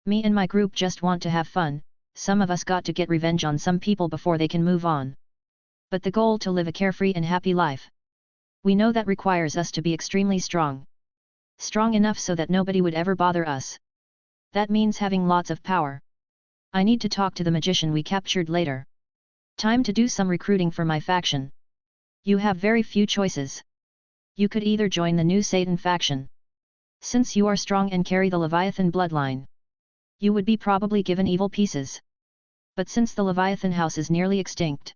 Me and my group just want to have fun, some of us got to get revenge on some people before they can move on. But the goal to live a carefree and happy life. We know that requires us to be extremely strong. Strong enough so that nobody would ever bother us. That means having lots of power. I need to talk to the magician we captured later. Time to do some recruiting for my faction. You have very few choices. You could either join the new Satan faction. Since you are strong and carry the Leviathan bloodline, you would be probably given evil pieces. But since the Leviathan house is nearly extinct,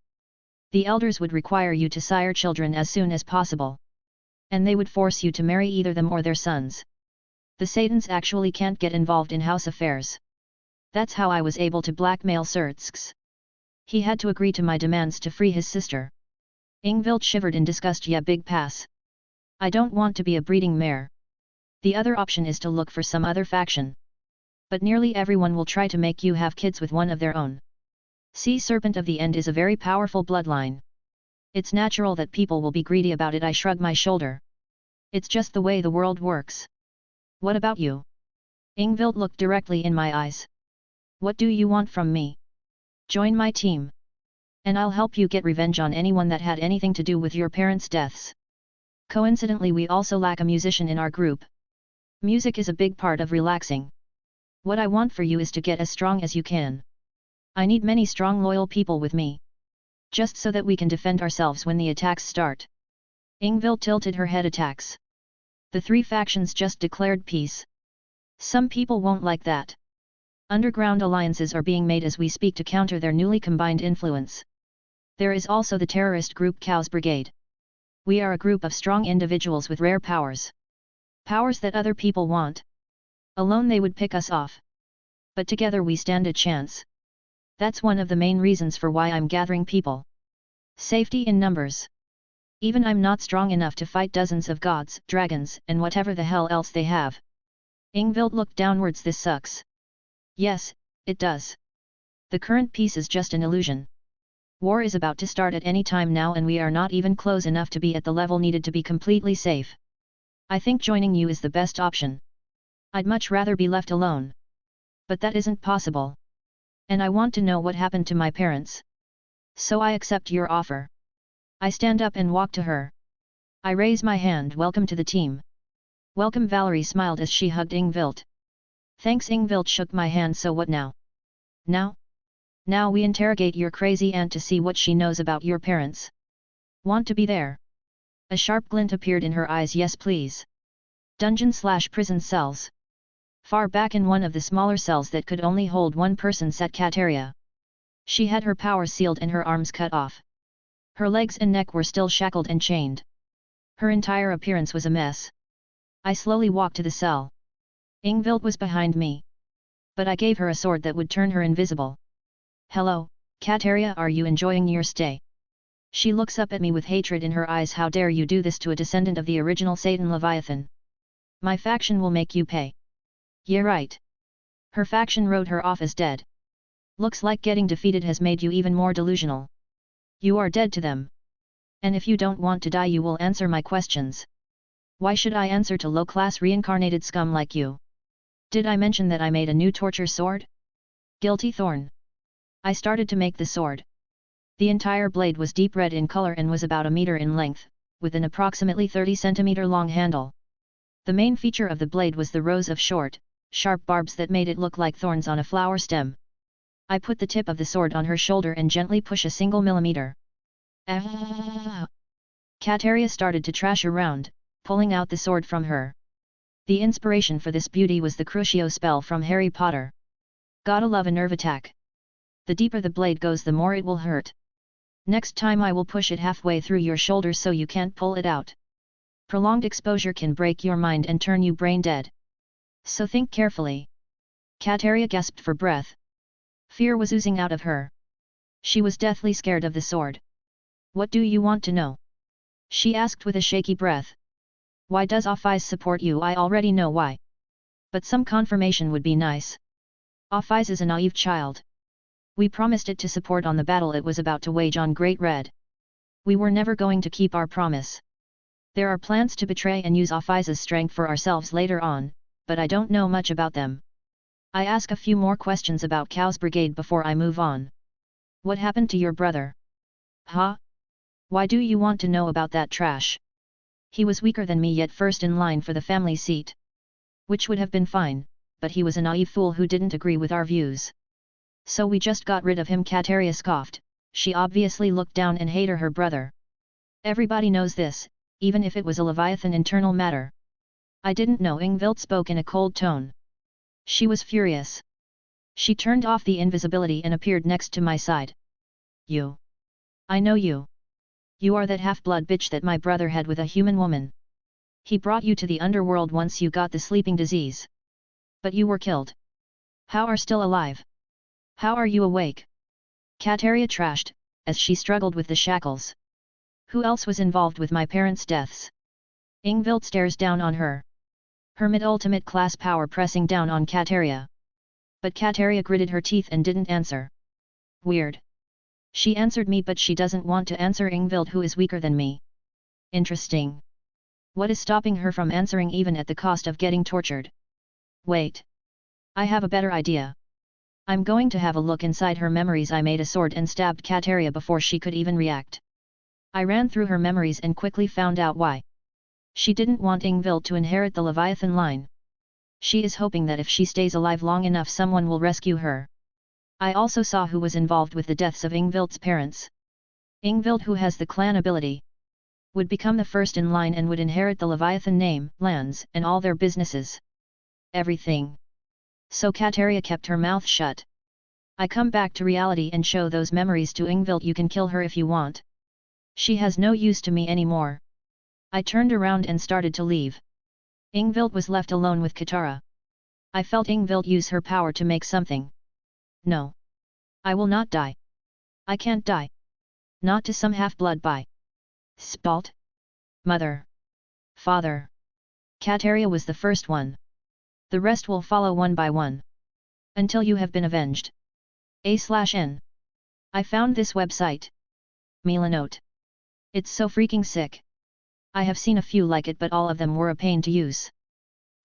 the elders would require you to sire children as soon as possible. And they would force you to marry either them or their sons. The Satans actually can't get involved in house affairs. That's how I was able to blackmail Surtsks. He had to agree to my demands to free his sister. Ingvild shivered in disgust. Yeah, big pass. I don't want to be a breeding mare. The other option is to look for some other faction. But nearly everyone will try to make you have kids with one of their own. Sea Serpent of the End is a very powerful bloodline. It's natural that people will be greedy about it. I shrug my shoulder. It's just the way the world works. What about you? Ingvild looked directly in my eyes. What do you want from me? Join my team. And I'll help you get revenge on anyone that had anything to do with your parents' deaths. Coincidentally, we also lack a musician in our group. Music is a big part of relaxing. What I want for you is to get as strong as you can. I need many strong loyal people with me. Just so that we can defend ourselves when the attacks start. Ingvild tilted her head. Attacks. The three factions just declared peace. Some people won't like that. Underground alliances are being made as we speak to counter their newly combined influence. There is also the terrorist group Chaos Brigade. We are a group of strong individuals with rare powers. Powers that other people want. Alone they would pick us off. But together we stand a chance. That's one of the main reasons for why I'm gathering people. Safety in numbers. Even I'm not strong enough to fight dozens of gods, dragons, and whatever the hell else they have. Ingvild looked downwards. This sucks. Yes, it does. The current peace is just an illusion. War is about to start at any time now and we are not even close enough to be at the level needed to be completely safe. I think joining you is the best option. I'd much rather be left alone. But that isn't possible. And I want to know what happened to my parents. So I accept your offer. I stand up and walk to her. I raise my hand. Welcome to the team. Welcome. Valerie smiled as she hugged Ingvild. Thanks. Ingvild shook my hand. So what now? Now we interrogate your crazy aunt to see what she knows about your parents. Want to be there? A sharp glint appeared in her eyes. Yes please. Dungeon/prison cells. Far back in one of the smaller cells that could only hold one person sat Katerea. She had her power sealed and her arms cut off. Her legs and neck were still shackled and chained. Her entire appearance was a mess. I slowly walked to the cell. Ingvild was behind me. But I gave her a sword that would turn her invisible. Hello, Katerea, are you enjoying your stay? She looks up at me with hatred in her eyes. How dare you do this to a descendant of the original Satan Leviathan? My faction will make you pay. Yeah right. Her faction wrote her off as dead. Looks like getting defeated has made you even more delusional. You are dead to them. And if you don't want to die you will answer my questions. Why should I answer to low-class reincarnated scum like you? Did I mention that I made a new torture sword? Guilty thorn. I started to make the sword. The entire blade was deep red in color and was about a meter in length, with an approximately 30 cm long handle. The main feature of the blade was the rows of short, sharp barbs that made it look like thorns on a flower stem. I put the tip of the sword on her shoulder and gently push a single millimeter. Ah! Katerea started to trash around, pulling out the sword from her. The inspiration for this beauty was the Crucio spell from Harry Potter. Gotta love a nerve attack. The deeper the blade goes the more it will hurt. Next time I will push it halfway through your shoulder so you can't pull it out. Prolonged exposure can break your mind and turn you brain dead. So think carefully. Katerea gasped for breath. Fear was oozing out of her. She was deathly scared of the sword. What do you want to know? She asked with a shaky breath. Why does Office support you? I already know why. But some confirmation would be nice. Offis is a naive child. We promised it to support on the battle it was about to wage on Great Red. We were never going to keep our promise. There are plans to betray and use Offis's strength for ourselves later on, but I don't know much about them. I ask a few more questions about Cael's brigade before I move on. What happened to your brother? Huh? Why do you want to know about that trash? He was weaker than me yet first in line for the family seat. Which would have been fine, but he was a naive fool who didn't agree with our views. So we just got rid of him. Katerea scoffed, she obviously looked down and hated her brother. Everybody knows this, even if it was a Leviathan internal matter. I didn't know. Ingvild spoke in a cold tone. She was furious. She turned off the invisibility and appeared next to my side. You. I know you. You are that half-blood bitch that my brother had with a human woman. He brought you to the underworld once you got the sleeping disease. But you were killed. How are still alive? How are you awake? Katerea trashed, as she struggled with the shackles. Who else was involved with my parents' deaths? Ingvild stares down on her. Her mid-ultimate class power pressing down on Katerea. But Katerea gritted her teeth and didn't answer. Weird. She answered me, but she doesn't want to answer Ingvild, who is weaker than me. Interesting. What is stopping her from answering even at the cost of getting tortured? Wait. I have a better idea. I'm going to have a look inside her memories. I made a sword and stabbed Katerea before she could even react. I ran through her memories and quickly found out why. She didn't want Ingvild to inherit the Leviathan line. She is hoping that if she stays alive long enough someone will rescue her. I also saw who was involved with the deaths of Ingvild's parents. Ingvild, who has the clan ability, would become the first in line and would inherit the Leviathan name, lands, and all their businesses. Everything. So Katerea kept her mouth shut. I come back to reality and show those memories to Ingvild. You can kill her if you want. She has no use to me anymore. I turned around and started to leave. Ingvild was left alone with Katerea. I felt Ingvild use her power to make something. No. I will not die. I can't die. Not to some half-blood by Spalt. Mother. Father. Katerea was the first one. The rest will follow one by one. Until you have been avenged. A/N. I found this website. Milanote. It's so freaking sick. I have seen a few like it, but all of them were a pain to use.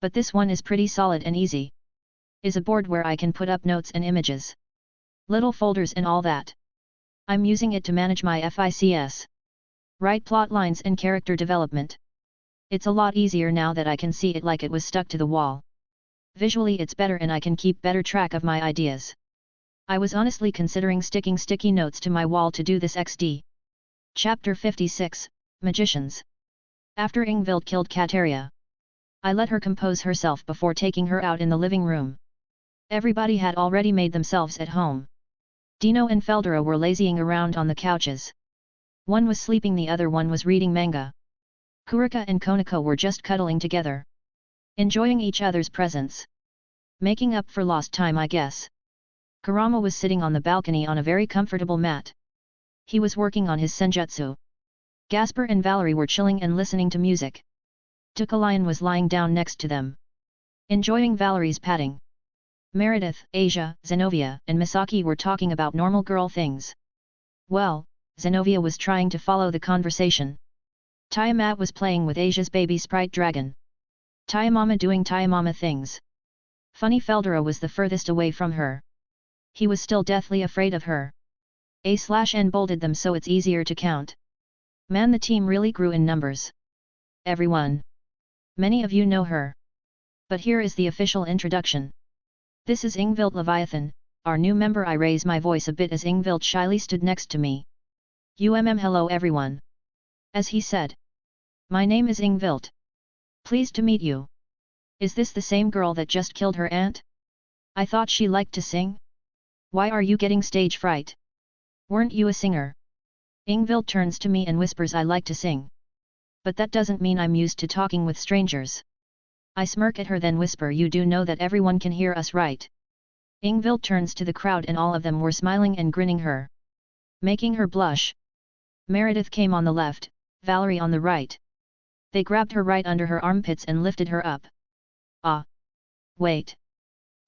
But this one is pretty solid and easy. Is a board where I can put up notes and images. Little folders and all that. I'm using it to manage my FICS. Write plot lines and character development. It's a lot easier now that I can see it like it was stuck to the wall. Visually it's better and I can keep better track of my ideas. I was honestly considering sticking sticky notes to my wall to do this XD. Chapter 56, Magicians. After Ingvild killed Katerea, I let her compose herself before taking her out in the living room. Everybody had already made themselves at home. Dino and Feldera were lazying around on the couches. One was sleeping, the other one was reading manga. Kuroka and Konoko were just cuddling together, enjoying each other's presence. Making up for lost time, I guess. Kurama was sitting on the balcony on a very comfortable mat. He was working on his Senjutsu. Gasper and Valerie were chilling and listening to music. Tukalion was lying down next to them, enjoying Valerie's patting. Meredith, Asia, Zenovia, and Misaki were talking about normal girl things. Well, Zenovia was trying to follow the conversation. Tiamat was playing with Asia's baby sprite dragon. Tiamama doing Tiamama things. Funny Feldera was the furthest away from her. He was still deathly afraid of her. A/N bolded them so it's easier to count. Man, the team really grew in numbers. Everyone. Many of you know her. But here is the official introduction. This is Ingvild Leviathan, our new member. I raise my voice a bit as Ingvild shyly stood next to me. Hello everyone. As he said. My name is Ingvild. Pleased to meet you. Is this the same girl that just killed her aunt? I thought she liked to sing. Why are you getting stage fright? Weren't you a singer? Ingvild turns to me and whispers, I like to sing. But that doesn't mean I'm used to talking with strangers. I smirk at her then whisper, you do know that everyone can hear us, right? Ingvild turns to the crowd and all of them were smiling and grinning her, making her blush. Meredith came on the left, Valerie on the right. They grabbed her right under her armpits and lifted her up. Ah! Wait!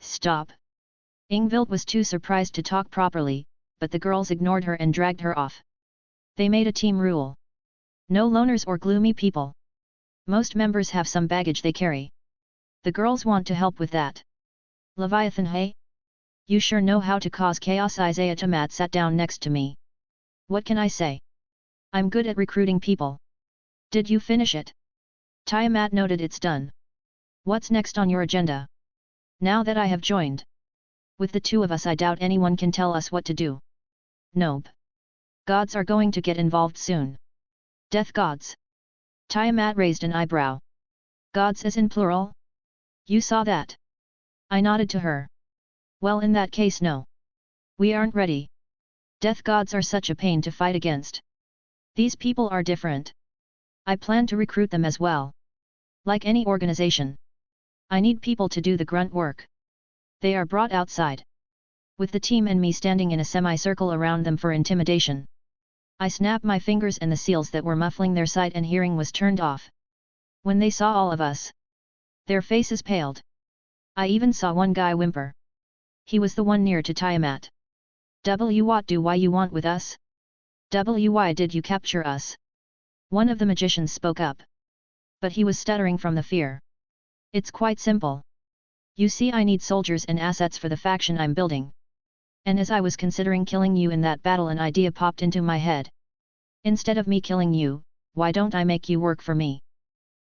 Stop! Ingvild was too surprised to talk properly, but the girls ignored her and dragged her off. They made a team rule. No loners or gloomy people. Most members have some baggage they carry. The girls want to help with that. Leviathan, hey? You sure know how to cause chaos. Tiamat sat down next to me. What can I say? I'm good at recruiting people. Did you finish it? Tiamat noted. It's done. What's next on your agenda? Now that I have joined. With the two of us, I doubt anyone can tell us what to do. Nope. Gods are going to get involved soon. Death gods. Tiamat raised an eyebrow. Gods as in plural? You saw that? I nodded to her. Well, in that case, no. We aren't ready. Death gods are such a pain to fight against. These people are different. I plan to recruit them as well. Like any organization. I need people to do the grunt work. They are brought outside. With the team and me standing in a semicircle around them for intimidation. I snapped my fingers and the seals that were muffling their sight and hearing was turned off. When they saw all of us, their faces paled. I even saw one guy whimper. He was the one near to Tiamat. What do you want with us? Why did you capture us? One of the magicians spoke up. But he was stuttering from the fear. It's quite simple. You see, I need soldiers and assets for the faction I'm building. And as I was considering killing you in that battle, an idea popped into my head. Instead of me killing you, why don't I make you work for me?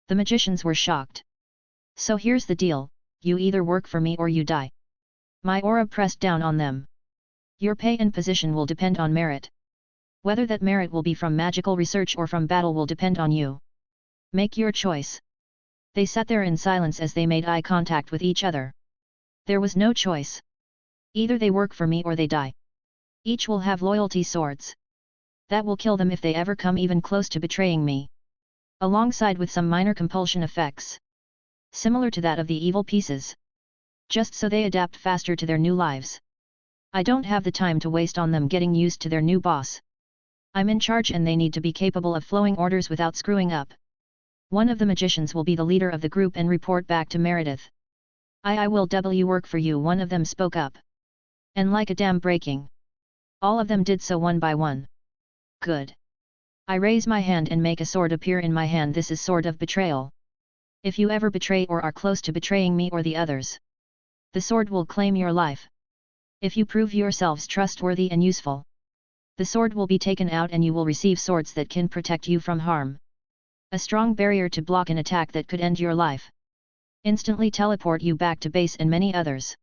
The magicians were shocked. So here's the deal, you either work for me or you die. My aura pressed down on them. Your pay and position will depend on merit. Whether that merit will be from magical research or from battle will depend on you. Make your choice. They sat there in silence as they made eye contact with each other. There was no choice. Either they work for me or they die. Each will have loyalty swords. That will kill them if they ever come even close to betraying me. Alongside with some minor compulsion effects. Similar to that of the evil pieces. Just so they adapt faster to their new lives. I don't have the time to waste on them getting used to their new boss. I'm in charge and they need to be capable of flowing orders without screwing up. One of the magicians will be the leader of the group and report back to Meredith. I will work for you, one of them spoke up. And like a dam breaking. All of them did so one by one. Good. I raise my hand and make a sword appear in my hand. This is sword of betrayal. If you ever betray or are close to betraying me or the others, the sword will claim your life. If you prove yourselves trustworthy and useful, the sword will be taken out and you will receive swords that can protect you from harm. A strong barrier to block an attack that could end your life. Instantly teleport you back to base and many others.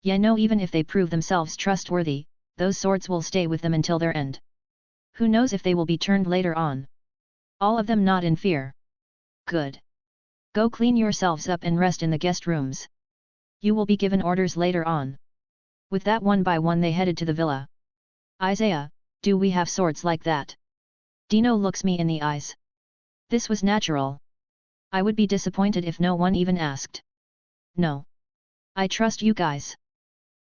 Yeah, no, even if they prove themselves trustworthy, those swords will stay with them until their end. Who knows if they will be turned later on. All of them not in fear. Good. Go clean yourselves up and rest in the guest rooms. You will be given orders later on. With that, one by one they headed to the villa. Isaiah, do we have swords like that? Dino looks me in the eyes. This was natural. I would be disappointed if no one even asked. No. I trust you guys.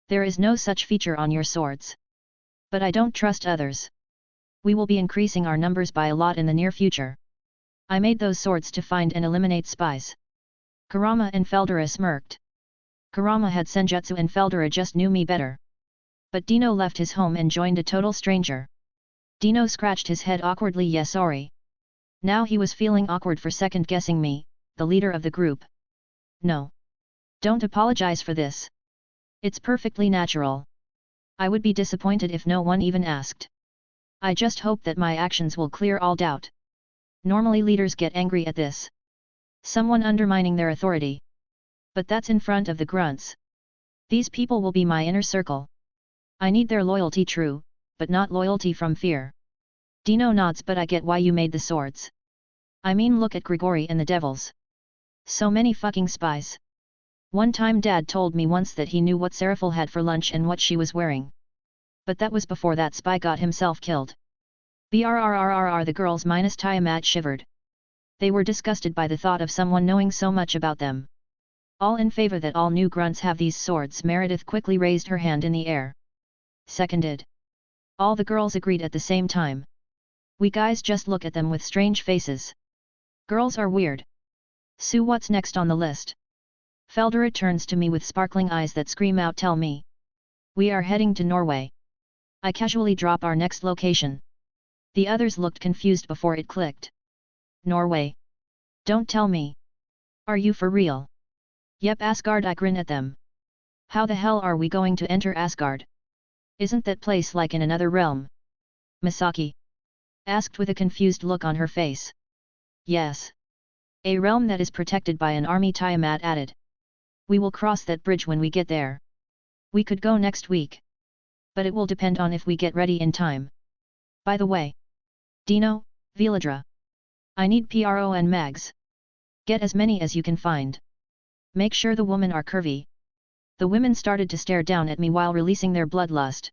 There is no such feature on your swords. But I don't trust others. We will be increasing our numbers by a lot in the near future. I made those swords to find and eliminate spies. Kurama and Feldera smirked. Kurama had Senjutsu and Feldera just knew me better. But Dino left his home and joined a total stranger. Dino scratched his head awkwardly. Yeah, sorry. Now he was feeling awkward for second-guessing me, the leader of the group. No. Don't apologize for this. It's perfectly natural. I would be disappointed if no one even asked. I just hope that my actions will clear all doubt. Normally leaders get angry at this. Someone undermining their authority. But that's in front of the grunts. These people will be my inner circle. I need their loyalty, true, but not loyalty from fear. Dino nods. But I get why you made the swords. I mean, look at Grigori and the devils. So many fucking spies. One time Dad told me once that he knew what Seraphil had for lunch and what she was wearing. But that was before that spy got himself killed. Brrrrrrr, the girls minus Tiamat shivered. They were disgusted by the thought of someone knowing so much about them. All in favor that all new grunts have these swords. Meredith quickly raised her hand in the air. Seconded. All the girls agreed at the same time. We guys just look at them with strange faces. Girls are weird. Sue, what's next on the list? Feldera turns to me with sparkling eyes that scream out, tell me. We are heading to Norway. I casually drop our next location. The others looked confused before it clicked. Norway? Don't tell me. Are you for real? Yep, Asgard. I grin at them. How the hell are we going to enter Asgard? Isn't that place like in another realm? Misaki asked with a confused look on her face. Yes. A realm that is protected by an army, Tiamat added. We will cross that bridge when we get there. We could go next week. But it will depend on if we get ready in time. By the way. Dino, Viladra. I need PRO and mags. Get as many as you can find. Make sure the women are curvy. The women started to stare down at me while releasing their bloodlust.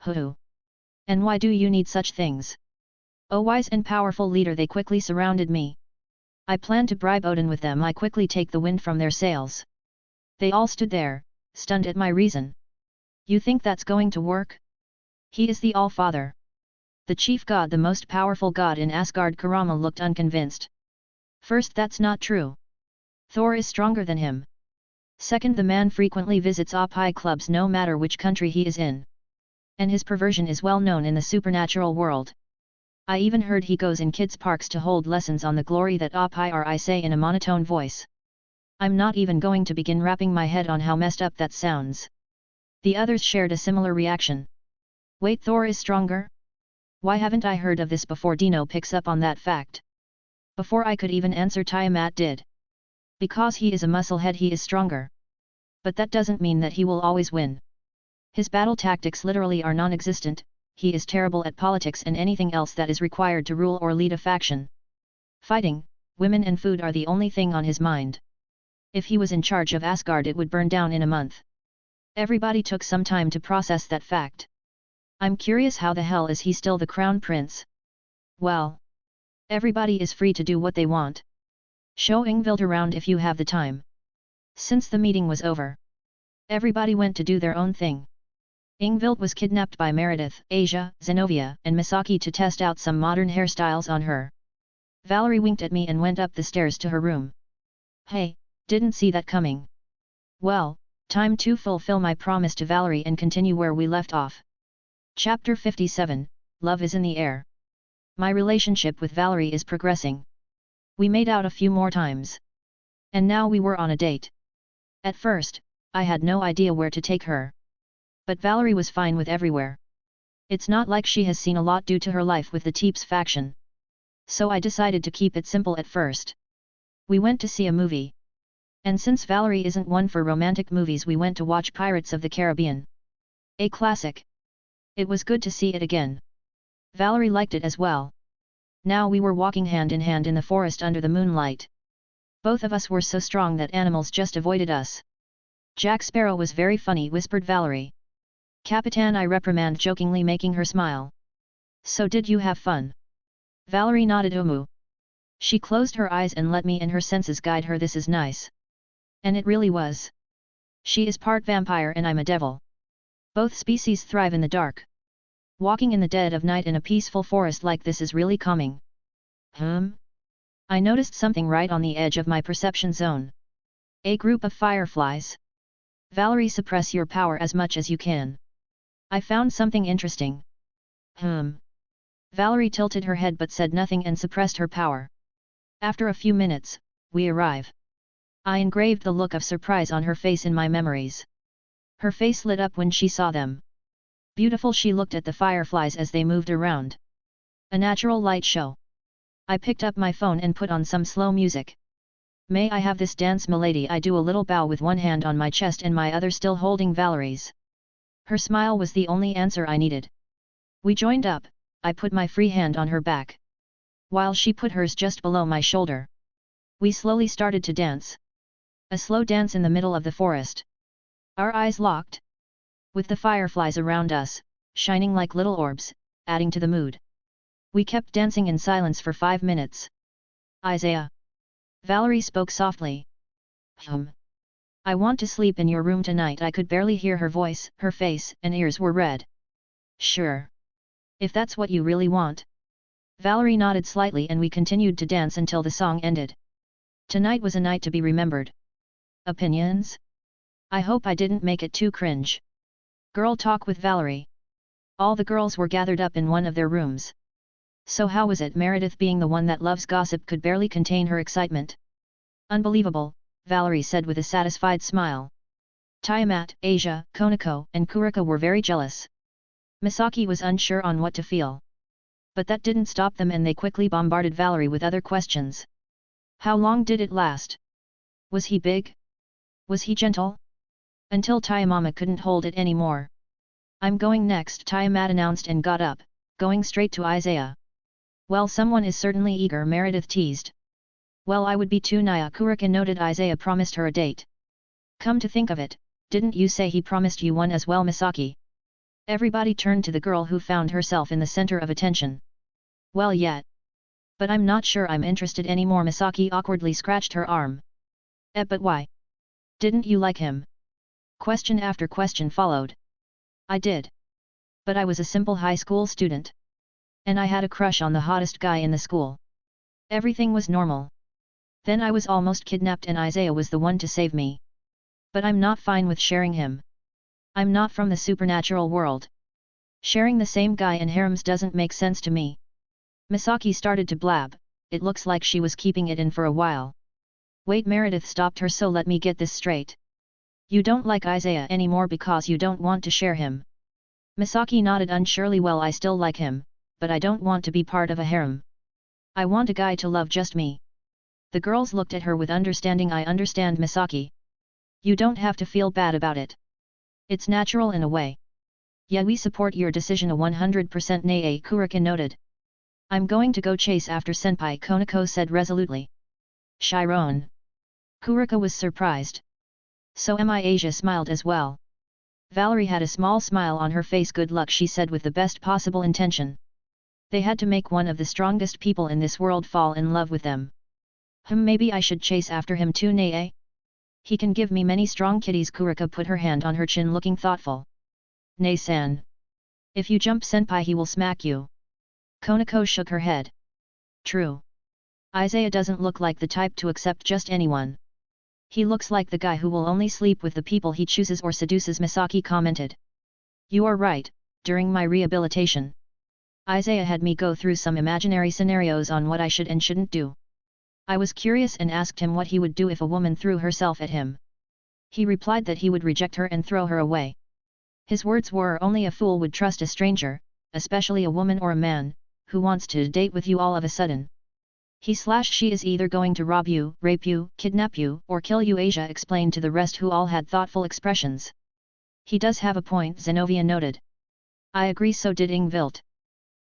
Hoo. And why do you need such things? O wise and powerful leader, they quickly surrounded me. I planned to bribe Odin with them. I quickly take the wind from their sails. They all stood there, stunned at my reason. You think that's going to work? He is the All-Father. The chief god, the most powerful god in Asgard. Kurama looked unconvinced. First, that's not true. Thor is stronger than him. Second, the man frequently visits op-high clubs no matter which country he is in. And his perversion is well known in the supernatural world. I even heard he goes in kids' parks to hold lessons on the glory that op-high are. I say in a monotone voice. I'm not even going to begin wrapping my head on how messed up that sounds. The others shared a similar reaction. Wait, Thor is stronger? Why haven't I heard of this before? Dino picks up on that fact. Before I could even answer, Tiamat did. Because he is a musclehead, he is stronger. But that doesn't mean that he will always win. His battle tactics literally are non-existent. He is terrible at politics and anything else that is required to rule or lead a faction. Fighting, women and food are the only thing on his mind. If he was in charge of Asgard, it would burn down in a month. Everybody took some time to process that fact. I'm curious, how the hell is he still the crown prince? Well, everybody is free to do what they want. Show Ingvild around if you have the time. Since the meeting was over, everybody went to do their own thing. Ingvild was kidnapped by Meredith, Asia, Zenobia, and Misaki to test out some modern hairstyles on her. Valerie winked at me and went up the stairs to her room. Hey, didn't see that coming. Well, time to fulfill my promise to Valerie and continue where we left off. Chapter 57, Love is in the Air. My relationship with Valerie is progressing. We made out a few more times. And now we were on a date. At first, I had no idea where to take her. But Valerie was fine with everywhere. It's not like she has seen a lot due to her life with the Teeps faction. So I decided to keep it simple at first. We went to see a movie. And since Valerie isn't one for romantic movies, we went to watch Pirates of the Caribbean. A classic. It was good to see it again. Valerie liked it as well. Now we were walking hand in hand in the forest under the moonlight. Both of us were so strong that animals just avoided us. Jack Sparrow was very funny, whispered Valerie. Capitan, I reprimand jokingly, making her smile. So did you have fun? Valerie nodded. Umu. She closed her eyes and let me and her senses guide her. This is nice. And it really was. She is part vampire and I'm a devil. Both species thrive in the dark. Walking in the dead of night in a peaceful forest like this is really calming. I noticed something right on the edge of my perception zone. A group of fireflies. Valerie, suppress your power as much as you can. I found something interesting. Valerie tilted her head but said nothing and suppressed her power. After a few minutes, we arrive. I engraved the look of surprise on her face in my memories. Her face lit up when she saw them. Beautiful, she looked at the fireflies as they moved around. A natural light show. I picked up my phone and put on some slow music. May I have this dance, milady? I do a little bow with one hand on my chest and my other still holding Valerie's. Her smile was the only answer I needed. We joined up. I put my free hand on her back, while she put hers just below my shoulder. We slowly started to dance. A slow dance in the middle of the forest. Our eyes locked. With the fireflies around us, shining like little orbs, adding to the mood. We kept dancing in silence for 5 minutes. Isaiah. Valerie spoke softly. I want to sleep in your room tonight. I could barely hear her voice, her face and ears were red. Sure. If that's what you really want. Valerie nodded slightly and we continued to dance until the song ended. Tonight was a night to be remembered. Opinions? I hope I didn't make it too cringe. Girl talk with Valerie. All the girls were gathered up in one of their rooms. So how was it Meredith, being the one that loves gossip, could barely contain her excitement? Unbelievable, Valerie said with a satisfied smile. Tiamat, Asia, Konoko, and Kuroka were very jealous. Misaki was unsure on what to feel. But that didn't stop them, and they quickly bombarded Valerie with other questions. How long did it last? Was he big? Was he gentle? Until Tiamama couldn't hold it anymore. I'm going next, Tiamat announced and got up, going straight to Isaiah. Well, someone is certainly eager, Meredith teased. Well, I would be too, Naya, Kuroka noted. Isaiah promised her a date. Come to think of it, didn't you say he promised you one as well, Misaki? Everybody turned to the girl, who found herself in the center of attention. Well, yet. But I'm not sure I'm interested anymore. Misaki awkwardly scratched her arm. But why? Didn't you like him? Question after question followed. I did. But I was a simple high school student. And I had a crush on the hottest guy in the school. Everything was normal. Then I was almost kidnapped and Isaiah was the one to save me. But I'm not fine with sharing him. I'm not from the supernatural world. Sharing the same guy in harems doesn't make sense to me. Misaki started to blab, it looks like she was keeping it in for a while. Wait, Meredith stopped her, so let me get this straight. You don't like Isaiah anymore because you don't want to share him. Misaki nodded unsurely. Well, I still like him, but I don't want to be part of a harem. I want a guy to love just me. The girls looked at her with understanding. I understand, Misaki. You don't have to feel bad about it. It's natural in a way. Yeah, we support your decision 100%, Nae, Kuroka noted. I'm going to go chase after Senpai, Konoko said resolutely. Chiron. Kuroka was surprised. So am I. Asia smiled as well. Valerie had a small smile on her face. Good luck, she said with the best possible intention. They had to make one of the strongest people in this world fall in love with them. Maybe I should chase after him too, Nae? He can give me many strong kitties. Kuroka put her hand on her chin, looking thoughtful. Nae-san. If you jump Senpai, he will smack you. Konoko shook her head. True. Isaiah doesn't look like the type to accept just anyone. He looks like the guy who will only sleep with the people he chooses or seduces, Misaki commented. You are right, during my rehabilitation. Isaiah had me go through some imaginary scenarios on what I should and shouldn't do. I was curious and asked him what he would do if a woman threw herself at him. He replied that he would reject her and throw her away. His words were, only a fool would trust a stranger, especially a woman or a man, who wants to date with you all of a sudden. She is either going to rob you, rape you, kidnap you, or kill you, Asia explained to the rest, who all had thoughtful expressions. He does have a point, Zenobia noted. I agree, so did Ingvild.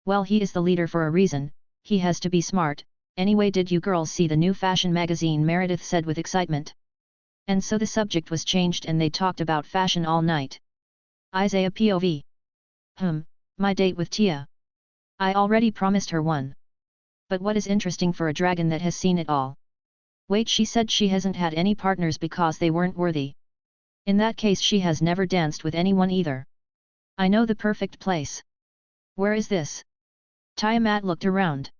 Well, he is the leader for a reason, he has to be smart. Anyway, did you girls see the new fashion magazine? Meredith said with excitement. And so the subject was changed and they talked about fashion all night. Isaiah POV. My date with Tia. I already promised her one. But what is interesting for a dragon that has seen it all? Wait, she said she hasn't had any partners because they weren't worthy. In that case, she has never danced with anyone either. I know the perfect place. Where is this? Tiamat looked around.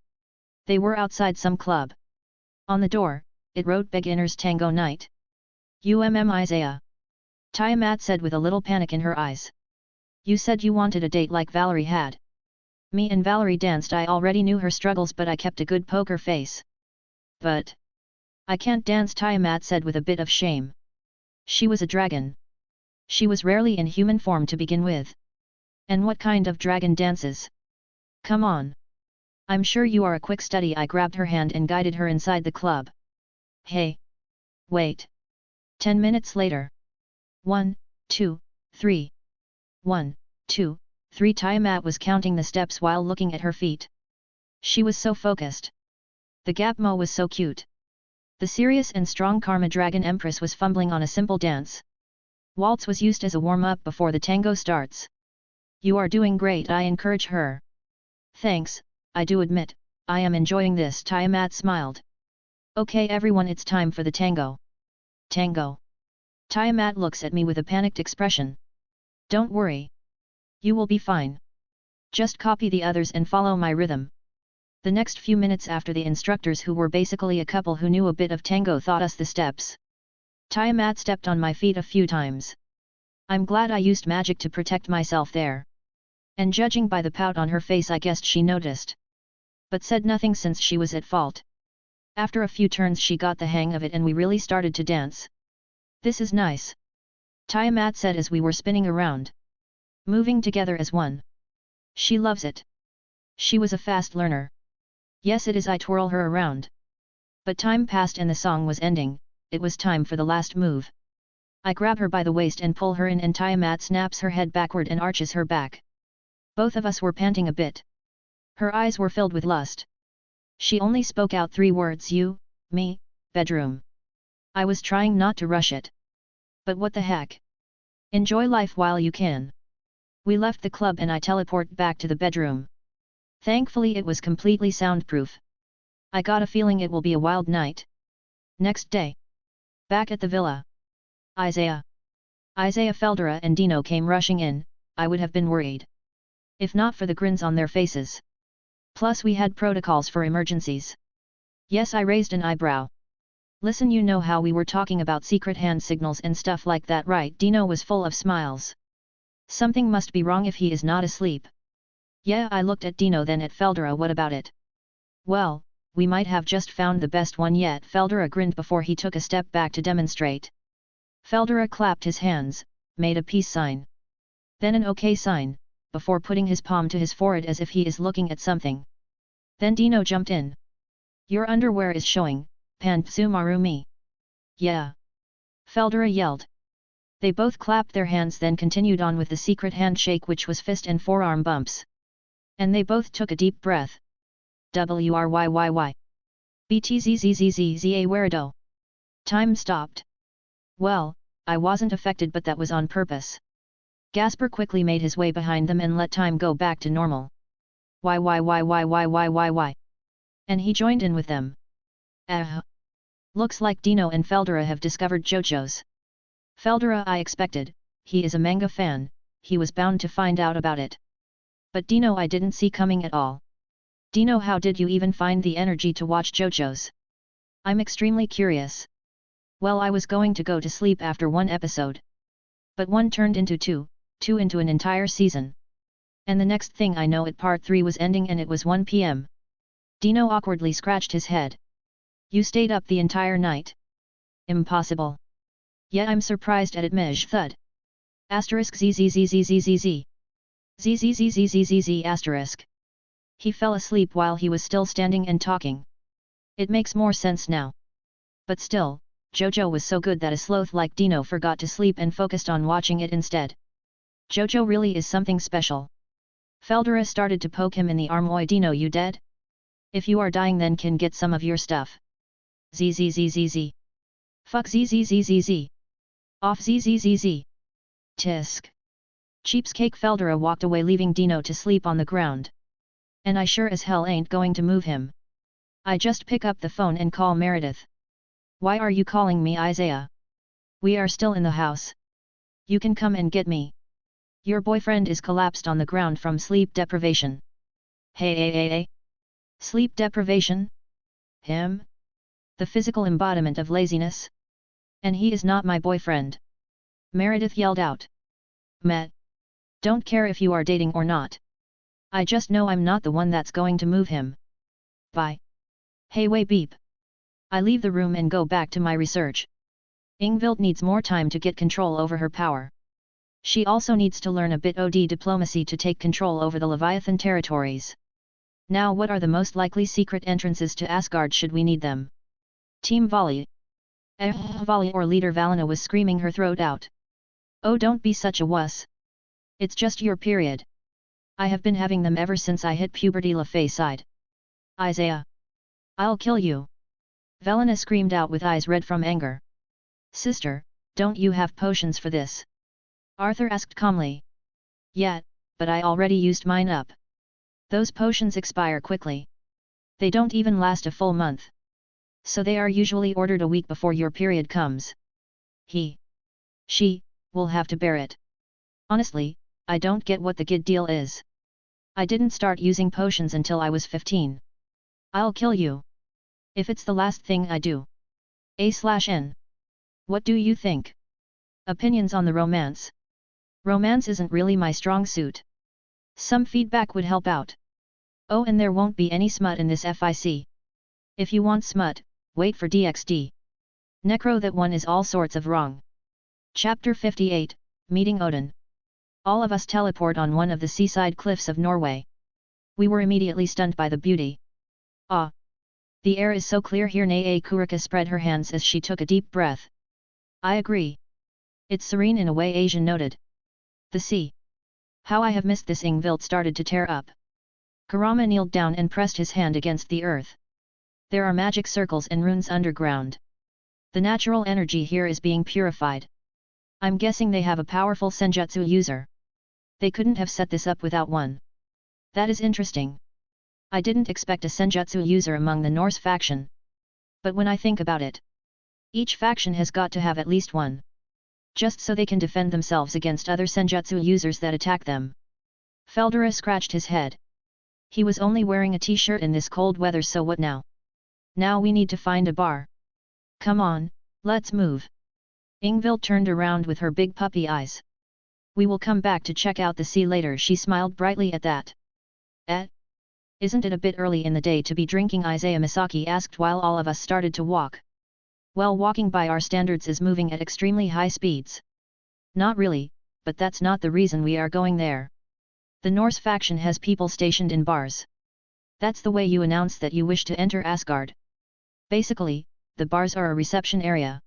They were outside some club. On the door, it wrote Beginner's Tango Night. Isaiah. Tiamat said with a little panic in her eyes. You said you wanted a date like Valerie had. Me and Valerie danced. I already knew her struggles, but I kept a good poker face. But I can't dance, Tiamat said with a bit of shame. She was a dragon. She was rarely in human form to begin with. And what kind of dragon dances? Come on. I'm sure you are a quick study. I grabbed her hand and guided her inside the club. Hey. Wait. 10 minutes later. 1, 2, 3. 1, 2, 3. Tiamat was counting the steps while looking at her feet. She was so focused. The Gapmo was so cute. The serious and strong Karma Dragon Empress was fumbling on a simple dance. Waltz was used as a warm-up before the tango starts. You are doing great, I encourage her. Thanks, I do admit, I am enjoying this, Tiamat smiled. Okay everyone, it's time for the tango. Tango. Tiamat looks at me with a panicked expression. Don't worry. You will be fine. Just copy the others and follow my rhythm. The next few minutes after, the instructors, who were basically a couple who knew a bit of tango, taught us the steps. Tiamat stepped on my feet a few times. I'm glad I used magic to protect myself there. And judging by the pout on her face I guessed she noticed. But said nothing since she was at fault. After a few turns she got the hang of it and we really started to dance. This is nice. Tiamat said as we were spinning around. Moving together as one. She loves it. She was a fast learner. Yes, it is. I twirl her around. But time passed and the song was ending, it was time for the last move. I grab her by the waist and pull her in and Tiamat snaps her head backward and arches her back. Both of us were panting a bit. Her eyes were filled with lust. She only spoke out 3 words: you, me, bedroom. I was trying not to rush it. But what the heck? Enjoy life while you can. We left the club and I teleport back to the bedroom. Thankfully it was completely soundproof. I got a feeling it will be a wild night. Next day. Back at the villa. Isaiah, Feldera and Dino came rushing in. I would have been worried. If not for the grins on their faces. Plus we had protocols for emergencies. Yes, I raised an eyebrow. Listen, you know how we were talking about secret hand signals and stuff like that, right? Dino was full of smiles. Something must be wrong if he is not asleep. Yeah, I looked at Dino then at Feldera. What about it? Well, we might have just found the best one yet. Feldera grinned before he took a step back to demonstrate. Feldera clapped his hands, made a peace sign. Then an OK sign, before putting his palm to his forehead as if he is looking at something. Then Dino jumped in. Your underwear is showing, Pantsumarumi. Yeah. Feldera yelled. They both clapped their hands then continued on with the secret handshake, which was fist and forearm bumps. And they both took a deep breath. WRYYY. BTZZZZZA Werado. Time stopped. Well, I wasn't affected, but that was on purpose. Gasper quickly made his way behind them and let time go back to normal. Why. And he joined in with them. Looks like Dino and Feldera have discovered JoJo's. Feldera, I expected, he is a manga fan, he was bound to find out about it. But Dino I didn't see coming at all. Dino, how did you even find the energy to watch JoJo's? I'm extremely curious. Well, I was going to go to sleep after 1 episode. But 1 turned into 2, 2 into an entire season. And the next thing I know part 3 was ending and it was 1 p.m. Dino awkwardly scratched his head. You stayed up the entire night? Impossible. Yeah, I'm surprised at it. Mej thud. Asterisk zzzzzzzzz. Zzzzzzzzz asterisk. He fell asleep while he was still standing and talking. It makes more sense now. But still, JoJo was so good that a sloth like Dino forgot to sleep and focused on watching it instead. JoJo really is something special. Feldera started to poke him in the arm. Oi Dino, you dead? If you are dying then can get some of your stuff. Zzzzzzz. Fuck zzzzzzz. Off zzzzz. Tisk. Cheapskate. Feldera walked away leaving Dino to sleep on the ground. And I sure as hell ain't going to move him. I just pick up the phone and call Meredith. Why are you calling me, Isaiah? We are still in the house. You can come and get me. Your boyfriend is collapsed on the ground from sleep deprivation. Hey. Sleep deprivation? Him? The physical embodiment of laziness? And he is not my boyfriend. Meredith yelled out. Met. Don't care if you are dating or not. I just know I'm not the one that's going to move him. Bye. Hey wait beep. I leave the room and go back to my research. Ingvild needs more time to get control over her power. She also needs to learn a bit of diplomacy to take control over the Leviathan territories. Now what are the most likely secret entrances to Asgard should we need them? Team Volley. Volley or leader Valina was screaming her throat out. Oh, don't be such a wuss. It's just your period. I have been having them ever since I hit puberty. LaFay sighed. Isaiah. I'll kill you. Valina screamed out with eyes red from anger. Sister, don't you have potions for this? Arthur asked calmly. Yeah, but I already used mine up. Those potions expire quickly. They don't even last a full month. So they are usually ordered a week before your period comes. She will have to bear it. Honestly, I don't get what the good deal is. I didn't start using potions until I was 15. I'll kill you. If it's the last thing I do. A/N. What do you think? Opinions on the romance. Romance isn't really my strong suit. Some feedback would help out. Oh, and there won't be any smut in this FIC. If you want smut, wait for DxD. Necro, that one is all sorts of wrong. Chapter 58, Meeting Odin. All of us teleport on one of the seaside cliffs of Norway. We were immediately stunned by the beauty. Ah! The air is so clear here. Kuroka spread her hands as she took a deep breath. I agree. It's serene in a way, Asian noted. The sea. How I have missed this. Ingvild started to tear up. Kurama kneeled down and pressed his hand against the earth. There are magic circles and runes underground. The natural energy here is being purified. I'm guessing they have a powerful Senjutsu user. They couldn't have set this up without one. That is interesting. I didn't expect a Senjutsu user among the Norse faction. But when I think about it, each faction has got to have at least one. Just so they can defend themselves against other Senjutsu users that attack them. Feldera scratched his head. He was only wearing a t-shirt in this cold weather, so what now? Now we need to find a bar. Come on, let's move. Ingvild turned around with her big puppy eyes. We will come back to check out the sea later. She smiled brightly at that. Isn't it a bit early in the day to be drinking? Isaiah Misaki asked while all of us started to walk. Well, walking by our standards is moving at extremely high speeds. Not really, but that's not the reason we are going there. The Norse faction has people stationed in bars. That's the way you announce that you wish to enter Asgard. Basically, the bars are a reception area.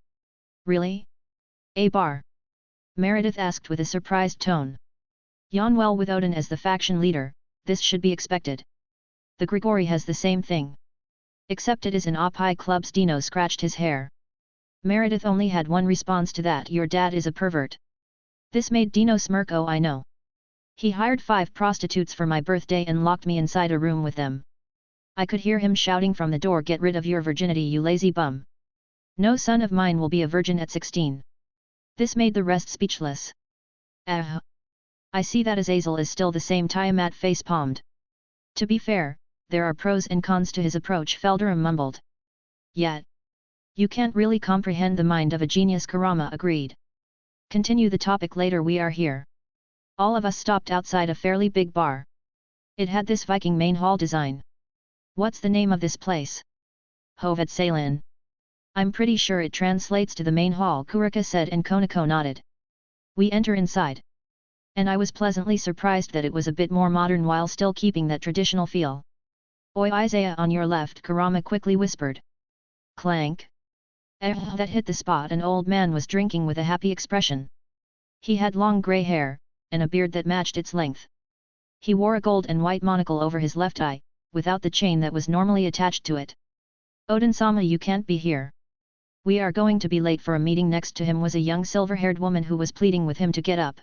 Really? A bar? Meredith asked with a surprised tone. Well, with Odin as the faction leader, this should be expected. The Grigori has the same thing. Except it is in op-high clubs. Dino scratched his hair. Meredith only had one response to that: your dad is a pervert. This made Dino smirk. Oh, I know. He hired 5 prostitutes for my birthday and locked me inside a room with them. I could hear him shouting from the door, get rid of your virginity, you lazy bum. No son of mine will be a virgin at 16. This made the rest speechless. I see that Azazel is still the same. Tiamat face-palmed. To be fair, there are pros and cons to his approach, Feldera mumbled. Yet. You can't really comprehend the mind of a genius, Kurama agreed. Continue the topic later, we are here. All of us stopped outside a fairly big bar. It had this Viking main hall design. What's the name of this place? Hovedsalin. I'm pretty sure it translates to the main hall, Kuroka said, and Konoko nodded. We enter inside. And I was pleasantly surprised that it was a bit more modern while still keeping that traditional feel. Oi, Isaiah, on your left, Kurama quickly whispered. Clank. That hit the spot. An old man was drinking with a happy expression. He had long grey hair, and a beard that matched its length. He wore a gold and white monocle over his left eye, without the chain that was normally attached to it. Odin-sama, you can't be here. We are going to be late for a meeting. Next to him was a young silver-haired woman who was pleading with him to get up.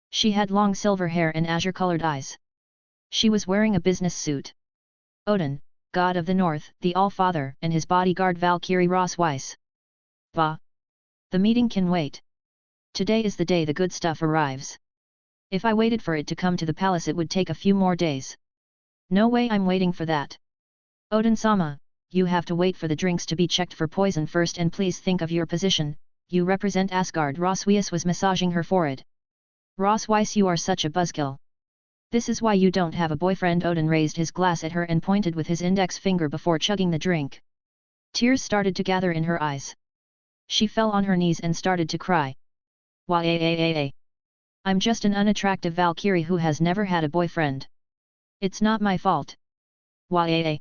She had long silver hair and azure-colored eyes. She was wearing a business suit. Odin, god of the north, the All-Father, and his bodyguard Valkyrie Ross Weiss. Bah! The meeting can wait. Today is the day the good stuff arrives. If I waited for it to come to the palace, it would take a few more days. No way I'm waiting for that. Odin-sama, you have to wait for the drinks to be checked for poison first, and please think of your position, you represent Asgard. Ross Weiss was massaging her forehead. Ross Weiss, you are such a buzzkill. This is why you don't have a boyfriend. Odin raised his glass at her and pointed with his index finger before chugging the drink. Tears started to gather in her eyes. She fell on her knees and started to cry. Why, I'm just an unattractive Valkyrie who has never had a boyfriend. It's not my fault. Why,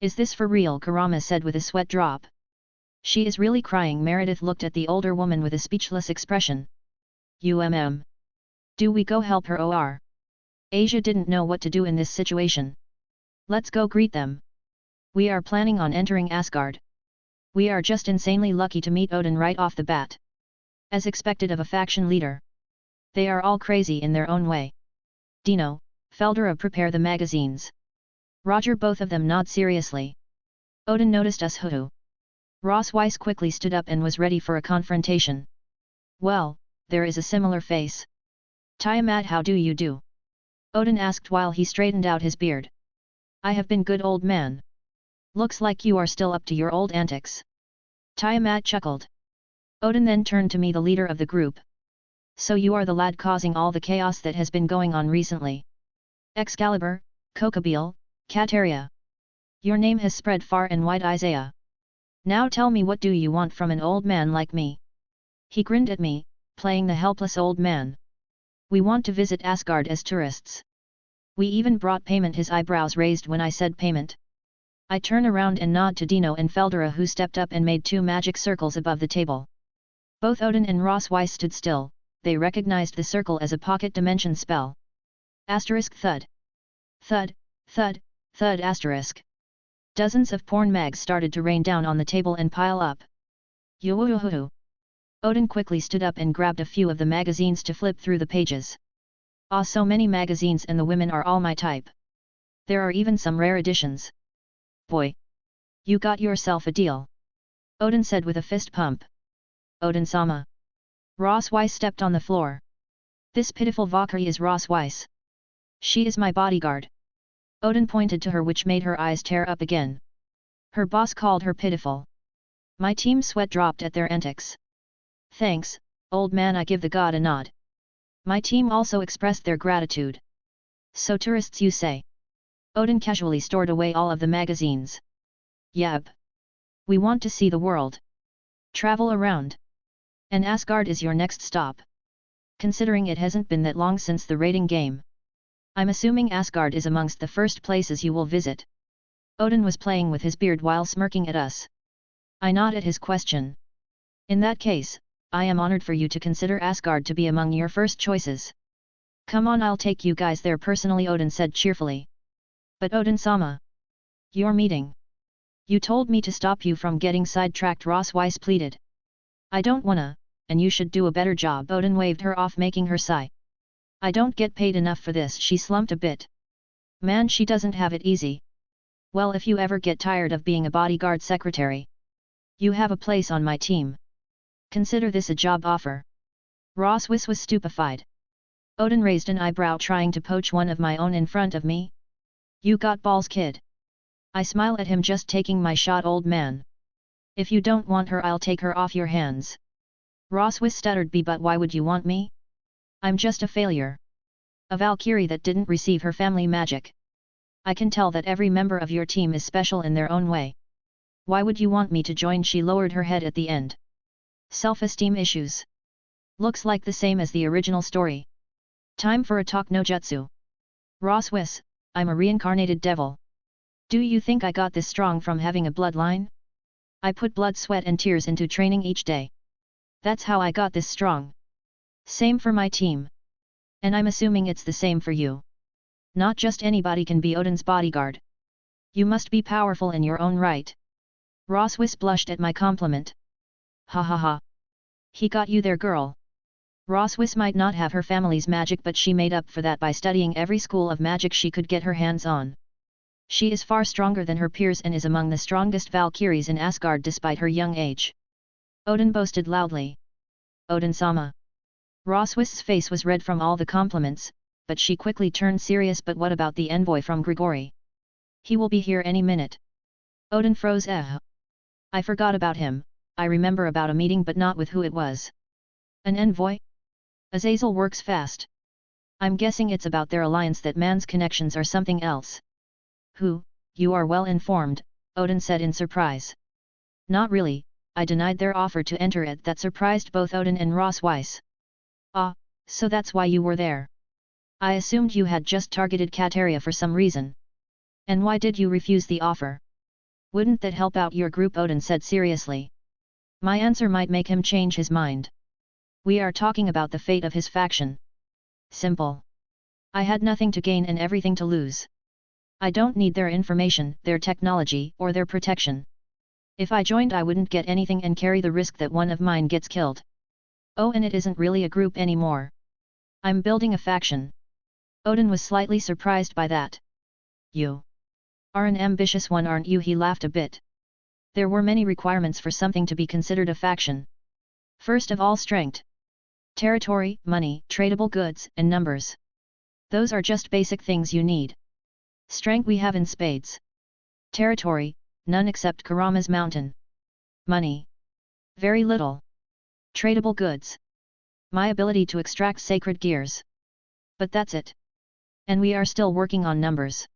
is this for real? Kurama said with a sweat drop. She is really crying. Meredith looked at the older woman with a speechless expression. Do we go help her, or? Asia didn't know what to do in this situation. Let's go greet them. We are planning on entering Asgard. We are just insanely lucky to meet Odin right off the bat. As expected of a faction leader. They are all crazy in their own way. Dino, Feldera, prepare the magazines. Roger, both of them nod seriously. Odin noticed us. Hoo. Ross Weiss quickly stood up and was ready for a confrontation. Well, there is a similar face. Tiamat, how do you do? Odin asked while he straightened out his beard. I have been good, old man. Looks like you are still up to your old antics. Tiamat chuckled. Odin then turned to me, the leader of the group. So you are the lad causing all the chaos that has been going on recently. Excalibur, Kokabiel, Katerea. Your name has spread far and wide, Isaiah. Now tell me, what do you want from an old man like me? He grinned at me, playing the helpless old man. We want to visit Asgard as tourists. We even brought payment. His eyebrows raised when I said payment. I turn around and nod to Dino and Feldera, who stepped up and made 2 magic circles above the table. Both Odin and Ross Weiss stood still. They recognized the circle as a pocket dimension spell. Asterisk thud. Thud, thud, thud asterisk. Dozens of porn mags started to rain down on the table and pile up. Yoo-hoo-hoo-hoo. Odin quickly stood up and grabbed a few of the magazines to flip through the pages. Ah, so many magazines, and the women are all my type. There are even some rare editions. Boy! You got yourself a deal. Odin said with a fist pump. Odin-sama. Ross Weiss stepped on the floor. This pitiful Valkyrie is Ross Weiss. She is my bodyguard. Odin pointed to her, which made her eyes tear up again. Her boss called her pitiful. My team's sweat dropped at their antics. Thanks, old man, I give the god a nod. My team also expressed their gratitude. So tourists, you say? Odin casually stored away all of the magazines. Yep. We want to see the world. Travel around. And Asgard is your next stop. Considering it hasn't been that long since the raiding game. I'm assuming Asgard is amongst the first places you will visit. Odin was playing with his beard while smirking at us. I nod at his question. In that case, I am honored for you to consider Asgard to be among your first choices. Come on, I'll take you guys there personally, Odin said cheerfully. But Odin-sama. Your meeting. You told me to stop you from getting sidetracked, Ross Weiss pleaded. I don't wanna, and you should do a better job. Odin waved her off, making her sigh. I don't get paid enough for this. She slumped a bit. Man, she doesn't have it easy. Well, if you ever get tired of being a bodyguard secretary, you have a place on my team. Consider this a job offer. Ross Weiss was stupefied. Odin raised an eyebrow, trying to poach one of my own in front of me. You got balls, kid. I smile at him, just taking my shot, old man. If you don't want her, I'll take her off your hands. Ross Weiss stuttered, but why would you want me? I'm just a failure. A Valkyrie that didn't receive her family magic. I can tell that every member of your team is special in their own way. Why would you want me to join? She lowered her head at the end. Self-esteem issues. Looks like the same as the original story. Time for a talk, no jutsu. Ross Weiss, I'm a reincarnated devil. Do you think I got this strong from having a bloodline? I put blood, sweat and tears into training each day. That's how I got this strong. Same for my team. And I'm assuming it's the same for you. Not just anybody can be Odin's bodyguard. You must be powerful in your own right. Ross Weiss blushed at my compliment. Ha ha ha. He got you there, girl. Ross Weiss might not have her family's magic, but she made up for that by studying every school of magic she could get her hands on. She is far stronger than her peers and is among the strongest Valkyries in Asgard despite her young age. Odin boasted loudly. Odin-sama. Ross Weiss's face was red from all the compliments, but she quickly turned serious. But what about the envoy from Grigori? He will be here any minute. Odin froze. I forgot about him. I remember about a meeting, but not with who it was. An envoy? Azazel works fast. I'm guessing it's about their alliance. That man's connections are something else. Who? You are well informed, Odin said in surprise. Not really, I denied their offer to enter it. That surprised both Odin and Ross Weiss. Ah, so that's why you were there. I assumed you had just targeted Katerea for some reason. And why did you refuse the offer? Wouldn't that help out your group? Odin said seriously. My answer might make him change his mind. We are talking about the fate of his faction. Simple. I had nothing to gain and everything to lose. I don't need their information, their technology, or their protection. If I joined, I wouldn't get anything and carry the risk that one of mine gets killed. Oh, and it isn't really a group anymore. I'm building a faction. Odin was slightly surprised by that. You are an ambitious one, aren't you? He laughed a bit. There were many requirements for something to be considered a faction. First of all, strength. Territory, money, tradable goods, and numbers. Those are just basic things you need. Strength we have in spades. Territory, none except Kurama's mountain. Money. Very little. Tradable goods. My ability to extract sacred gears. But that's it. And we are still working on numbers.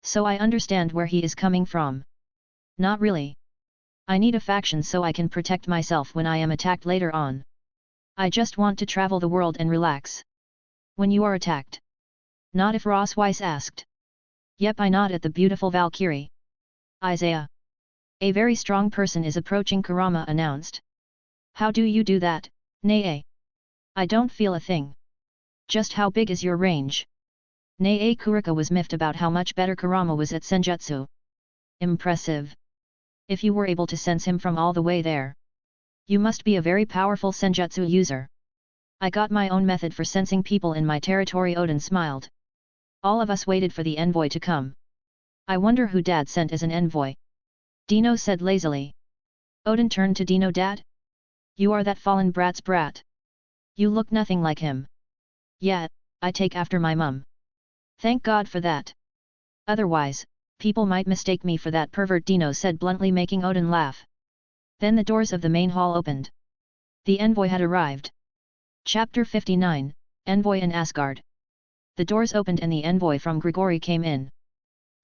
So I understand where he is coming from. Not really. I need a faction so I can protect myself when I am attacked later on. I just want to travel the world and relax. When you are attacked. Not if Ross Weiss asked. Yep, I nod at the beautiful Valkyrie. Isaiah. A very strong person is approaching, Kurama announced. How do you do that, Nae? I don't feel a thing. Just how big is your range? Nae Kuroka was miffed about how much better Kurama was at Senjutsu. Impressive. If you were able to sense him from all the way there. You must be a very powerful Senjutsu user. I got my own method for sensing people in my territory, Odin smiled. All of us waited for the envoy to come. I wonder who Dad sent as an envoy. Dino said lazily. Odin turned to Dino. Dad? You are that fallen brat's brat. You look nothing like him. Yeah, I take after my mum. Thank God for that. Otherwise, people might mistake me for that pervert, Dino said bluntly, making Odin laugh. Then the doors of the main hall opened. The envoy had arrived. Chapter 59, Envoy in Asgard. The doors opened and the envoy from Grigori came in.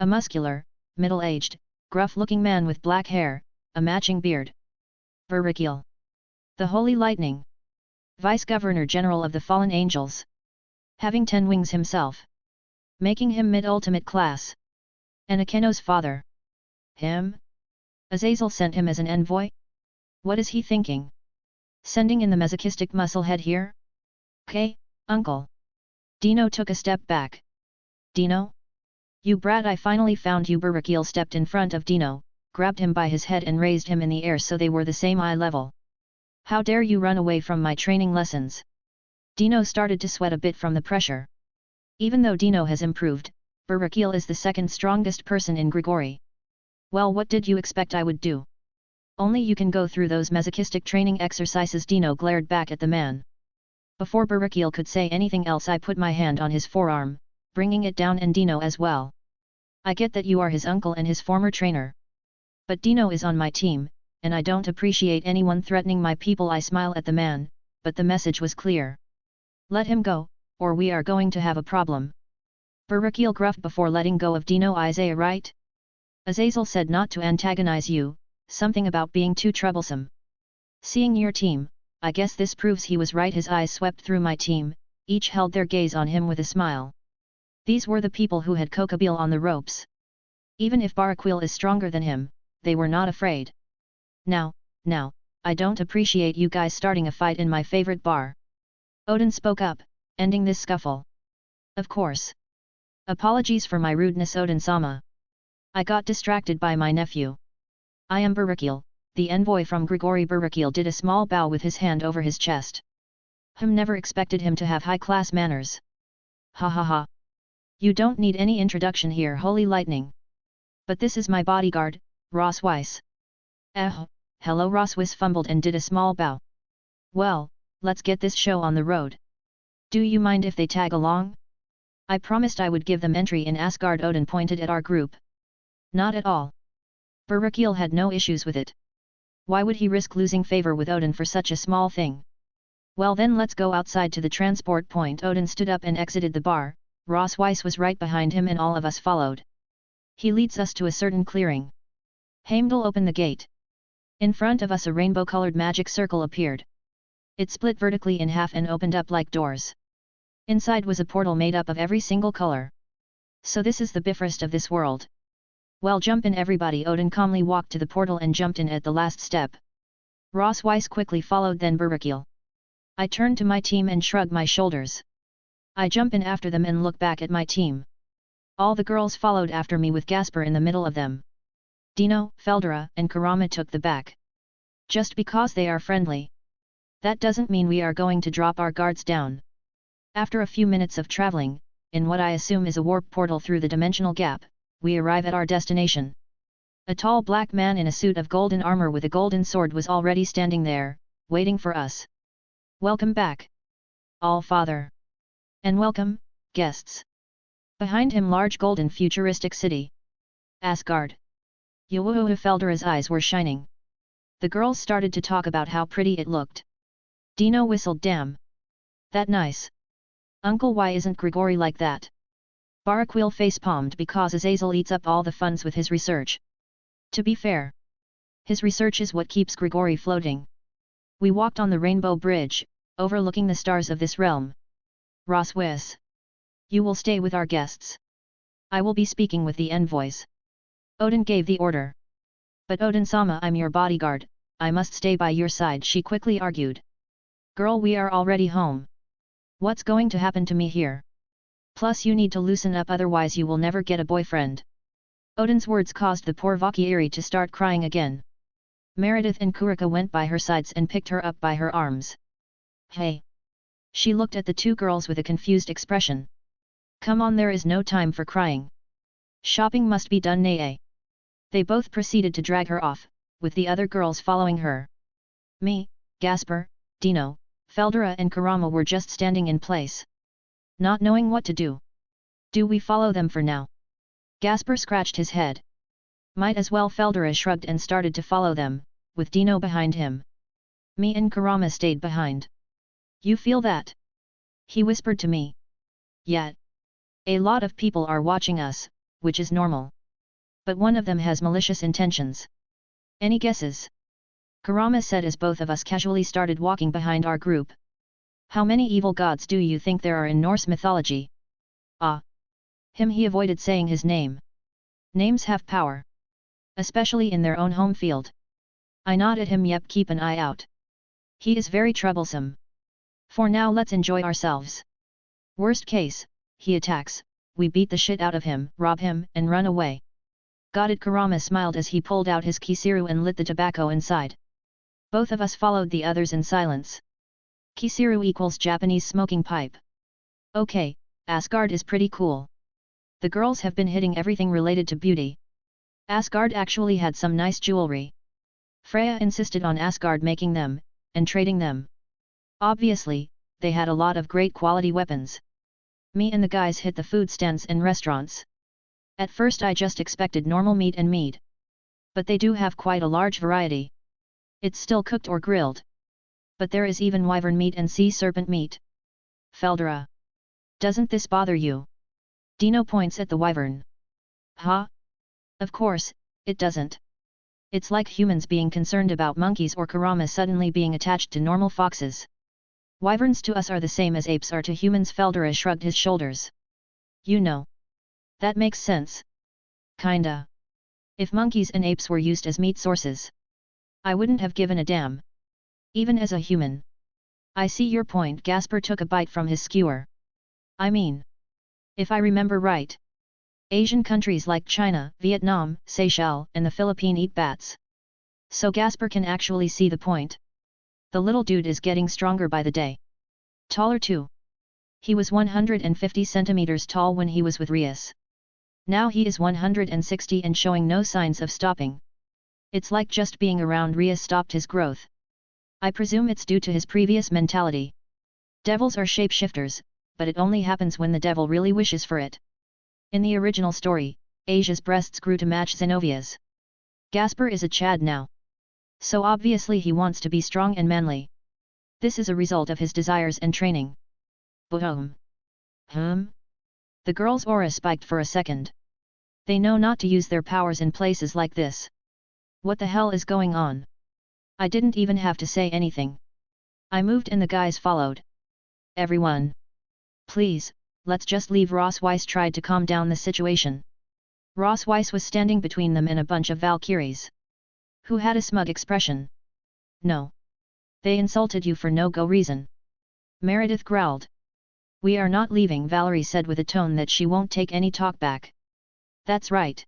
A muscular, middle-aged, gruff-looking man with black hair, a matching beard. ReKiba. The Holy Lightning. Vice-Governor General of the Fallen Angels. Having 10 wings himself. Making him mid-ultimate class. And Akeno's father. Him? Azazel sent him as an envoy? What is he thinking? Sending in the masochistic musclehead here? Uncle. Dino took a step back. Dino? You brat, I finally found you. ReKiba stepped in front of Dino, grabbed him by his head and raised him in the air so they were the same eye level. How dare you run away from my training lessons? Dino started to sweat a bit from the pressure. Even though Dino has improved, ReKiba is the second strongest person in Grigori. Well, what did you expect I would do? Only you can go through those masochistic training exercises. Dino glared back at the man. Before ReKiba could say anything else, I put my hand on his forearm, bringing it down, and Dino as well. I get that you are his uncle and his former trainer. But Dino is on my team, and I don't appreciate anyone threatening my people. I smile at the man, but the message was clear. Let him go, or we are going to have a problem. ReKiba gruffed before letting go of Dino. Isaiah, right? Azazel said not to antagonize you, something about being too troublesome. Seeing your team, I guess this proves he was right. His eyes swept through my team, each held their gaze on him with a smile. These were the people who had Kokabiel on the ropes. Even if Baraquil is stronger than him, they were not afraid. Now, I don't appreciate you guys starting a fight in my favorite bar. Odin spoke up, ending this scuffle. Of course. Apologies for my rudeness, Odin-sama. I got distracted by my nephew. I am ReKiba, the envoy from Grigori. ReKiba did a small bow with his hand over his chest. Never expected him to have high-class manners. Ha ha ha. You don't need any introduction here, Holy Lightning. But this is my bodyguard, Ross Weiss. Hello. Ross Weiss fumbled and did a small bow. Well, let's get this show on the road. Do you mind if they tag along? I promised I would give them entry in Asgard. Odin pointed at our group. Not at all. ReKiba had no issues with it. Why would he risk losing favor with Odin for such a small thing? Well then, let's go outside to the transport point. Odin stood up and exited the bar. Ross Weiss was right behind him and all of us followed. He leads us to a certain clearing. Heimdall opened the gate. In front of us a rainbow-colored magic circle appeared. It split vertically in half and opened up like doors. Inside was a portal made up of every single color. So this is the Bifrost of this world. Well, jump in everybody. Odin calmly walked to the portal and jumped in at the last step. Ross Weiss quickly followed, then ReKiba. I turned to my team and shrugged my shoulders. I jump in after them and look back at my team. All the girls followed after me with Gasper in the middle of them. Dino, Feldera, and Kurama took the back. Just because they are friendly. That doesn't mean we are going to drop our guards down. After a few minutes of traveling, in what I assume is a warp portal through the dimensional gap, we arrive at our destination. A tall black man in a suit of golden armor with a golden sword was already standing there, waiting for us. Welcome back, All-Father. And welcome, guests. Behind him, large golden futuristic city. Asgard. Yowuhu. Feldera's eyes were shining. The girls started to talk about how pretty it looked. Dino whistled. Damn. That nice. Uncle, why isn't Grigori like that? Baraquil face-palmed because Azazel eats up all the funds with his research. To be fair, his research is what keeps Grigori floating. We walked on the Rainbow Bridge, overlooking the stars of this realm. Ross Wiss. You will stay with our guests. I will be speaking with the envoys. Odin gave the order. But Odin-sama, I'm your bodyguard, I must stay by your side, she quickly argued. Girl, we are already home. What's going to happen to me here? Plus you need to loosen up, otherwise you will never get a boyfriend. Odin's words caused the poor Valkyrie to start crying again. Meredith and Kuroka went by her sides and picked her up by her arms. Hey! She looked at the two girls with a confused expression. Come on, there is no time for crying. Shopping must be done, nay. They both proceeded to drag her off, with the other girls following her. Me, Gasper, Dino, Feldera and Kurama were just standing in place. Not knowing what to do. Do we follow them for now? Gasper scratched his head. Might as well. Feldera shrugged and started to follow them, with Dino behind him. Me and Kurama stayed behind. You feel that? He whispered to me. Yeah. A lot of people are watching us, which is normal. But one of them has malicious intentions. Any guesses? Kurama said as both of us casually started walking behind our group. How many evil gods do you think there are in Norse mythology? Ah. Him, he avoided saying his name. Names have power. Especially in their own home field. I nod at him. Yep, keep an eye out. He is very troublesome. For now let's enjoy ourselves. Worst case, he attacks, we beat the shit out of him, rob him, and run away. Got it. Kurama smiled as he pulled out his kisiru and lit the tobacco inside. Both of us followed the others in silence. Kisiru equals Japanese smoking pipe. Okay, Asgard is pretty cool. The girls have been hitting everything related to beauty. Asgard actually had some nice jewelry. Freya insisted on Asgard making them, and trading them. Obviously, they had a lot of great quality weapons. Me and the guys hit the food stands and restaurants. At first I just expected normal meat and mead. But they do have quite a large variety. It's still cooked or grilled. But there is even wyvern meat and sea serpent meat. Feldera. Doesn't this bother you? Dino points at the wyvern. Huh? Of course, it doesn't. It's like humans being concerned about monkeys or Kurama suddenly being attached to normal foxes. Wyverns to us are the same as apes are to humans. Feldera shrugged his shoulders. You know. That makes sense. Kinda. If monkeys and apes were used as meat sources, I wouldn't have given a damn. Even as a human. I see your point. Gasper took a bite from his skewer. I mean, if I remember right, Asian countries like China, Vietnam, Seychelles, and the Philippines eat bats. So Gasper can actually see the point. The little dude is getting stronger by the day. Taller too. He was 150 centimeters tall when he was with Rias. Now he is 160 and showing no signs of stopping. It's like just being around Rias stopped his growth. I presume it's due to his previous mentality. Devils are shapeshifters, but it only happens when the devil really wishes for it. In the original story, Asia's breasts grew to match Zenovia's. Gasper is a Chad now. So obviously he wants to be strong and manly. This is a result of his desires and training. Boom. The girl's aura spiked for a second. They know not to use their powers in places like this. What the hell is going on? I didn't even have to say anything. I moved and the guys followed. Everyone. Please, let's just leave. Ross Weiss tried to calm down the situation. Ross Weiss was standing between them and a bunch of Valkyries, who had a smug expression. No. They insulted you for no-go reason. Meredith growled. We are not leaving, Valerie said with a tone that she won't take any talk back. That's right.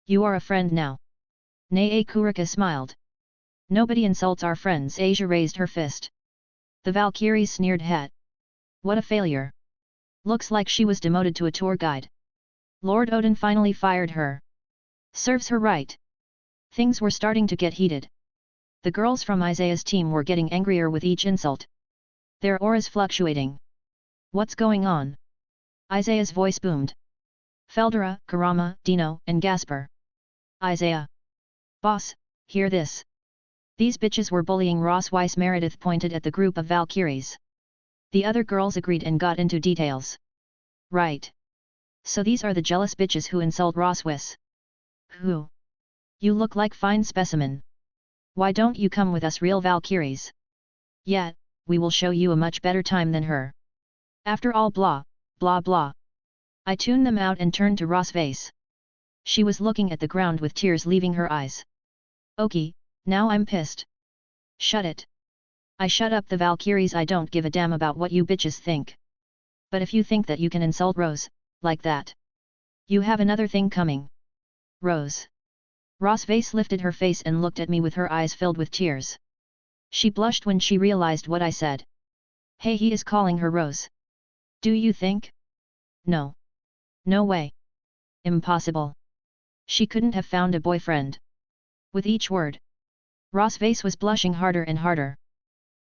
You are a friend now. Nay, Kuroka smiled. Nobody insults our friends. Asia raised her fist. The Valkyries sneered. Hat. What a failure. Looks like she was demoted to a tour guide. Lord Odin finally fired her. Serves her right. Things were starting to get heated. The girls from Isaiah's team were getting angrier with each insult. Their auras fluctuating. What's going on? Isaiah's voice boomed. Feldera, Kurama, Dino, and Gasper. Isaiah. Boss, hear this. These bitches were bullying Ross Weiss. Meredith pointed at the group of Valkyries. The other girls agreed and got into details. Right. So these are the jealous bitches who insult Roswis. Who? You look like fine specimen. Why don't you come with us real Valkyries? Yeah, we will show you a much better time than her. After all blah, blah blah. I tuned them out and turned to Rosvase. She was looking at the ground with tears leaving her eyes. Okay, now I'm pissed. Shut it. I shut up the Valkyries. I don't give a damn about what you bitches think. But if you think that you can insult Rose, like that, you have another thing coming. Rose. Rosvase lifted her face and looked at me with her eyes filled with tears. She blushed when she realized what I said. Hey, he is calling her Rose. Do you think? No. No way. Impossible. She couldn't have found a boyfriend. With each word, Rosvase was blushing harder and harder.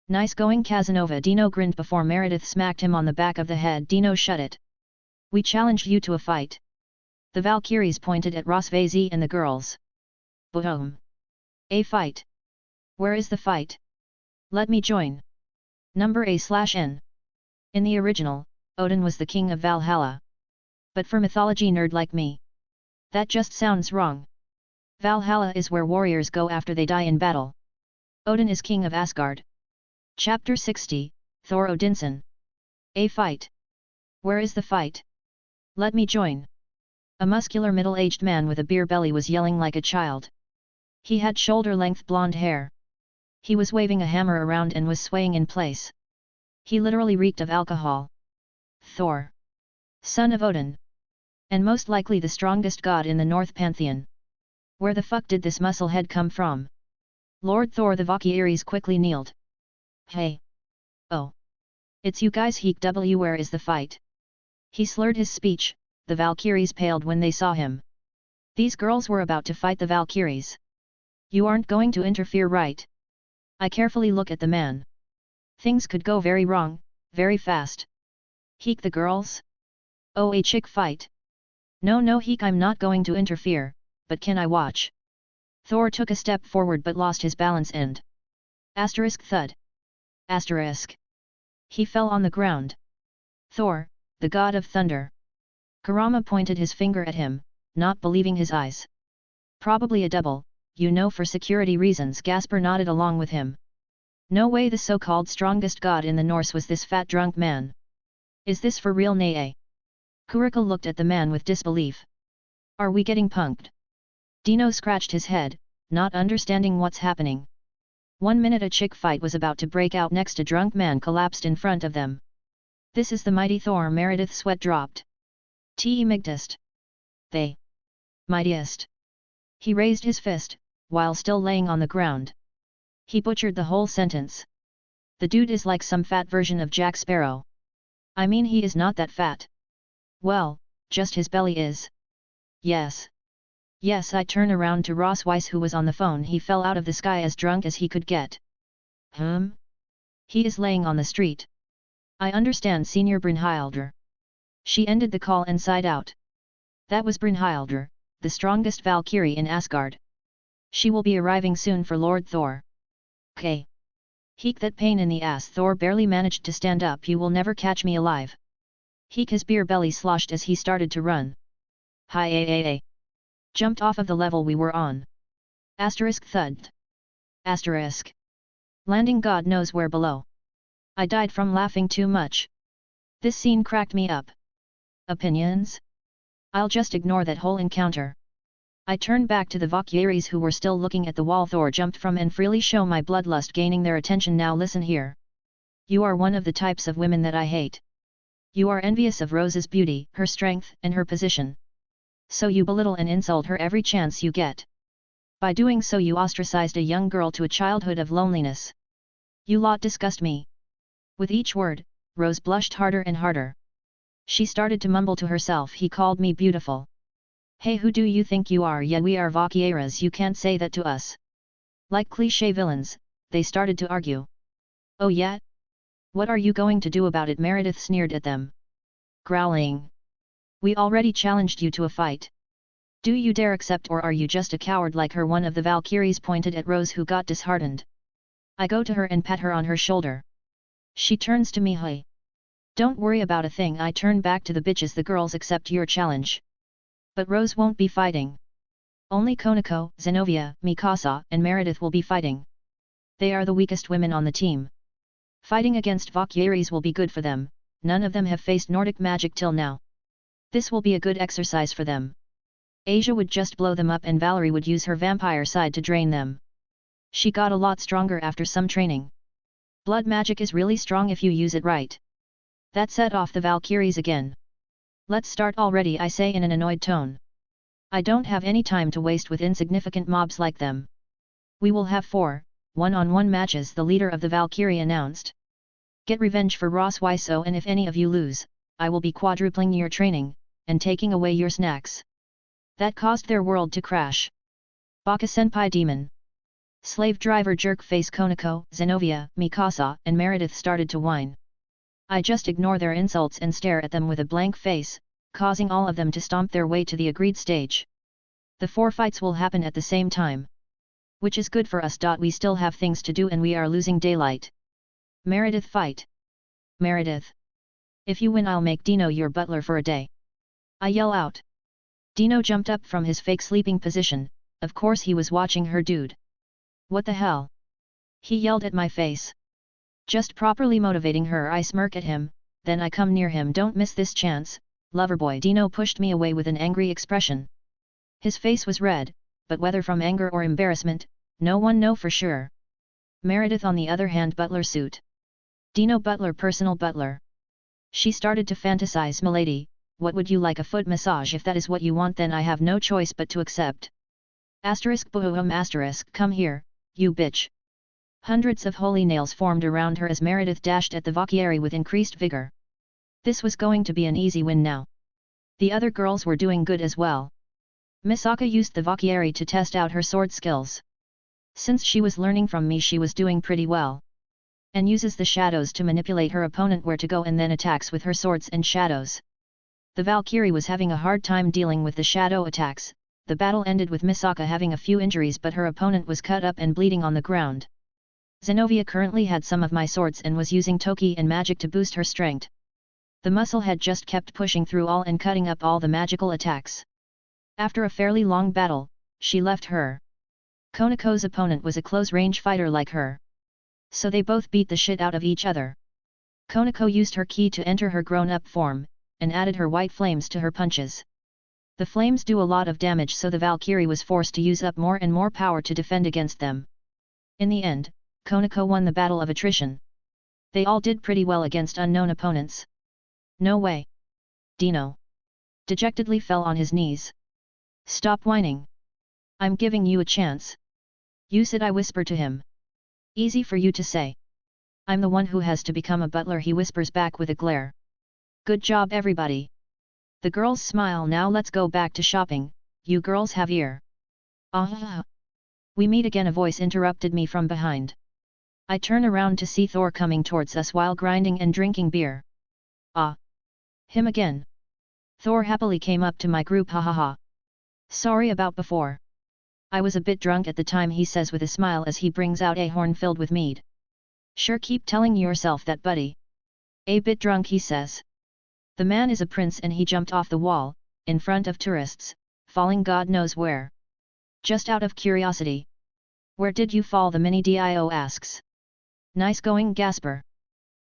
Nice going Casanova. Dino grinned before Meredith smacked him on the back of the head. Dino, shut it. We challenged you to a fight. The Valkyries pointed at Rosvase and the girls. Boom. A fight. Where is the fight? Let me join. Number A/N. In the original, Odin was the king of Valhalla. But for mythology nerd like me, that just sounds wrong. Valhalla is where warriors go after they die in battle. Odin is king of Asgard. Chapter 60, Thor Odinson. A fight. Where is the fight? Let me join. A muscular middle-aged man with a beer belly was yelling like a child. He had shoulder-length blonde hair. He was waving a hammer around and was swaying in place. He literally reeked of alcohol. Thor. Son of Odin. And most likely the strongest god in the North Pantheon. Where the fuck did this musclehead come from? Lord Thor the Valkyries quickly kneeled. Hey. Oh. It's you guys. Where is the fight? He slurred his speech. The Valkyries paled when they saw him. These girls were about to fight the Valkyries. You aren't going to interfere, right? I carefully look at the man. Things could go very wrong, very fast. Heek, the girls? Oh, a chick fight? No Heek, I'm not going to interfere, but can I watch? Thor took a step forward but lost his balance and asterisk thud. Asterisk. He fell on the ground. Thor, the god of thunder. Kurama pointed his finger at him, not believing his eyes. Probably a double, you know, for security reasons. Gasper nodded along with him. No way the so-called strongest god in the Norse was this fat drunk man. Is this for real, Nae? Kuroka looked at the man with disbelief. Are we getting punked? Dino scratched his head, not understanding what's happening. 1 minute a chick fight was about to break out. Next, a drunk man collapsed in front of them. This is the mighty Thor. Meredith's sweat dropped. Te Migdest. They. Mightiest. He raised his fist, while still laying on the ground. He butchered the whole sentence. The dude is like some fat version of Jack Sparrow. I mean, he is not that fat. Well, just his belly is. Yes. Yes, I turn around to Ross Weiss, who was on the phone. He fell out of the sky as drunk as he could get. He is laying on the street. I understand, Senior Brynhildr. She ended the call and sighed out. That was Brynhildr, the strongest Valkyrie in Asgard. She will be arriving soon for Lord Thor. K. Heek, that pain in the ass. Thor barely managed to stand up. You will never catch me alive. Heek, his beer belly sloshed as he started to run. Hi. Jumped off of the level we were on. Asterisk thud. Asterisk. Landing God knows where below. I died from laughing too much. This scene cracked me up. Opinions? I'll just ignore that whole encounter. I turned back to the Valkyries, who were still looking at the wall Thor jumped from and freely show my bloodlust gaining their attention. Now listen here. You are one of the types of women that I hate. You are envious of Rose's beauty, her strength, and her position. So you belittle and insult her every chance you get. By doing so you ostracized a young girl to a childhood of loneliness. You lot disgust me. With each word, Rose blushed harder and harder. She started to mumble to herself. He called me beautiful. Hey, who do you think you are? Yeah, we are Valkyries. You can't say that to us. Like cliché villains, they started to argue. Oh yeah? What are you going to do about it? Meredith sneered at them. Growling. We already challenged you to a fight. Do you dare accept, or are you just a coward like her? One of the Valkyries pointed at Rose, who got disheartened. I go to her and pat her on her shoulder. She turns to me. Hey. Don't worry about a thing. I turn back to the bitches. The girls accept your challenge. But Rose won't be fighting. Only Konoko, Zenobia, Mikasa, and Meredith will be fighting. They are the weakest women on the team. Fighting against Valkyries will be good for them. None of them have faced Nordic magic till now. This will be a good exercise for them. Asia would just blow them up and Valerie would use her vampire side to drain them. She got a lot stronger after some training. Blood magic is really strong if you use it right. That set off the Valkyries again. Let's start already, I say in an annoyed tone. I don't have any time to waste with insignificant mobs like them. We will have 4 one-on-one matches, the leader of the Valkyrie announced. Get revenge for Ross Wiseau, and if any of you lose, I will be quadrupling your training, and taking away your snacks. That caused their world to crash. Baka-senpai demon. Slave driver jerk face Konoko, Zenobia, Mikasa, and Meredith started to whine. I just ignore their insults and stare at them with a blank face, causing all of them to stomp their way to the agreed stage. The 4 fights will happen at the same time. Which is good for us. We still have things to do and we are losing daylight. Meredith fight. Meredith. If you win I'll make Dino your butler for a day. I yell out. Dino jumped up from his fake sleeping position, of course he was watching her dude. What the hell? He yelled at my face. Just properly motivating her. I smirk at him, then I come near him. Don't miss this chance, loverboy. Dino pushed me away with an angry expression. His face was red, but whether from anger or embarrassment, no one know for sure. Meredith on the other hand, butler suit. Dino butler, personal butler. She started to fantasize. Milady, what would you like, a foot massage? If that is what you want then I have no choice but to accept. Asterisk boom asterisk, come here, you bitch. Hundreds of holy nails formed around her as Meredith dashed at the Valkyrie with increased vigor. This was going to be an easy win now. The other girls were doing good as well. Misaki used the Valkyrie to test out her sword skills. Since she was learning from me she was doing pretty well. And uses the shadows to manipulate her opponent where to go and then attacks with her swords and shadows. The Valkyrie was having a hard time dealing with the shadow attacks. The battle ended with Misaki having a few injuries but her opponent was cut up and bleeding on the ground. Zenobia currently had some of my swords and was using Toki and magic to boost her strength. The muscle had just kept pushing through all and cutting up all the magical attacks. After a fairly long battle, she left her. Konoko's opponent was a close-range fighter like her. So they both beat the shit out of each other. Konoko used her ki to enter her grown-up form, and added her white flames to her punches. The flames do a lot of damage so the Valkyrie was forced to use up more and more power to defend against them. In the end, Konoko won the battle of attrition. They all did pretty well against unknown opponents. No way. Dino dejectedly fell on his knees. Stop whining. I'm giving you a chance. Use it, I whisper to him. Easy for you to say. I'm the one who has to become a butler, he whispers back with a glare. Good job everybody. The girls smile. Now let's go back to shopping, you girls have ear. Ah. We meet again, a voice interrupted me from behind. I turn around to see Thor coming towards us while grinding and drinking beer. Ah. Him again. Thor happily came up to my group. Ha ha ha. Sorry about before. I was a bit drunk at the time, he says with a smile as he brings out a horn filled with mead. Sure, keep telling yourself that, buddy. A bit drunk, he says. The man is a prince and he jumped off the wall, in front of tourists, falling God knows where. Just out of curiosity. Where did you fall? The mini Dio asks. Nice going, Gasper.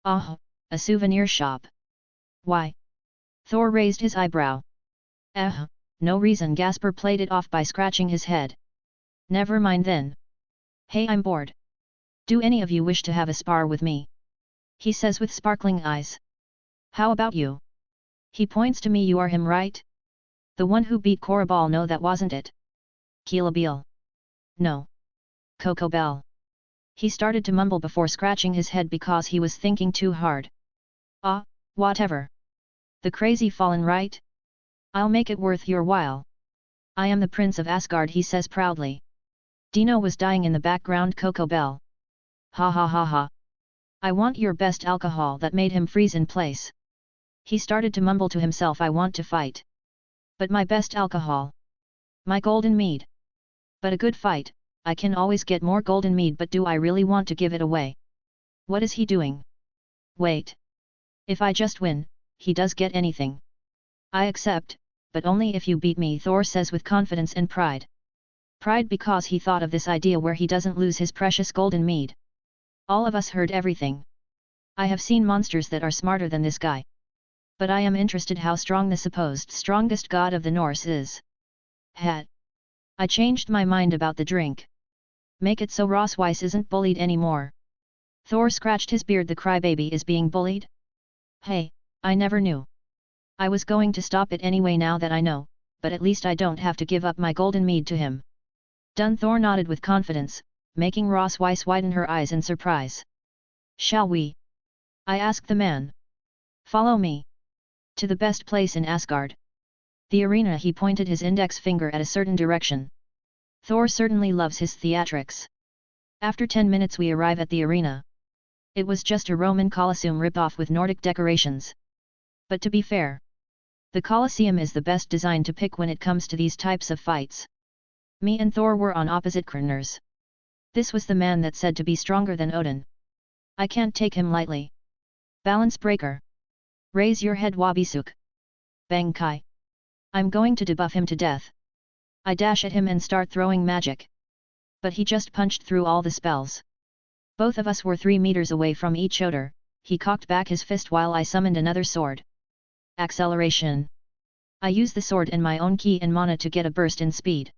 Ah, a souvenir shop. Why? Thor raised his eyebrow. No reason. Gasper played it off by scratching his head. Never mind then. Hey, I'm bored. Do any of you wish to have a spar with me? He says with sparkling eyes. How about you? He points to me. You are him, right? The one who beat Kokabiel? No, that wasn't it. Kiba. No. Kokabiel. He started to mumble before scratching his head because he was thinking too hard. Ah, whatever. The crazy fallen, right? I'll make it worth your while. I am the Prince of Asgard, he says proudly. Dino was dying in the background. Kokabiel. Ha ha ha ha. I want your best alcohol. That made him freeze in place. He started to mumble to himself, I want to fight. But my best alcohol. My golden mead. But a good fight, I can always get more golden mead, but do I really want to give it away? What is he doing? Wait. If I just win, he does get anything. I accept, but only if you beat me, Thor says with confidence and pride. Pride because he thought of this idea where he doesn't lose his precious golden mead. All of us heard everything. I have seen monsters that are smarter than this guy. But I am interested how strong the supposed strongest god of the Norse is. Hat. I changed my mind about the drink. Make it so Rossweiss isn't bullied anymore. Thor scratched his beard. The crybaby is being bullied? Hey, I never knew. I was going to stop it anyway now that I know, but at least I don't have to give up my golden mead to him. Done. Thor nodded with confidence, making Rossweiss widen her eyes in surprise. Shall we? I asked the man. Follow me. To the best place in Asgard. The arena. He pointed his index finger at a certain direction. Thor certainly loves his theatrics. After 10 minutes we arrive at the arena. It was just a Roman Colosseum ripped-off with Nordic decorations. But to be fair, the Colosseum is the best design to pick when it comes to these types of fights. Me and Thor were on opposite corners. This was the man that's said to be stronger than Odin. I can't take him lightly. Balance breaker. Raise your head, Wabisuk. Bang Kai. I'm going to debuff him to death. I dash at him and start throwing magic. But he just punched through all the spells. Both of us were 3 meters away from each other. He cocked back his fist while I summoned another sword. Acceleration. I use the sword and my own ki and mana to get a burst in speed.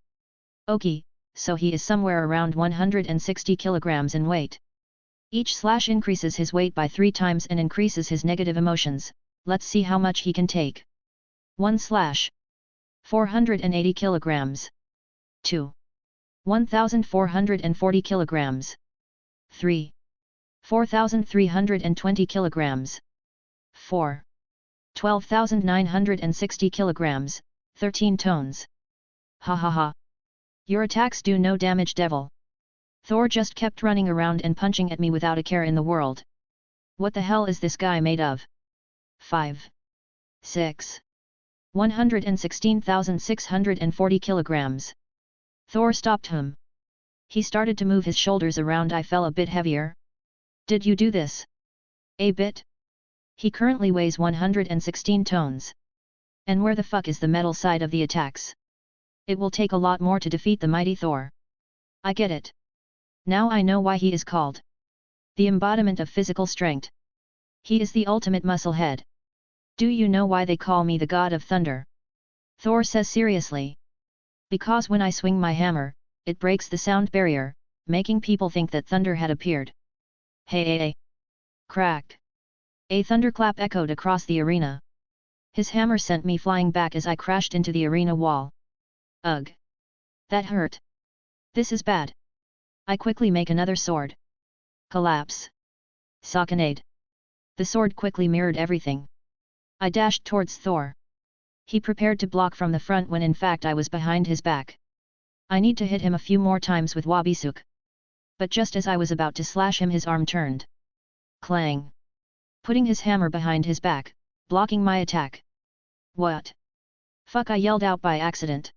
Okay, so he is somewhere around 160 kilograms in weight. Each slash increases his weight by 3 times and increases his negative emotions. Let's see how much he can take. 1 slash. 480 kilograms. 2. 1,440 kilograms. 3. 4,320 kilograms. 4. 12,960 kilograms, 13 tones. Ha ha ha. Your attacks do no damage, devil. Thor just kept running around and punching at me without a care in the world. What the hell is this guy made of? 5. 6. 116,640 kilograms. Thor stopped him. He started to move his shoulders around. I fell a bit heavier. Did you do this? A bit? He currently weighs 116 tons. And where the fuck is the metal side of the attacks? It will take a lot more to defeat the mighty Thor. I get it. Now I know why he is called the embodiment of physical strength. He is the ultimate muscle head. Do you know why they call me the god of thunder? Thor says seriously. Because when I swing my hammer, it breaks the sound barrier, making people think that thunder had appeared. Hey. Crack. A thunderclap echoed across the arena. His hammer sent me flying back as I crashed into the arena wall. Ugh. That hurt. This is bad. I quickly make another sword. Collapse. Sauconade. The sword quickly mirrored everything. I dashed towards Thor. He prepared to block from the front when in fact I was behind his back. I need to hit him a few more times with Wabisuk. But just as I was about to slash him, his arm turned. Clang. Putting his hammer behind his back, blocking my attack. What? Fuck, I yelled out by accident.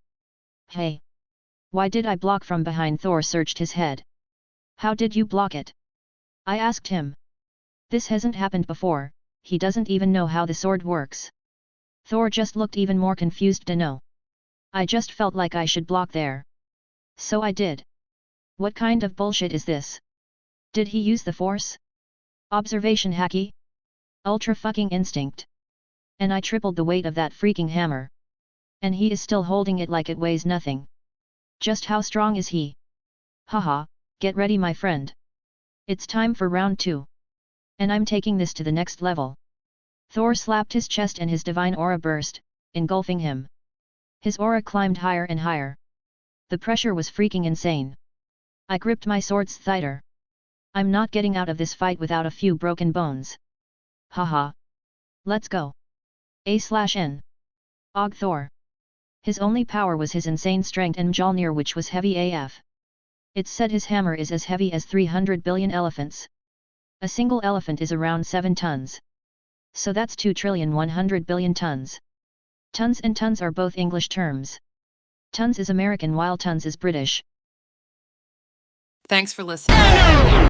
Hey. Why did I block from behind? Thor searched his head. How did you block it? I asked him. This hasn't happened before, he doesn't even know how the sword works. Thor just looked even more confused. No. I just felt like I should block there. So I did. What kind of bullshit is this? Did he use the force? Observation hacky? Ultra fucking instinct. And I tripled the weight of that freaking hammer. And he is still holding it like it weighs nothing. Just how strong is he? Haha, get ready my friend. It's time for round 2. And I'm taking this to the next level. Thor slapped his chest and his divine aura burst, engulfing him. His aura climbed higher and higher. The pressure was freaking insane. I gripped my sword's thiter. I'm not getting out of this fight without a few broken bones. Haha. Let's go. A/N. Og Thor. His only power was his insane strength and Mjolnir, which was heavy AF. It's said his hammer is as heavy as 300 billion elephants. A single elephant is around 7 tons. So that's 2,100 billion tons. Tons and tons are both English terms. Tons is American while tons is British. Thanks for listening.